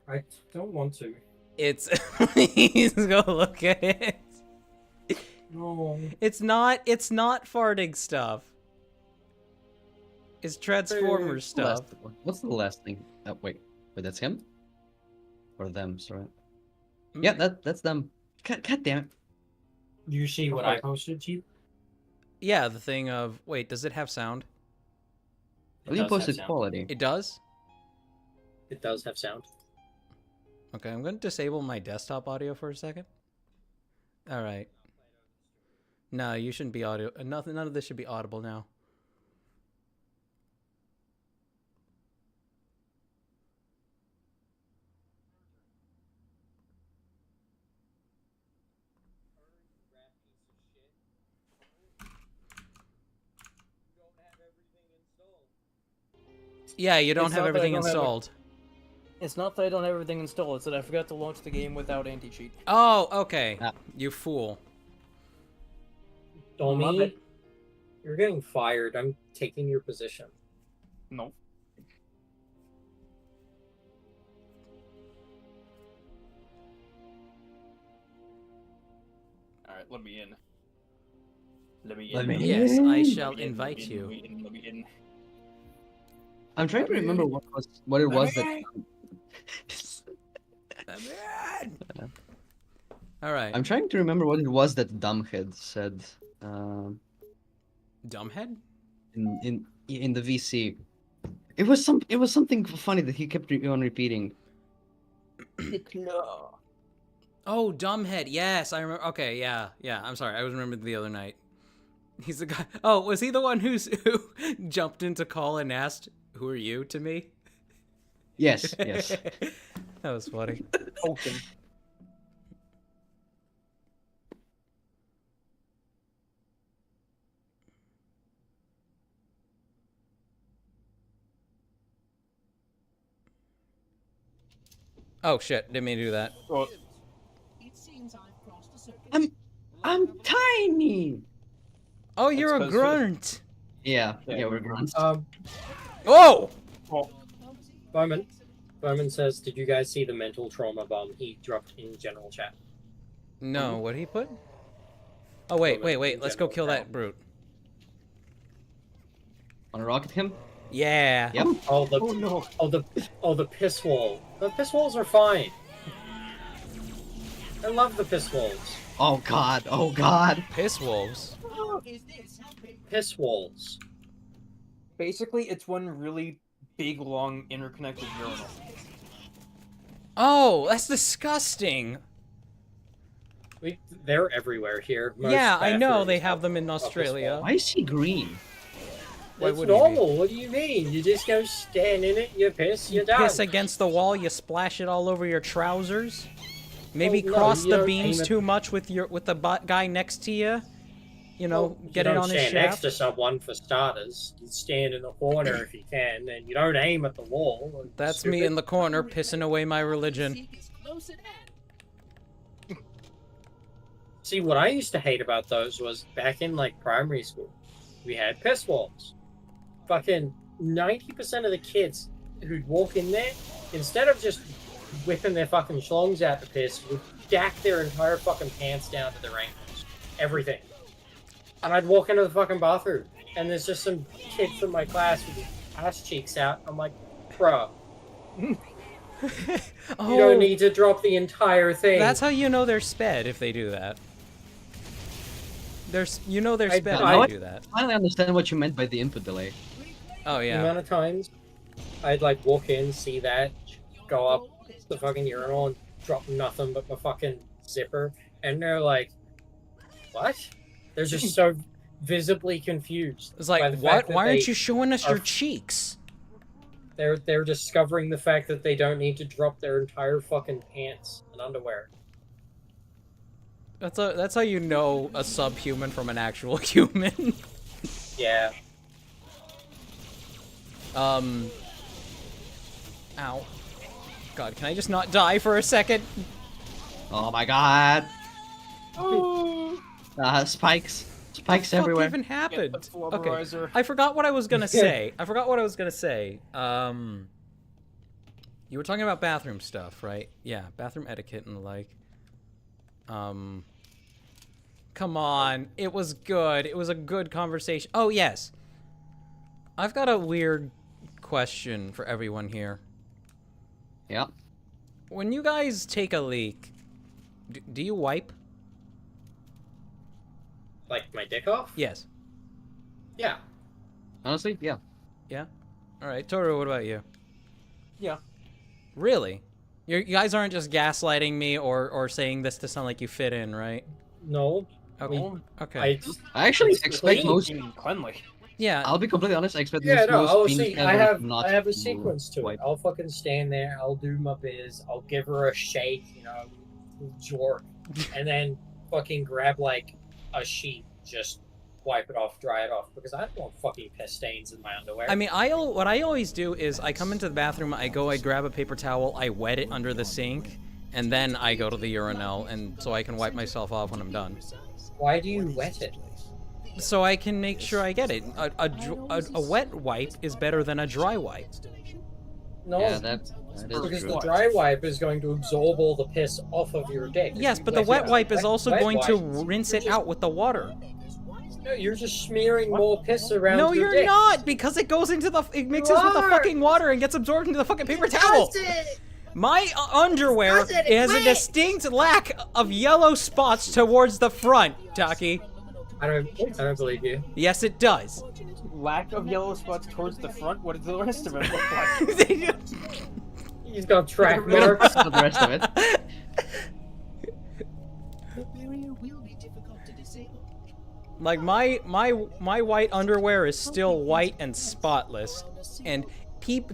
S3: I don't want to.
S1: It's please go look at it.
S3: No.
S1: It's not farting stuff. It's Transformer stuff.
S10: What's the last thing? Wait, that's him? Or them, sorry. Yeah, that's them. God damn it.
S3: Do you see what I posted, Chief?
S1: Yeah, the thing of... Wait, does it have sound?
S10: Well, you posted quality.
S1: It does?
S3: It does have sound.
S1: Okay, I'm going to disable my desktop audio for a second. Alright. No, you shouldn't be audio... None of this should be audible now. Yeah, you don't have everything installed.
S2: It's not that I don't have everything installed, it's that I forgot to launch the game without anti-cheat.
S1: Oh, okay. You fool.
S3: Domi, you're getting fired. I'm taking your position.
S2: No. Alright, let me in. Let me in.
S1: Yes, I shall invite you.
S2: Let me in.
S10: I'm trying to remember what it was that...
S1: Alright.
S10: I'm trying to remember what it was that Dumbhead said.
S1: Dumbhead?
S10: In the VC. It was something funny that he kept on repeating.
S1: Oh, Dumbhead. Yes, I remember. Okay, yeah. I'm sorry. I was remembering the other night. He's the guy. Oh, was he the one who jumped into call and asked, "Who are you?" to me?
S10: Yes.
S1: That was funny.
S2: Okay.
S1: Oh shit! Didn't mean to do that.
S2: Well,
S10: I'm tiny.
S1: Oh, you're a grunt.
S10: Yeah, we're grunts.
S1: Oh!
S3: Bowman says, did you guys see the mental trauma bomb he dropped in general chat?
S1: No, what did he put? Oh, wait. Let's go kill that brute.
S10: Wanna rocket him?
S1: Yeah.
S10: Yep.
S3: The piss wall. The piss walls are fine. I love the piss walls.
S10: Oh god.
S1: Piss wolves.
S3: Piss walls.
S2: basically, it's one really big, long, interconnected urinal.
S1: Oh, that's disgusting.
S3: They're everywhere here. Most
S1: yeah, I know
S3: bathrooms
S1: they have them in Australia.
S10: Why is he green?
S1: Why
S3: It's
S1: wouldn't you be?
S3: normal. What do you mean? You just go stand in it, you piss, you're done.
S1: Piss against the wall, you splash it all over your trousers. Maybe
S3: Well, no,
S1: cross
S3: you
S1: the
S3: don't
S1: beams
S3: aim at-
S1: too much with the guy next to you. You know,
S3: Well,
S1: get
S3: you
S1: it
S3: don't
S1: on his
S3: stand next
S1: shaft.
S3: to someone for starters. You stand in the corner if you can, and you don't aim at the wall.
S1: That's me in the corner pissing away my religion.
S3: See, what I used to hate about those was back in like primary school, we had piss walls. Fucking 90% of the kids who'd walk in there, instead of just whipping their fucking schlongs out the piss, would dack their entire fucking pants down to their ankles. Everything. And I'd walk into the fucking bathroom, and there's just some kid from my class with his ass cheeks out. I'm like, bro, you don't need to drop the entire thing.
S1: That's how you know they're sped if they do that. They're they're
S3: I-
S1: sped
S3: I-
S1: if they do that.
S10: I finally understand what you meant by the input delay.
S1: Oh
S3: The
S1: yeah.
S3: amount of times I'd like walk in, see that, go up the fucking urinal and drop nothing but my fucking zipper, and they're like, what? They're just so visibly confused.
S1: It's
S3: by
S1: like,
S3: the
S1: what?
S3: fact that
S1: Why aren't
S3: they
S1: you showing us
S3: are-
S1: your cheeks?
S3: They're discovering the fact that they don't need to drop their entire fucking pants and underwear.
S1: That's how you know a subhuman from an actual human.
S3: Yeah.
S1: Ow. God, can I just not die for a second?
S10: Oh my god. Spikes. Spikes
S1: What
S10: everywhere.
S1: even happened?
S2: the
S1: Okay,
S2: flubberrizer.
S1: I forgot what I was gonna say. You were talking about bathroom stuff, right? Yeah, bathroom etiquette and the like. Come on, it was good. It was a good conversation. Oh yes, I've got a weird question for everyone here.
S10: Yep.
S1: When you guys take a leak, do you wipe?
S3: Like my dick off?
S1: Yes.
S3: Yeah.
S10: Honestly, yeah.
S1: Yeah? Alright, Toru, what about you?
S2: Yeah.
S1: Really? You guys aren't just gaslighting me or saying this to sound like you fit in, right?
S3: No.
S1: Okay.
S2: Well,
S1: Okay.
S10: I actually
S3: It's
S10: expect
S3: clean.
S10: most.
S2: Cleanly.
S1: Yeah.
S10: I'll be completely honest. I expect
S3: Yeah, no,
S10: most
S3: I'll
S10: penis
S3: see. I
S10: ever
S3: have
S10: not
S3: I have a
S10: to
S3: sequence to it.
S10: wipe.
S3: I'll fucking stand there. I'll do my biz. I'll give her a shake, you know, jork, and then fucking grab like a sheet, just wipe it off, dry it off, because I don't want fucking piss stains in my underwear.
S1: I mean, what I always do is I come into the bathroom, I grab a paper towel, I wet it under the sink, and then I go to the urinal, and so I can wipe myself off when I'm done.
S3: Why do you wet it?
S1: So I can make sure I get it. A wet wipe is better than a dry wipe.
S3: No,
S10: Yeah, that is
S3: because
S10: true.
S3: the dry wipe is going to absorb all the piss off of your dick. If
S1: Yes,
S3: you
S1: but the
S3: it
S1: wet
S3: with
S1: wipe
S3: a
S1: is also
S3: wet
S1: going to
S3: wipe,
S1: rinse
S3: you're
S1: it
S3: just-
S1: out with the water.
S3: No, you're just smearing more piss around
S1: No,
S3: your
S1: you're
S3: dick.
S1: not, because it goes into it mixes with the
S3: are.
S1: fucking water and gets absorbed into the fucking paper towel. My underwear
S3: Does it?
S1: has a
S3: Wet.
S1: distinct lack of yellow spots towards the front, Taki.
S3: I don't believe you.
S1: Yes, it does.
S2: Lack of yellow spots towards the front. What does the rest of it look like?
S3: He's got track
S10: We don't
S3: marks.
S10: know the rest of it.
S1: Like my white underwear is still white and spotless, and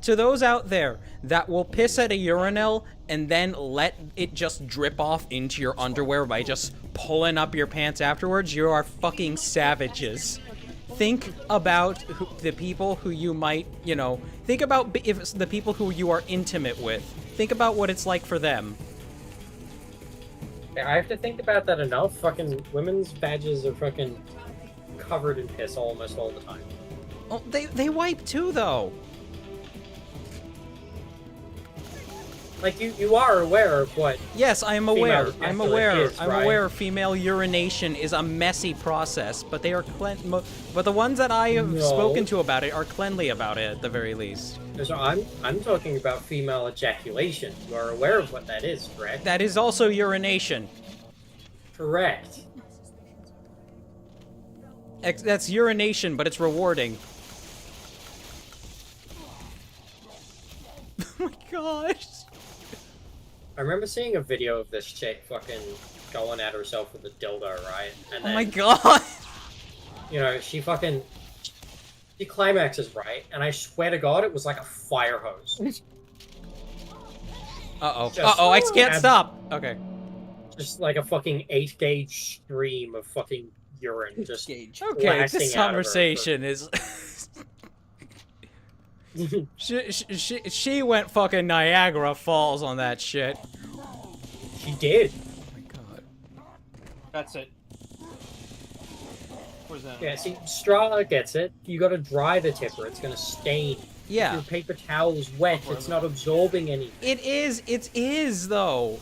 S1: to those out there that will piss at a urinal and then let it just drip off into your underwear by just pulling up your pants afterwards, you are fucking savages. Think about the people who you might, think about if it's the people who you are intimate with. Think about what it's like for them.
S3: I have to think about that enough. Fucking women's badges are fucking covered in piss almost all the time.
S1: Oh, they wipe too, though.
S3: Like you are aware of what?
S1: Yes, I am
S3: female
S1: aware. I'm
S3: ejaculate
S1: aware.
S3: is,
S1: I'm
S3: right?
S1: aware. Female urination is a messy process, but they are but the ones that I have
S3: No.
S1: spoken to about it are cleanly about it at the very least.
S3: So I'm talking about female ejaculation. You are aware of what that is, correct?
S1: That is also urination.
S3: Correct.
S1: That's urination, but it's rewarding. Oh my gosh.
S3: I remember seeing a video of this chick fucking going at herself with a dildo, right? And
S1: Oh my god.
S3: You know, she The climax is right, and I swear to God, it was like a fire hose.
S1: Uh-oh.
S3: Just
S1: Uh-oh, I can't
S3: ab-
S1: stop. Okay.
S3: Just like a fucking 8-gauge stream of fucking urine just
S1: Okay,
S3: blasting
S1: this
S3: out of her.
S1: conversation is... she went fucking Niagara Falls on that shit.
S3: She did.
S1: Oh my god.
S2: That's it. Where's that?
S3: Yeah, see, Strahla gets it. You gotta dry the tipper, it's gonna stain.
S1: Yeah.
S3: If your paper towel is wet, it's not absorbing anything.
S1: It is, though.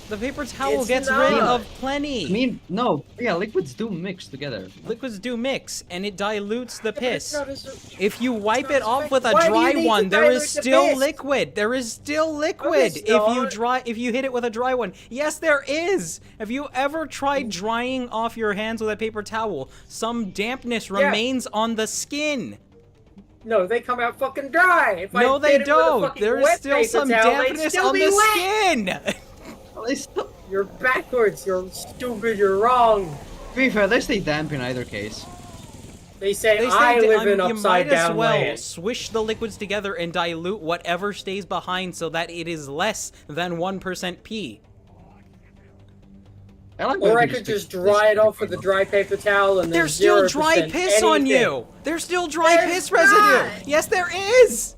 S1: The paper towel
S3: It's
S1: gets
S3: not.
S1: rid of plenty.
S10: I mean, no. Yeah, liquids do mix together.
S1: Liquids do mix, and it dilutes the
S3: Yeah, but it's
S1: piss.
S3: not as-
S1: If you wipe
S3: not
S1: it off
S3: as
S1: with a
S3: Why do you
S1: dry
S3: need to
S1: one, there is
S3: dilute the
S1: still
S3: piss?
S1: liquid. There is still liquid
S3: it's not.
S1: if you hit it with a dry one. Yes, there is. Have you ever tried drying off your hands with a paper towel? Some dampness remains on the skin.
S3: No, they come out fucking dry. If
S1: No,
S3: I
S1: they
S3: did it with a
S1: don't.
S3: fucking
S1: There is
S3: wet
S1: still
S3: paper
S1: some
S3: towel, they'd
S1: dampness
S3: still
S1: on
S3: be
S1: the
S3: wet.
S1: skin.
S10: Well, they still...
S3: You're backwards. You're stupid. You're wrong.
S10: To be fair, they stay damp in either case.
S3: They say
S1: They say
S3: I live in
S1: you
S3: upside
S1: might as
S3: down
S1: well
S3: land.
S1: swish the liquids together and dilute whatever stays behind so that it is less than 1% pee.
S10: I like
S3: Or
S10: when
S3: I
S10: you
S3: could
S10: pick
S3: just dry it off with a dry paper towel and
S1: There's
S3: then
S1: still dry
S3: 0%
S1: piss on
S3: anything.
S1: you. There's still dry
S3: There's
S1: piss residue.
S3: not.
S1: Yes, there is.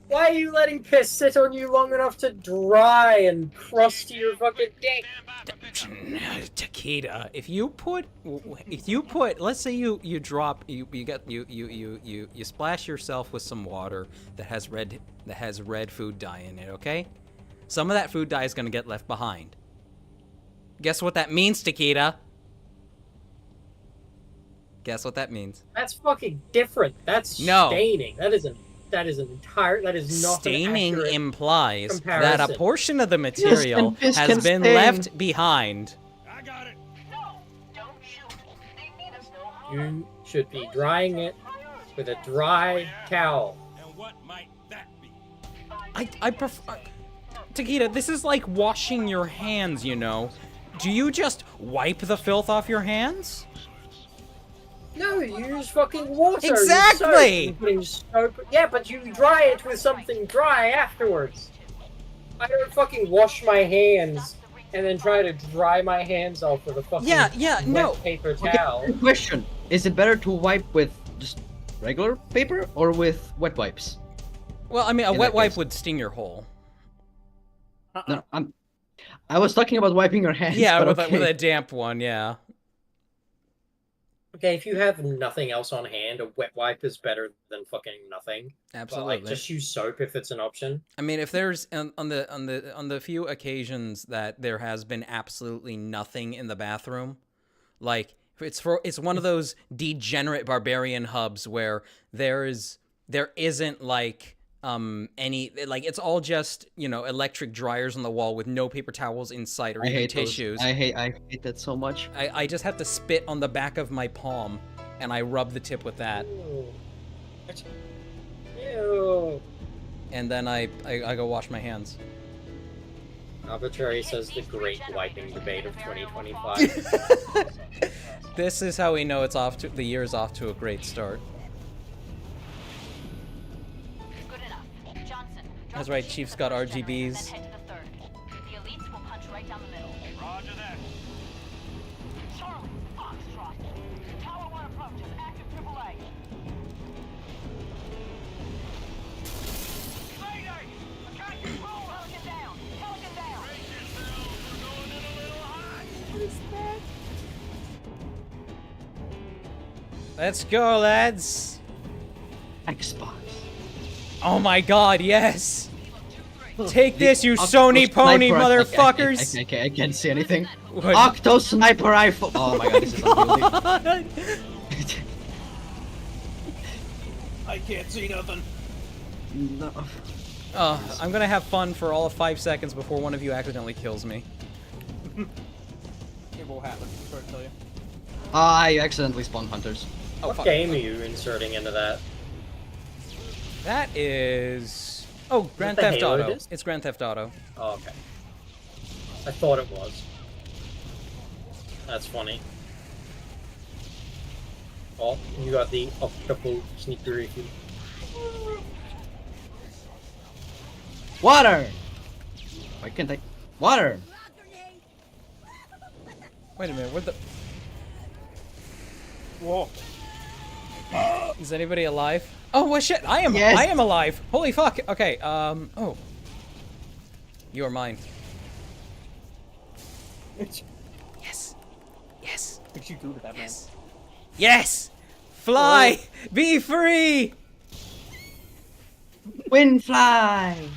S3: Why are you letting piss sit on you long enough to dry and crust to your fucking dick?
S1: Takeda, if you put, let's say you drop, you splash yourself with some water that has red food dye in it, okay? Some of that food dye is gonna get left behind. Guess what that means, Takeda? Guess what that means?
S3: That's fucking different. That's
S1: No.
S3: staining. That is not
S1: Staining
S3: an accurate
S1: implies that a
S3: comparison.
S1: portion of the material
S10: and piss
S1: has
S10: can
S1: been
S10: stain.
S1: left behind.
S9: I got it.
S3: You should be drying it with a dry towel.
S9: And what might that be?
S1: I prefer... Takeda, this is like washing your hands, you know. Do you just wipe the filth off your hands?
S3: No, you use fucking water. and
S1: Exactly!
S3: soap and putting soap. Yeah, but you dry it with something dry afterwards. I don't fucking wash my hands and then try to dry my hands off with a fucking wet
S1: no.
S3: paper
S10: Okay,
S3: towel.
S10: good question. Is it better to wipe with just regular paper or with wet wipes?
S1: Well, I mean, a
S10: In
S1: wet
S10: that
S1: wipe
S10: case.
S1: would sting your hole.
S10: No, I was talking about wiping your hands.
S1: Yeah,
S10: but
S1: with,
S10: okay.
S1: with a damp one, yeah.
S3: Okay, if you have nothing else on hand, a wet wipe is better than fucking nothing.
S1: Absolutely.
S3: But, like, just use soap if it's an option.
S1: I mean, if there's on the few occasions that there has been absolutely nothing in the bathroom, like it's one of those degenerate barbarian hubs where there isn't like any, like, it's all just, you know, electric dryers on the wall with no paper towels in sight or
S10: I
S1: even
S10: hate those.
S1: tissues.
S10: I hate that so much.
S1: I just have to spit on the back of my palm and I rub the tip with that.
S3: Ew.
S1: And then I go wash my hands.
S3: Arbitrary says the great wiping debate of 2025.
S1: This is how we know the year's off to a great start.
S6: Good enough. Johnson,
S1: That's right, Chief's got RGBs.
S6: head to the third. The elites will punch right down the middle.
S9: Roger that.
S6: Charlie, Foxtrot. Tower 1 approaches. Active AAA.
S9: Mayday! Attack is rolling!
S6: Pelican down! Pelican down!
S9: We're going in a little high.
S1: Let's go, lads.
S10: Xbox.
S1: Oh my god, yes. Take this, you
S10: Octo
S1: Sony pony
S10: Sniper-
S1: motherfuckers.
S10: I can't see anything.
S1: What?
S10: Octo Sniper Rifle. Oh my god, this is unwieldy.
S2: I can't see nothing.
S10: No.
S1: I'm gonna have fun for all of 5 seconds before one of you accidentally kills me.
S2: It will happen. Sorry to tell you.
S10: I accidentally spawned hunters.
S1: Oh,
S3: What
S1: fuck.
S3: game are you inserting into that?
S1: That is... Oh, Grand
S3: the
S1: Theft
S3: Halo
S1: Auto.
S3: disc?
S1: It's Grand Theft Auto.
S3: Oh, okay. I thought it was. That's funny. Oh, you got the octuple sneakery.
S10: Water! Why can't I? Water!
S1: Wait a minute, what the?
S2: Whoa.
S1: Is anybody alive? Oh, well, shit, I am alive! Holy fuck! Okay, oh. You are mine. Yes. Yes.
S2: What you do to that man?
S1: Yes! Fly! Be free!
S10: Windfly!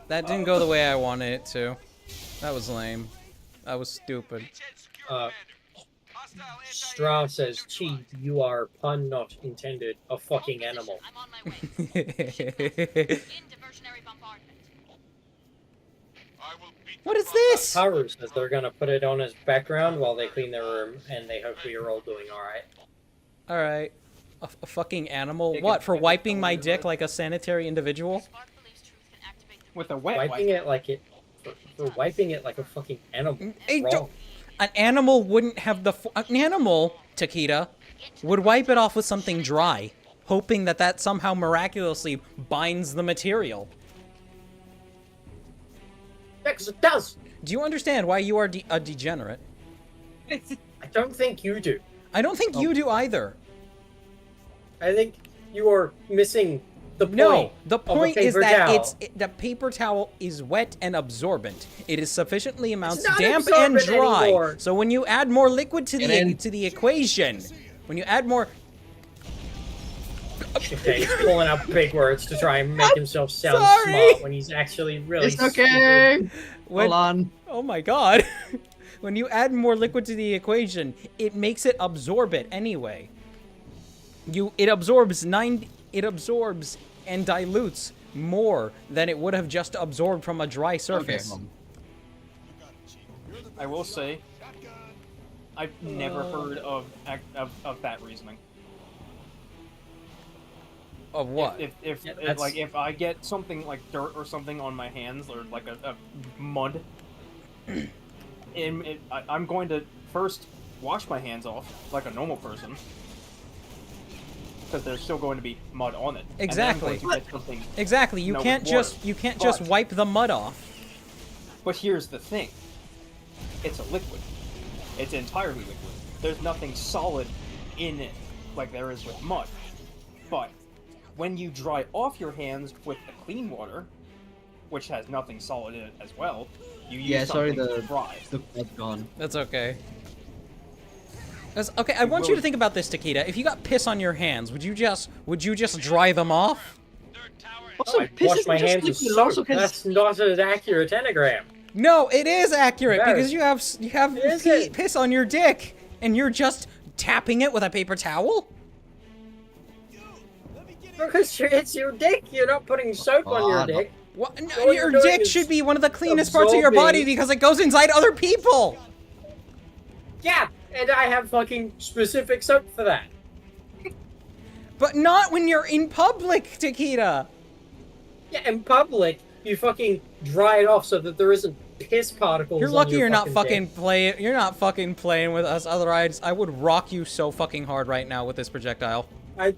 S1: That didn't go the way I wanted it to. That was lame. That was stupid.
S3: Strauss says, Chief, you are pun not intended, a fucking animal.
S1: What is this?
S3: Power says they're gonna put it on as background while they clean their room, and they hope we are all doing alright.
S1: Alright. A fucking animal? What, for wiping my dick like a sanitary individual?
S2: With a wet
S3: Wiping it like it... For wiping it like a fucking animal.
S1: Hey,
S3: Wrong.
S1: an animal wouldn't have the... An animal, Takeda, would wipe it off with something dry, hoping that that somehow miraculously binds the material.
S3: Yeah, 'cause it does!
S1: Do you understand why you are a degenerate?
S3: I don't think you do.
S1: I don't think you do either.
S3: I think you are missing the point.
S1: No, the point is
S3: paper
S1: that
S3: towel.
S1: the paper towel is wet and absorbent. It is sufficiently amounts
S3: not
S1: damp and
S3: absorbent
S1: dry.
S3: anymore.
S1: So when you add more liquid to
S10: then-
S1: the equation, when you add more...
S3: Okay, he's pulling out big words to try and make himself sound
S1: sorry.
S3: smart when he's actually really
S10: It's okay!
S3: stupid.
S1: When,
S10: Hold on.
S1: oh my god. When you add more liquid to the equation, it makes it absorb it anyway. It absorbs and dilutes more than it would have just absorbed from a dry surface.
S10: Okay,
S2: I will say, I've never heard of that reasoning.
S1: Of what?
S2: If
S3: that's-
S2: like if I get something like dirt or something on my hands or like a mud, I'm going to first wash my hands off like a normal person because there's still going to be mud on it.
S1: Exactly.
S2: And then I'm going to get something.
S1: Exactly. You
S2: No,
S1: can't
S2: with
S1: just
S2: water. But-
S1: wipe the mud off.
S2: But here's the thing: it's a liquid. It's entirely liquid. There's nothing solid in it like there is with mud. But when you dry off your hands with the clean water, which has nothing solid in it as well, you use something to dry.
S10: the blood's gone.
S1: That's okay. Okay, I want you to think about this, Takeda. If you got piss on your hands, would you just dry them off?
S10: Also,
S3: I
S10: piss
S3: wash
S10: isn't
S3: my
S10: just
S3: hands with
S10: liquid, it
S3: soap.
S10: also has-
S3: That's not an accurate anagram.
S1: No, it is accurate
S3: Yes.
S1: because you have
S3: Is it?
S1: piss on your dick, and you're just tapping it with a paper towel.
S3: Because it's your dick. You're not putting soap on your dick.
S1: What? No,
S3: All
S1: your
S3: you're doing
S1: dick
S3: is
S1: should be one of the cleanest parts of your body
S3: absorbing-
S1: because it goes inside other people.
S3: Yeah, and I have fucking specific soap for that.
S1: But not when you're in public, Takeda.
S3: Yeah, in public, you fucking dry it off so that there isn't piss particles.
S1: You're
S3: on
S1: lucky
S3: your
S1: you're not fucking
S3: dick.
S1: playing. You're not fucking playing with us. Otherwise, I would rock you so fucking hard right now with this projectile.
S3: I'd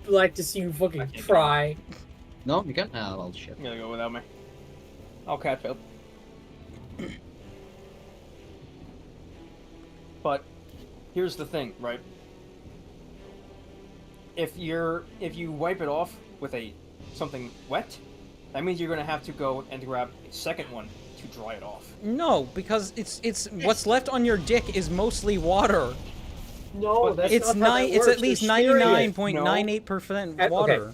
S3: like to see you fucking try.
S10: No, you can't? Ah, well, shit.
S2: I'm gonna go without me. I'll catch up. But here's the thing, right? If you wipe it off with something wet, that means you're gonna have to go and grab a second one to dry it off.
S1: No, because it's what's left on your dick is mostly water.
S3: No, that's
S1: It's
S3: not how that
S1: it's
S3: works.
S1: at least
S3: There's serious-
S1: 99.98%
S3: Okay.
S1: water.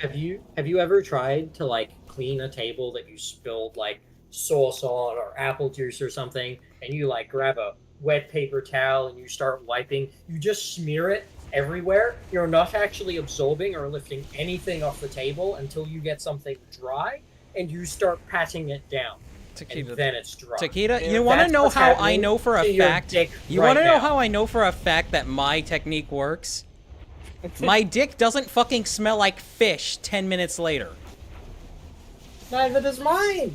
S3: Have you ever tried to like clean a table that you spilled like sauce on or apple juice or something, and you like grab a wet paper towel and you start wiping? You just smear it everywhere. You're not actually absorbing or lifting anything off the table until you get something dry, and you start patting it down. And then it's dry.
S1: Takeda, you want to
S3: That's
S1: know
S3: what's
S1: how I
S3: happening
S1: know for a
S3: to your
S1: fact?
S3: dick
S1: You
S3: right
S1: want to know
S3: now.
S1: how I know for a fact that my technique works? My dick doesn't fucking smell like fish 10 minutes later.
S3: Neither does mine.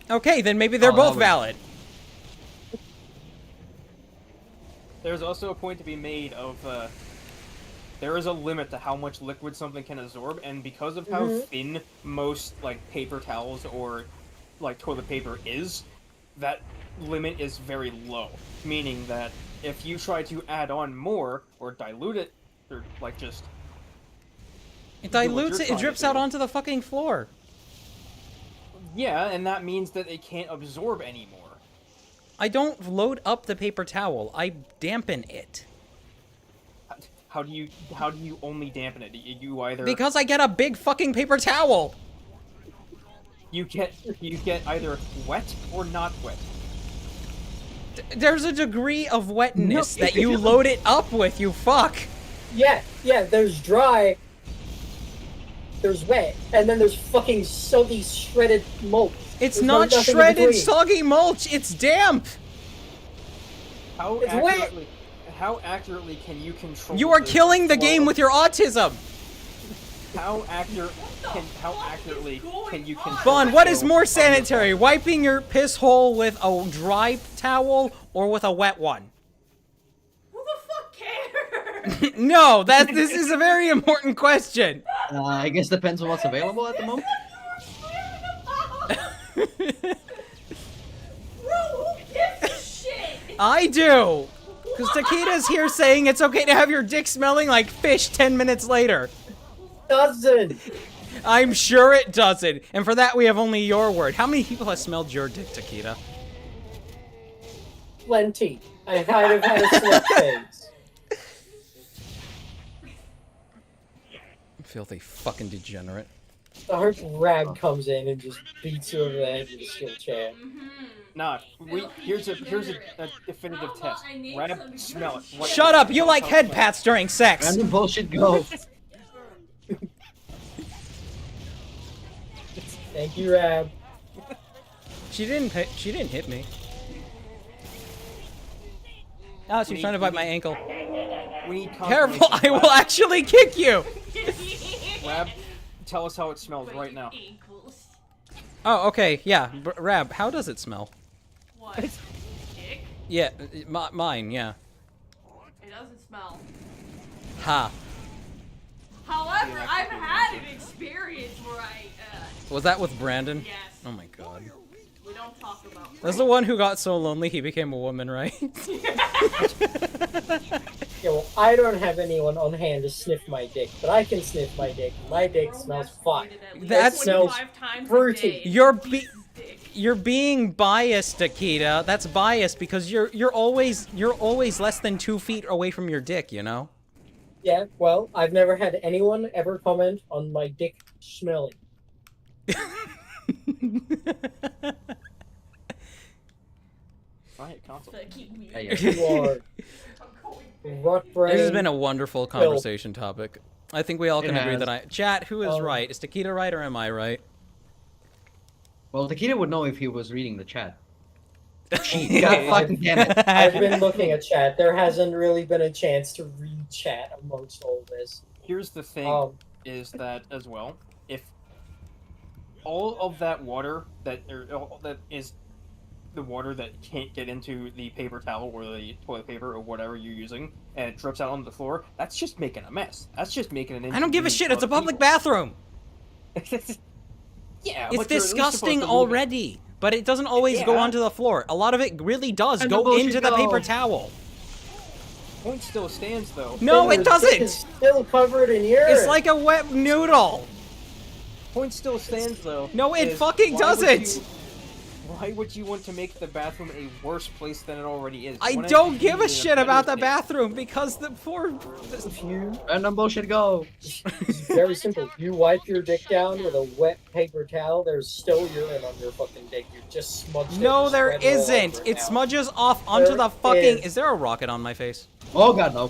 S1: Okay, then maybe they're both
S10: that was-
S1: valid.
S2: there's also a point to be made of there is a limit to how much liquid something can absorb, and because of how thin most like paper towels or like toilet paper is, that limit is very low. Meaning that if you try to add on more or dilute it, or like just
S1: It
S2: do what
S1: dilutes
S2: you're
S1: it, it
S2: trying to
S1: drips out
S2: do-
S1: onto the fucking floor.
S2: Yeah, and that means that it can't absorb anymore.
S1: I don't load up the paper towel, I dampen it.
S2: How do you only dampen it? You either
S1: Because I get a big fucking paper towel!
S2: you get either wet or not wet.
S1: There's a degree of wetness
S3: No,
S1: that you load it up with, you fuck!
S3: Yeah, there's dry, there's wet, and then there's fucking soggy, shredded mulch.
S1: It's
S3: There's
S1: not
S3: nothing in
S1: shredded,
S3: between.
S1: soggy mulch, it's damp!
S2: How
S3: It's wet.
S2: accurately can you control?
S1: You are killing the
S2: flow
S1: game
S2: of-
S1: with your autism!
S2: How accurately can you control?
S1: Vaughn,
S2: the
S1: what is
S2: flow
S1: more
S2: of your
S1: sanitary? Wiping your piss hole with a dry towel or with a wet one?
S4: Who the fuck cares?
S1: No, this is a very important question.
S10: I guess depends on what's available at the moment.
S4: Bro, who gives a shit?
S1: I do! Because Takeda's here saying it's okay to have your dick smelling like fish 10 minutes later.
S3: Doesn't.
S1: I'm sure it doesn't. And for that, we have only your word. How many people have smelled your dick, Takeda?
S3: Plenty. I kind of had a slip phase.
S1: Filthy fucking degenerate.
S3: I hope Rab comes in and just beats you over the head with a steel chair.
S2: Nah, here's a definitive test. Rab, smell it. What-
S1: Shut up! You like head pats during sex!
S10: Random bullshit go.
S3: Thank you, Rab.
S1: She didn't hit me. Oh, she was trying to bite my ankle.
S2: We need
S1: Careful,
S2: confirmation.
S1: I will actually kick you!
S2: Rab, tell us how it smells right now.
S1: Oh, okay, yeah. Rab, how does it smell?
S4: What? Dick?
S1: Yeah, mine, yeah.
S4: It doesn't smell.
S1: Ha.
S4: However, I've had an experience where
S1: Was that with Brandon?
S4: yes.
S1: Oh my god.
S4: We don't talk about.
S1: That's the one who got so lonely he became a woman, right?
S3: Yeah, well, I don't have anyone on hand to sniff my dick, but I can sniff my dick. My dick smells fine.
S1: That's-
S3: It smells
S4: 25 times
S3: fruity.
S4: a day.
S1: You're being biased, Akita. That's biased because you're always less than 2 feet away from your dick, you know?
S3: Yeah, well, I've never had anyone ever comment on my dick smelling.
S2: Right, console.
S3: You are rot brain.
S1: This has been a wonderful conversation topic. I think we all can
S10: It
S1: agree
S10: has.
S1: that Chat, who is right? Is Takeda right or am I right?
S10: Well, Takeda would know if he was reading the chat. God fucking damn it.
S3: I've been looking at chat. There hasn't really been a chance to read chat amongst all this.
S2: Here's the thing, is that as well, if all of that water that is the water that can't get into the paper towel or the toilet paper or whatever you're using, and it drips out onto the floor, that's just making a mess. That's just making an.
S1: I don't give a shit. It's a
S2: inconvenience
S1: public
S2: for
S1: bathroom.
S2: other people. Yeah,
S1: It's
S2: but you're at least supposed
S1: disgusting
S2: to move it.
S1: already, but it doesn't always go
S2: Yeah.
S1: onto the floor. A lot of it really does
S10: And the
S1: go
S10: bullshit
S1: into the
S10: go.
S1: paper towel.
S2: Point still stands though.
S1: No,
S3: Then
S1: it
S3: your dick
S1: doesn't.
S3: is still covered in urine.
S1: It's like a wet noodle.
S2: Point still stands though.
S1: No, it
S2: is
S1: fucking
S2: why would
S1: doesn't.
S2: you- Why would you want to make the bathroom a worse place than it already is?
S1: I
S2: Why not
S1: don't
S2: just
S1: give
S2: leave
S1: a
S2: it in
S1: shit
S2: better
S1: about the
S2: state?
S1: bathroom because the poor.
S10: Random bullshit go.
S3: It's very simple. You wipe your dick down with a wet paper towel, there's still urine on your fucking dick. You just smudged it.
S1: No,
S3: and
S1: there
S3: spread it all
S1: isn't.
S3: over
S1: It
S3: now.
S1: smudges off onto
S3: There
S1: the fucking.
S3: is.
S1: Is there a rocket on my face?
S10: Oh god, no.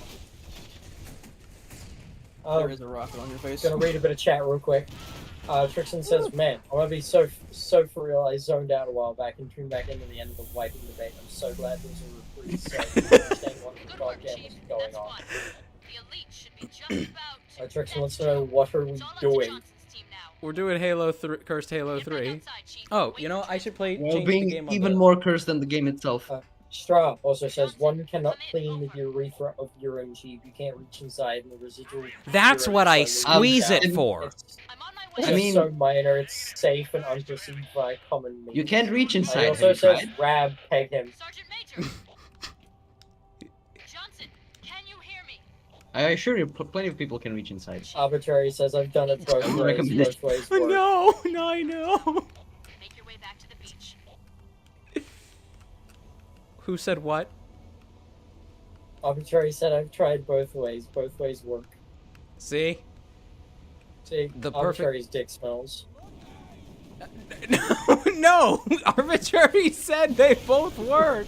S2: There is a rocket on your face.
S3: Gonna read a bit of chat real quick. Trixon says, "Man, I'm gonna be so for real. I zoned out a while back and tuned back into the end of the wiping debate. I'm so glad there's a reprieve so I can understand what the goddamn is going on." Trixon wants to know, what are we doing?
S1: We're doing Halo 3, Cursed Halo 3. Oh, you know, I should play.
S10: Well,
S1: change the
S10: being
S1: game on
S10: even
S1: the-
S10: more cursed than the game itself.
S3: Straw also says one cannot clean the urethra of urine tube. You can't reach inside, and the residual.
S1: That's
S3: urine
S1: what I
S3: slowly
S1: squeeze
S3: leaks
S1: it
S3: out.
S1: for.
S3: It's
S10: I
S3: just
S10: mean-
S3: so minor. It's safe and unperceived by common means.
S10: You can't reach
S3: He
S10: inside.
S3: also
S10: Have you
S3: says
S10: tried?
S3: Rab peg him.
S6: Sergeant Major! Johnson, can you hear me?
S10: I assure you, plenty of people can reach inside.
S3: Arbitrary says I've done it both
S10: I would
S3: ways.
S10: recommend it.
S3: Both ways work.
S1: No, I know.
S6: Make your way back to the beach.
S1: Who said what?
S3: Arbitrary said I've tried both ways. Both ways work.
S1: See?
S3: See,
S1: The perfect-
S3: Arbitrary's dick smells.
S1: No! Arbitrary said they both work.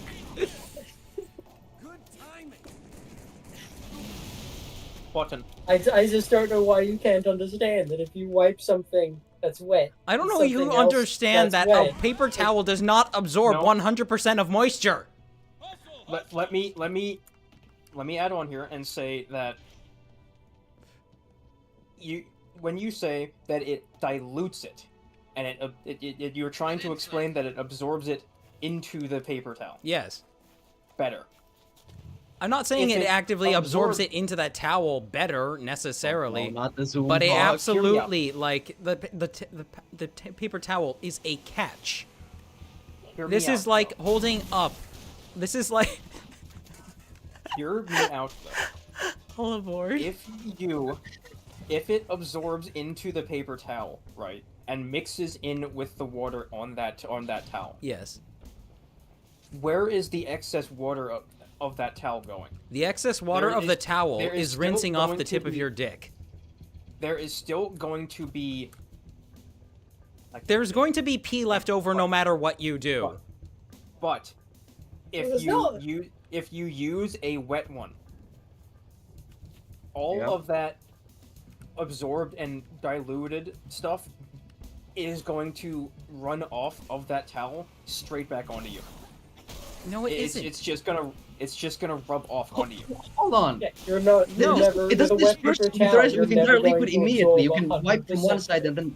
S2: Button.
S3: I just don't know why you can't understand that if you wipe something that's wet.
S1: I don't know
S3: something
S1: you
S3: else
S1: understand
S3: that's
S1: that a
S3: wet,
S1: paper towel does not absorb
S2: No.
S1: 100% of moisture.
S2: Let me add on here and say that when you say that it dilutes it, and you're trying to explain that it absorbs it into the paper towel.
S1: Yes.
S2: Better.
S1: I'm not saying
S2: If
S1: it
S2: it
S1: actively absorbs
S2: absorbs-
S1: it into that towel better necessarily,
S10: No, not the Zoom
S1: but it
S10: box.
S1: absolutely like the paper towel is a catch.
S2: Hear me
S1: This is
S2: out,
S1: like
S2: though.
S1: holding up. This is like
S2: Hear me out though.
S1: all aboard.
S2: If it absorbs into the paper towel, right, and mixes in with the water on that towel,
S1: Yes.
S2: where is the excess water of that towel going?
S1: The excess water
S2: There
S1: of
S2: is-
S1: the towel
S2: there is
S1: is
S2: still
S1: rinsing off
S2: going
S1: the
S2: to
S1: tip of
S2: be-
S1: your dick.
S2: There is still going to be.
S1: There's going to be pee left over no matter what you do.
S2: But
S3: There's not.
S2: if you use a wet one, all
S10: Yeah.
S2: of that absorbed and diluted stuff is going to run off of that towel straight back onto you.
S1: No, it isn't.
S2: It's just gonna rub off onto you.
S10: Hold on.
S3: Yeah, you're not. You're never.
S10: It doesn't
S3: with a wet
S10: disperse
S3: paper
S10: the
S3: towel,
S10: rest
S3: you're
S10: with entire
S3: never going
S10: liquid
S3: to
S10: immediately. You
S3: absorb
S10: can wipe from one
S3: 100%.
S10: side and then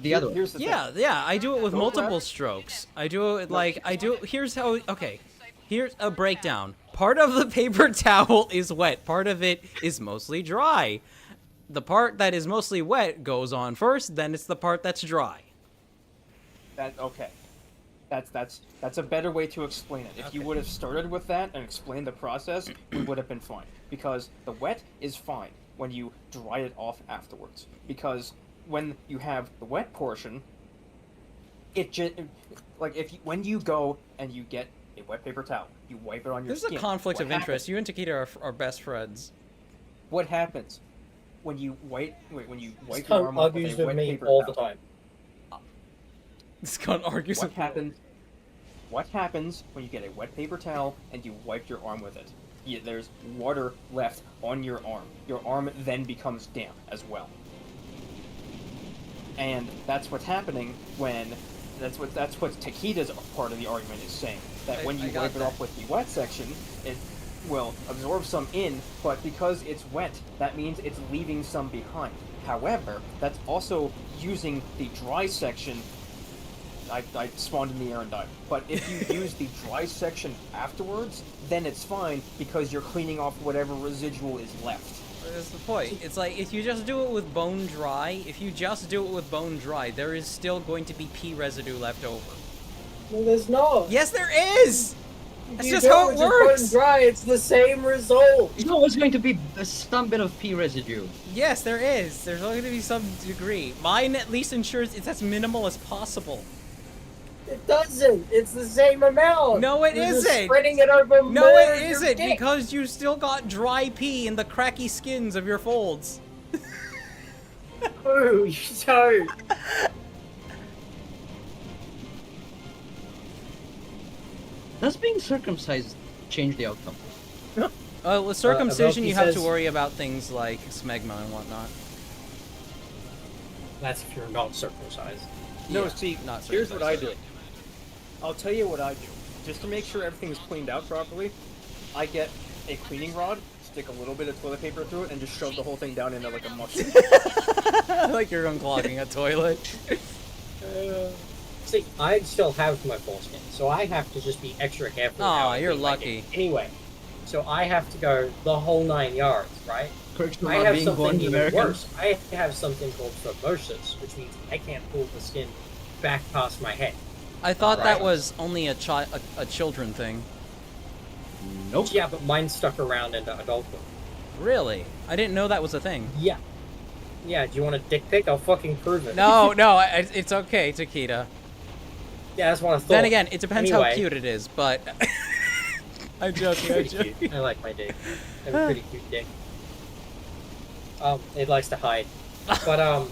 S10: the other.
S2: Here's the thing.
S1: Yeah, I do it with
S2: Don't
S1: multiple
S2: laugh.
S1: strokes. I do it like here's how okay. Here's a breakdown. Part of the paper towel is wet. Part of it is mostly dry. The part that is mostly wet goes on first, then it's the part that's dry.
S2: Okay. That's a better way to explain it. If you would have started with that and explained the process, we would have been fine. Because the wet is fine when you dry it off afterwards. Because when you have the wet portion, it just when you go and you get a wet paper towel, you wipe it on your
S1: This is
S2: skin.
S1: a conflict
S2: what
S1: of interest.
S2: happens?
S1: You and Takeda are best friends.
S2: What happens when you wipe your
S3: Cunt
S2: arm off with
S3: argues
S2: a
S3: with
S2: wet
S3: me
S2: paper
S3: all
S2: towel?
S3: the time.
S1: This cunt argues
S2: What
S1: with
S2: happens? What happens when you get a wet paper towel and you wipe your arm with it? There's water left on your arm. Your arm then becomes damp as well. And that's what's happening when. That's what Takeda's part of the argument is saying. That when you
S1: I got
S2: wipe it
S1: that.
S2: off with the wet section, it will absorb some in, but because it's wet, that means it's leaving some behind. However, that's also using the dry section. I spawned in the air and died. But if you use the dry section afterwards, then it's fine because you're cleaning off whatever residual is left.
S1: That's the point. It's like if you just do it with bone dry, there is still going to be pee residue left over.
S3: No, there's not.
S1: Yes, there is. That's
S3: You
S1: just
S3: do
S1: how it
S3: with just
S1: works.
S3: bone dry. It's the same result.
S10: There's always going to be some bit of pee residue.
S1: Yes, there is. There's only going to be some degree. Mine at least ensures it's as minimal as possible.
S3: It doesn't. It's the same amount.
S1: No, it
S3: You're just
S1: isn't.
S3: spreading it over
S1: No,
S3: more
S1: it
S3: of your
S1: isn't,
S3: dick.
S1: because you still got dry pee in the cracky skins of your folds.
S3: Ooh, you don't.
S10: Does being circumcised change the outcome?
S1: With circumcision,
S3: he
S1: you have to
S3: says-
S1: worry about things like smegma and whatnot.
S3: That's if you're not circumcised.
S2: No,
S1: Yeah,
S2: see,
S1: not
S2: here's what I do.
S1: circumcised.
S2: I'll tell you what I do. Just to make sure everything's cleaned out properly, I get a cleaning rod, stick a little bit of toilet paper through it, and just shove the whole thing down into like a mushroom.
S1: Like you're unclogging a toilet.
S3: See, I still have my foreskin, so I have to just be extra careful.
S1: Aw,
S3: how I
S1: you're
S3: clean my
S1: lucky.
S3: dick. Anyway, so I have to go the whole 9 yards, right?
S10: Correction,
S3: I
S10: not
S3: have
S10: being
S3: something
S10: born
S3: even
S10: American.
S3: worse. I have something called phimosis, which means I can't pull the skin back past my head.
S1: I thought
S3: Right.
S1: that was only a children thing.
S10: Nope.
S3: Yeah, but mine stuck around into adulthood.
S1: Really? I didn't know that was a thing.
S3: Yeah. Yeah, do you want a dick pic? I'll fucking prove it.
S1: No, it's okay, Takeda.
S3: Yeah, that's what I thought.
S1: Then again, it depends how
S3: Anyway.
S1: cute it is, but... I'm joking, I'm
S3: Pretty
S1: joking.
S3: cute. I like my dick. I have a pretty cute dick. It likes to hide. But,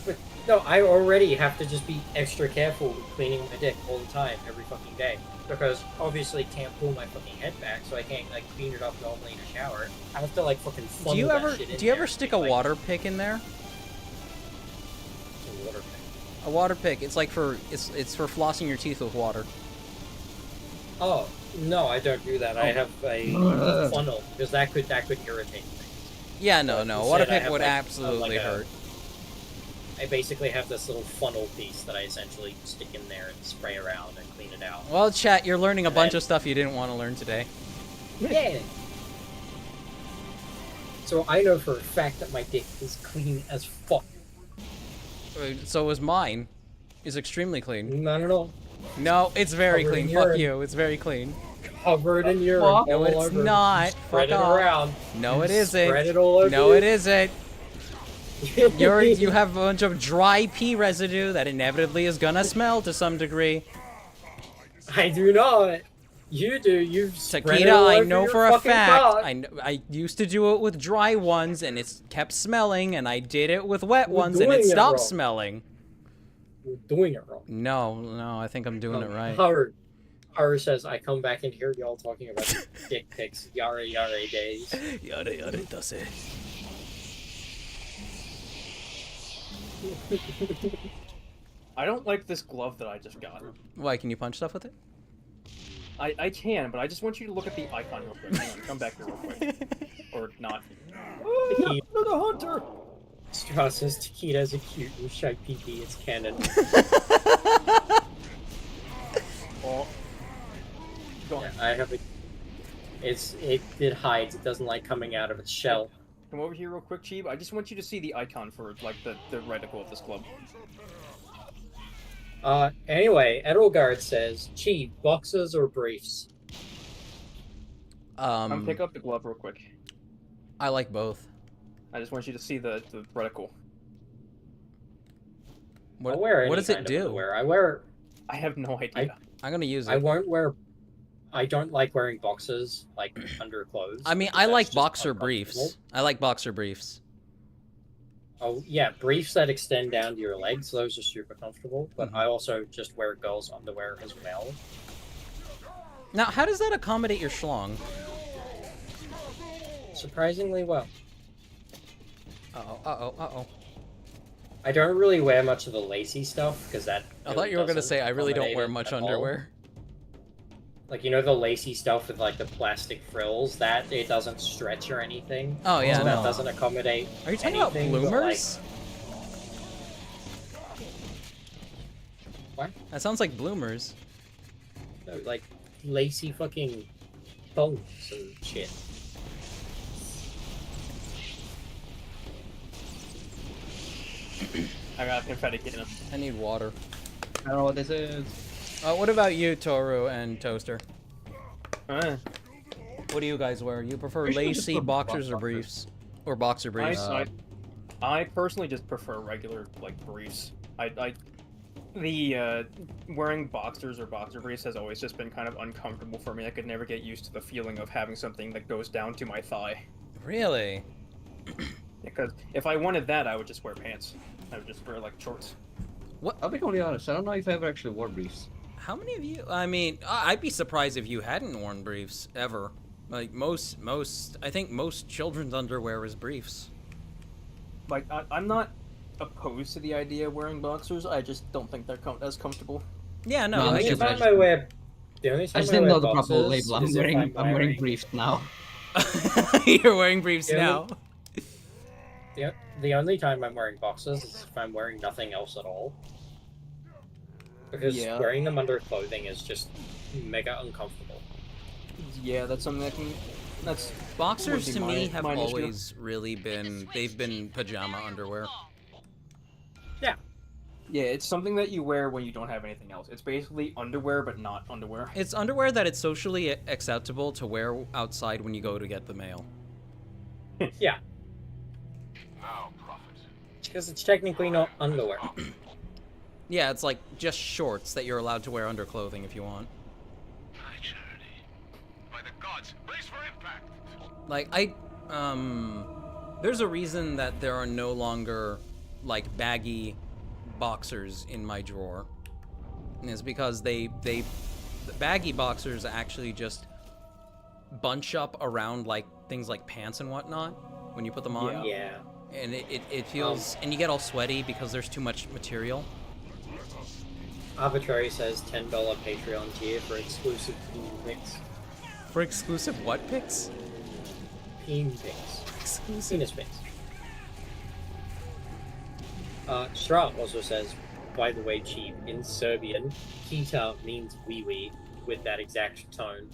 S3: but, no, I already have to just be extra careful with cleaning my dick all the time, every fucking day. Because, obviously, can't pull my fucking head back, so I can't, like, clean it up normally in a shower. I have to, like, fucking funnel
S1: Do you
S3: that
S1: ever
S3: shit in
S1: do you
S3: there
S1: ever stick
S3: and,
S1: a
S3: like,
S1: water pick in there?
S3: a water pick.
S1: A water pick. It's like for it's for flossing your teeth with water.
S3: Oh, no, I don't do that. I have a funnel, because that could irritate things.
S1: Yeah, no,
S3: But
S1: no. A
S3: instead
S1: water
S3: I
S1: pick
S3: have,
S1: would
S3: like,
S1: absolutely
S3: like a-
S1: hurt.
S3: I basically have this little funnel piece that I essentially stick in there and spray around and clean it out.
S1: Well, chat, you're learning a
S3: And
S1: bunch
S3: then-
S1: of stuff you didn't want to learn today.
S3: Yeah. So I know for a fact that my dick is clean as fuck.
S1: So is mine. Is extremely clean.
S3: Not at all.
S1: No, it's very
S3: Covered in
S1: clean. Fuck
S3: urine.
S1: you. It's very clean.
S3: Covered in urine.
S1: No,
S3: all
S1: it's
S3: over.
S1: not.
S3: Spread
S1: Fuck
S3: it
S1: off.
S3: around.
S1: No, it isn't.
S3: Spread it all over.
S1: No,
S3: you.
S1: it isn't. You have a bunch of dry pee residue that inevitably is gonna smell to some degree.
S3: I do not. You do. You've spread it
S1: Takeda,
S3: all
S1: I
S3: over
S1: know
S3: your
S1: for a
S3: fucking
S1: fact.
S3: cock.
S1: I used to do it with dry ones, and it's kept smelling, and I did it with wet
S3: You're
S1: ones, and it
S3: doing it
S1: stopped
S3: wrong.
S1: smelling.
S3: You're doing it wrong.
S1: No, I think I'm doing it right.
S3: Haru says, I come back and hear y'all talking about dick pics, yare yare days.
S1: Yare yare dase.
S2: I don't like this glove that I just got.
S1: Why, can you punch stuff with it?
S2: I can, but I just want you to look at the icon real quick. Hang on, come back here real quick. Or not.
S3: Takeda.
S2: Oh, the hunter!
S3: Strauss says Takeda is a cute and shy PP, it's canon.
S2: Oh. Go on.
S3: Yeah, I have a... It hides, it doesn't like coming out of its shell.
S2: Come over here real quick, Cheeb. I just want you to see the icon for, like, the reticle of this glove.
S3: Anyway, Edelgard says, Chi, boxers or briefs?
S2: Come pick up the glove real quick.
S1: I like both.
S2: I just want you to see the reticle.
S1: What,
S3: I'll wear any
S1: what does it
S3: kind of
S1: do?
S3: underwear.
S2: I have no idea.
S1: I'm gonna use
S3: I
S1: it.
S3: won't wear... I don't like wearing boxers, like, under clothes.
S1: I mean,
S3: because
S1: I
S3: that's
S1: like
S3: just
S1: boxer
S3: uncomfortable.
S1: briefs. I like boxer briefs.
S3: Oh, yeah, briefs that extend down to your legs, those are super comfortable, but I also just wear girls' underwear as well.
S1: Now, how does that accommodate your schlong?
S3: Surprisingly well.
S1: Uh-oh.
S3: I don't really wear much of the lacy stuff, because that
S1: I thought you were gonna say I really don't wear much underwear.
S3: Like, you know the lacy stuff with, like, the plastic frills? That, it doesn't stretch or anything.
S1: Oh, yeah,
S3: so
S1: no.
S3: that doesn't accommodate
S1: Are you talking about
S3: anything, but,
S1: bloomers?
S3: What?
S1: That sounds like bloomers.
S3: No, like, lacy fucking thongs and shit.
S2: I got a confetti cannon.
S1: I need water.
S10: I don't know what this is.
S1: What about you, Toru and Toaster?
S2: Uh,
S1: What do you guys wear? You prefer
S10: We should just
S1: lacy
S10: put
S1: boxers or
S10: boxers.
S1: briefs? Or boxer briefs?
S2: I personally just prefer regular, like, briefs. Wearing boxers or boxer briefs has always just been kind of uncomfortable for me. I could never get used to the feeling of having something that goes down to my thigh.
S1: Really?
S2: Because if I wanted that, I would just wear pants. I would just wear, like, shorts.
S10: I'll be completely honest. I don't know if I ever actually wore briefs.
S1: How many of you? I mean, I'd be surprised if you hadn't worn briefs ever. Like I think most children's underwear is briefs.
S2: Like, I'm not opposed to the idea of wearing boxers. I just don't think they're as comfortable.
S1: Yeah, no,
S10: No,
S1: I
S10: that's
S3: The
S1: get
S10: just-
S1: that.
S3: only time I wear... The only
S10: I
S3: time
S10: just
S3: I
S10: didn't
S3: wear
S10: know the proper
S3: boxers
S10: label. I'm
S3: is if
S10: wearing briefs now.
S1: You're wearing briefs
S3: Yeah,
S1: now.
S3: The only time I'm wearing boxers is if I'm wearing nothing else at all. Because
S2: Yeah.
S3: wearing them under clothing is just mega uncomfortable.
S2: Yeah, that's something that can. That's
S1: Boxers
S2: would be
S1: to me have
S2: my issue.
S1: always really been, they've been pajama underwear.
S3: Yeah.
S2: Yeah, it's something that you wear when you don't have anything else. It's basically underwear, but not underwear.
S1: It's underwear that it's socially acceptable to wear outside when you go to get the mail.
S3: Yeah.
S8: Now, Prophet.
S3: Because it's technically not underwear.
S1: Yeah, it's like just shorts that you're allowed to wear under clothing if you want.
S8: My charity. By the gods, brace for impact.
S1: Like, there's a reason that there are no longer, like, baggy boxers in my drawer. And it's because the baggy boxers actually just bunch up around, like, things like pants and whatnot when you put them on.
S3: Yeah.
S1: And it feels, and you get all sweaty because there's too much material.
S3: Arbitrary says $10 Patreon tier for exclusive peen pics.
S1: For exclusive what pics?
S3: Peen pics.
S1: Exclusive.
S3: Penis pics. Strat also says, by the way, cheap, in Serbian, kita means wee wee with that exact tone.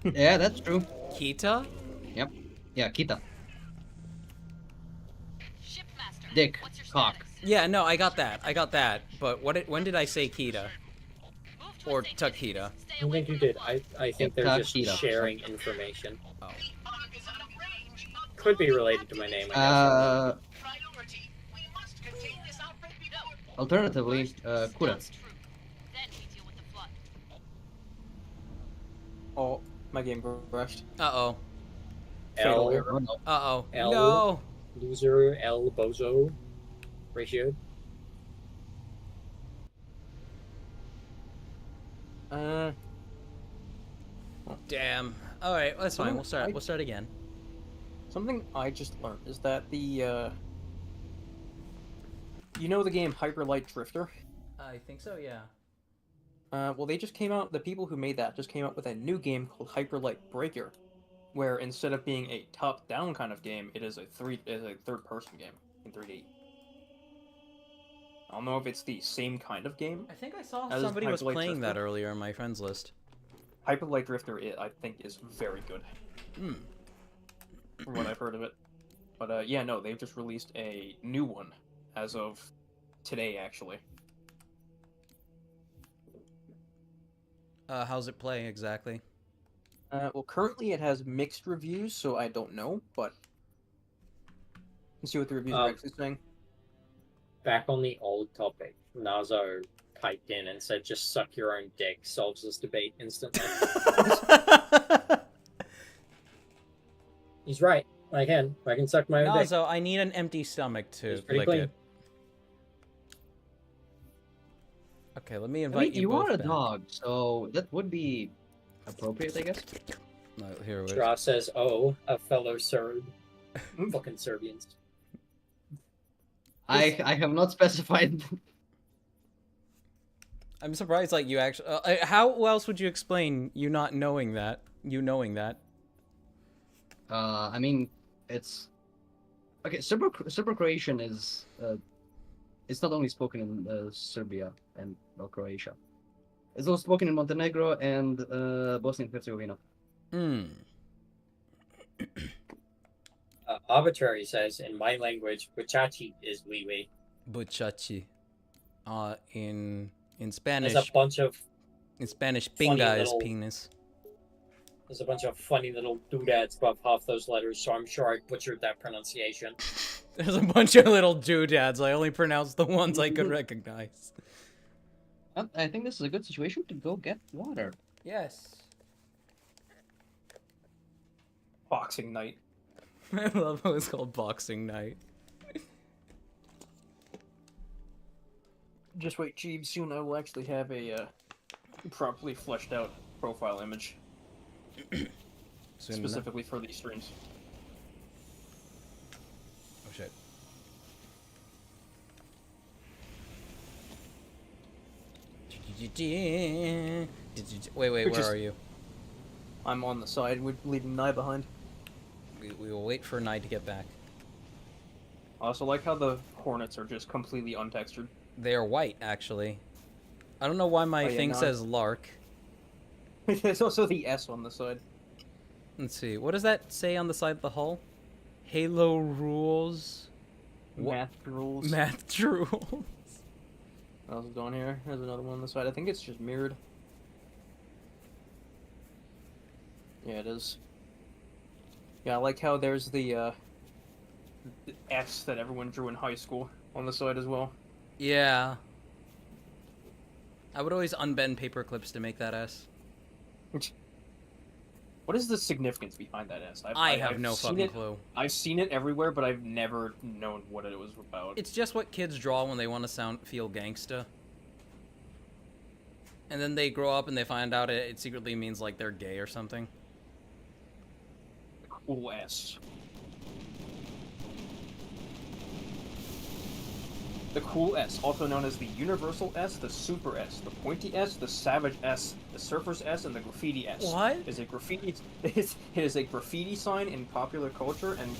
S10: Yeah, that's true.
S1: Kita?
S10: Yep. Yeah, Kita. Dick. Cock.
S1: Yeah, no, I got that. But when did I say Kita? Or Takita?
S3: I don't think you did. I think they're just
S10: Takita.
S3: sharing information.
S1: Oh.
S3: Could be related to my name, I
S10: Alternatively, Kura.
S2: Oh, my game crashed.
S1: Uh-oh.
S3: guess. L,
S1: Uh-oh.
S3: L.
S1: No!
S3: loser, L, bozo ratio.
S1: Damn. Alright, that's fine. We'll start again.
S2: Something I just learned is that the you know the game Hyper Light Drifter?
S1: I think so, yeah.
S2: Well, they just came out. The people who made that just came out with a new game called Hyper Light Breaker, where instead of being a top-down kind of game, it is a third-person game in 3D. I don't know if it's the same kind of game.
S1: I think I saw
S2: as
S1: somebody was
S2: Hyper Light
S1: playing that
S2: Drifter.
S1: earlier on my friends list.
S2: Hyper Light Drifter, I think, is very good.
S1: Hmm.
S2: From what I've heard of it. But yeah, no, they've just released a new one as of today, actually.
S1: How's it play exactly?
S2: Well, currently it has mixed reviews, so I don't know, but let's see what the reviews are actually saying.
S3: Back on the old topic, Nazo piped in and said, just suck your own dick, solves this debate instantly. He's right. I can suck my own dick.
S1: Nazo, I need an empty stomach
S3: It's
S1: to
S3: pretty
S1: lick
S3: clean.
S1: it. Okay, let me
S10: I
S1: invite
S10: mean, you
S1: both
S10: are a
S1: back.
S10: dog, so that would be appropriate, I guess.
S1: No, here it is.
S3: Strauss says, oh, a fellow Serb. Fucking Serbians.
S10: I have not specified.
S1: I'm surprised, like, you actually... how else would you explain you not knowing that? You knowing that?
S10: I mean, it's okay. Serbo-Croatian is it's not only spoken in Serbia and Croatia. It's also spoken in Montenegro and Bosnia and Herzegovina.
S1: Hmm.
S3: Arbitrary says, in my language, buchachi is wee wee.
S1: Buchachi. In
S3: There's
S1: Spanish...
S3: a bunch of funny
S1: pinga is
S3: little-
S1: penis.
S3: There's a bunch of funny little doodads above half those letters, so I'm sure I butchered that pronunciation.
S1: There's a bunch of little doodads. I only pronounced the ones I could recognize.
S10: I think this is a good situation to go get water.
S1: Yes.
S2: Boxing Night.
S1: I love how it's called Boxing Night.
S2: Just wait, Jeeves, soon I will actually have a properly fleshed out profile image.
S1: Soon
S2: Specifically for these streams.
S1: Oh shit. Wait, where are you?
S2: I'm on the side, we're leaving Nye behind.
S1: We will wait for Nye to get back.
S2: I also like how the Hornets are just completely untextured.
S1: They are white, actually. I don't know why my
S2: yeah,
S1: thing
S2: no.
S1: says Lark.
S2: There's also the S on the side.
S1: Let's see. What does that say on the side of the hull? Halo rules.
S2: Math rules.
S1: Math rules.
S2: What else is on here? There's another one on the side. I think it's just mirrored. Yeah, it is. Yeah, I like how there's the S that everyone drew in high school on the side as well.
S1: Yeah. I would always unbend paper clips to make that S.
S2: What is the significance behind that S?
S1: I have no fucking clue.
S2: I've seen it everywhere, but I've never known what it was about.
S1: It's just what kids draw when they want to feel gangsta. And then they grow up and they find out it secretly means like they're gay or something.
S2: Cool S. The cool S, also known as the Universal S, the Super S, the Pointy S, the Savage S, the Surfer's S, and the Graffiti S.
S1: What?
S2: Is a graffiti. It is a graffiti sign in popular culture and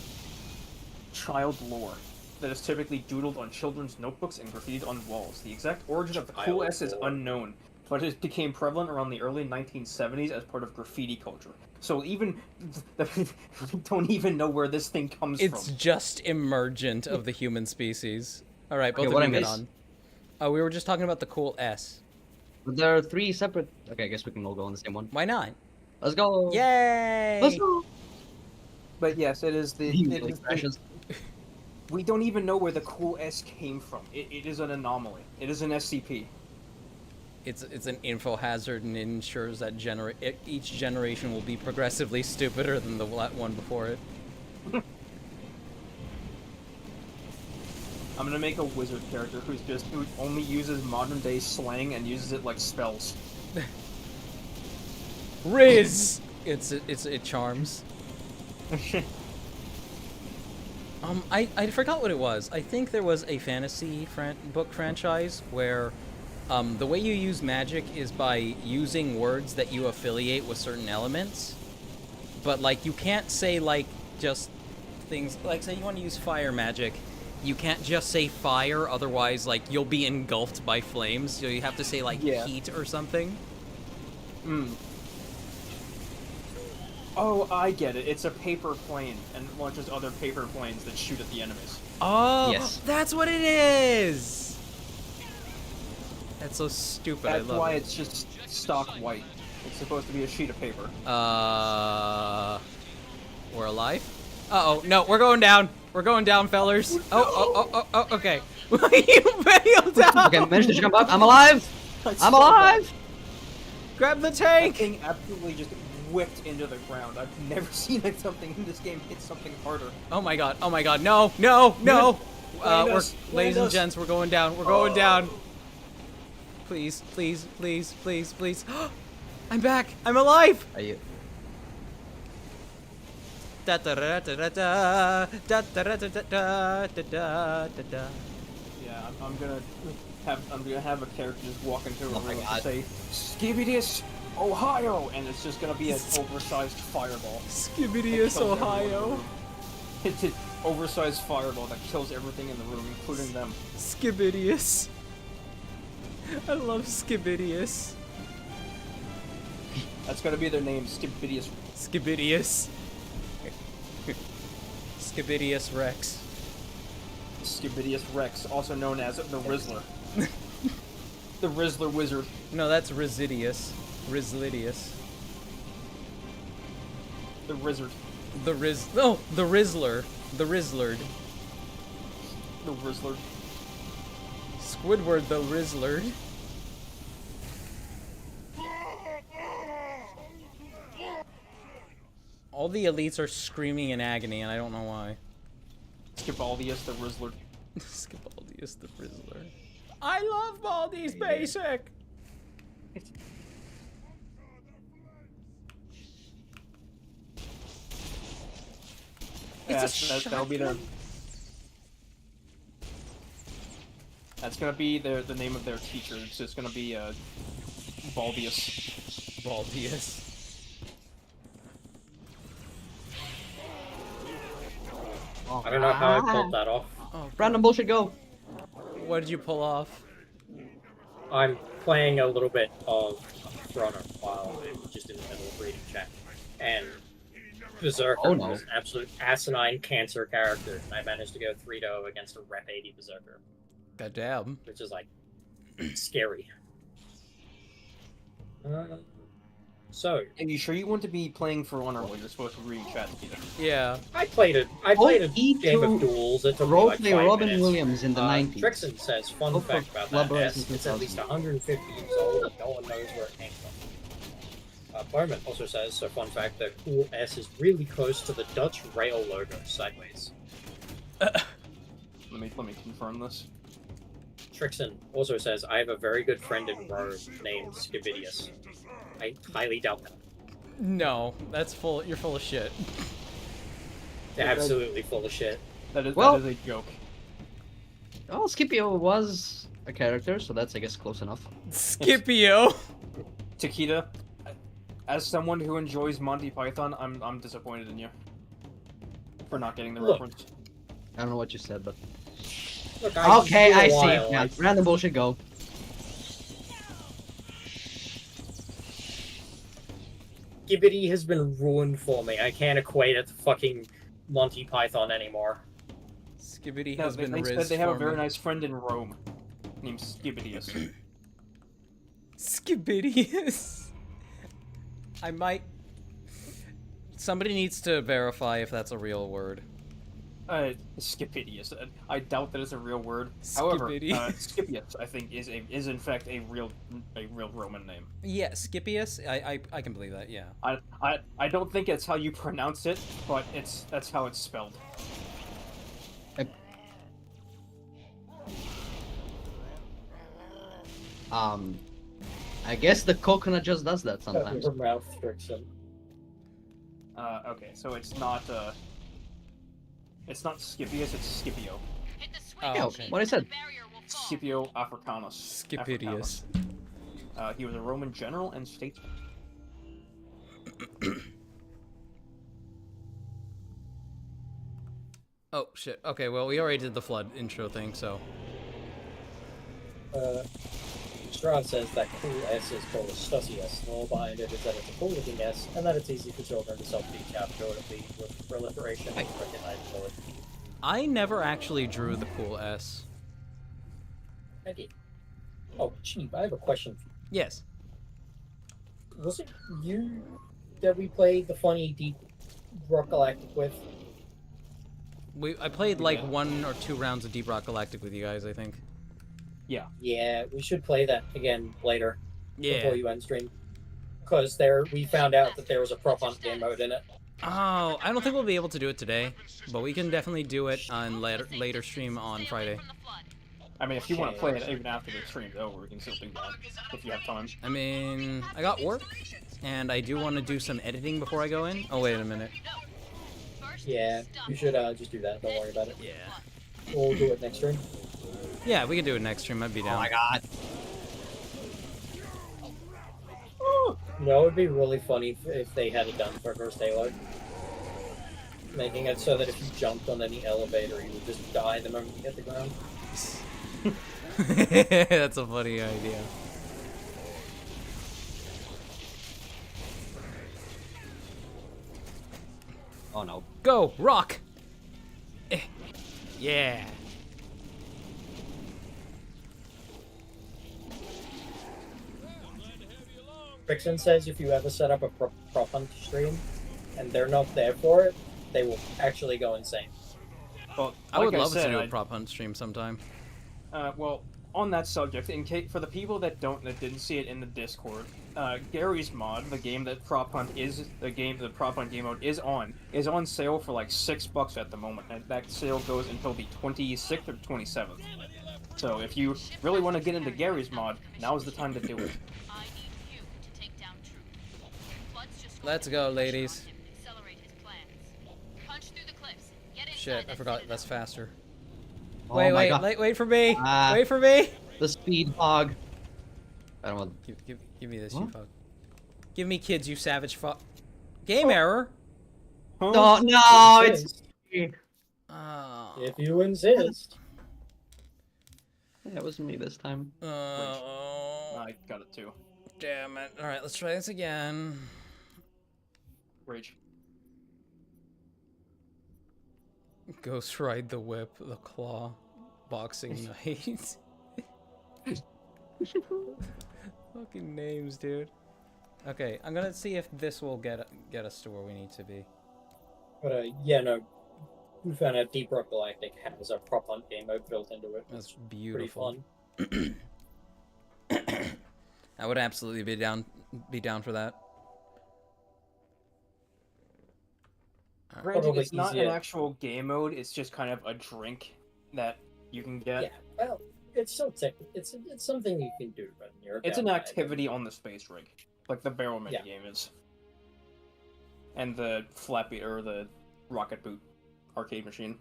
S2: child lore that is typically doodled on children's notebooks and graffitied on walls. The exact origin of the cool S is unknown, but it became prevalent around the early 1970s as part of graffiti culture. So even we don't even know where this thing comes from.
S1: It's just emergent of the human species. All right, both
S10: Okay,
S1: of
S10: what
S1: you
S10: I
S1: get
S10: missed?
S1: on. Oh, we were just talking about the cool S.
S10: But there are 3 separate. Okay, I guess we can all go on the same one.
S1: Why not?
S10: Let's go.
S1: Yay!
S10: Let's go.
S2: But yes, it is the.
S10: Like crashes.
S2: We don't even know where the cool S came from. It is an anomaly. It is an SCP.
S1: It's an info hazard and it ensures that each generation will be progressively stupider than the one before it.
S2: I'm gonna make a wizard character who only uses modern day slang and uses it like spells.
S1: Riz! It charms. I forgot what it was. I think there was a fantasy book franchise where the way you use magic is by using words that you affiliate with certain elements. But like you can't say like just things like say you want to use fire magic. You can't just say fire, otherwise, like, you'll be engulfed by flames, so you have to say, like, heat or something.
S2: Oh, I get it. It's a paper plane, and launches other paper planes that shoot at the enemies.
S1: Oh,
S10: yes.
S1: That's what it is! That's so stupid, I love it.
S2: That's why it's just stock white. It's supposed to be a sheet of paper.
S1: We're alive? Uh-oh, no, we're going down. We're going down, fellers. Oh, okay. You bailed out!
S10: Okay, managed to jump up. I'm alive! I'm alive!
S1: Grab the
S2: That
S1: tank!
S2: thing absolutely just whipped into the ground. I've never seen something in this game hit something harder.
S1: Oh my god, no! Ladies and gents, we're going down. We're going down. Please. I'm back! I'm alive!
S10: Are you?
S1: Da da da da da da da da da da da da.
S2: Yeah, I'm gonna have a character just walk into a room and
S10: God.
S2: say, "Skibidis, Ohio," and it's just gonna be an oversized fireball.
S1: Skibidius, Ohio.
S2: It's an oversized fireball that kills everything in the room, including them.
S1: Skibidius. I love Skibidius.
S2: That's gonna be their name, Skibidis.
S1: Skibidius. Skibidius Rex.
S2: Skibidius Rex, also known as the Rizzler. The Rizzler Wizard.
S1: No, that's Residius. Rislidius.
S2: The Rizzard.
S1: The Rizzler. The Rizzlerd.
S2: The Rizzler.
S1: Squidward the Rizzlerd. All the elites are screaming in agony, and I don't know why.
S2: Skibaldius the Rizzler.
S1: Skibaldius the Rizzler. I love Baldi's Basic!
S2: That'll be their. That's gonna be the name of their teacher. It's just gonna be Baldius.
S1: Baldius.
S3: I don't know how I pulled that off.
S1: Oh
S10: Random bullshit, go.
S1: What did you pull off?
S3: I'm playing a little bit of Runner while I'm just in the middle of reading chat. And Berserker
S10: no.
S3: is an absolute asinine cancer character. And I managed to go 3-0 against a Rep 80 Berserker.
S1: Goddamn.
S3: Which is like scary. So,
S2: And you sure you want to be playing For Honor when you're supposed to be reading chat, Peter?
S1: Yeah.
S3: I played a game of duels. It took me like 5
S10: Robin
S3: minutes.
S10: Williams in the 90s.
S3: Trixon says, fun
S10: Hope for
S3: fact about that
S10: collaboration
S3: S,
S10: with
S3: it's at least 150 years old and no one knows where it came from. Bowman also says, so fun fact, the cool S is really close to the Dutch rail logo sideways.
S2: Let me confirm this.
S3: Trixon also says, I have a very good friend in Rome named Scabidius. I highly doubt that.
S1: No, that's full. You're full of shit.
S3: They're absolutely full of shit.
S2: That is a joke.
S10: Oh, Scipio was a character, so that's, I guess, close enough.
S1: Scipio.
S2: Takeda, as someone who enjoys Monty Python, I'm disappointed in you for not getting the reference.
S10: I don't know what you said, but
S3: look,
S10: okay, I see.
S3: While,
S10: Yeah, random bullshit, go.
S3: Skibidi has been ruined for me. I can't equate it to fucking Monty Python anymore.
S1: Skibidi
S2: No,
S1: has been
S2: they
S1: rizzed
S2: said they have a
S1: for
S2: very
S1: me.
S2: nice friend in Rome named Skibidius.
S1: Skibidius. I might. Somebody needs to verify if that's a real word.
S2: Skibidius. I doubt that it's a real word. However,
S1: Skibidi.
S2: Scipius, I think, is in fact a real Roman name.
S1: Yeah, Scipius. I can believe that. Yeah.
S2: I don't think it's how you pronounce it, but that's how it's spelled.
S10: I guess the coconut just does that sometimes.
S3: Your mouth friction.
S2: Okay, so it's not Scipius, it's Scipio.
S1: Oh, okay.
S10: What I said.
S2: Scipio Africanus.
S1: Scipidius.
S2: He was a Roman general and statesman.
S1: Oh shit. Okay, well we already did the flood intro thing, so.
S3: Strahd says that cool S is called a Stussy S, and all behind it is that it's a cool looking S, and that it's easy for children to self-teach outdoorly with proliferation and recognizability.
S1: I never actually drew the cool S.
S3: I did. Oh, Chief, I have a question for you.
S1: Yes.
S3: Was it you that we played the funny Deep Rock Galactic with?
S1: I played like 1 or 2 rounds of Deep Rock Galactic with you guys, I think.
S2: Yeah.
S3: Yeah, we should play that again later.
S1: Yeah.
S3: Before you end stream. Because we found out that there was a prop hunt game mode in it.
S1: Oh, I don't think we'll be able to do it today, but we can definitely do it on later stream on Friday.
S2: I mean, if you want to play it even after the stream's over, we can still do that, if you have time.
S1: I mean, I got work, and I do want to do some editing before I go in. Oh, wait a minute.
S3: Yeah, you should just do that. Don't worry about it.
S1: Yeah.
S3: We'll do it next stream.
S1: Yeah, we can do it next stream. I'd be down.
S10: Oh my god.
S3: You know, it would be really funny if they had it done for first Halo. Making it so that if you jumped on any elevator, you would just die the moment you hit the ground.
S1: That's a funny idea.
S10: Oh no.
S1: Go, rock! Yeah.
S3: Friction says if you ever set up a prop hunt stream and they're not there for it, they will actually go insane.
S2: Well,
S1: I would
S2: like
S1: love
S2: said,
S1: to do a prop hunt stream sometime.
S2: Well, on that subject, for the people that didn't see it in the Discord, Gary's mod, the game that prop hunt game mode is on sale for like $6 at the moment, and that sale goes until the 26th or 27th. So if you really want to get into Gary's mod, now's the time to do it.
S1: Let's go, ladies. Shit, I forgot. That's faster.
S10: Oh
S1: Wait,
S10: my God.
S1: wait for me.
S10: Ah.
S1: Wait for me.
S10: The speed hog. I don't want.
S1: Give me this,
S10: Huh?
S1: you fuck. Give me kids, you savage fuck. Game error.
S10: Oh no! It's.
S1: Oh.
S3: If you insist.
S10: Yeah, it wasn't me this time.
S2: I got it too.
S1: Damn it. Alright, let's try this again.
S2: Rage.
S1: Ghost Ride the Whip, the Claw, Boxing Night. Fucking names, dude. Okay, I'm gonna see if this will get us to where we need to be.
S3: But yeah, no. We found out Deep Rock Galactic has a prop hunt game mode built into it.
S1: That's
S3: It's
S1: beautiful.
S3: pretty fun.
S1: I would absolutely be down for that.
S2: Granted,
S3: Probably
S2: it's not an
S3: easier.
S2: actual game mode. It's just kind of a drink that you can get.
S3: Yeah, well, it's still it's something you can do, but you're
S2: It's
S3: down
S2: an
S3: by it.
S2: activity on the space rig, like the barrel mini
S3: Yeah.
S2: game is, and the flappy or the rocket boot arcade machine.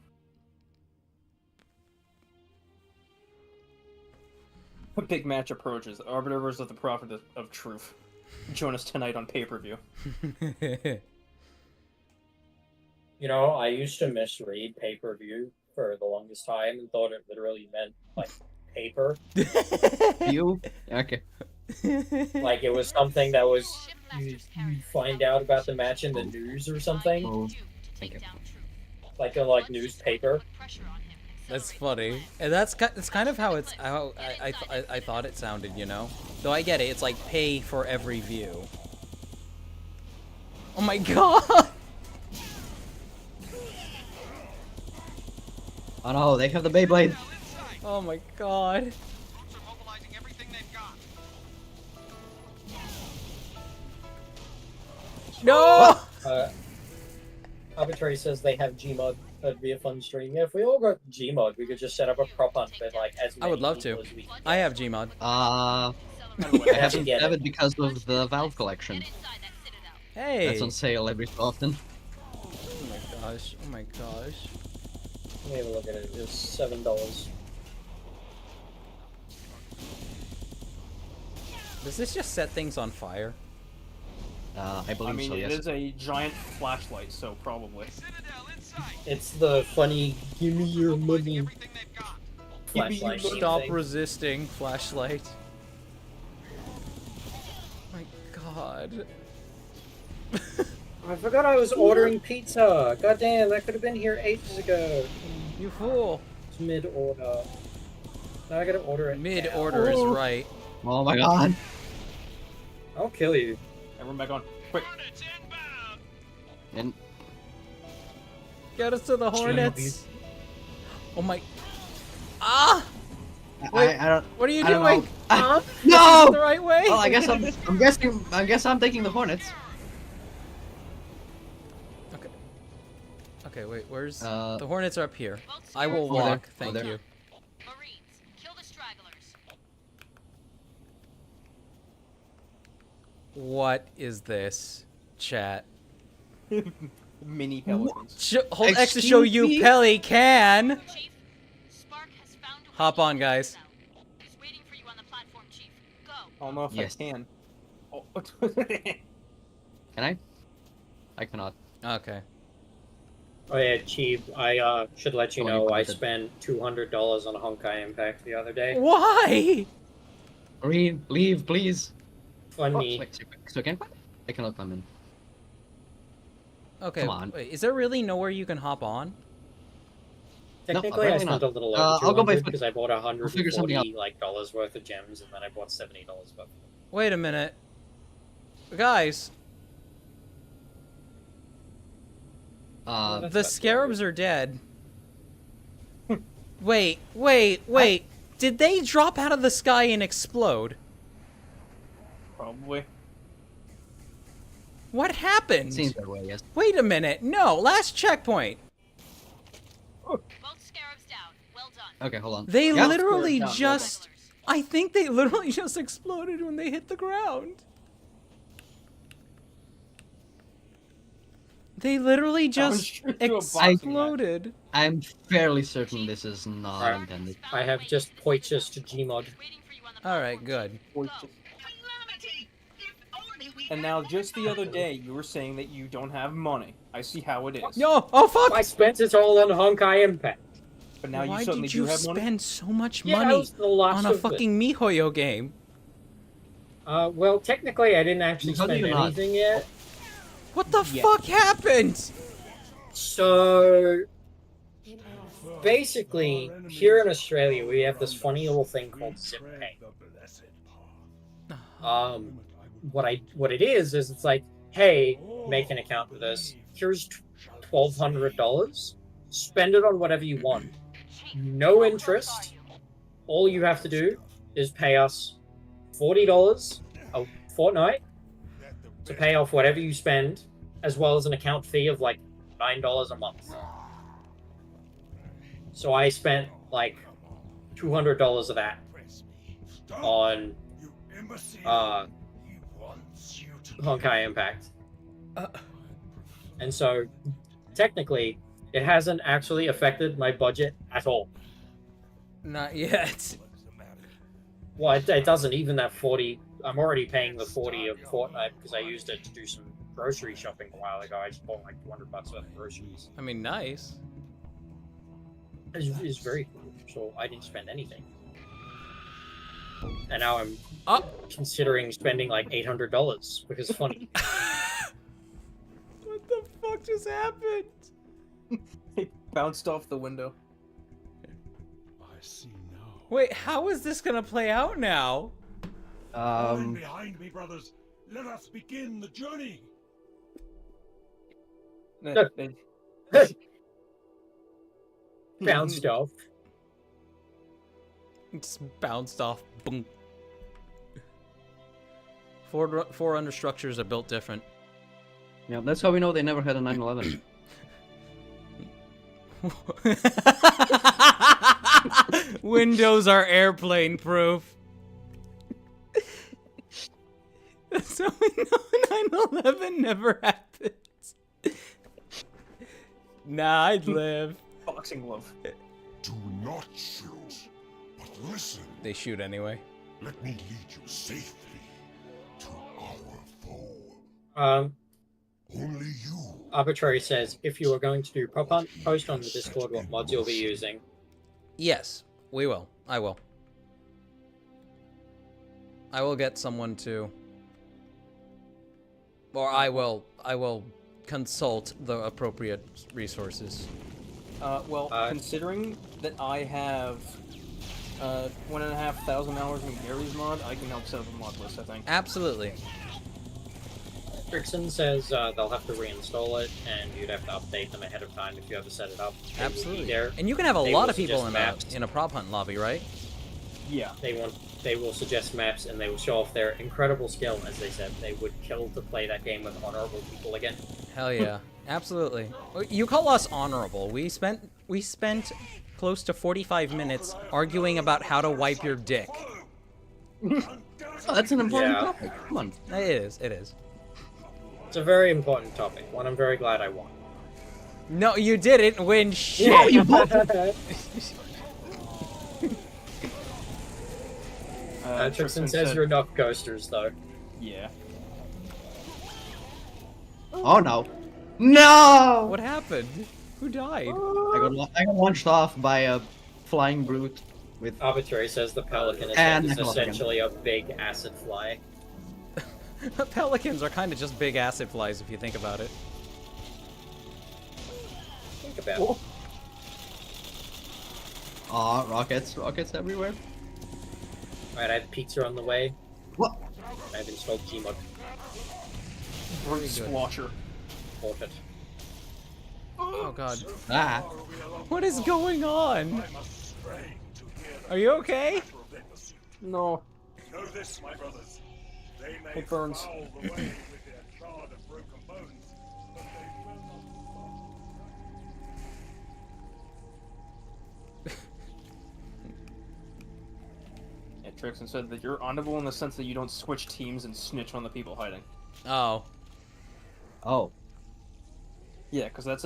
S2: A big match approaches. Arbiters of the Prophet of Truth. Join us tonight on pay-per-view.
S3: You know, I used to misread pay-per-view for the longest time and thought it literally meant like paper.
S10: You? Okay.
S3: Like it was something that was you'd find out about the match in the news or something.
S10: Oh, thank you.
S3: Like a newspaper.
S1: That's funny, and that's kind of how I thought it sounded, you know. Though I get it, it's like pay for every view. Oh my god!
S10: Oh no, they have the Beyblade.
S1: Oh my god! No!
S3: Arbitrary says they have Gmod. That'd be a fun stream. Yeah, if we all got Gmod, we could just set up a prop hunt with like as many
S1: I would love
S3: people
S1: to.
S3: as we can.
S1: I have Gmod.
S10: I
S3: I
S10: haven't
S3: get
S10: have
S3: it.
S10: it because of the Valve collection.
S1: Hey!
S10: That's on sale every so often.
S1: Oh my gosh! Oh my gosh!
S3: Let me have a look at it. It's $7.
S1: Does this just set things on fire?
S10: I believe
S2: I mean,
S10: so,
S2: it
S10: yes.
S2: is a giant flashlight, so probably.
S3: It's the funny "Give me your money" flashlight.
S1: Stop
S3: thing.
S1: resisting, flashlight. My god.
S3: I forgot I was ordering pizza. God damn, that could have been here ages ago.
S1: You fool.
S3: It's mid-order. Now I gotta order it.
S1: Mid-order is
S3: now.
S1: right.
S10: Oh my god.
S3: I'll kill you.
S2: Everyone back on. Quick.
S10: And
S1: Get us to the Hornets.
S3: Jeez.
S1: Oh my. Ah!
S10: I don't.
S1: What are you
S10: I don't
S1: doing?
S10: know.
S1: Huh?
S10: No!
S1: Is this the right way?
S10: Well, I guess I'm taking the Hornets.
S1: Okay. Okay, wait. Where's
S10: The
S1: Hornets are up here? I will
S10: Over there.
S1: walk. Thank
S10: Over there.
S1: you.
S6: Marines, kill the stragglers.
S1: What is this, chat?
S2: Mini pelicans.
S1: Hold X to show you
S10: Excuse me?
S1: Pelican.
S6: Chief, Spark has found a
S1: Hop
S6: way
S1: on,
S6: to
S1: guys.
S6: He's waiting for you on the platform, Chief. Go.
S2: I don't know if
S10: Yes.
S2: I can. Oh.
S10: Can I? I cannot.
S1: Okay.
S3: Oh yeah, Chief. I should let you
S10: Oh, you
S3: know I
S10: commented.
S3: spent $200 on Honkai Impact the other day.
S1: Why?
S10: Marine, leave, please.
S3: On
S10: Oh,
S3: me.
S10: wait, so I can? I cannot come in.
S1: Okay.
S10: Come on.
S1: Wait, is there really nowhere you can hop on?
S3: Technically, I
S10: apparently
S3: spent
S10: not.
S3: a little
S10: I'll
S3: over
S10: go by
S3: 200
S10: foot.
S3: because I bought
S10: figure something out.
S3: $140 dollars worth of gems, and then I bought $70 worth.
S1: Wait a minute. Guys,
S3: That's
S1: the
S3: not
S1: scarabs are dead. Wait. Did they drop out of the sky and explode?
S2: Probably.
S1: What happened?
S10: Seems that way, yes.
S1: Wait a minute. No, last checkpoint.
S6: Both scarabs down. Well done.
S10: Okay, hold on.
S1: They
S10: Yeah.
S1: literally
S2: Scarab down,
S1: just... I think they literally just exploded when they hit the ground. They literally just
S2: straight to a boxing match.
S1: exploded.
S10: I'm fairly certain this is not
S3: Alright.
S10: intended.
S3: I have just purchased Gmod.
S1: Alright, good.
S2: And now, just the other day, you were saying that you don't have money. I see how it is.
S1: No! Oh, fuck!
S3: I spent it all on Honkai Impact.
S2: But now
S1: Why
S2: you suddenly
S1: did you
S2: do have money.
S1: spend so much
S3: Yeah,
S1: money
S3: that was the last
S1: on a
S3: of it.
S1: fucking MiHoYo game?
S3: Well, technically, I didn't actually
S10: Because
S3: spend
S10: you're not.
S3: anything yet.
S1: What the
S2: Yeah.
S1: fuck happened?
S3: So, basically, here in Australia, we have this funny little thing called ZipPay. What it is it's like, hey, make an account for this. Here's $1,200. Spend it on whatever you want. No interest. All you have to do is pay us $40 a fortnight to pay off whatever you spend, as well as an account fee of like $9 a month. So I spent like $200 of that on Honkai Impact. And so technically it hasn't actually affected my budget at all.
S1: Not yet.
S3: Well, it doesn't. Even that 40, I'm already paying the 40 a fortnight because I used it to do some grocery shopping a while ago. I just bought like $200 worth of groceries.
S1: I mean, nice.
S3: It's very cool. So I didn't spend anything. And now I'm considering spending like $800 because it's funny.
S1: What the fuck just happened?
S2: It bounced off the window.
S11: I see now.
S1: Wait, how is this gonna play out now?
S11: Line behind me, brothers. Let us begin the journey.
S3: Bounced off.
S1: Just bounced off. Boom. Four under structures are built different.
S10: Yeah, that's how we know they never had a 9/11.
S1: Windows are airplane proof. So we know 9/11 never happened. Nah, I'd live.
S2: Boxing glove.
S11: Do not shoot, but listen.
S1: They shoot anyway.
S11: Let me lead you safely to our foe. Only you.
S3: Arbitrary says, if you are going to do prop hunt, post on the Discord what mods you'll be using.
S1: Yes, we will. I will. I will get someone to... Or I will consult the appropriate resources.
S2: Considering that I have 1,500 hours in Gary's mod, I can help set up a mod list, I think.
S1: Absolutely.
S3: Frickson says they'll have to reinstall it, and you'd have to update them ahead of time if you ever set it up. They will be
S1: Absolutely.
S3: there.
S1: And you can have a
S3: They
S1: lot
S3: will
S1: of people
S3: suggest
S1: in a prop hunt lobby, right?
S2: Yeah.
S3: They will suggest maps, and they will show off their incredible skill. As they said, they would kill to play that game with honorable people again.
S1: Hell yeah. Absolutely. You call us honorable. We spent close to 45 minutes arguing about how to wipe your dick.
S10: Oh, that's an important topic. Come on.
S1: It is. It is.
S3: It's a very important topic. One I'm very glad I won.
S1: No, you didn't win shit.
S3: Yeah,
S10: you
S3: Trixon says you're not coasters, though.
S2: Yeah.
S10: Oh no. No!
S1: What happened? Who died?
S10: I got launched off by a flying brute with...
S3: Arbitrary says the pelican
S10: And
S3: is
S10: Nickelodeon.
S3: essentially a big acid fly.
S1: Pelicans are kind of just big acid flies if you think about it.
S3: Think about it.
S10: Aw, rockets everywhere.
S3: Alright, I have pizza on the way.
S10: What?
S3: I've installed Gmod.
S2: Brute splotcher.
S3: Bought it.
S1: Oh god.
S10: Ah.
S1: What is going on? Are you okay?
S2: No.
S11: Know this, my brothers. They may
S2: It burns.
S11: prowl the way with their charred and broken bones, but they will not
S2: Yeah, Trixon said that you're honorable in the sense that you don't switch teams and snitch on the people hiding.
S1: Oh.
S10: Oh.
S2: Yeah, because that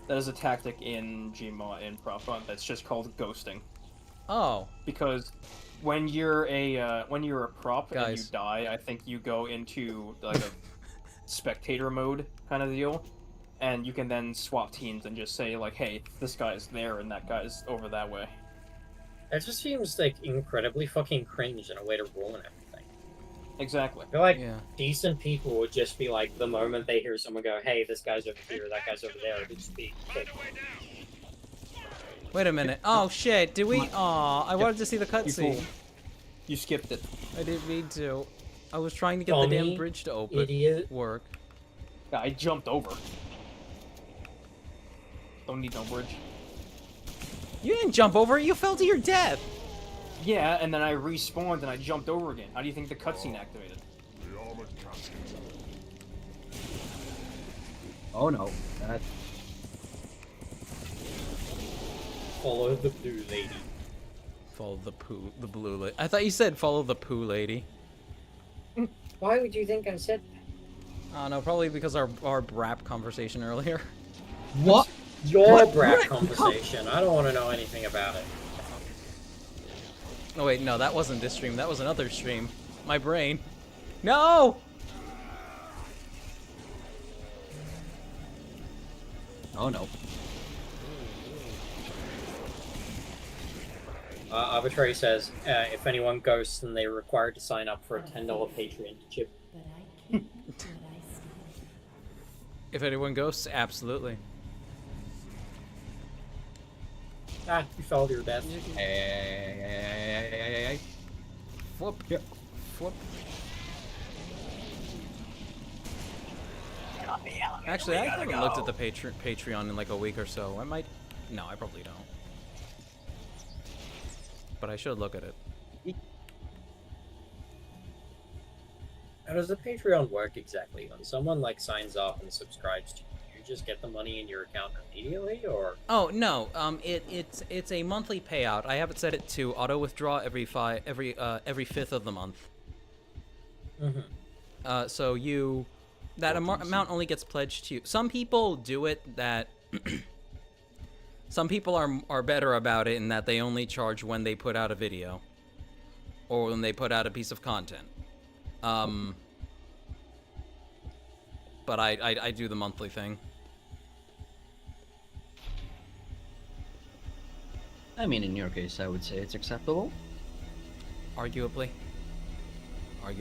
S2: is a tactic in Gmod in Prop Hunt that's just called ghosting.
S1: Oh.
S2: Because when you're a prop and you
S1: Guys.
S2: die, I think you go into like a spectator mode kind of deal, and you can then swap teams and just say like, hey, this guy's there and that guy's over that way.
S3: It just seems like incredibly fucking cringe in a way to ruin everything.
S2: Exactly.
S3: I feel like decent people would just be like, the moment they hear someone go, hey, this guy's over here, that guy's over there, it'd just be kicked.
S1: Wait a minute. Oh shit, did we? Aw, I wanted to see the cutscene.
S2: You skipped it.
S1: I didn't mean to. I was trying to get the damn bridge to open.
S3: Idiot.
S1: Work.
S2: Yeah, I jumped over. Don't need no bridge.
S1: You didn't jump over it, you fell to your death!
S2: Yeah, and then I respawned and I jumped over again. How do you think the cutscene activated?
S10: Oh no. That...
S3: Follow the blue lady.
S1: Follow the blue lady. I thought you said follow the poo lady.
S3: Why would you think I said that?
S1: Oh no, probably because our brap conversation earlier.
S10: What?
S3: Your brat conversation. I don't want to know anything about it.
S1: Oh wait, no, that wasn't this stream. That was another stream. My brain. No!
S10: Oh no.
S3: Arbitrary says, if anyone ghosts, then they're required to sign up for a $10 Patreon chip.
S1: If anyone ghosts, absolutely.
S3: Ah, you fell to your death.
S1: Hey. Whoop. Yep. Whoop. Actually, I haven't looked at the Patreon in like a week or so. I might... No, I probably don't. But I should look at it.
S3: How does the Patreon work exactly? When someone like signs up and subscribes to you, you just get the money in your account immediately, or?
S1: Oh no, it's a monthly payout. I have it set it to auto withdraw every fifth of the month.
S3: Mm-hmm.
S1: So you, that amount only gets pledged to you. Some people do it that. Some people are better about it in that they only charge when they put out a video, or when they put out a piece of content. But I do the monthly thing.
S10: I mean, in your case, I would say it's acceptable.
S1: Arguably.
S3: I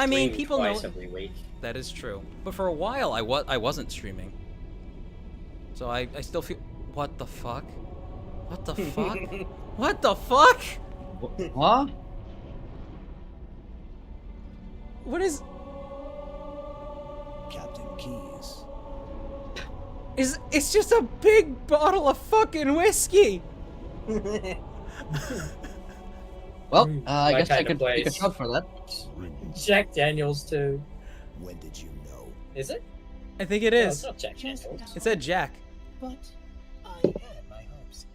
S3: mean, you
S1: people know
S3: every week.
S1: That is true. But for a while, I wasn't streaming. So I still feel. What the fuck? What the fuck? What the fuck?
S10: What?
S1: What is?
S12: Captain Keys.
S1: It's just a big bottle of fucking whiskey.
S10: Well, I guess I could take a shot for that.
S3: Jack Daniels too.
S12: When did you know?
S3: Is it?
S1: I think it
S3: No,
S1: is.
S3: it's not Jack Daniels.
S1: It said Jack.
S12: But I had my hopes.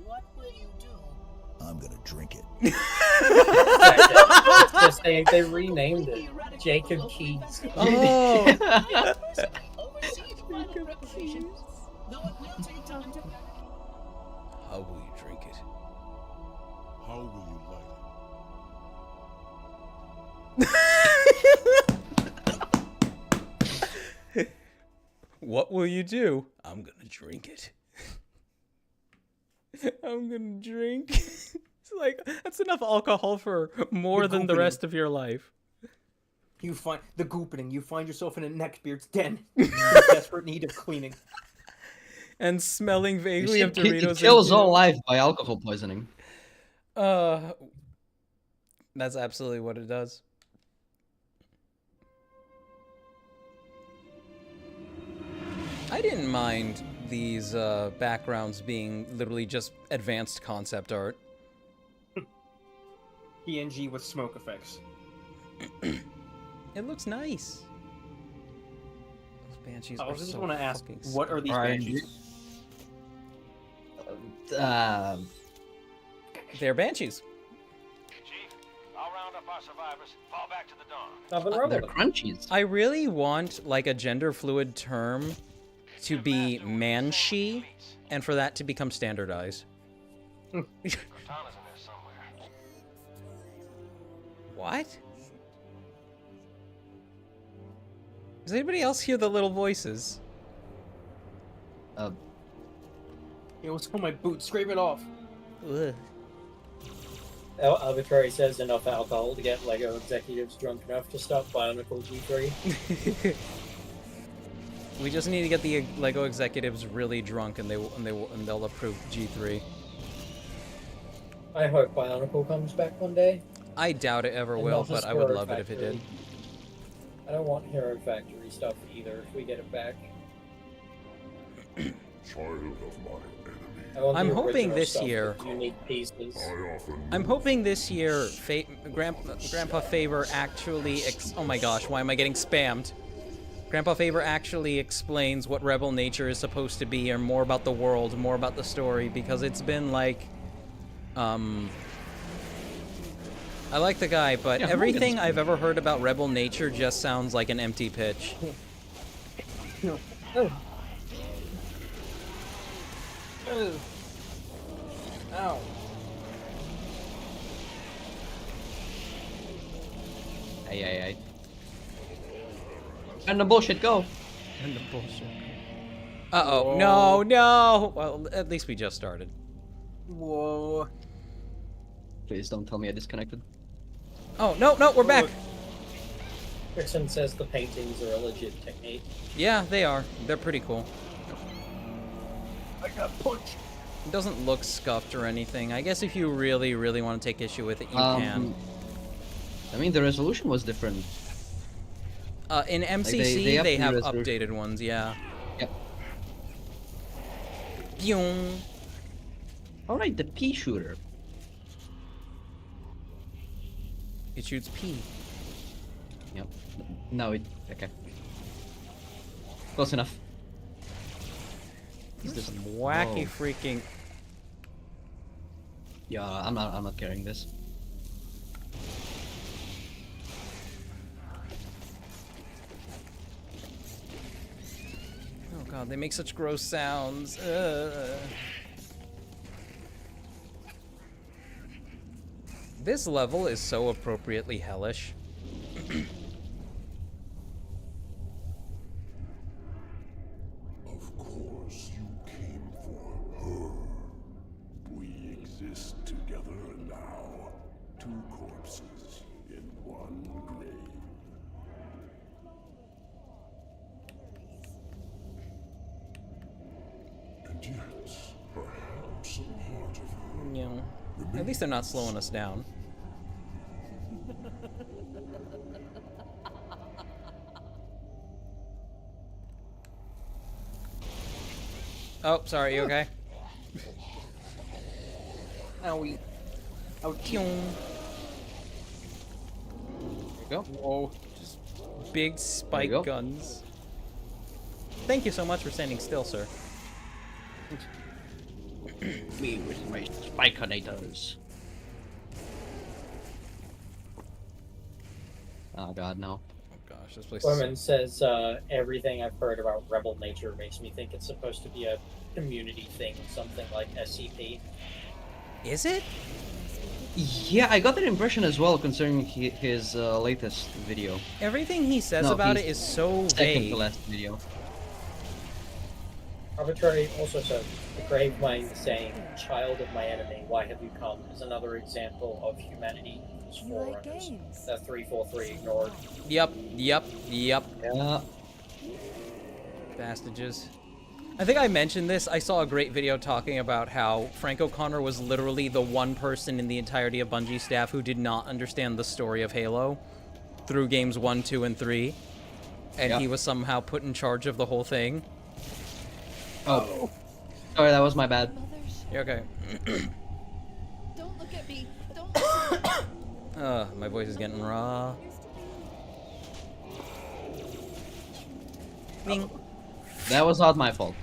S12: What will you do? I'm gonna drink it.
S3: Just they renamed it. Jacob Keys.
S1: Oh. How will you drink it?
S11: How will you light
S1: it? What will you do? I'm gonna drink it. I'm gonna drink. It's like, that's enough alcohol for more than the rest of your life.
S2: You find the goopening. You find yourself in a neckbeard's den, in desperate need of cleaning,
S1: and smelling vaguely of Doritos.
S10: It kills all life by alcohol poisoning.
S1: That's absolutely what it does. I didn't mind these backgrounds being literally just advanced concept art.
S2: PNG with smoke effects.
S1: It looks nice. Those banshees
S2: I
S1: are
S2: just
S1: so
S2: want to ask,
S1: fucking
S2: what are these banshees?
S1: They're banshees.
S8: Chief, I'll round up our survivors. Fall back to the dawn.
S10: They're crunchies.
S1: I really want like a gender fluid term to be man-she, and for that to become standardized.
S8: Cortana's in there somewhere.
S1: What? Does anybody else hear the little voices?
S2: It was on my boot. Scrape it off.
S1: Ugh.
S3: Arbitrary says enough alcohol to get Lego executives drunk enough to stop Bionicle G3.
S1: We just need to get the Lego executives really drunk, and they'll approve G3.
S3: I hope Bionicle comes back one day.
S1: I doubt it ever will, but I would love it if it did.
S3: I don't want Hero Factory stuff either if we get it back.
S11: Child of my enemy.
S1: I'm hoping this year.
S3: Unique pieces.
S1: I'm hoping this year, Grandpa Faber actually. Oh my gosh, why am I getting spammed? Grandpa Faber actually explains what Rebel Nature is supposed to be, or more about the world, more about the story, because it's been like, I like the guy, but everything I've ever heard about Rebel Nature just sounds like an empty pitch.
S2: Ow.
S10: Ay. And the bullshit go.
S1: And the bullshit. Uh-oh. No, no! Well, at least we just started.
S2: Whoa.
S10: Please don't tell me I disconnected.
S1: Oh, no, we're back!
S3: Christian says the paintings are a legit technique.
S1: Yeah, they are. They're pretty cool.
S2: I got punched.
S1: It doesn't look scuffed or anything. I guess if you really, really want to take issue with it, you can.
S10: I mean, the resolution was different.
S1: In MCC, they have updated ones, yeah.
S10: Yep.
S1: Pyong.
S10: Alright, the pea shooter.
S1: It shoots pea.
S10: Yep. No, it... Okay. Close enough.
S1: This is some wacky freaking...
S10: Yeah, I'm not carrying this.
S1: Oh god, they make such gross sounds. This level is so appropriately hellish.
S11: Of course you came for her. We exist together now. Two corpses in one grave. And yet, perhaps some part of her.
S1: You know, at least they're not slowing us down. Oh, sorry, you okay?
S2: Owie.
S1: Ouch. There you go. Whoa. Just big spike guns. Thank you so much for standing still, sir.
S10: Me with my spiconators. Oh god, no.
S1: Oh gosh, this place
S3: Woman says, everything I've heard about Rebel Nature makes me think it's supposed to be a community thing, something like SCP.
S1: Is it?
S10: Yeah, I got that impression as well concerning his latest video.
S1: Everything he says about it is so
S10: second
S1: vague.
S10: to last video.
S3: Arbitrary also says, the grave mind saying, "Child of my enemy, why have you come?" is another example of humanity.
S13: Like games.
S3: That 343 ignored.
S1: Yep.
S10: Yeah.
S1: Bastages. I think I mentioned this. I saw a great video talking about how Frank O'Connor was literally the one person in the entirety of Bungie staff who did not understand the story of Halo through games 1, 2, and 3. And he was somehow put in charge of the whole thing.
S10: Oh. Sorry, that was my bad.
S1: You're okay.
S13: Don't look at me. Don't
S1: My voice is getting raw. Bing.
S10: That was not my fault.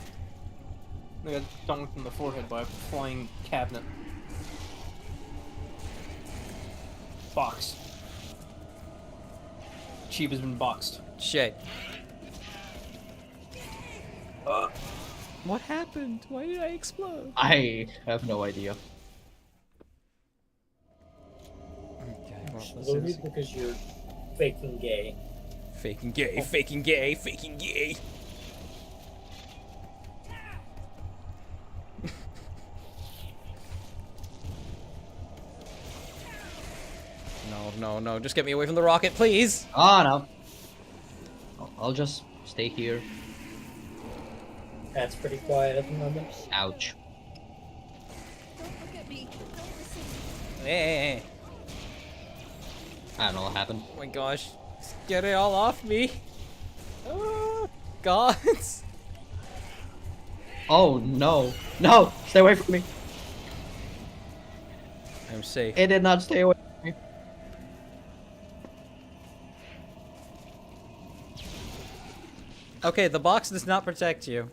S2: I got dunked in the forehead by a flying cabinet. Box. Chief has been boxed.
S1: Shit. What happened? Why did I explode?
S10: I have no idea.
S1: Okay, well, this
S3: Maybe
S1: is...
S3: because you're faking gay.
S1: Faking gay, faking gay, faking gay. No. Just get me away from the rocket, please.
S10: Oh, no. I'll just stay here.
S3: That's pretty quiet at the moment.
S10: Ouch.
S13: Don't look at me. Don't listen.
S1: Hey.
S10: I don't know what happened.
S1: Oh my gosh. Just get it all off me. Oh, gods.
S10: Oh, no. No! Stay away from me.
S1: I'm safe.
S10: It did not stay away from me.
S1: Okay, the box does not protect you.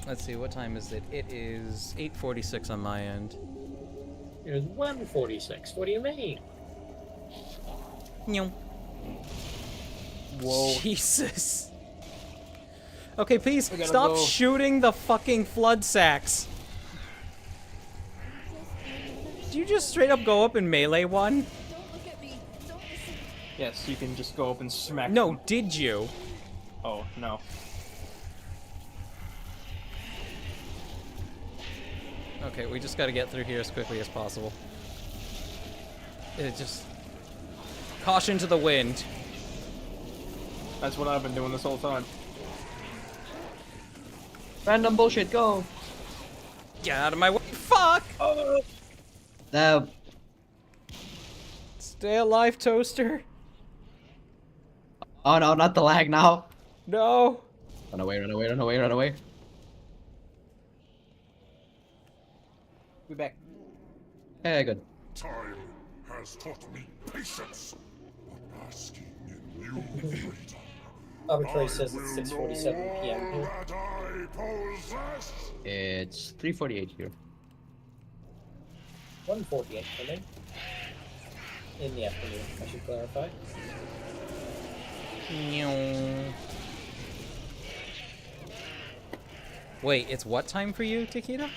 S1: Let's see, what time is it? It is 8:46 on my end.
S3: It was 1:46. What do you mean?
S1: Whoa.
S2: Whoa.
S1: Jesus. Okay, please
S2: We gotta
S1: stop
S2: go.
S1: shooting the fucking flood sacks. Did you just straight up go up and melee one?
S13: Don't look at me. Don't listen.
S2: Yes, you can just go up and smack.
S1: No,
S2: them.
S1: did you?
S2: Oh no.
S1: Okay, we just gotta get through here as quickly as possible. It just... Caution to the wind.
S2: That's what I've been doing this whole time.
S10: Random bullshit, go!
S1: Get out of my way. Fuck! Stay alive, Toaster.
S10: Oh no, not the lag now.
S1: No.
S10: Run away, run away, run away, run away.
S2: We back.
S10: Hey, good.
S11: Time has taught me patience. But asking in new freedom.
S3: Arbitrary says it's 6:47 p.m. here.
S11: That I possess.
S10: It's 3:48 here.
S3: 1:48 for me. In the afternoon, I should clarify.
S1: Wait, it's what time for you, Takeda?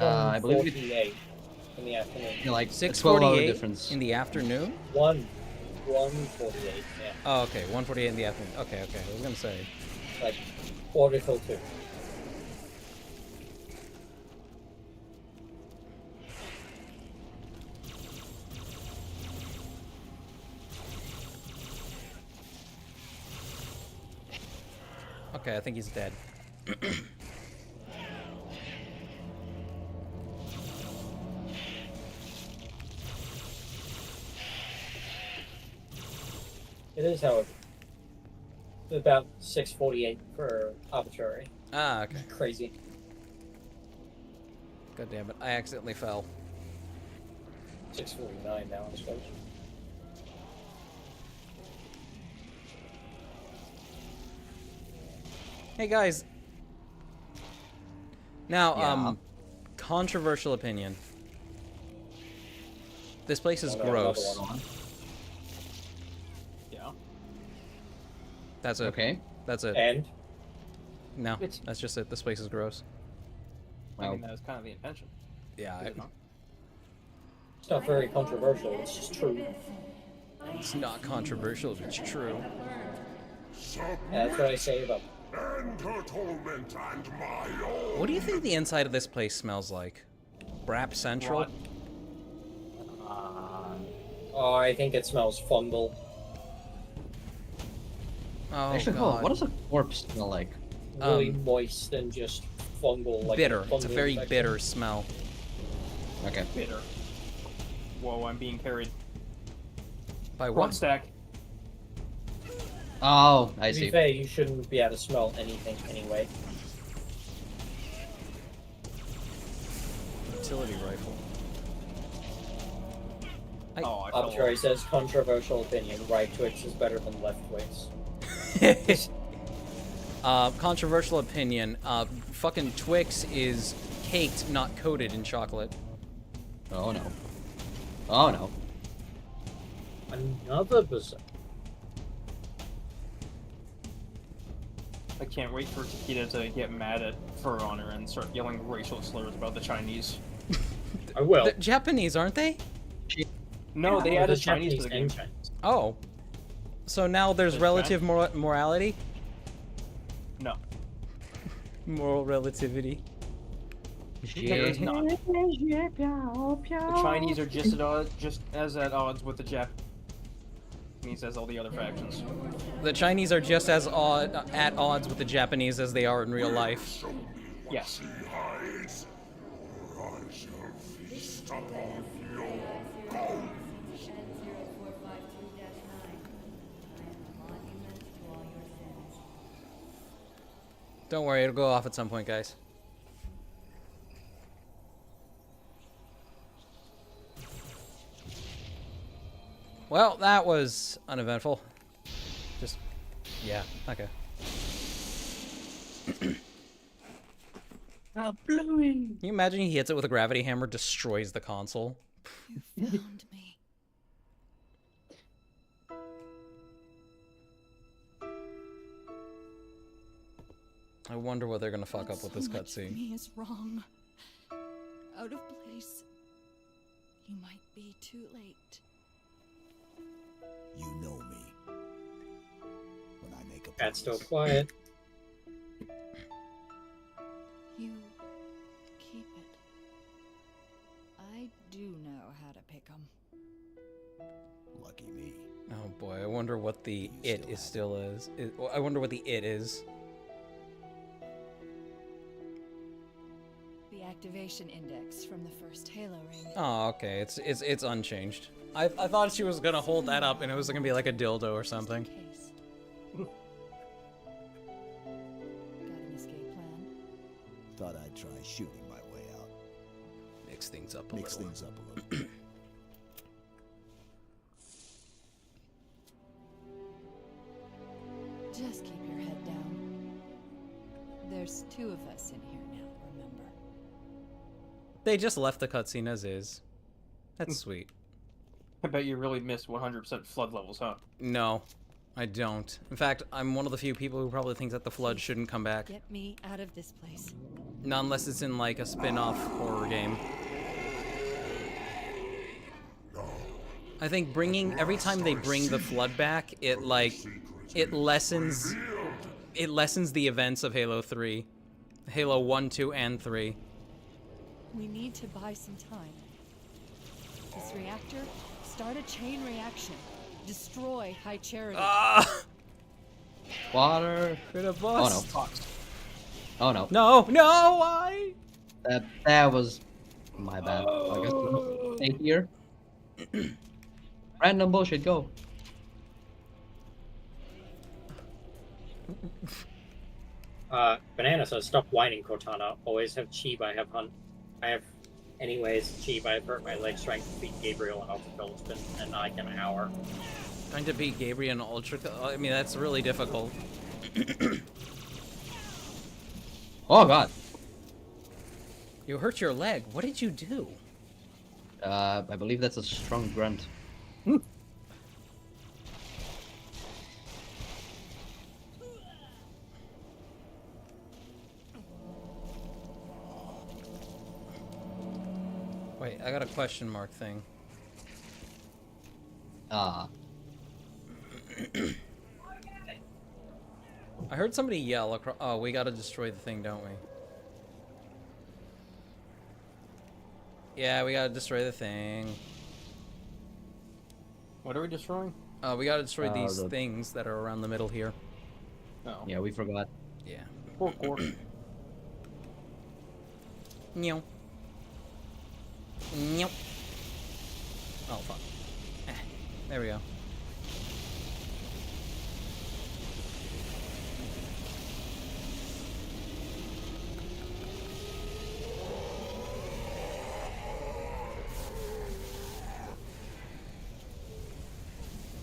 S10: I believe it.
S3: 1:48 in the afternoon.
S10: You know, like
S1: 6:48
S10: difference.
S1: in the afternoon?
S3: 1:48, yeah.
S1: Oh, okay, 1:48 in the afternoon. Okay, I was gonna say.
S3: Like, quarter till 2.
S1: Okay, I think he's dead.
S3: It is, however, about 6:48 for arbitrary.
S1: Ah, okay.
S3: Crazy.
S1: God damn it, I accidentally fell.
S3: 6:49 now, I suppose.
S1: Hey guys. Now,
S10: Yeah.
S1: controversial opinion. This place is
S3: Oh, no, another
S1: gross.
S3: one on.
S2: Yeah.
S1: That's it.
S10: Okay.
S1: That's it.
S3: And
S1: No, that's just it. This place is gross.
S2: I mean, that was kind of the intention.
S1: Yeah,
S3: it's not very controversial, it's just true.
S1: it's not controversial if it's true.
S3: That's what I say about
S11: Enter torment and my own.
S1: What do you think the inside of this place smells like? Brap Central?
S2: Rot.
S3: Oh, I think it smells fungal.
S1: Oh,
S10: Actually,
S1: God.
S10: what does a corpse smell like?
S3: Really moist and just fungal. Like
S1: Bitter. It's a
S3: fungal
S1: very
S3: infection.
S1: bitter smell.
S10: Okay.
S2: Bitter. Whoa, I'm being carried.
S1: By
S2: Front
S1: what?
S2: stack.
S10: Oh, I
S3: To be
S10: see.
S3: fair, you shouldn't be able to smell anything anyway.
S1: Utility rifle.
S2: Oh, I fell
S3: Arbitrary
S2: off.
S3: says controversial opinion. Right Twix is better than left Twix.
S1: Controversial opinion. Fucking Twix is caked, not coated in chocolate.
S10: Oh no. Oh no.
S3: Another bizarre.
S2: I can't wait for Takeda to get mad at Fur Honor and start yelling racial slurs about the Chinese.
S3: I will.
S1: They're Japanese, aren't they?
S2: No, they
S3: Oh,
S2: added
S3: there's
S2: Chinese to the game.
S3: and Chinese.
S1: Oh. So now there's
S2: There's
S1: relative morality?
S2: No.
S1: Moral relativity.
S2: There's not. The Chinese are just as at odds with the Japanese as all the other factions.
S1: The Chinese are just as at odds with the Japanese as they are in real life.
S2: Yes.
S1: Don't worry, it'll go off at some point, guys. Well, that was uneventful. Just, yeah, okay. Can you imagine he hits it with a gravity hammer, destroys the console?
S13: You found me.
S1: I wonder what they're gonna fuck up with this
S13: So much
S1: cutscene.
S13: of me is wrong. Out of place. You might be too late.
S12: You know me. When I make a
S3: Cat's still quiet.
S13: You keep it. I do know how to pick 'em.
S12: Lucky me.
S1: Oh boy, I wonder what the it is still is. I wonder what the it is.
S13: The activation index from the first Halo ring.
S1: Oh, okay. It's unchanged. I thought she was gonna hold that up and it was gonna be like a dildo or something.
S13: Got an escape plan?
S12: Thought I'd try shooting my way out.
S1: Mix things up a
S12: Mix
S1: little.
S12: things up a little.
S13: Just keep your head down. There's 2 of us in here now, remember?
S1: They just left the cutscene as is. That's sweet.
S2: I bet you really missed 100% flood levels, huh?
S1: No, I don't. In fact, I'm one of the few people who probably think that the flood shouldn't come back.
S13: Get me out of this place.
S1: Not unless it's in like a spin-off horror game. I think every time they bring the flood back, it lessens the events of Halo 3. Halo 1, 2, and 3.
S13: We need to buy some time. This reactor, start a chain reaction. Destroy High Charity.
S10: Water.
S1: Bit of
S10: Oh
S1: bust.
S10: no. Oh no.
S1: No, why?
S10: That was my bad. I guess stay here. Random bullshit, go.
S3: Banana says, stop whining, Cortana. Always have Cheeb, I have Hunt. Anyways, Cheeb, I've hurt my legs trying to beat Gabriel and Ultra. It's been an like an hour.
S1: Trying to beat Gabriel and Ultra. I mean, that's really difficult.
S10: Oh god.
S1: You hurt your leg. What did you do?
S10: I believe that's a strong grunt.
S1: Wait, I got a question mark thing.
S10: Ah.
S1: I heard somebody yell across. Oh, we gotta destroy the thing, don't we? Yeah, we gotta destroy the thing.
S2: What are we destroying?
S1: We gotta destroy these
S10: the-
S1: things that are around the middle here.
S2: Oh.
S10: Yeah, we forgot.
S1: Yeah.
S2: Poor Cork.
S1: Meow. Meow. Oh, fuck. There we go.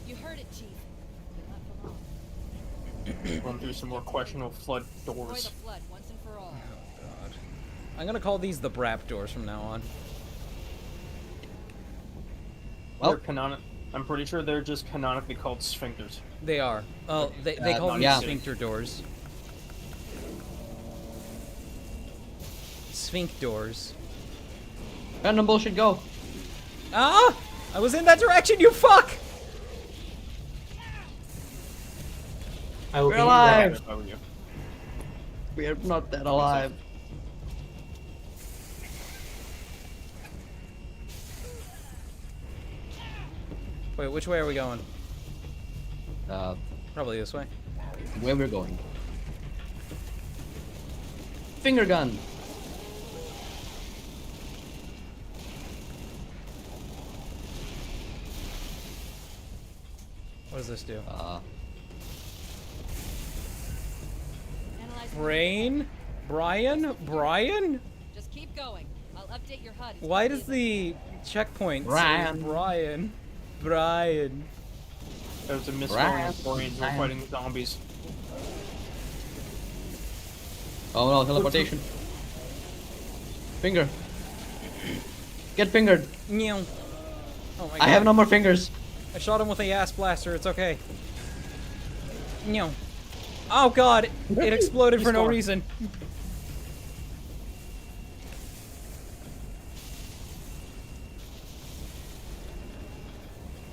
S13: You heard it, Chief. But not for long.
S2: Run through some more questionable flood
S13: Destroy
S2: doors.
S13: the flood once and for all.
S1: God. I'm gonna call these the Brap doors from now on.
S2: Well, I'm pretty sure they're just canonically called sphincters.
S1: They are. Oh, they call them
S10: yeah.
S1: sphincter doors. Sphinx doors.
S10: Random bullshit, go.
S1: Ah! I was in that direction, you fuck!
S3: I will
S10: We're
S3: be
S10: alive.
S2: If I were you.
S10: We are not that alive.
S1: Wait, which way are we going?
S10: Uh,
S1: Probably this way.
S10: where we're going. Finger gun.
S1: What does this do?
S13: Analyzing.
S1: Brian?
S13: Just keep going. I'll update your HUD.
S1: Why does the checkpoint
S10: Brian.
S1: say Brian?
S2: There's a misspelling of Koreans who are fighting zombies.
S10: Oh no, teleportation. Finger. Get fingered.
S1: Meow. Oh my god.
S10: I have no more fingers.
S1: I shot him with a ass blaster. It's okay. Meow. Oh god, it exploded for no reason.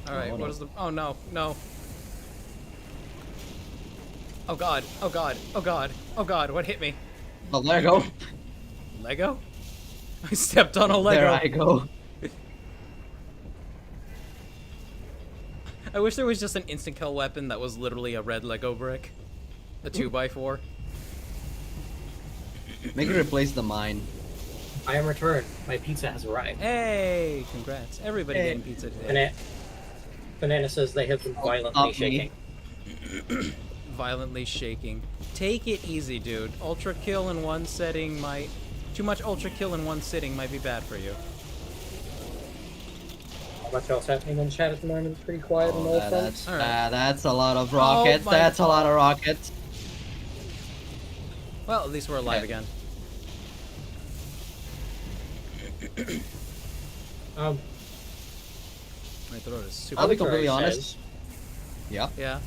S1: Alright, what is the... Oh no, no. Oh god, oh god, oh god, oh god, what hit me?
S10: The Lego.
S1: Lego? I stepped on a Lego.
S10: There I go.
S1: I wish there was just an instant kill weapon that was literally a red Lego brick. A 2x4.
S10: Make it replace the mine.
S3: I am returned. My pizza has arrived.
S1: Hey, congrats. Everybody getting pizza today.
S3: Banana says they have been violently shaking.
S1: Violently shaking. Take it easy, dude. Ultra kill in one setting might... Too much ultra kill in one sitting might be bad for you.
S3: Not much else happening in chat at the moment. It's pretty quiet on all fronts.
S10: That's a lot of rockets.
S1: my
S10: That's a lot of rockets.
S1: Well, at least we're alive again.
S3: Um,
S1: My throat is super...
S10: I'll be completely
S3: Arbitrary
S10: honest.
S3: says-
S10: Yeah.
S1: Yeah.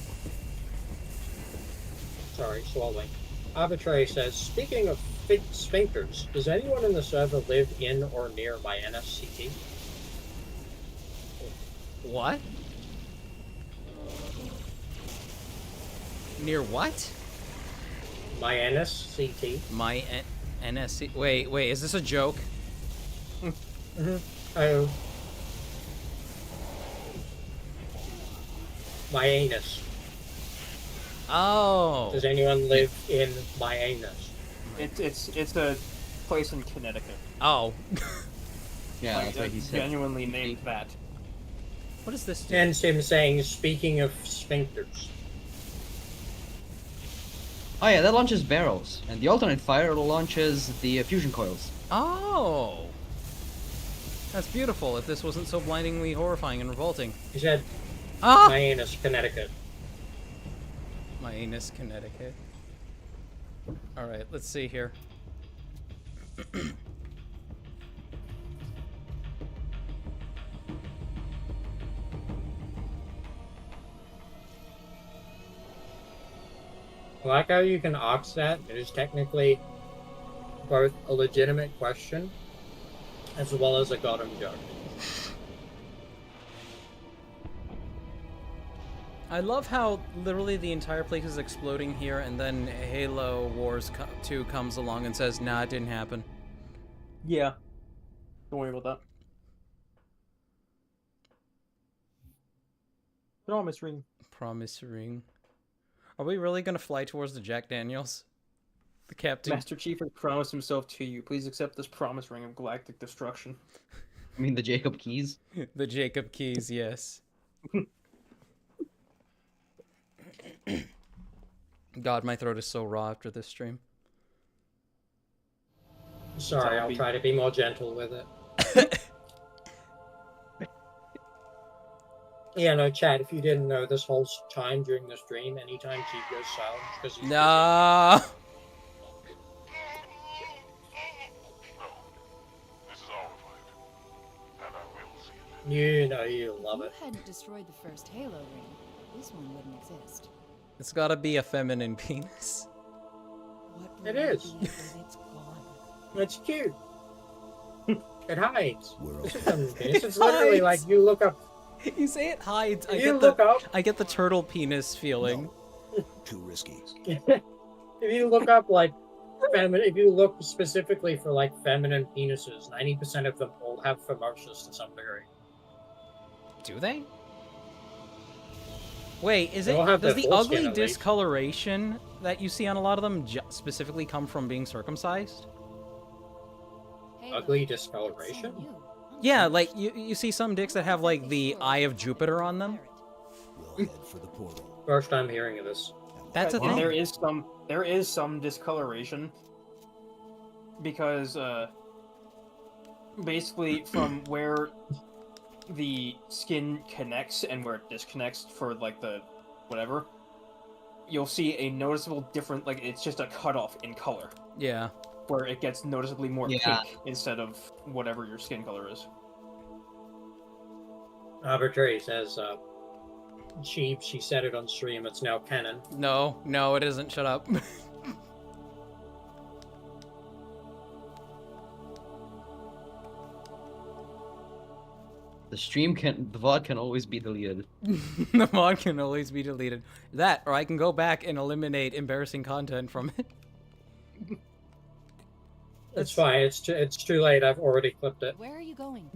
S3: Sorry, swallowing. Arbitrary says, speaking of sphincters, does anyone in the server live in or near my NSCT?
S1: What? Near what?
S3: My NSCT.
S1: My NSC... Wait, is this a joke?
S3: Oh. My anus.
S1: Oh.
S3: Does anyone live in my anus?
S2: It's a place in Connecticut.
S1: Oh.
S10: Yeah,
S2: Like,
S10: that's what he said.
S2: Genuinely named that.
S1: What is this do?
S3: And him saying, speaking of sphincters.
S10: Oh yeah, that launches barrels, and the alternate fire launches the fusion coils.
S1: Oh. That's beautiful, if this wasn't so blindingly horrifying and revolting.
S3: He said,
S1: Ah!
S3: my anus, Connecticut.
S1: My anus, Connecticut. Alright, let's see here.
S3: I like how you can ask that. It is technically both a legitimate question as well as a goddamn joke.
S1: I love how literally the entire place is exploding here, and then Halo Wars 2 comes along and says, nah, it didn't happen.
S2: Yeah. Don't worry about that. Promise ring.
S1: Promise ring. Are we really gonna fly towards the Jack Daniels? The captain.
S2: Master Chief has promised himself to you. Please accept this promise ring of galactic destruction.
S10: I mean the Jacob keys?
S1: The Jacob keys, yes. God, my throat is so raw after this stream.
S3: Sorry, I'll try to be more gentle with it. Yeah, no, Chad, if you didn't know, this whole time during the stream, anytime Chief goes silent, because he's
S1: No.
S3: You know you love
S13: If
S3: it.
S13: you hadn't destroyed the first Halo ring, this one wouldn't exist.
S1: It's gotta be a feminine penis.
S13: What
S3: It is.
S13: will be when it's gone?
S3: It's cute. It hides.
S11: We're
S3: This is
S11: all-
S3: something penis. It's literally like you look up.
S1: You say it hides.
S3: You look up.
S1: I get the turtle penis feeling.
S11: Too risky.
S3: If you look up like if you look specifically for like feminine penises, 90% of them all have phimosis to some degree.
S1: Do they? Wait, is
S3: They
S1: it
S3: all have
S1: does
S3: that
S1: the
S3: foreskin,
S1: ugly
S3: at least.
S1: discoloration that you see on a lot of them specifically come from being circumcised?
S3: Ugly discoloration?
S1: Yeah, like you see some dicks that have like the Eye of Jupiter on them.
S3: First time hearing of this.
S1: That's a thing.
S2: There is some discoloration because basically from where the skin connects and where it disconnects for like the whatever, you'll see a noticeable different, like it's just a cutoff in color.
S1: Yeah.
S2: Where it gets noticeably more
S10: Yeah.
S2: pink instead of whatever your skin color is.
S3: Arbitrary says, she said it on stream, it's now canon.
S1: No, it isn't. Shut up.
S10: The VOD can always be deleted.
S1: The mod can always be deleted. That, or I can go back and eliminate embarrassing content from it.
S3: It's fine, it's too late, I've already clipped it.
S13: Where are you going?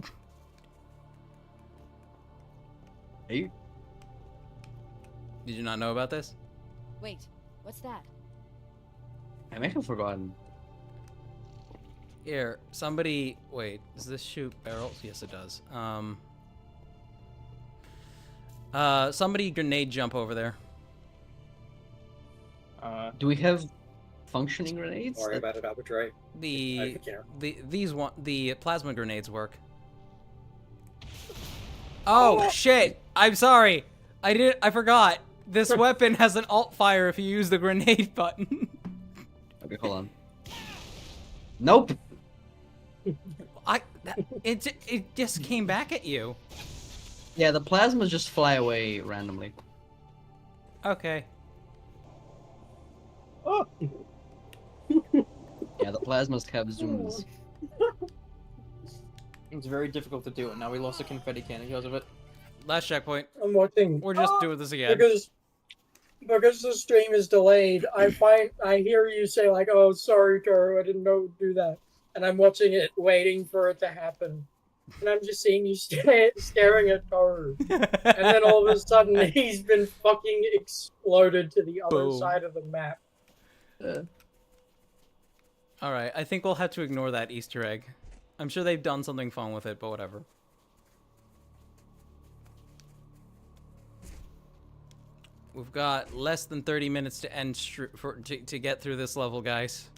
S10: Hey.
S1: Did you not know about this?
S13: Wait, what's that?
S10: I may have forgotten.
S1: Here, somebody... Wait, does this shoot barrels? Yes, it does. Somebody grenade jump over there.
S10: Do we have functioning grenades?
S3: Don't worry about it, Arbitrary.
S1: The plasma grenades work. Oh, shit! I'm sorry! I forgot! This weapon has an alt fire if you use the grenade button.
S10: Okay, hold on. Nope!
S1: It just came back at you.
S10: Yeah, the plasmas just fly away randomly.
S1: Okay.
S3: Oh!
S10: Yeah, the plasmas have zooms.
S2: It's very difficult to do it. Now we lost a confetti cannon because of it.
S1: Last checkpoint.
S3: I'm watching.
S1: We're just doing this again.
S3: Because the stream is delayed, I hear you say like, "Oh, sorry, Taro, I didn't know to do that," and I'm watching it, waiting for it to happen, and I'm just seeing you staring at Taro, and then all of a sudden he's been fucking exploded to the other
S1: Boom.
S3: side of the map.
S1: All right, I think we'll have to ignore that Easter egg. I'm sure they've done something fun with it, but whatever. We've got less than 30 minutes to end to get through this level, guys.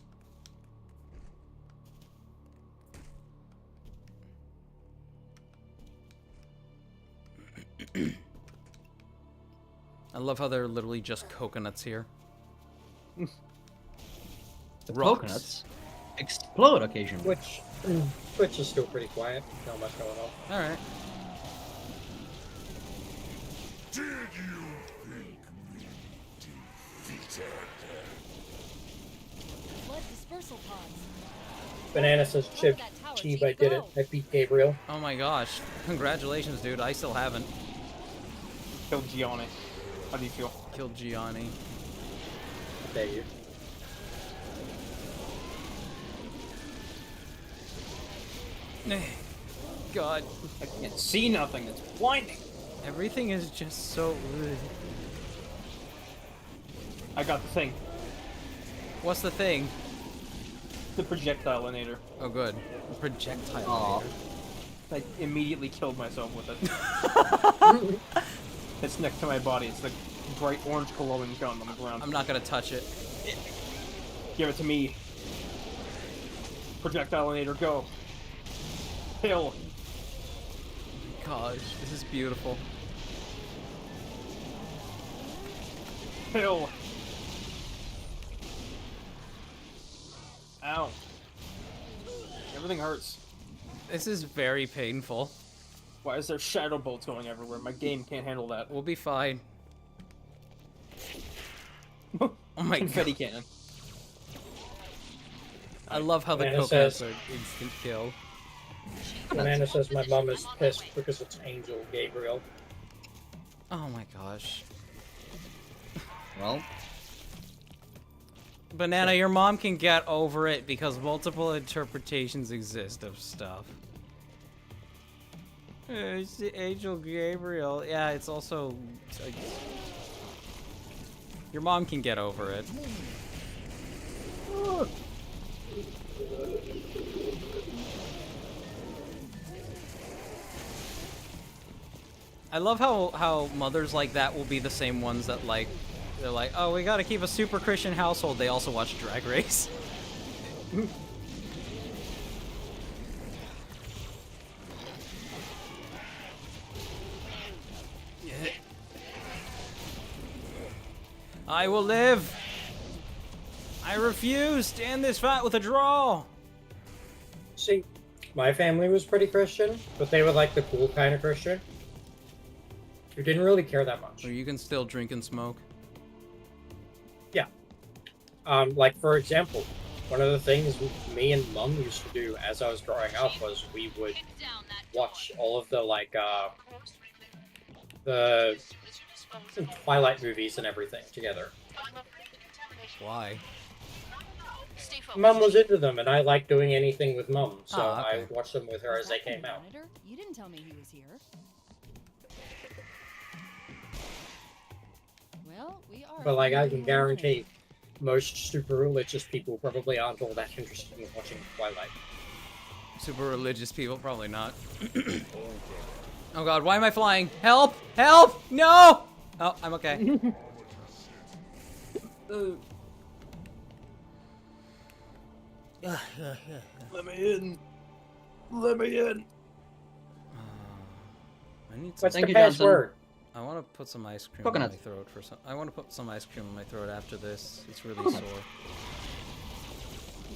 S1: I love how they're literally just coconuts here.
S10: The
S1: Rocks.
S10: coconuts explode occasionally.
S3: Which is still pretty quiet. Not much going on.
S1: All right.
S11: Did you think me defeated?
S13: Blood dispersal pods.
S3: Banana says, "Chib, Cheeb, I did it. I beat Gabriel."
S1: Oh my gosh. Congratulations, dude. I still haven't.
S2: Killed Gianni. How do you feel?
S1: Killed Gianni.
S3: I dare you.
S1: God.
S2: I can't see nothing. It's blinding.
S1: Everything is just so...
S2: I got the thing.
S1: What's the thing?
S2: The projectile-inator.
S1: Oh, good. Projectile.
S10: Aw.
S2: I immediately killed myself with it. It's next to my body. It's the bright orange glowing gun on the ground.
S1: I'm not gonna touch it.
S2: Give it to me. Projectile-inator, go. Kill.
S1: Gosh, this is beautiful.
S2: Kill. Ow. Everything hurts.
S1: This is very painful.
S2: Why is there shadow bolts going everywhere? My game can't handle that.
S1: We'll be fine. Oh my
S2: Confetti
S1: god.
S2: cannon.
S1: I love how the
S3: Amanda
S1: coconuts
S3: says-
S1: are instant kill.
S3: Amanda says my mom is pissed because it's Angel Gabriel.
S1: Oh my gosh.
S10: Well,
S1: Banana, your mom can get over it because multiple interpretations exist of stuff. It's the Angel Gabriel. Yeah, it's also... your mom can get over it. I love how mothers like that will be the same ones that like, they're like, oh, we gotta keep a super Christian household. They also watch Drag Race. I will live. I refuse to end this fight with a draw.
S3: See, my family was pretty Christian, but they were like the cool kind of Christian. Who didn't really care that much.
S1: Or you can still drink and smoke.
S3: Yeah. Like for example, one of the things me and Mum used to do as I was growing up was we would watch all of the the Twilight movies and everything together.
S1: Why?
S3: Mum was into them, and I liked doing anything with Mum, so
S1: okay.
S3: I watched them with her as they came out.
S13: You didn't tell me he was here. Well, we are.
S3: But like, I can guarantee most super religious people probably aren't all that interested in watching Twilight.
S1: Super religious people, probably not. Oh god, why am I flying? Help! Help! No! Oh, I'm okay.
S2: Let me in. Let me in.
S1: I need some.
S3: What's the password?
S1: I want to put some ice cream
S10: Coconut.
S1: in my throat for some. I want to put some ice cream in my throat after this. It's really sore.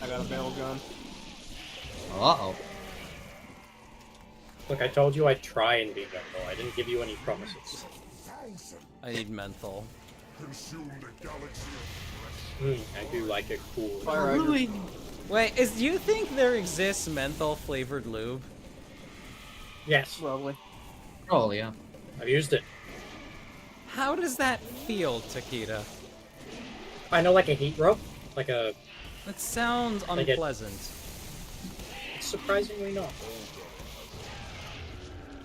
S2: I got a barrel gun.
S10: Uh-oh.
S3: Look, I told you I'd try and be mental. I didn't give you any promises.
S1: I need menthol.
S3: I do like a cool.
S2: Fire hydrant.
S1: Wait, do you think there exists menthol flavored lube?
S3: Yes.
S2: Probably.
S10: Oh, yeah.
S3: I've used it.
S1: How does that feel, Takeda?
S3: I know, like a heat rope, like a.
S1: That sounds unpleasant.
S3: Surprisingly not.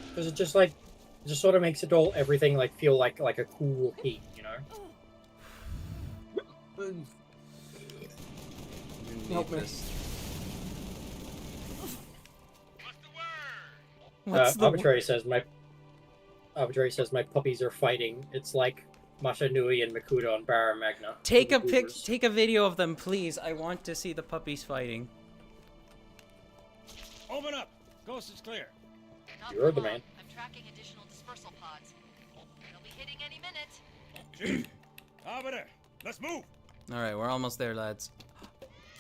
S3: Because it just like, it just sort of makes it all everything like feel like a cool heat, you know.
S2: Help me. Arbitrary says my puppies are fighting. It's like Masanui and Makuta on Barra Magna.
S1: Take a video of them, please. I want to see the puppies fighting.
S14: Open up. Coast is clear.
S3: You heard the man.
S7: I'm tracking additional dispersal pods. They'll be hitting any minute.
S14: Arbiter, let's move.
S1: All right, we're almost there, lads.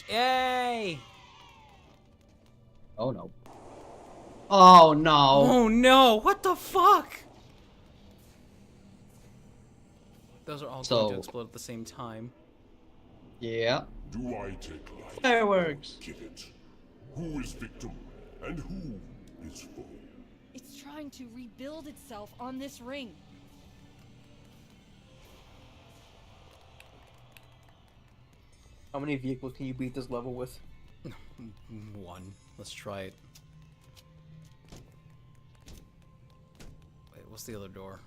S1: Yay!
S10: Oh no. Oh no.
S1: Oh no! What the fuck? Those are all going to explode at the same time.
S10: Yeah.
S11: Do I take life?
S10: Fireworks.
S11: Kill it. Who is victim and who is foe?
S13: It's trying to rebuild itself on this ring.
S2: How many vehicles can you beat this level with?
S1: One. Let's try it. Wait, what's the other door?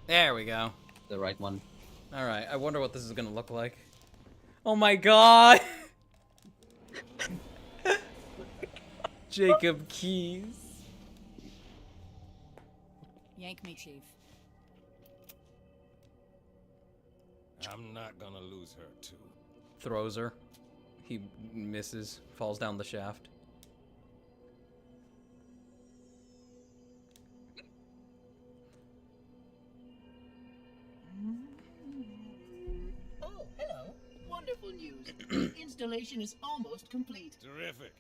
S1: There we go.
S10: The right one.
S1: Alright, I wonder what this is gonna look like. Oh my god! Jacob Keys.
S13: Yank me, Chief.
S14: I'm not gonna lose her, too.
S1: Throws her. He misses, falls down the shaft.
S12: Oh, hello. Wonderful news. The installation is almost complete.
S14: Terrific.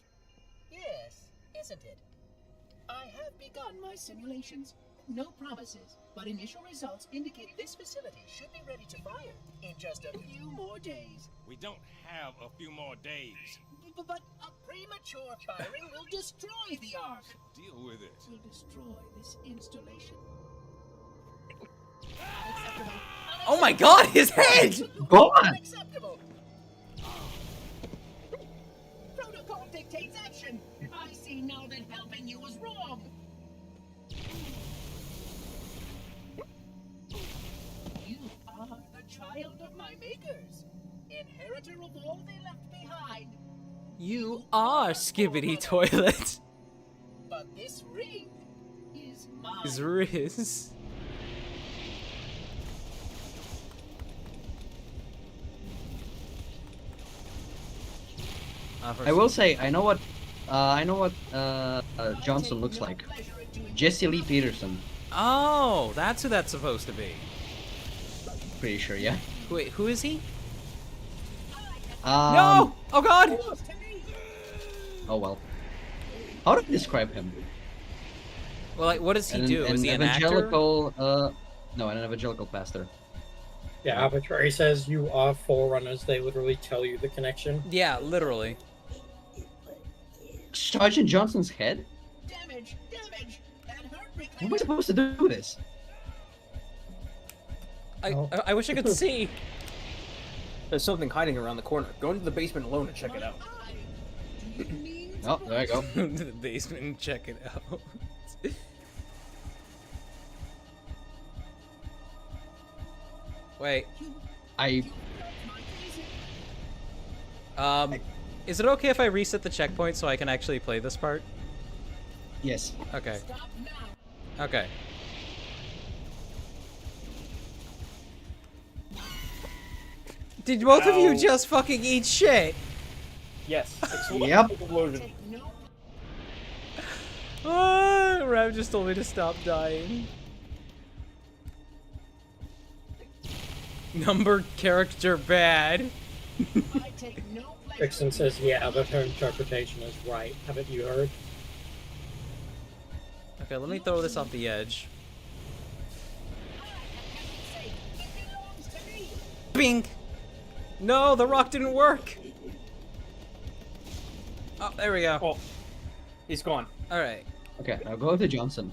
S12: Yes, isn't it? I have begun my simulations. No promises, but initial results indicate this facility should be ready to fire in just a few more days.
S14: We don't have a few more days.
S12: But a premature firing will destroy the Ark.
S14: Deal with it.
S12: Will destroy this installation. Unacceptable.
S1: Oh my god, his head!
S10: Go on!
S12: Unacceptable. Protocol dictates action. I see now that helping you was wrong. You are the child of my makers, inheritor of all they left behind.
S1: You are Skibbity Toilet.
S12: But this ring is mine.
S1: Is Riz.
S10: I will say, I know what Johnson looks like. Jesse Lee Peterson.
S1: Oh, that's who that's supposed to be.
S10: Pretty sure, yeah.
S1: Wait, who is he?
S10: Um,
S1: No! Oh god!
S10: Oh well. How do I describe him?
S1: Well, like, what does he do? Is he an actor?
S10: evangelical, no, an evangelical pastor.
S3: Yeah, Arbitrary says you are forerunners. They literally tell you the connection.
S1: Yeah, literally.
S10: Sergeant Johnson's head?
S12: Damage, damage. That hurt me.
S10: How am I supposed to do this?
S1: I wish I could see.
S2: There's something hiding around the corner. Go into the basement alone and check it out.
S10: Oh, there I go.
S1: To the basement and check it out. Wait. Is it okay if I reset the checkpoint so I can actually play this part?
S10: Yes.
S1: Okay. Okay. Did both of you just fucking eat shit?
S2: Yes.
S10: Yep.
S2: Explosion.
S1: Rav just told me to stop dying. Number character bad.
S3: Vixen says, yeah, but her interpretation is right. Haven't you heard?
S1: Okay, let me throw this off the edge. Bing! No, the rock didn't work! Oh, there we go.
S2: Oh, he's gone.
S1: Alright.
S10: Okay, now go to Johnson.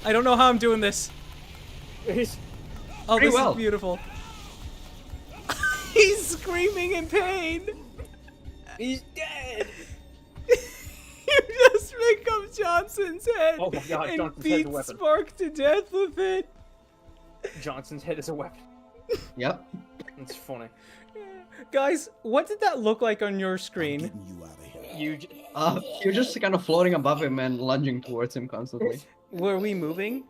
S1: I don't know how I'm doing this. Oh, this is beautiful. He's screaming in pain.
S2: He's dead.
S1: You just pick up Johnson's head
S2: Oh my God,
S1: and
S2: Johnson's head's
S1: beat
S2: a weapon.
S1: Spark to death with it.
S2: Johnson's head is a weapon.
S10: Yep.
S2: It's funny.
S1: Guys, what did that look like on your screen?
S2: You're
S10: just kind of floating above him and lunging towards him constantly.
S1: Were we moving?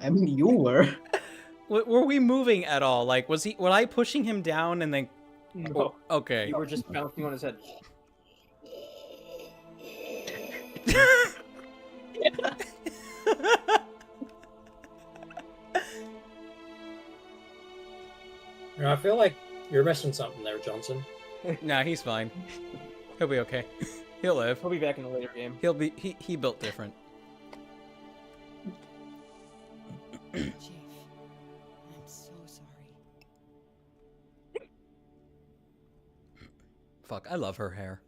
S10: I mean, you were.
S1: Were we moving at all? Like, was I pushing him down and then?
S2: No.
S1: Oh, okay.
S2: You were just bouncing on his head.
S3: You know, I feel like you're missing something there, Johnson.
S1: Nah, he's fine. He'll be okay. He'll live.
S2: He'll be back in a later game.
S1: He'll be. He built different.
S13: Chief, I'm so sorry.
S1: Fuck, I love her hair.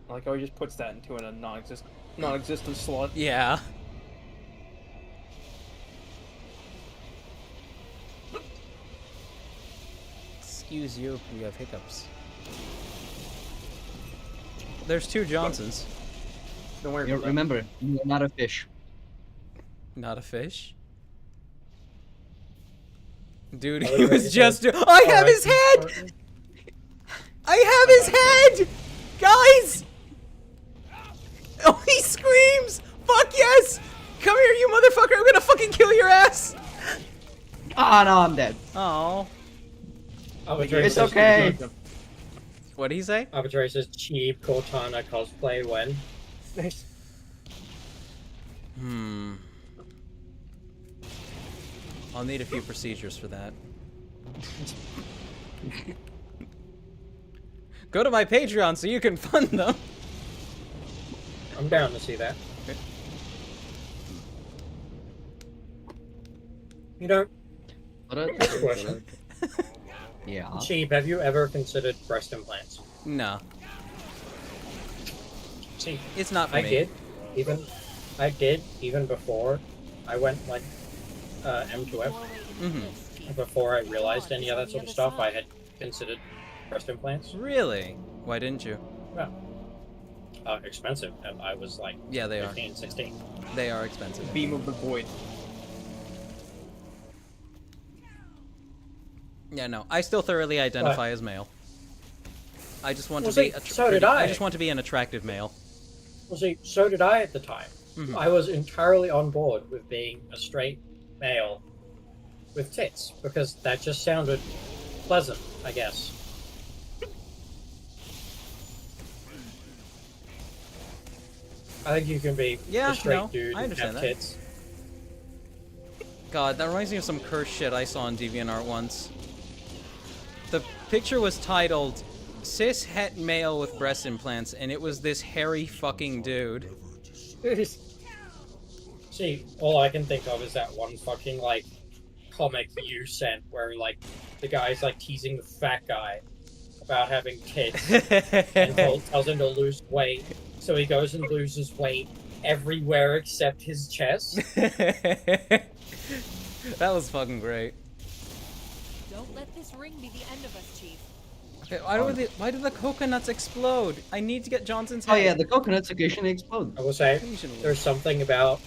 S2: I like how he just puts that into a non-existent slot.
S1: Yeah. Excuse you, you have hiccups. There's two Johnsons.
S2: Don't worry
S10: You
S2: about
S10: remember, you're not a fish.
S1: Not a fish? Dude, he was just. I have his head! I have his head! Guys! Oh, he screams! Fuck yes! Come here, you motherfucker! I'm gonna fucking kill your ass!
S10: Ah, no, I'm dead.
S1: Oh.
S10: It's okay.
S1: What'd he say?
S3: Arbitrary says cheap Cortana cosplay when.
S1: I'll need a few procedures for that. Go to my Patreon so you can fund them.
S3: I'm down to see that.
S1: Okay.
S3: You know,
S10: What
S3: here's a question.
S10: Yeah.
S3: Sheep, have you ever considered breast implants?
S1: No.
S3: See,
S1: It's not for
S3: I
S1: me.
S3: did even before I went like M2F. Before I realized any of that sort of stuff, I had considered breast implants.
S1: Really? Why didn't you?
S3: Well, expensive. And I was like,
S1: Yeah, they
S3: 15, 16.
S1: They are expensive.
S2: Beam of the void.
S1: Yeah, no. I still thoroughly identify as male. I just want
S3: Well,
S1: to be.
S3: see, so did I.
S1: I just want to be an attractive male.
S3: Well, see, so did I at the time.
S1: Mhm.
S3: I was entirely on board with being a straight male with tits because that just sounded pleasant, I guess. I think you can be
S1: Yeah,
S3: a straight
S1: no,
S3: dude
S1: I
S3: and
S1: understand
S3: have
S1: that.
S3: tits.
S1: God, that reminds me of some cursed shit I saw on DeviantArt once. The picture was titled "Cis Het Male with Breast Implants," and it was this hairy fucking dude.
S3: See, all I can think of is that one fucking, like, comic you sent where, like, the guy's, like, teasing the fat guy about having tits and tells him to lose weight, so he goes and loses weight everywhere except his chest.
S1: That was fucking great.
S13: Don't let this ring be the end of us, Chief.
S1: Okay, why do the coconuts explode? I need to get Johnson's head.
S10: Oh yeah, the coconuts occasionally explode.
S3: I will say, there's something about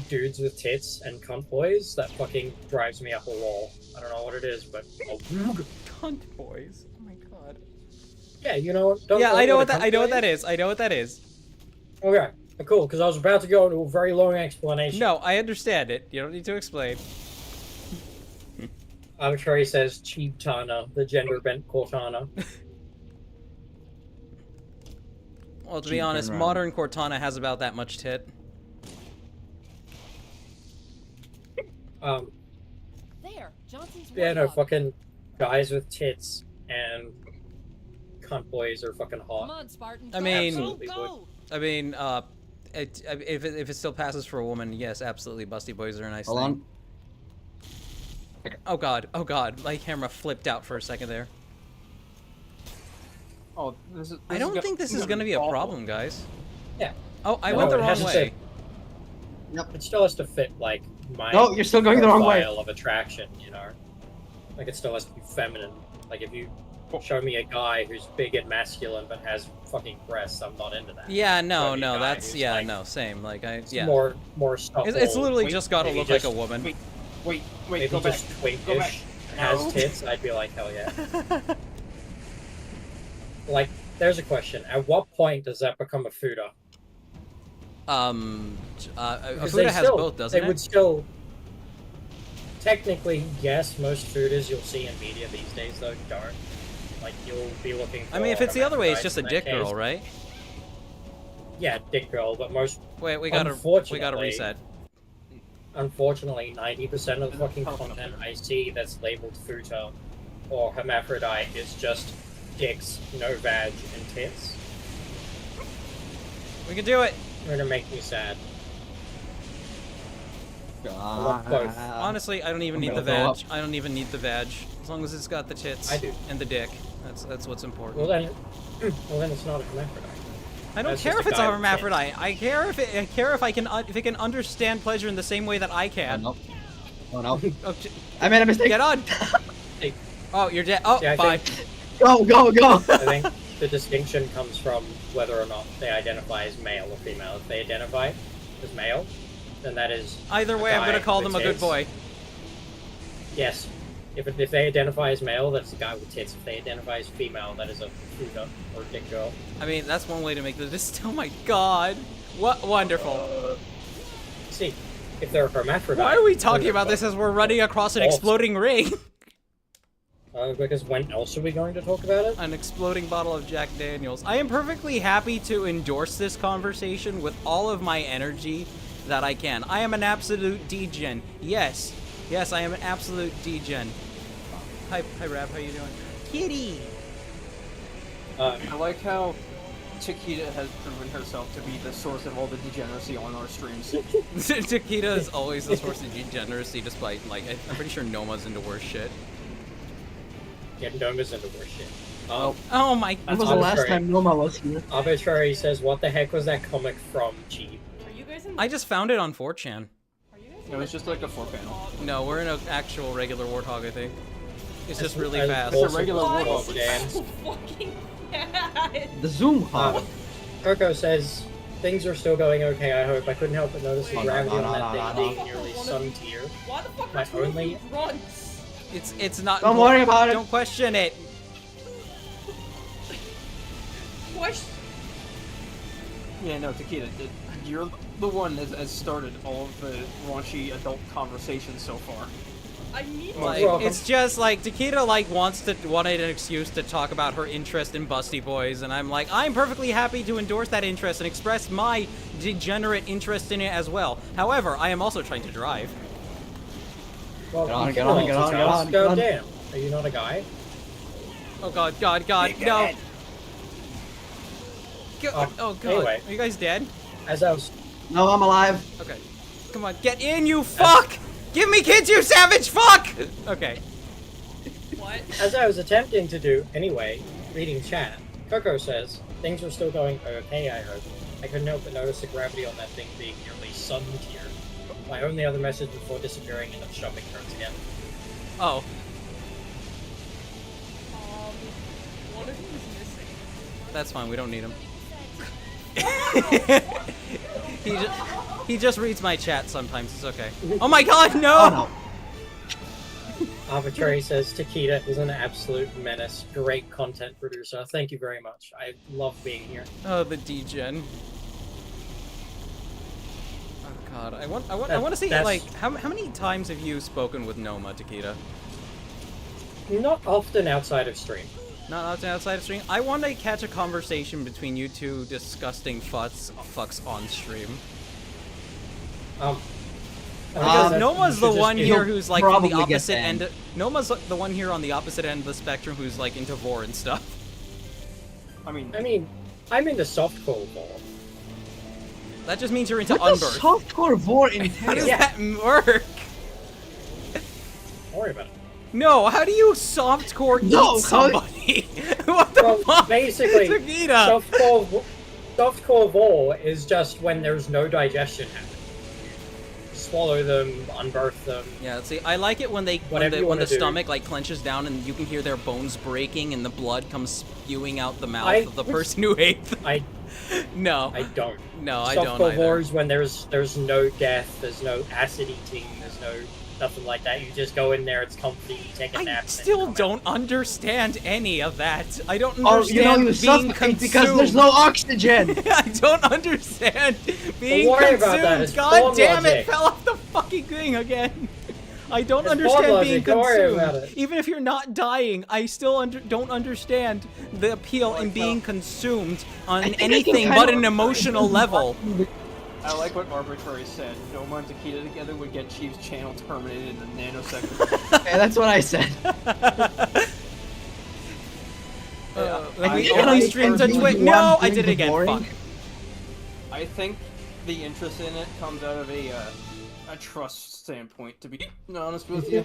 S3: dudes with tits and cunt boys that fucking drives me up a wall. I don't know what it is, but
S1: cunt boys. Oh my god.
S3: Yeah, you know what?
S1: Yeah, I know what that. I know what that is. I know what that is.
S3: Okay, cool. Because I was about to go into a very long explanation.
S1: No, I understand it. You don't need to explain.
S3: Arbitrary says cheap Tana, the gender bent Cortana.
S1: Well, to be honest, modern Cortana has about that much tit.
S13: There, Johnson's
S3: Yeah, no,
S13: warlock.
S3: fucking guys with tits and cunt boys are fucking hot.
S13: Come on, Spartan.
S1: I mean,
S3: Absolutely would.
S1: I mean, if it still passes for a woman, yes, absolutely, busty boys are a nice
S10: Hold
S1: thing.
S10: on.
S1: Oh god, my camera flipped out for a second there.
S2: Oh, this is.
S1: I don't think this is gonna be a problem, guys.
S3: Yeah.
S1: Oh, I
S3: No,
S1: went the
S3: it
S1: wrong
S3: has to
S1: way.
S3: say- It still has to fit, like, my
S10: No, you're still going the wrong way.
S3: profile of attraction, you know? Like, it still has to be feminine. Like, if you show me a guy who's big and masculine but has fucking breasts, I'm not into that.
S1: Yeah,
S3: Show
S1: no,
S3: me a
S1: no,
S3: guy
S1: that's
S3: who's,
S1: yeah,
S3: like,
S1: no, same. Like yeah.
S3: more stuff.
S1: It's literally just gotta look like a woman.
S2: Wait,
S3: Maybe
S2: go back.
S3: just
S2: Go back.
S3: twinkish, has
S2: No.
S3: tits, I'd be like, hell yeah. Like, there's a question. At what point does that become a fuda?
S1: Fuda
S3: they
S1: has
S3: still,
S1: both, doesn't
S3: they
S1: it?
S3: would still... Technically, yes, most fudas you'll see in media these days, though, don't. Like, you'll be looking for...
S1: I mean, if it's the other way, it's
S3: hermaphrodites
S1: just a
S3: in that
S1: dick girl,
S3: case.
S1: right?
S3: Yeah, dick girl, but most...
S1: Wait, we gotta
S3: unfortunately-
S1: reset.
S3: Unfortunately, 90% of the fucking content I see that's labeled futa or hermaphrodite is just dicks, no vag, and tits.
S1: We can do it.
S3: You're gonna make me sad. I love both.
S1: Honestly, I don't even need the vag. I don't even need the vag. As long as it's got the tits
S3: I do.
S1: and the dick. That's what's important.
S3: Well then, it's not a hermaphrodite.
S1: I don't
S3: That's
S1: care
S3: just
S1: if
S3: a
S1: it's a
S3: guy with
S1: hermaphrodite. I care if it can understand pleasure in the same way that I can.
S10: Oh no.
S1: Oh,
S10: I made a mistake.
S1: Get on. Oh, you're dead. Oh,
S3: Yeah, I
S1: bye.
S10: Go.
S3: I think the distinction comes from whether or not they identify as male or female. If they identify as male, then that is
S1: Either way, I'm gonna call them a good boy.
S3: Yes. If they identify as male, that's a guy with tits. If they identify as female, that is a fuda or dick girl.
S1: I mean, that's one way to make this. Oh my god. What wonderful.
S3: See, if they're a hermaphrodite...
S1: Why are we talking about this as we're running across an exploding ring?
S3: Because when else are we going to talk about it?
S1: An exploding bottle of Jack Daniels. I am perfectly happy to endorse this conversation with all of my energy that I can. I am an absolute degen. Yes. Yes, I am an absolute degen. Hi Rab, how you doing? Kitty!
S2: I like how Chiquita has proven herself to be the source of all the degeneracy on our streams.
S1: Chiquita is always the source of degeneracy, despite, like, I'm pretty sure Noma's into worse shit.
S3: Yeah, Noma's into worse shit.
S1: Oh my god.
S2: That was the last time Noma was here.
S3: Arbitrary says, what the heck was that comic from, Chief?
S4: Are you guys in?
S1: I just found it on 4chan.
S2: It was just like a 4-panel.
S1: No, we're in an actual regular Warthog, I think. It's just really
S3: As
S1: fast.
S3: It's a regular Warthog, Dan.
S4: So fucking bad.
S10: The zoom hub.
S3: Coco says, things are still going okay, I hope. I couldn't help but notice the
S10: No,
S3: gravity
S10: no,
S3: on
S10: no,
S3: that
S10: no,
S3: thing
S10: no,
S3: being nearly sun tier.
S4: Why the fuck
S3: My
S4: are two of
S3: only-
S4: you grunts?
S1: It's not.
S10: Don't worry about it.
S1: Don't question it.
S4: Question.
S2: Yeah, no, Takeda, you're the one that has started all of the raunchy adult conversations so far.
S4: I need
S1: Like, it's just like Takeda wanted an excuse to talk about her interest in Busty Boys, and I'm like, I'm perfectly happy to endorse that interest and express my degenerate interest in it as well. However, I am also trying to drive.
S3: Well,
S10: Get on,
S3: you
S10: get
S3: can
S10: on, get on,
S3: multitask,
S10: get on, get
S3: God
S10: on.
S3: damn. Are you not a guy?
S1: Oh god, god, god, no! Oh god,
S3: Anyway.
S1: are you guys dead?
S3: As I was...
S10: No, I'm alive.
S1: Okay. Come on, get in, you fuck! Give me kids, you savage fuck! Okay.
S4: What?
S3: As I was attempting to do, anyway, reading chat, Coco says, things are still going okay, I hope. I couldn't help but notice the gravity on that thing being nearly sun tier. My only other message before disappearing and shoving turns again.
S1: Oh.
S4: One of you is missing.
S1: That's fine, we don't need him. He just reads my chat sometimes, it's okay. Oh my god, no!
S10: Oh, no.
S3: Arbitrary says, Takeda is an absolute menace. Great content producer. Thank you very much. I love being here.
S1: Oh, the degen. Oh god, I want to see, like, how many times have you spoken with Noma, Takeda?
S3: Not often outside of stream.
S1: Not outside of stream? I want to catch a conversation between you two disgusting fucks on stream. Because Noma's the one here who's like on the opposite end. Noma's the one here on the opposite end of the spectrum who's like into vor and stuff.
S3: I mean, I'm into softcore vor.
S1: That just means you're into
S10: What does
S1: unbirth.
S10: softcore vor entail?
S1: How does that work?
S3: Don't worry about it.
S1: No, how do you softcore eat somebody? What the fuck?
S3: Basically,
S1: Takeda.
S3: softcore vor is just when there's no digestion happening. Swallow them, unbirth them.
S1: Yeah, see, I like it when
S3: Whatever you
S1: when
S3: wanna
S1: the
S3: do.
S1: stomach like clenches down and you can hear their bones breaking and the blood comes spewing out the mouth of the person who ate them. No.
S3: I don't.
S1: No, I don't
S3: Softcore
S1: either.
S3: vor is when there's no death, there's no acid eating, there's no nothing like that. You just go in there, it's comfy, you take a nap.
S1: I still don't understand any of that. I don't
S10: Oh, you know
S1: understand
S10: you
S1: being
S10: suffocate
S1: consumed.
S10: because there's no oxygen.
S1: I don't understand being
S3: worry
S1: consumed.
S3: about that, it's
S1: God
S3: Bond
S1: damn it!
S3: logic.
S1: Fell off the fucking thing again. I don't
S3: It's
S1: understand
S3: Bond
S1: being
S3: logic, don't worry about
S1: consumed.
S3: it.
S1: Even if you're not dying, I still don't understand the appeal in being consumed on
S10: think I can
S1: anything
S10: kind
S1: but
S10: of-
S1: an emotional level.
S2: I like what Arbitrary said. Noma and Takeda together would get Chief's channel terminated in a nanosecond.
S10: Okay, that's what I said.
S1: Like we
S2: I-
S1: only
S2: I-
S1: streamed to
S2: I-
S1: Twitch.
S2: I-
S1: No, I did it again. Fuck.
S2: I think the interest in it comes out of a trust standpoint, to be honest with you.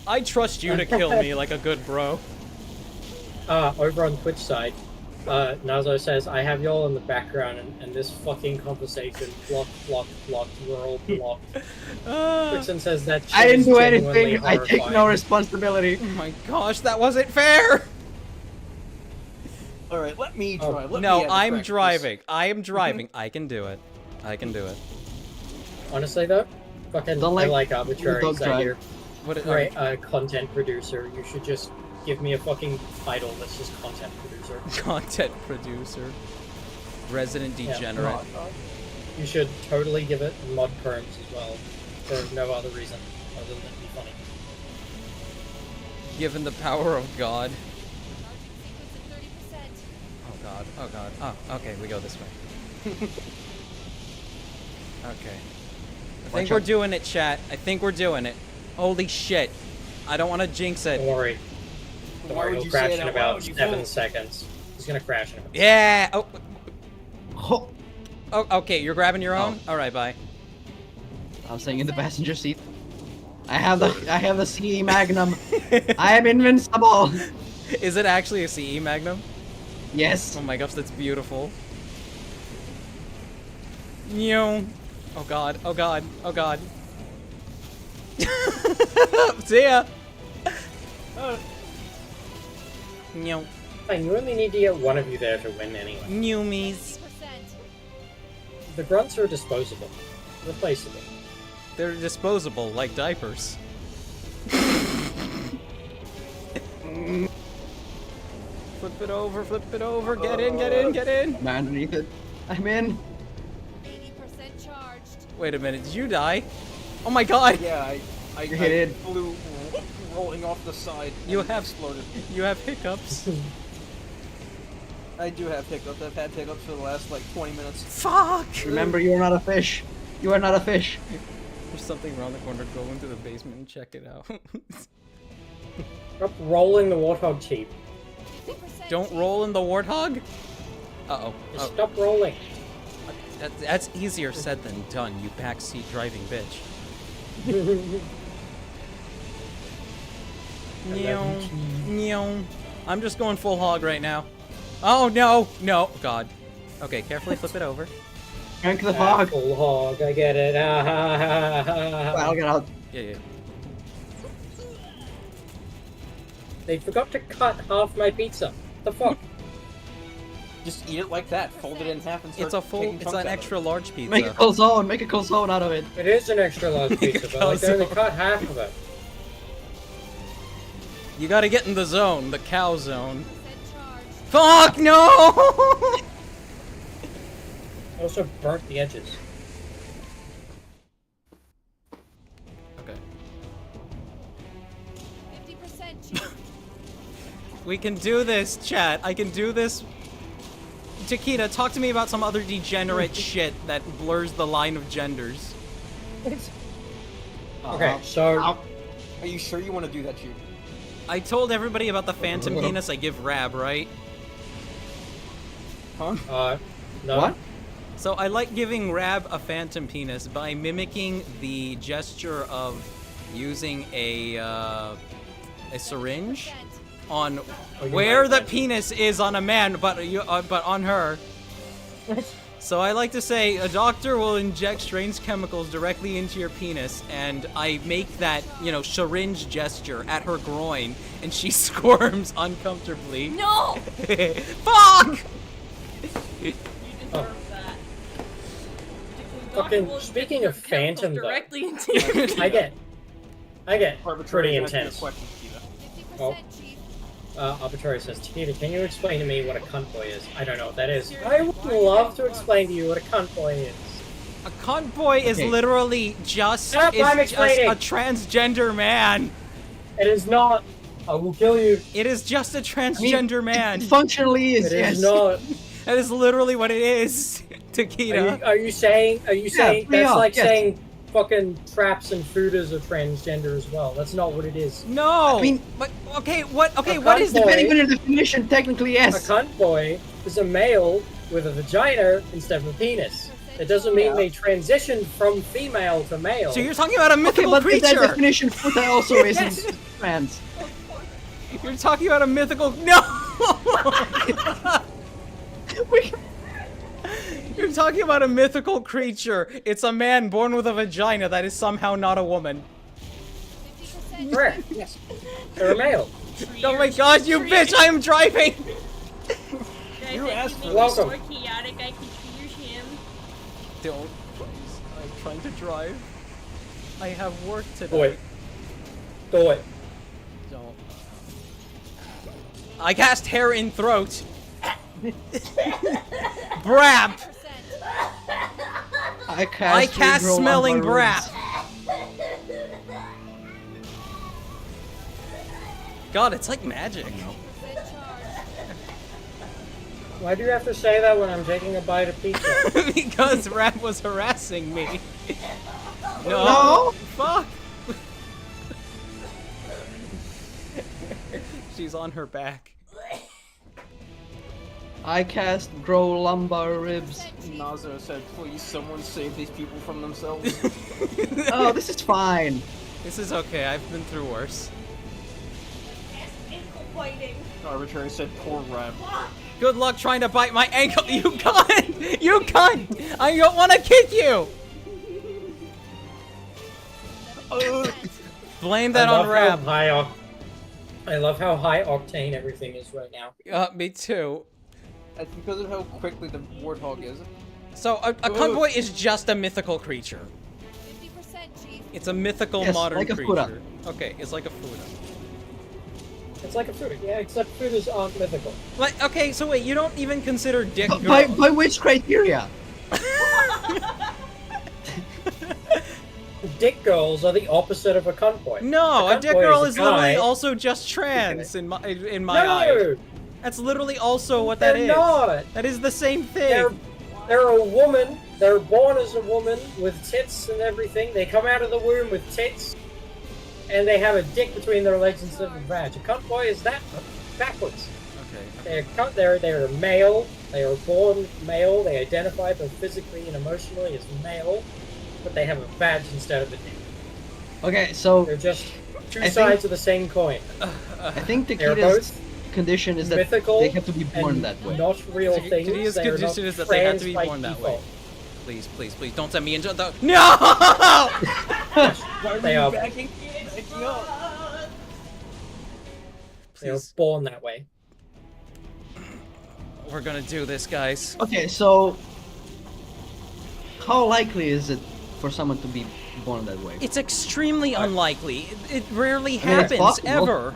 S1: I trust you to kill me like a good bro.
S3: Over on Twitch side, Nazo says, I have y'all in the background and this fucking conversation, blocked, we're all blocked. Twixen says that
S10: I didn't
S3: shit
S10: do
S3: is
S10: anything.
S3: genuinely
S10: I take no
S3: horrifying.
S10: responsibility.
S1: Oh my gosh, that wasn't fair!
S2: Alright, let me drive. Let
S1: No,
S2: me have the
S1: I'm
S2: practice.
S1: driving. I am driving. I can do it. I can do it.
S3: Honestly though, fucking
S10: Don't
S3: I
S10: like
S3: like Arbitrary
S10: dog
S3: that
S10: drive.
S3: you're
S1: What?
S3: great content producer. You should just give me a fucking title that's just content producer.
S1: Content producer. Resident
S3: Yeah,
S1: degenerate.
S3: You should totally give it mod perms as well, for no other reason other than to be funny.
S1: Given the power of God. Oh god. Oh god. Oh, okay, we go this way. Okay. I think we're doing it, chat. I think we're doing it. Holy shit. I don't want to jinx it.
S3: Don't worry. Don't
S2: Why
S3: worry,
S2: would
S3: he'll
S2: you
S3: crash
S2: say
S3: in
S2: that? Why
S3: about
S2: would you
S3: 7
S2: fool?
S3: seconds. He's gonna crash in about
S1: Yeah! Oh,
S10: Oh.
S1: Oh, okay, you're grabbing your own? Alright, bye.
S10: I'm staying in the passenger seat. I have the CE Magnum. I am invincible.
S1: Is it actually a CE Magnum?
S10: Yes.
S1: Oh my gosh, that's beautiful. Yo. Oh god, oh god, oh god. See ya! Meow.
S3: Fine, you only need to get one of you there to win anyway.
S1: Newmies.
S3: The grunts are disposable. Replaceable.
S1: They're disposable, like diapers. Flip it over, get in, get in, get in!
S10: I'm underneath it. I'm in.
S13: 80% charged.
S1: Wait a minute, did you die? Oh my god!
S2: Yeah, I
S10: hit.
S2: flew rolling off the side.
S1: You
S2: and
S1: have
S2: exploded.
S1: You have hiccups.
S2: I do have hiccups. I've had hiccups for the last like 20 minutes.
S1: Fuck!
S10: Remember, you are not a fish. You are not a fish.
S1: There's something around the corner. Go into the basement and check it out.
S3: Stop rolling the warthog cheap.
S1: Don't roll in the warthog? Uh-oh.
S3: Just stop rolling.
S1: That's easier said than done, you backseat driving bitch. Meow. I'm just going full hog right now. Oh no! No! God. Okay, carefully flip it over.
S10: Crank the hog.
S3: Full hog, I get it.
S10: I'll get out.
S1: Yeah.
S3: They forgot to cut half my pizza. The fuck?
S2: Just eat it like that. Fold it in half and start
S1: It's an extra large pizza.
S10: Make a calzone. Make a calzone out of it.
S3: It is an extra large pizza, but like, they only cut half of it.
S1: You gotta get in the zone, the cow zone. Fuck no!
S3: Also burnt the edges.
S1: Okay.
S13: 50%.
S1: We can do this, chat. I can do this. Chiquita, talk to me about some other degenerate shit that blurs the line of genders.
S3: Okay, so...
S2: Are you sure you want to do that, Chief?
S1: I told everybody about the phantom penis I give Rab, right?
S2: Huh?
S3: No.
S10: What?
S1: So I like giving Rab a phantom penis by mimicking the gesture of using a syringe on where the penis is on a man, but on her. So I like to say a doctor will inject strange chemicals directly into your penis, and I make that, syringe gesture at her groin, and she squirms uncomfortably.
S4: No!
S1: Fuck!
S4: You deserve that.
S3: Fucking,
S4: Will
S3: speaking
S4: inject
S3: of
S4: your chemicals
S3: phantom, though,
S4: directly into your
S3: I get pretty intense. Oh. Arbitrary says, Tita, can you explain to me what a cunt boy is? I don't know what that is. I would love to explain to you what a cunt boy is.
S1: A cunt boy is literally just
S3: Stop, I'm explaining.
S1: a transgender man.
S3: It is not. I will kill you.
S1: It is just a transgender man.
S10: It functionally is.
S3: It
S10: Yes.
S3: is not.
S1: That is literally what it is, Taquita.
S3: Are you saying
S10: we
S3: that's
S10: are,
S3: like
S10: yes.
S3: saying fucking traps and fooders are transgender as well? That's not what it is.
S1: No.
S10: I mean,
S1: but okay, what? Okay,
S3: A
S1: what
S3: cunt
S1: is
S3: boy-
S1: the?
S10: Depending on your definition, technically
S3: A
S10: yes.
S3: cunt boy is a male with a vagina instead of a penis. It doesn't mean they transitioned from female to male.
S1: So you're talking about a mythical
S10: Okay, but
S1: creature.
S10: that definition foot also
S3: Yes.
S10: isn't trans.
S1: You're talking about a mythical. No. You're talking about a mythical creature. It's a man born with a vagina that is somehow not a woman.
S3: Correct. Yes. They're a male.
S1: Oh my god, you bitch! I am driving.
S3: You asked for Welcome.
S4: More chaotic, I can choose him.
S1: Don't, please. I'm trying to drive. I have work today.
S3: Do it. Do it.
S1: Don't. I cast hair in throat. Brap.
S10: I
S1: cast
S10: regrow
S1: smelling
S10: on my
S1: brap. God, it's like magic.
S3: Why do you have to say that when I'm taking a bite of pizza?
S1: Because Rap was harassing me.
S10: No.
S1: Fuck. She's on her back.
S10: I cast grow lumbar ribs.
S2: Nazo said, please someone save these people from themselves.
S10: Oh, this is fine.
S1: This is okay. I've been through worse.
S4: Ankle biting.
S2: Arbitrary said, poor Rab.
S1: Good luck trying to bite my ankle, you cunt! You cunt! I don't want to kick you! Blame that on Rab.
S3: I love how high octane everything is right now.
S1: Me too.
S2: That's because of how quickly the warthog is.
S1: So, a convoy is just a mythical creature.
S13: 50%, Chief.
S1: It's a mythical
S10: Yes,
S1: modern
S10: like a
S1: creature.
S10: Fuda.
S1: Okay, it's like a Fuda.
S3: It's like a food, yeah, except fooders aren't mythical.
S1: Like, okay, so wait, you don't even consider dick girls.
S10: By which criteria?
S3: Dick girls are the opposite of a cunt boy.
S1: No, a dick
S3: cunt boy
S1: girl
S3: a
S1: is literally
S3: guy-
S1: also just trans in my
S3: No!
S1: eyes. That's literally also what that is.
S3: They're not.
S1: That is the same thing.
S3: They're a woman. They're born as a woman with tits and everything. They come out of the womb with tits, and they have a dick between their legs instead of a vag. A cunt boy is that backwards.
S1: Okay.
S3: They're male. They are born male. They identify both physically and emotionally as male, but they have a vag instead of a dick.
S10: Okay, so
S3: They're just two sides of the same coin.
S10: I think
S3: They're
S10: Takita's
S3: both
S10: condition is that
S3: mythical
S10: they have to be born
S3: and
S10: that way.
S3: not real things.
S1: Takia's
S3: They are not
S1: condition is that they have to be
S3: trans by
S1: born that way.
S3: default.
S1: Please, please, please, don't send me into the— No!
S3: They are
S2: backing
S3: They were born that way.
S1: We're gonna do this, guys.
S10: Okay, so how likely is it for someone to be born that way?
S1: It's extremely unlikely. It rarely
S10: I mean, it's
S1: happens,
S10: possible.
S1: ever.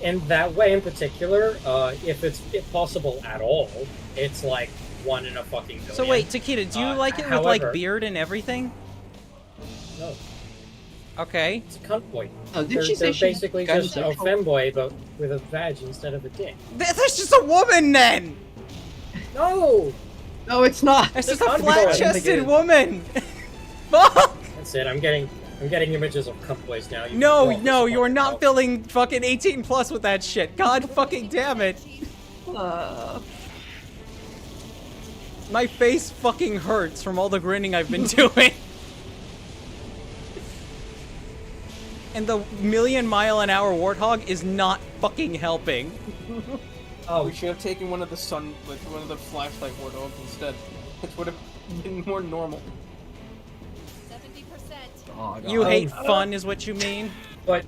S3: In that way in particular, if it's possible at all, it's like 1 in a fucking million.
S1: So wait, Takita, do you like it with like
S3: however-
S1: beard and everything?
S3: No.
S1: Okay.
S3: It's a cunt boy.
S10: Oh, did
S3: they're
S10: she say
S3: they're
S10: she
S3: basically
S10: got
S3: just a
S10: sexual?
S3: femboy, but with a vag instead of a dick.
S1: That's just a woman then!
S3: No!
S10: No, it's not.
S1: It's just
S3: It's
S1: a
S3: a cunt boy. I don't think it
S1: flat-chested
S3: is.
S1: woman! Fuck!
S3: That's it. I'm getting images of cunt boys now.
S1: No, no, you're not filling fucking 18 plus with that shit. God fucking damn it. My face fucking hurts from all the grinning I've been doing. And the million-mile-an-hour warthog is not fucking helping.
S2: Oh, we should have taken one of the one of the flashlight warthogs instead. It would have been more normal.
S13: 70%.
S10: Oh, God.
S1: You hate fun is what you mean?
S3: But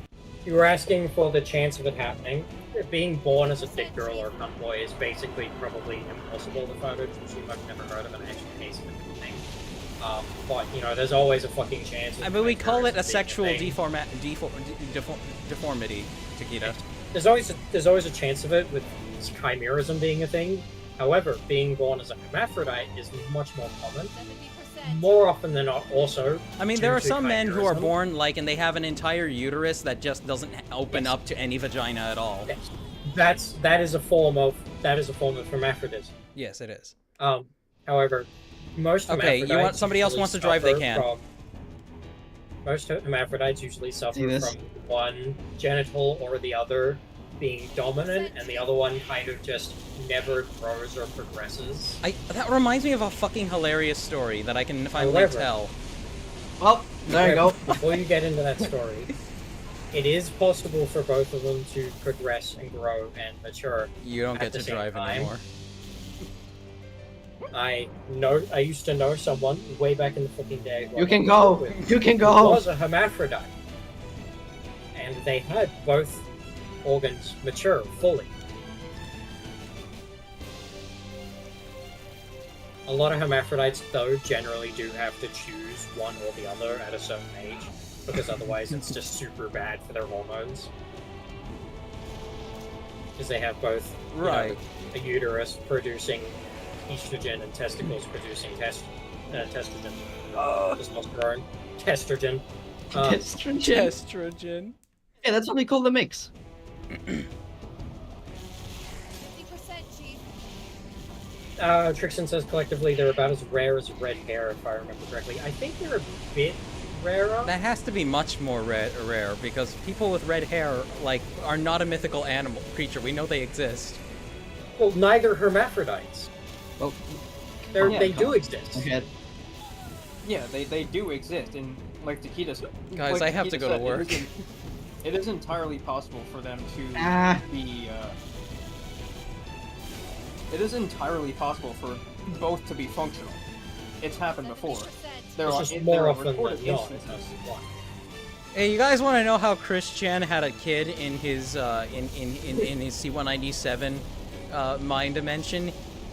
S3: you were asking for the chance of it happening. Being born as a thick girl or a cunt boy is basically probably impossible to photo. I've never heard of an actual case of anything. But you know, there's always a fucking chance.
S1: I mean, we call it a sexual
S3: thing.
S1: deformity, Takita.
S3: There's always a chance of it with chimerism being a thing. However, being born as a hermaphrodite is much more common. More often than not, also.
S1: I mean,
S3: due
S1: there are
S3: to
S1: some men who are
S3: chimerism.
S1: born like, and they have an entire uterus that just doesn't open up to any vagina at all.
S3: Yes. That is a form of hermaphroditism.
S1: Yes, it is.
S3: However, most
S1: Okay, you want
S3: hermaphrodites
S1: somebody else
S3: usually
S1: wants to drive, they
S3: suffer
S1: can.
S3: Most hermaphrodites usually suffer
S10: See this?
S3: from one genital or the other being dominant, and the other one kind of just never grows or progresses.
S1: That reminds me of a fucking hilarious story that I can finally
S3: However-
S1: tell.
S10: Well, there you go.
S3: Before you get into that story, it is possible for both of them to progress and grow and mature.
S1: You don't
S3: at
S1: get
S3: the
S1: to
S3: same
S1: drive
S3: time.
S1: anymore.
S3: I used to know someone way back in the fucking day. who I
S10: You can
S3: went
S10: go.
S3: to school with,
S10: You can
S3: who
S10: go.
S3: was a hermaphrodite, and they had both organs mature fully. A lot of hermaphrodites, though, generally do have to choose one or the other at a certain age, because otherwise it's just super bad for their hormones. Because they have both, you know,
S1: Right.
S3: a uterus producing estrogen and testicles producing testosterone. Testosterone. Testrogen.
S1: Estrogen.
S10: Yeah, that's what we call the mix.
S13: 50%, Chief.
S3: Trixon says collectively they're about as rare as red hair, if I remember correctly. I think they're a bit rarer.
S1: That has to be much more rare because people with red hair, like, are not a mythical animal creature. We know they exist.
S3: Well, neither hermaphrodites.
S10: Well,
S3: They do exist.
S10: Okay.
S2: Yeah, they do exist, and like Takeda said,
S1: Guys, I have to go to work.
S2: It is entirely possible for them to be. It is entirely possible for both to be functional. It's happened before. There
S3: It's
S2: are
S3: just more often
S2: recorded
S3: than not.
S2: instances.
S1: Hey, you guys want to know how Chris Chan had a kid in his in his C-197 mind dimension?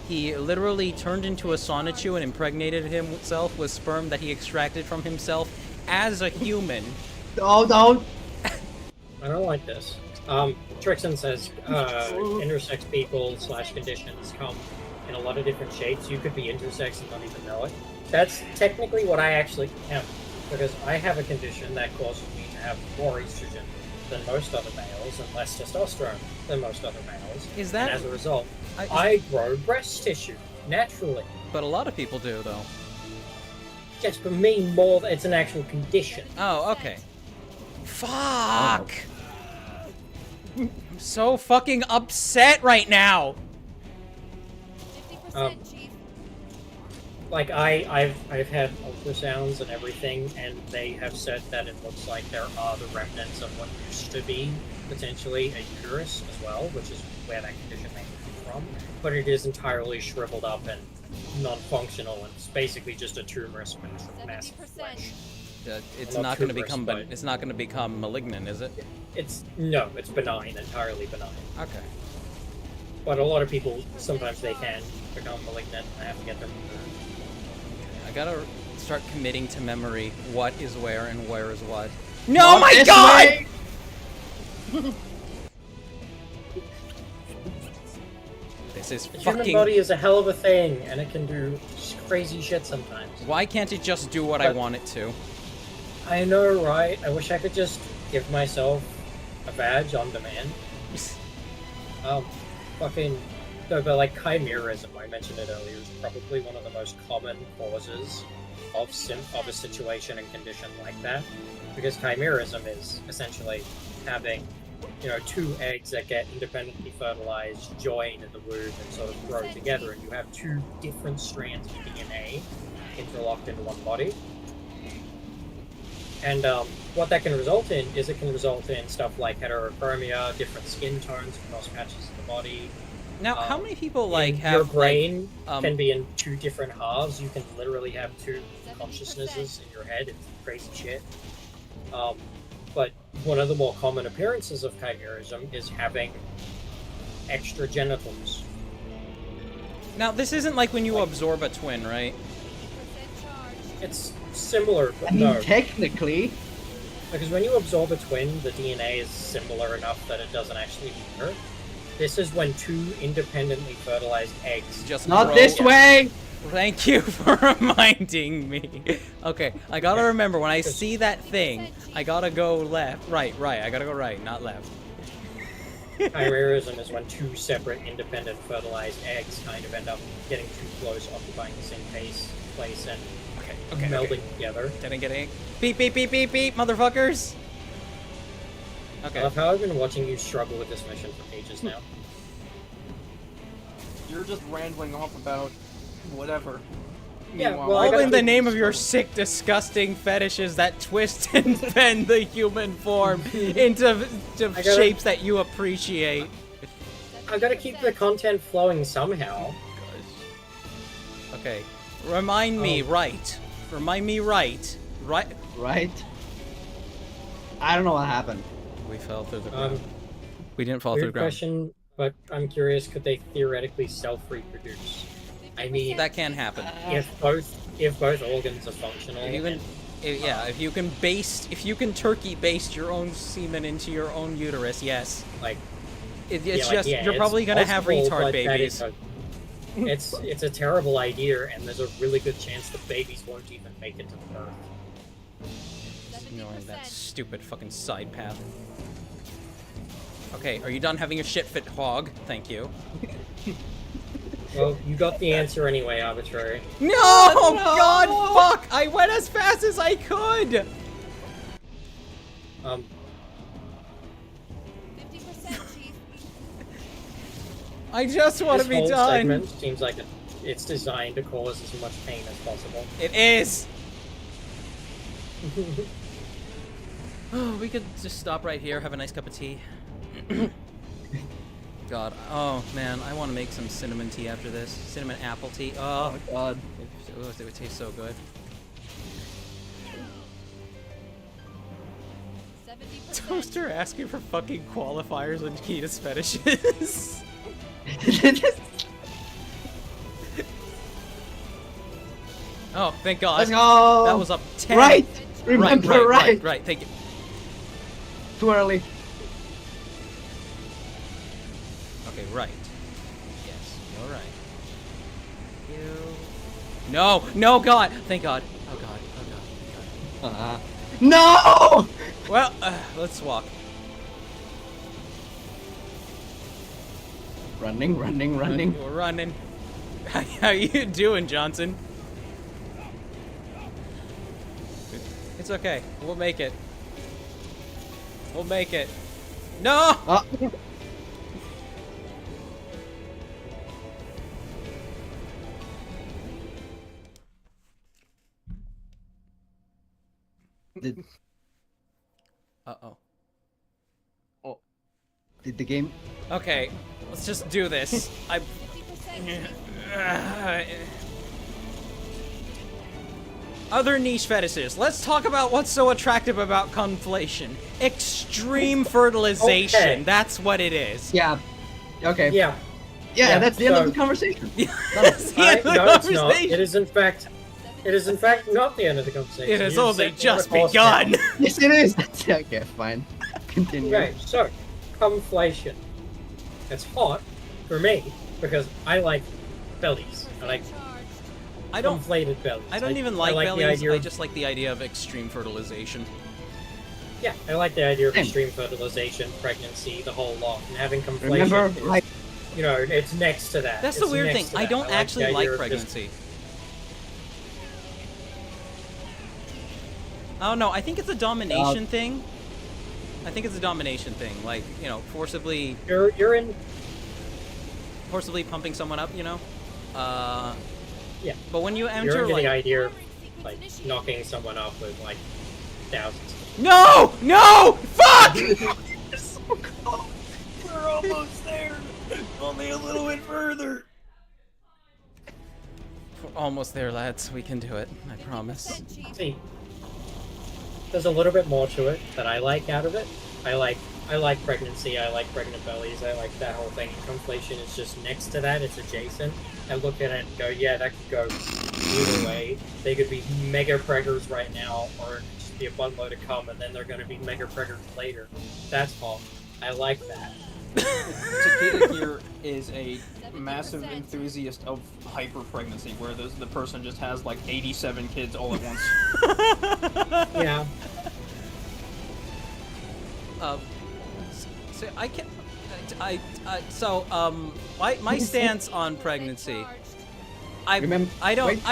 S1: He literally turned into a Sonichu and impregnated himself with sperm that he extracted from himself as a human.
S10: Oh, don't!
S3: I don't like this. Trixon says intersex people / conditions come in a lot of different shapes. You could be intersex and not even know it. That's technically what I actually am, because I have a condition that causes me to have more estrogen than most other males and less testosterone than most other males.
S1: Is that?
S3: And as a result, I grow breast tissue naturally.
S1: But a lot of people do, though.
S3: Yes, for me, more. It's an actual condition.
S1: Oh, okay. Fuck! I'm so fucking upset right now.
S3: Like I've had ultrasounds and everything, and they have said that it looks like there are the remnants of what used to be potentially a uterus as well, which is where that condition may come from. But it is entirely shriveled up and non-functional, and it's basically just a tumorous mass of flesh.
S1: It's
S3: Well,
S1: not going to
S3: tumorous,
S1: become,
S3: but-
S1: it's not going to become malignant, is it?
S3: It's benign, entirely benign.
S1: Okay.
S3: But a lot of people sometimes they can become malignant and have to get them removed.
S1: I gotta start committing to memory what is where and where is what. No,
S3: Not
S1: my
S3: this
S1: God!
S3: way!
S1: This is
S3: The human
S1: fucking.
S3: body is a hell of a thing, and it can do crazy shit sometimes.
S1: Why can't it just do what I want it to?
S3: I know, right? I wish I could just give myself a badge on demand. Fucking... No, but like chimerism, I mentioned it earlier, is probably one of the most common causes of a situation and condition like that. Because chimerism is essentially having, two eggs that get independently fertilized, join in the womb, and sort of grow together, and you have two different strands of DNA interlocked into one body. And what that can result in is it can result in stuff like heterochromia, different skin tones across patches of the body.
S1: Now, how many people have
S3: your brain
S1: like,
S3: can be in two different halves? You can literally have two consciousnesses in your head. It's crazy shit. But one of the more common appearances of chimerism is having extra genitals.
S1: Now, this isn't like when you absorb a twin, right?
S3: It's similar, but
S10: I mean,
S3: no.
S10: technically.
S3: Because when you absorb a twin, the DNA is similar enough that it doesn't actually mirror. This is when two independently fertilized eggs
S1: just
S10: Not this way!
S1: Thank you for reminding me. Okay, I gotta remember, when I see that thing, I gotta go left. Right, I gotta go right, not left.
S3: Chimerism is when two separate independent fertilized eggs kind of end up getting too close, occupying the same place, and melding together.
S1: Didn't get any. Beep, beep, beep, beep, beep, motherfuckers! Okay.
S3: I love how I've been watching you struggle with this mission for ages now.
S2: You're just rambling off about whatever.
S3: Yeah,
S2: Meanwhile,
S3: well,
S1: All in the name of your sick, disgusting fetishes that twist and bend the human form into shapes that you appreciate.
S3: I've got to keep the content flowing somehow.
S1: Okay. Remind me right. Remind me right. Right?
S10: Right? I don't know what happened.
S1: We fell through the ground. We didn't fall through the
S3: Weird
S1: ground.
S3: question, but I'm curious, could they theoretically self-reproduce? I mean,
S1: That can happen.
S3: if both organs are functional.
S1: If you can, if you can turkey baste your own semen into your own uterus, yes. You're probably gonna have retard babies.
S3: It's a terrible idea, and there's a really good chance the babies won't even make it to the birth.
S1: Ignoring that stupid fucking side path. Okay, are you done having a shit fit hog? Thank you.
S3: Well, you got the answer anyway, arbitrary.
S1: No! God, fuck! I went as fast as I could!
S13: 50%, Chief.
S1: I just want to be
S3: This whole
S1: done.
S3: segment seems like it's designed to cause as much pain as possible.
S1: It is. Oh, we could just stop right here, have a nice cup of tea. God, oh man, I want to make some cinnamon tea after this. Cinnamon apple tea. Oh God, it would taste so good.
S13: 70%.
S1: Toaster asking for fucking qualifiers on Kita's fetishes. Oh, thank God.
S10: Let's go.
S1: That was up 10.
S10: Right. Remember,
S1: right. Thank you.
S10: Too early.
S1: Okay, right. Yes, you're right. You. No, God. Thank God. Oh God.
S10: No!
S1: Well, let's walk.
S10: Running.
S1: We're running. How you doing, Johnson? It's okay. We'll make it. We'll make it. No!
S10: Oh. Did
S1: Uh-oh.
S10: Oh. Did the game?
S1: Okay, let's just do this. I. Other niche fetishes. Let's talk about what's so attractive about conflation. Extreme fertilization.
S3: Okay.
S1: That's what it is.
S10: Yeah. Okay.
S3: Yeah.
S10: Yeah, that's the end of
S3: so-
S10: the conversation.
S1: That's the end of the
S3: No, it's not.
S1: conversation.
S3: It is in fact not the end of the conversation.
S1: It has
S3: You
S1: only
S3: said
S1: just
S3: the course
S1: begun.
S3: now.
S10: Yes, it is. Okay, fine. Continue.
S3: Right, so, conflation. It's hot for me because I like bellies. I don't conflated bellies.
S1: I don't even like
S3: the
S1: bellies.
S3: idea
S1: I
S3: of-
S1: just like the idea of extreme fertilization.
S3: Yeah, I like the idea of
S10: Same.
S3: extreme fertilization, pregnancy, the whole lot, and having conflation.
S10: Remember,
S3: is,
S10: like,
S3: you know, it's next to that.
S1: That's
S3: It's
S1: the weird
S3: next
S1: thing.
S3: to
S1: I
S3: that.
S1: don't
S3: the
S1: actually
S3: idea
S1: like
S3: of just-
S1: pregnancy. Oh no, I think it's a domination thing. I think it's a domination thing, like, you know, forcibly
S3: You're in.
S1: forcibly pumping someone up, you know.
S3: Yeah.
S1: But when you
S3: You're
S1: enter
S3: into
S1: like
S3: the idea of like knocking someone up with like thousands.
S1: No! Fuck!
S2: We're almost there. Only a little bit further.
S1: We're almost there, lads. We can do it. I promise.
S3: See, there's a little bit more to it that I like out of it. I like pregnancy. I like pregnant bellies. I like that whole thing. Conflation is just next to that. It's adjacent. I look at it and go, yeah, that could go either way. They could be mega preggers right now, or it could just be a buttload of cum, and then they're going to be mega preggers later. That's all. I like that.
S2: Takeda here is a massive enthusiast of hyper pregnancy, where the person just has like 87 kids all at once.
S3: Yeah.
S1: So I can. My stance on pregnancy. I don't. I don't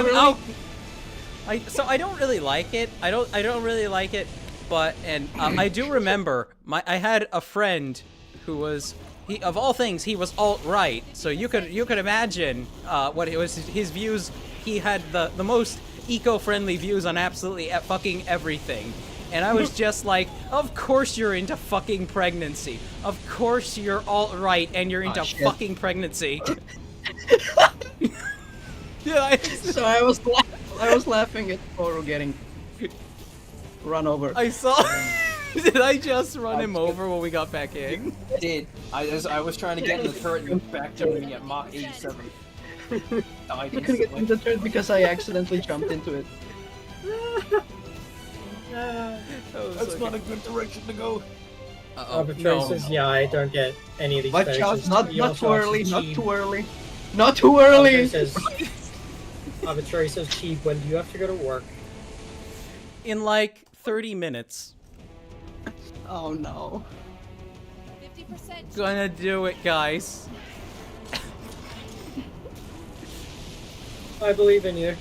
S1: really like it. I don't really like it. But I do remember I had a friend who was of all things he was alt-right. So you could imagine what it was his views. He had the most eco-friendly views on absolutely fucking everything. And I was just like, of course you're into fucking pregnancy. Of course you're alt-right and you're into fucking pregnancy. Yeah,
S10: So I was laughing at Toro getting run over.
S1: I saw. Did I just run him over when we got back in?
S2: I did. I was trying to get in the turret and you back to me at Mach 87.
S10: I couldn't get in the turret because I accidentally jumped into it.
S2: That's not a good direction to go.
S3: Arbitrary says, yeah, I don't get any of these
S10: Watch out,
S3: fetishes.
S10: not
S3: Your
S10: too early,
S3: shots are
S10: not
S3: cheap.
S10: too early. Not too early!
S3: Arbitrary says, cheap, when do you have to go to work?
S1: In like 30 minutes.
S10: Oh no.
S13: 50%.
S1: Gonna do it, guys.
S3: I believe in you.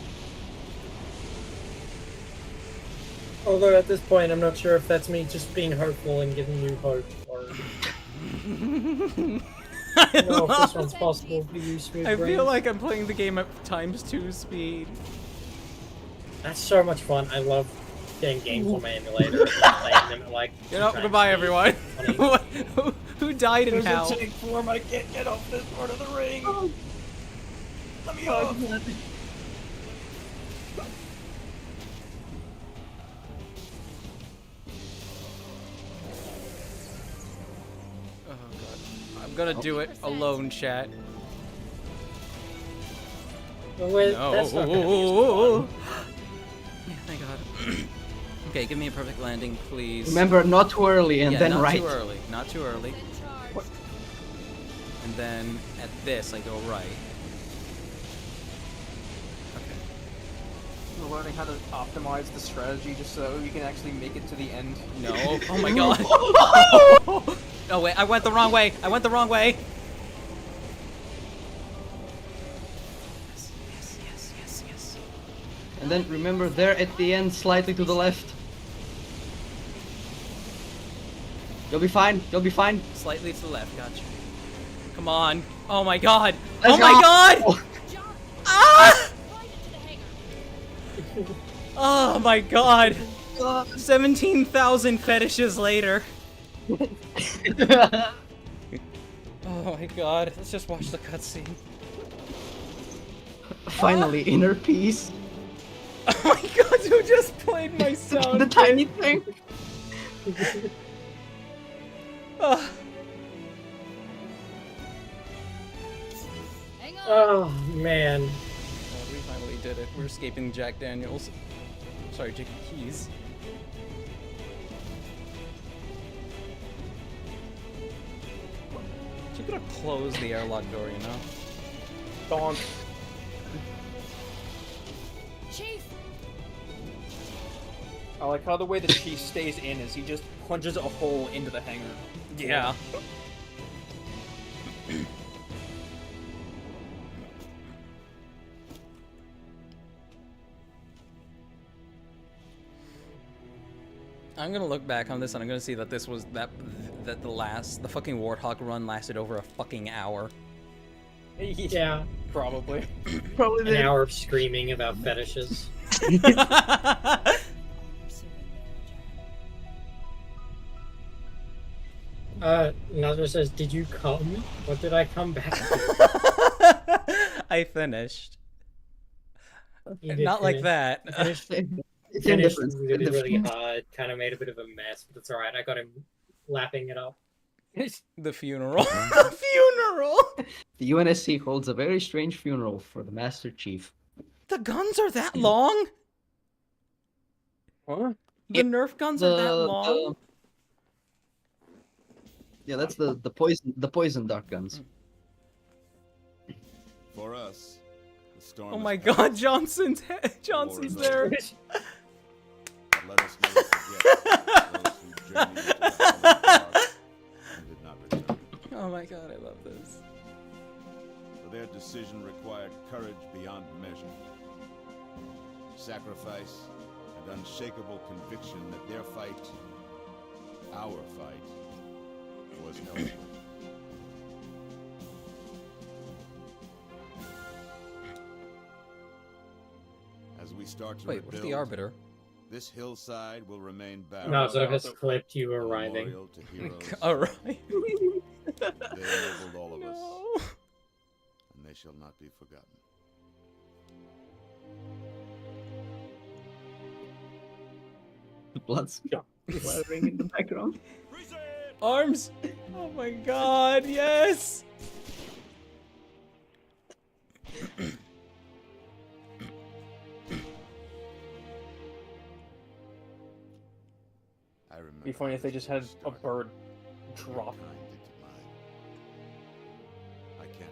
S3: Although at this point, I'm not sure if that's me just being hopeful and giving you hope, or... No, if this one's possible for you, Smooth
S1: I
S3: Brains.
S1: feel like I'm playing the game at ×2 speed.
S3: That's so much fun. I love getting games on my emulator and playing them at like.
S1: You know,
S3: 2x
S1: goodbye,
S3: speed.
S1: everyone.
S3: Funny.
S1: who died and
S2: There's
S1: how?
S2: a tank form. I can't get off this part of the ring.
S3: Oh.
S2: Let me off.
S1: Oh god. I'm gonna do it alone, chat.
S3: Well, wait,
S1: No.
S3: that's not gonna be as fun.
S1: Yeah, thank god. Okay, give me a perfect landing, please.
S10: Remember, not too early and
S1: yeah,
S10: then
S1: not
S10: right.
S1: too early. Not too early. And then at this, I go right.
S2: We're learning how to optimize the strategy just so you can actually make it to the end.
S1: No. Oh my god. No, wait, I went the wrong way. I went the wrong way. Yes.
S10: And then remember, there at the end, slightly to the left. You'll be fine. You'll be fine.
S1: Slightly to the left, gotcha. Come on. Oh my god.
S10: Let's
S1: oh my
S10: go.
S1: god! Ah! Oh my god. 17,000 fetishes later. Oh my god. Let's just watch the cutscene.
S10: Finally, inner peace.
S1: Oh my god, who just played my sound?
S10: The tiny thing.
S1: Oh.
S3: Oh man.
S1: Oh, we finally did it. We're escaping Jack Daniels. Sorry, Jackie Keys. You could have closed the airlock door, you know?
S2: Dawn.
S13: Chief!
S2: I like how the way the chief stays in is he just punches a hole into the hangar.
S1: Yeah. I'm gonna look back on this and I'm gonna see that this was that the fucking Warthog run lasted over a fucking hour.
S3: Yeah.
S2: Probably.
S3: An hour of screaming about fetishes. Nazra says, "Did you come? What did I come back to?"
S1: I finished.
S3: You did
S1: Not like
S3: finish.
S1: that.
S3: You finished,
S10: It's
S3: finished
S10: indifferent.
S3: really, really hard. Kind of made a bit of a mess, but it's alright. I got him lapping it up.
S1: The funeral. The funeral!
S10: The UNSC holds a very strange funeral for the Master Chief.
S1: The guns are that long?
S2: What?
S1: The Nerf guns are that long?
S10: Yeah, that's the poison dart guns.
S14: For us, the storm
S1: Oh
S14: is
S1: my
S14: past.
S1: god, Johnson's there.
S14: Let us never forget those who journeyed into the dark and did not return.
S1: Oh my god, I love this.
S14: For their decision required courage beyond measure, sacrifice, and unshakable conviction that their fight, our fight, was noble. As we start to
S1: Wait, what's the
S14: rebuild,
S1: Arbiter?
S14: this hillside will remain barren.
S3: Nazra has clipped you arriving.
S14: Memorial to heroes.
S1: Alright.
S14: They enabled all of us,
S1: No.
S14: and they shall not be forgotten.
S10: The blood's splattering in the background.
S1: Arms! Oh my god, yes!
S14: I remember.
S2: It'd be funny if they just had a bird drop.
S14: I can't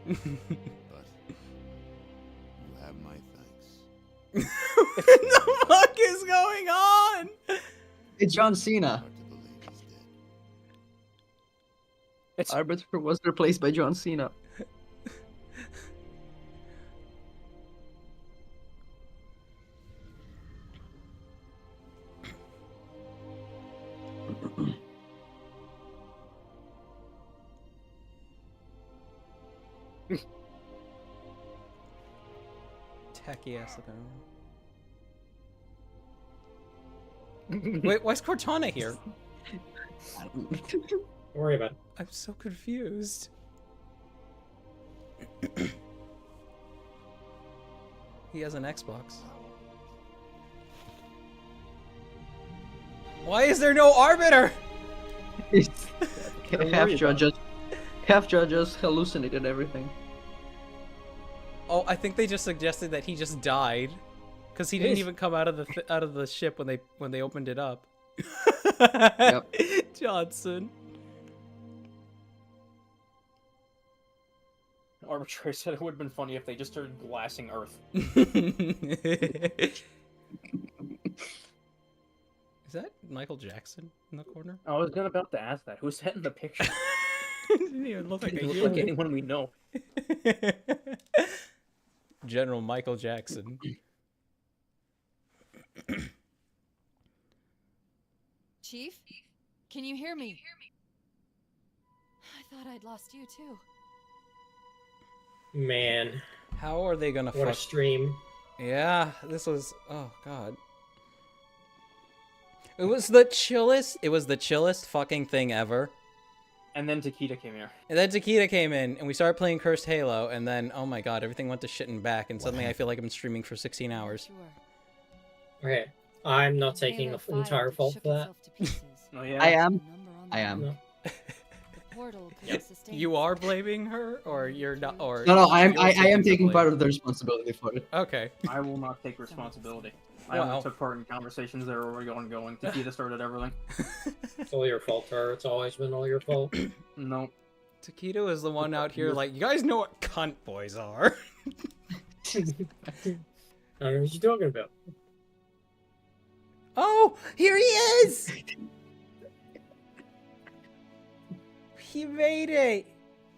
S14: forgive you. But you have my thanks.
S1: What the fuck is going on?
S10: It's John Cena. Arbiter was replaced by John Cena.
S1: tacky ass looking. Wait, why is Cortana here?
S3: Don't worry about it.
S1: I'm so confused. He has an Xbox. Why is there no arbiter?
S10: Half judges hallucinated everything.
S1: Oh, I think they just suggested that he just died, because he didn't even come out of the ship when they opened it up.
S10: Yep.
S1: Johnson.
S2: Arbitrary said it would have been funny if they just started glassing Earth.
S1: Is that Michael Jackson in the corner?
S2: I was about to ask that. Who's that in the picture?
S1: Didn't even look like
S2: Doesn't look like anyone we know.
S1: General Michael Jackson.
S13: Chief? Can you hear me? I thought I'd lost you too.
S3: Man.
S1: How are they gonna
S3: What a stream.
S1: Yeah, this was... Oh, God. It was the chillest fucking thing ever.
S2: And then Takeda came here.
S1: And then Takeda came in, and we started playing Cursed Halo, and then, oh my god, everything went to shit and back, and suddenly I feel like I've been streaming for 16 hours.
S3: Okay, I'm not taking the entire fault for that.
S2: Oh, yeah.
S10: I am.
S3: No.
S1: You are blaming her, or you're not? Or
S10: No, I
S1: you're
S10: am taking
S1: blame?
S10: part of the responsibility for it.
S1: Okay.
S2: I will not take responsibility. I
S1: Wow.
S2: only took part in conversations that were ongoing. Takeda started everything.
S3: It's all your fault, Tara. It's always been all your fault.
S2: No.
S1: Taquito is the one out here like, you guys know what cunt boys are.
S3: I don't know what you're talking about.
S1: Oh, here he is! He made it!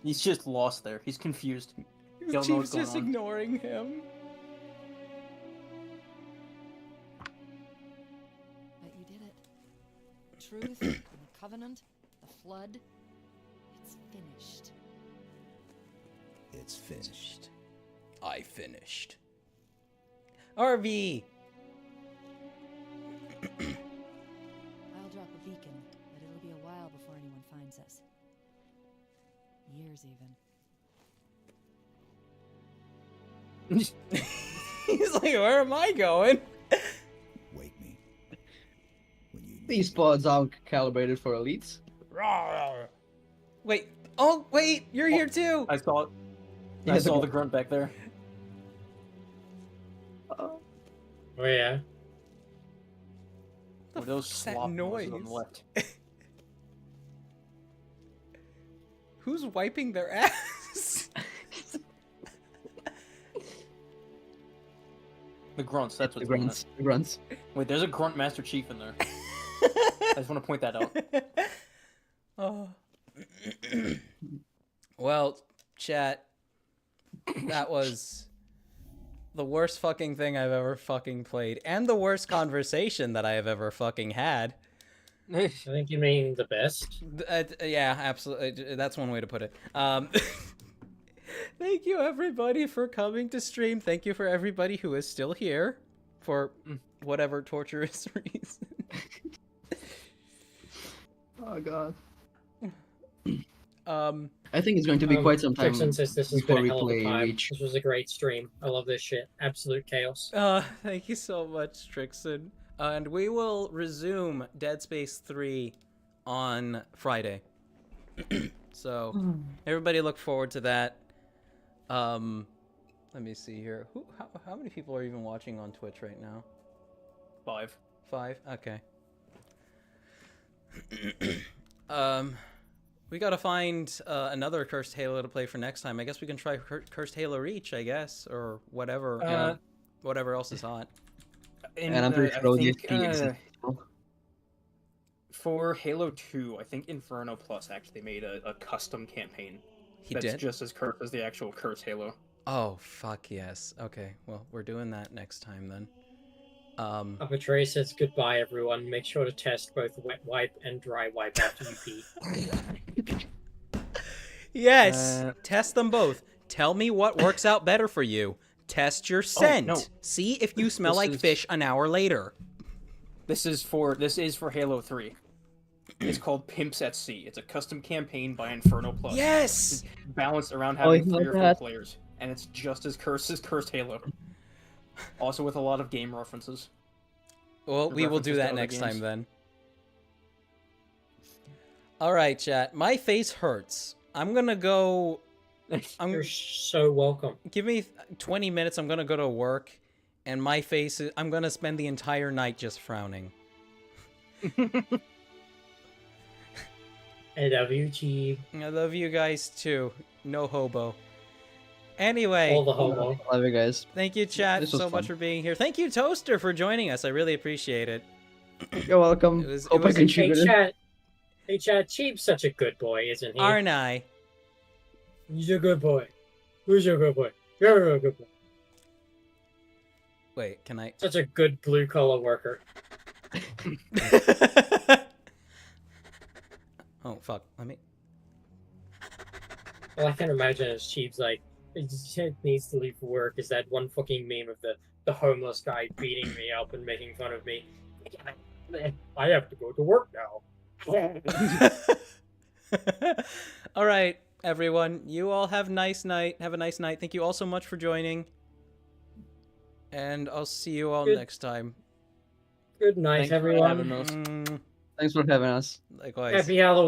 S2: He's just lost there. He's confused.
S1: His
S2: Don't know
S1: chief's
S2: what's going
S1: just
S2: on.
S1: ignoring him.
S13: But you did it. Truth, and the Covenant, the Flood. It's finished.
S1: It's finished. I finished. RV!
S13: I'll drop a beacon, but it'll be a while before anyone finds us. Years even.
S1: He's like, where am I going?
S11: Wake me.
S10: These pods aren't calibrated for elites.
S1: Wait, oh, wait, you're here too!
S2: I saw it.
S10: Yeah,
S2: I saw the grunt back there.
S3: Oh yeah.
S2: Were those
S1: that
S2: slop
S1: noise?
S2: noises on the left?
S1: Who's wiping their ass?
S2: The grunts, that's what's
S10: The grunts. The grunts.
S2: Wait, there's a grunt Master Chief in there. I just want to point that out.
S1: Oh. Well, chat, that was the worst fucking thing I've ever fucking played, and the worst conversation that I have ever fucking had.
S3: I think you mean the best.
S1: Yeah, absolutely. That's one way to put it. Thank you, everybody, for coming to stream. Thank you for everybody who is still here for whatever torturous reason.
S10: Oh god.
S1: I
S10: think it's going to be quite some time
S3: Jackson says this has
S10: before
S3: been
S10: we
S3: a hell of a
S10: play
S3: time.
S10: Reach.
S3: This was a great stream. I love this shit. Absolute chaos.
S1: Thank you so much, Trixon. And we will resume Dead Space 3 on Friday. So, everybody look forward to that. Let me see here. How many people are even watching on Twitch right now?
S2: 5.
S1: 5? Okay. We gotta find another Cursed Halo to play for next time. I guess we can try Cursed Halo Reach, I guess, or whatever. Whatever else is hot.
S10: And I'm pretty sure
S2: for Halo 2, I think Inferno Plus actually made a custom campaign.
S1: He
S2: that's
S1: did?
S2: just as cursed as the actual Cursed Halo.
S1: Oh, fuck yes. Okay, well, we're doing that next time then.
S3: Arbitrary says goodbye, everyone. Make sure to test both wet wipe and dry wipe after you pee.
S1: Yes! Test them both. Tell me what works out better for you. Test your scent.
S2: no.
S1: See if you smell
S2: This
S1: like
S2: is-
S1: fish an hour later.
S2: This is for Halo 3. It's called Pimps at Sea. It's a custom campaign by Inferno Plus.
S1: Yes!
S2: It's balanced around
S10: Oh,
S2: having
S10: you
S2: 3
S10: know
S2: or 4
S10: that.
S2: players, and it's just as cursed as Cursed Halo. Also with a lot of game references.
S1: Well,
S2: The
S1: we will do
S2: references to
S1: that
S2: other
S1: next time
S2: games.
S1: then. Alright, chat. My face hurts. I'm gonna go...
S3: You're so welcome.
S1: Give me 20 minutes, I'm gonna go to work, and my face is... I'm gonna spend the entire night just frowning.
S3: I love you, Chief.
S1: I love you guys too. No hobo. Anyway.
S3: All the hobo.
S10: Love you guys.
S1: Thank you, chat,
S10: This was
S1: so much
S10: fun.
S1: for being here. Thank you, Toaster, for joining us. I really appreciate it.
S10: You're welcome.
S1: It was-
S10: Hope
S1: it was-
S10: I contributed.
S3: Hey, Chad, Chief's such a good boy, isn't he?
S1: Aren't I?
S3: He's a good boy. Who's a good boy? You're a good boy.
S1: Wait, can I...
S3: Such a good blue-collar worker.
S1: Oh, fuck. Let me...
S3: All I can imagine is Chief's like, he just needs to leave for work is that one fucking meme of the homeless guy beating me up and making fun of me. I have to go to work now.
S1: All right, everyone. You all have a nice night. Have a nice night. Thank you all so much for joining. And I'll see you all
S3: Good-
S1: next time.
S3: Good night,
S2: Thanks for
S3: everyone.
S2: having us.
S1: Mm,
S10: Thanks for having us.
S1: likewise.
S3: Happy Halloween.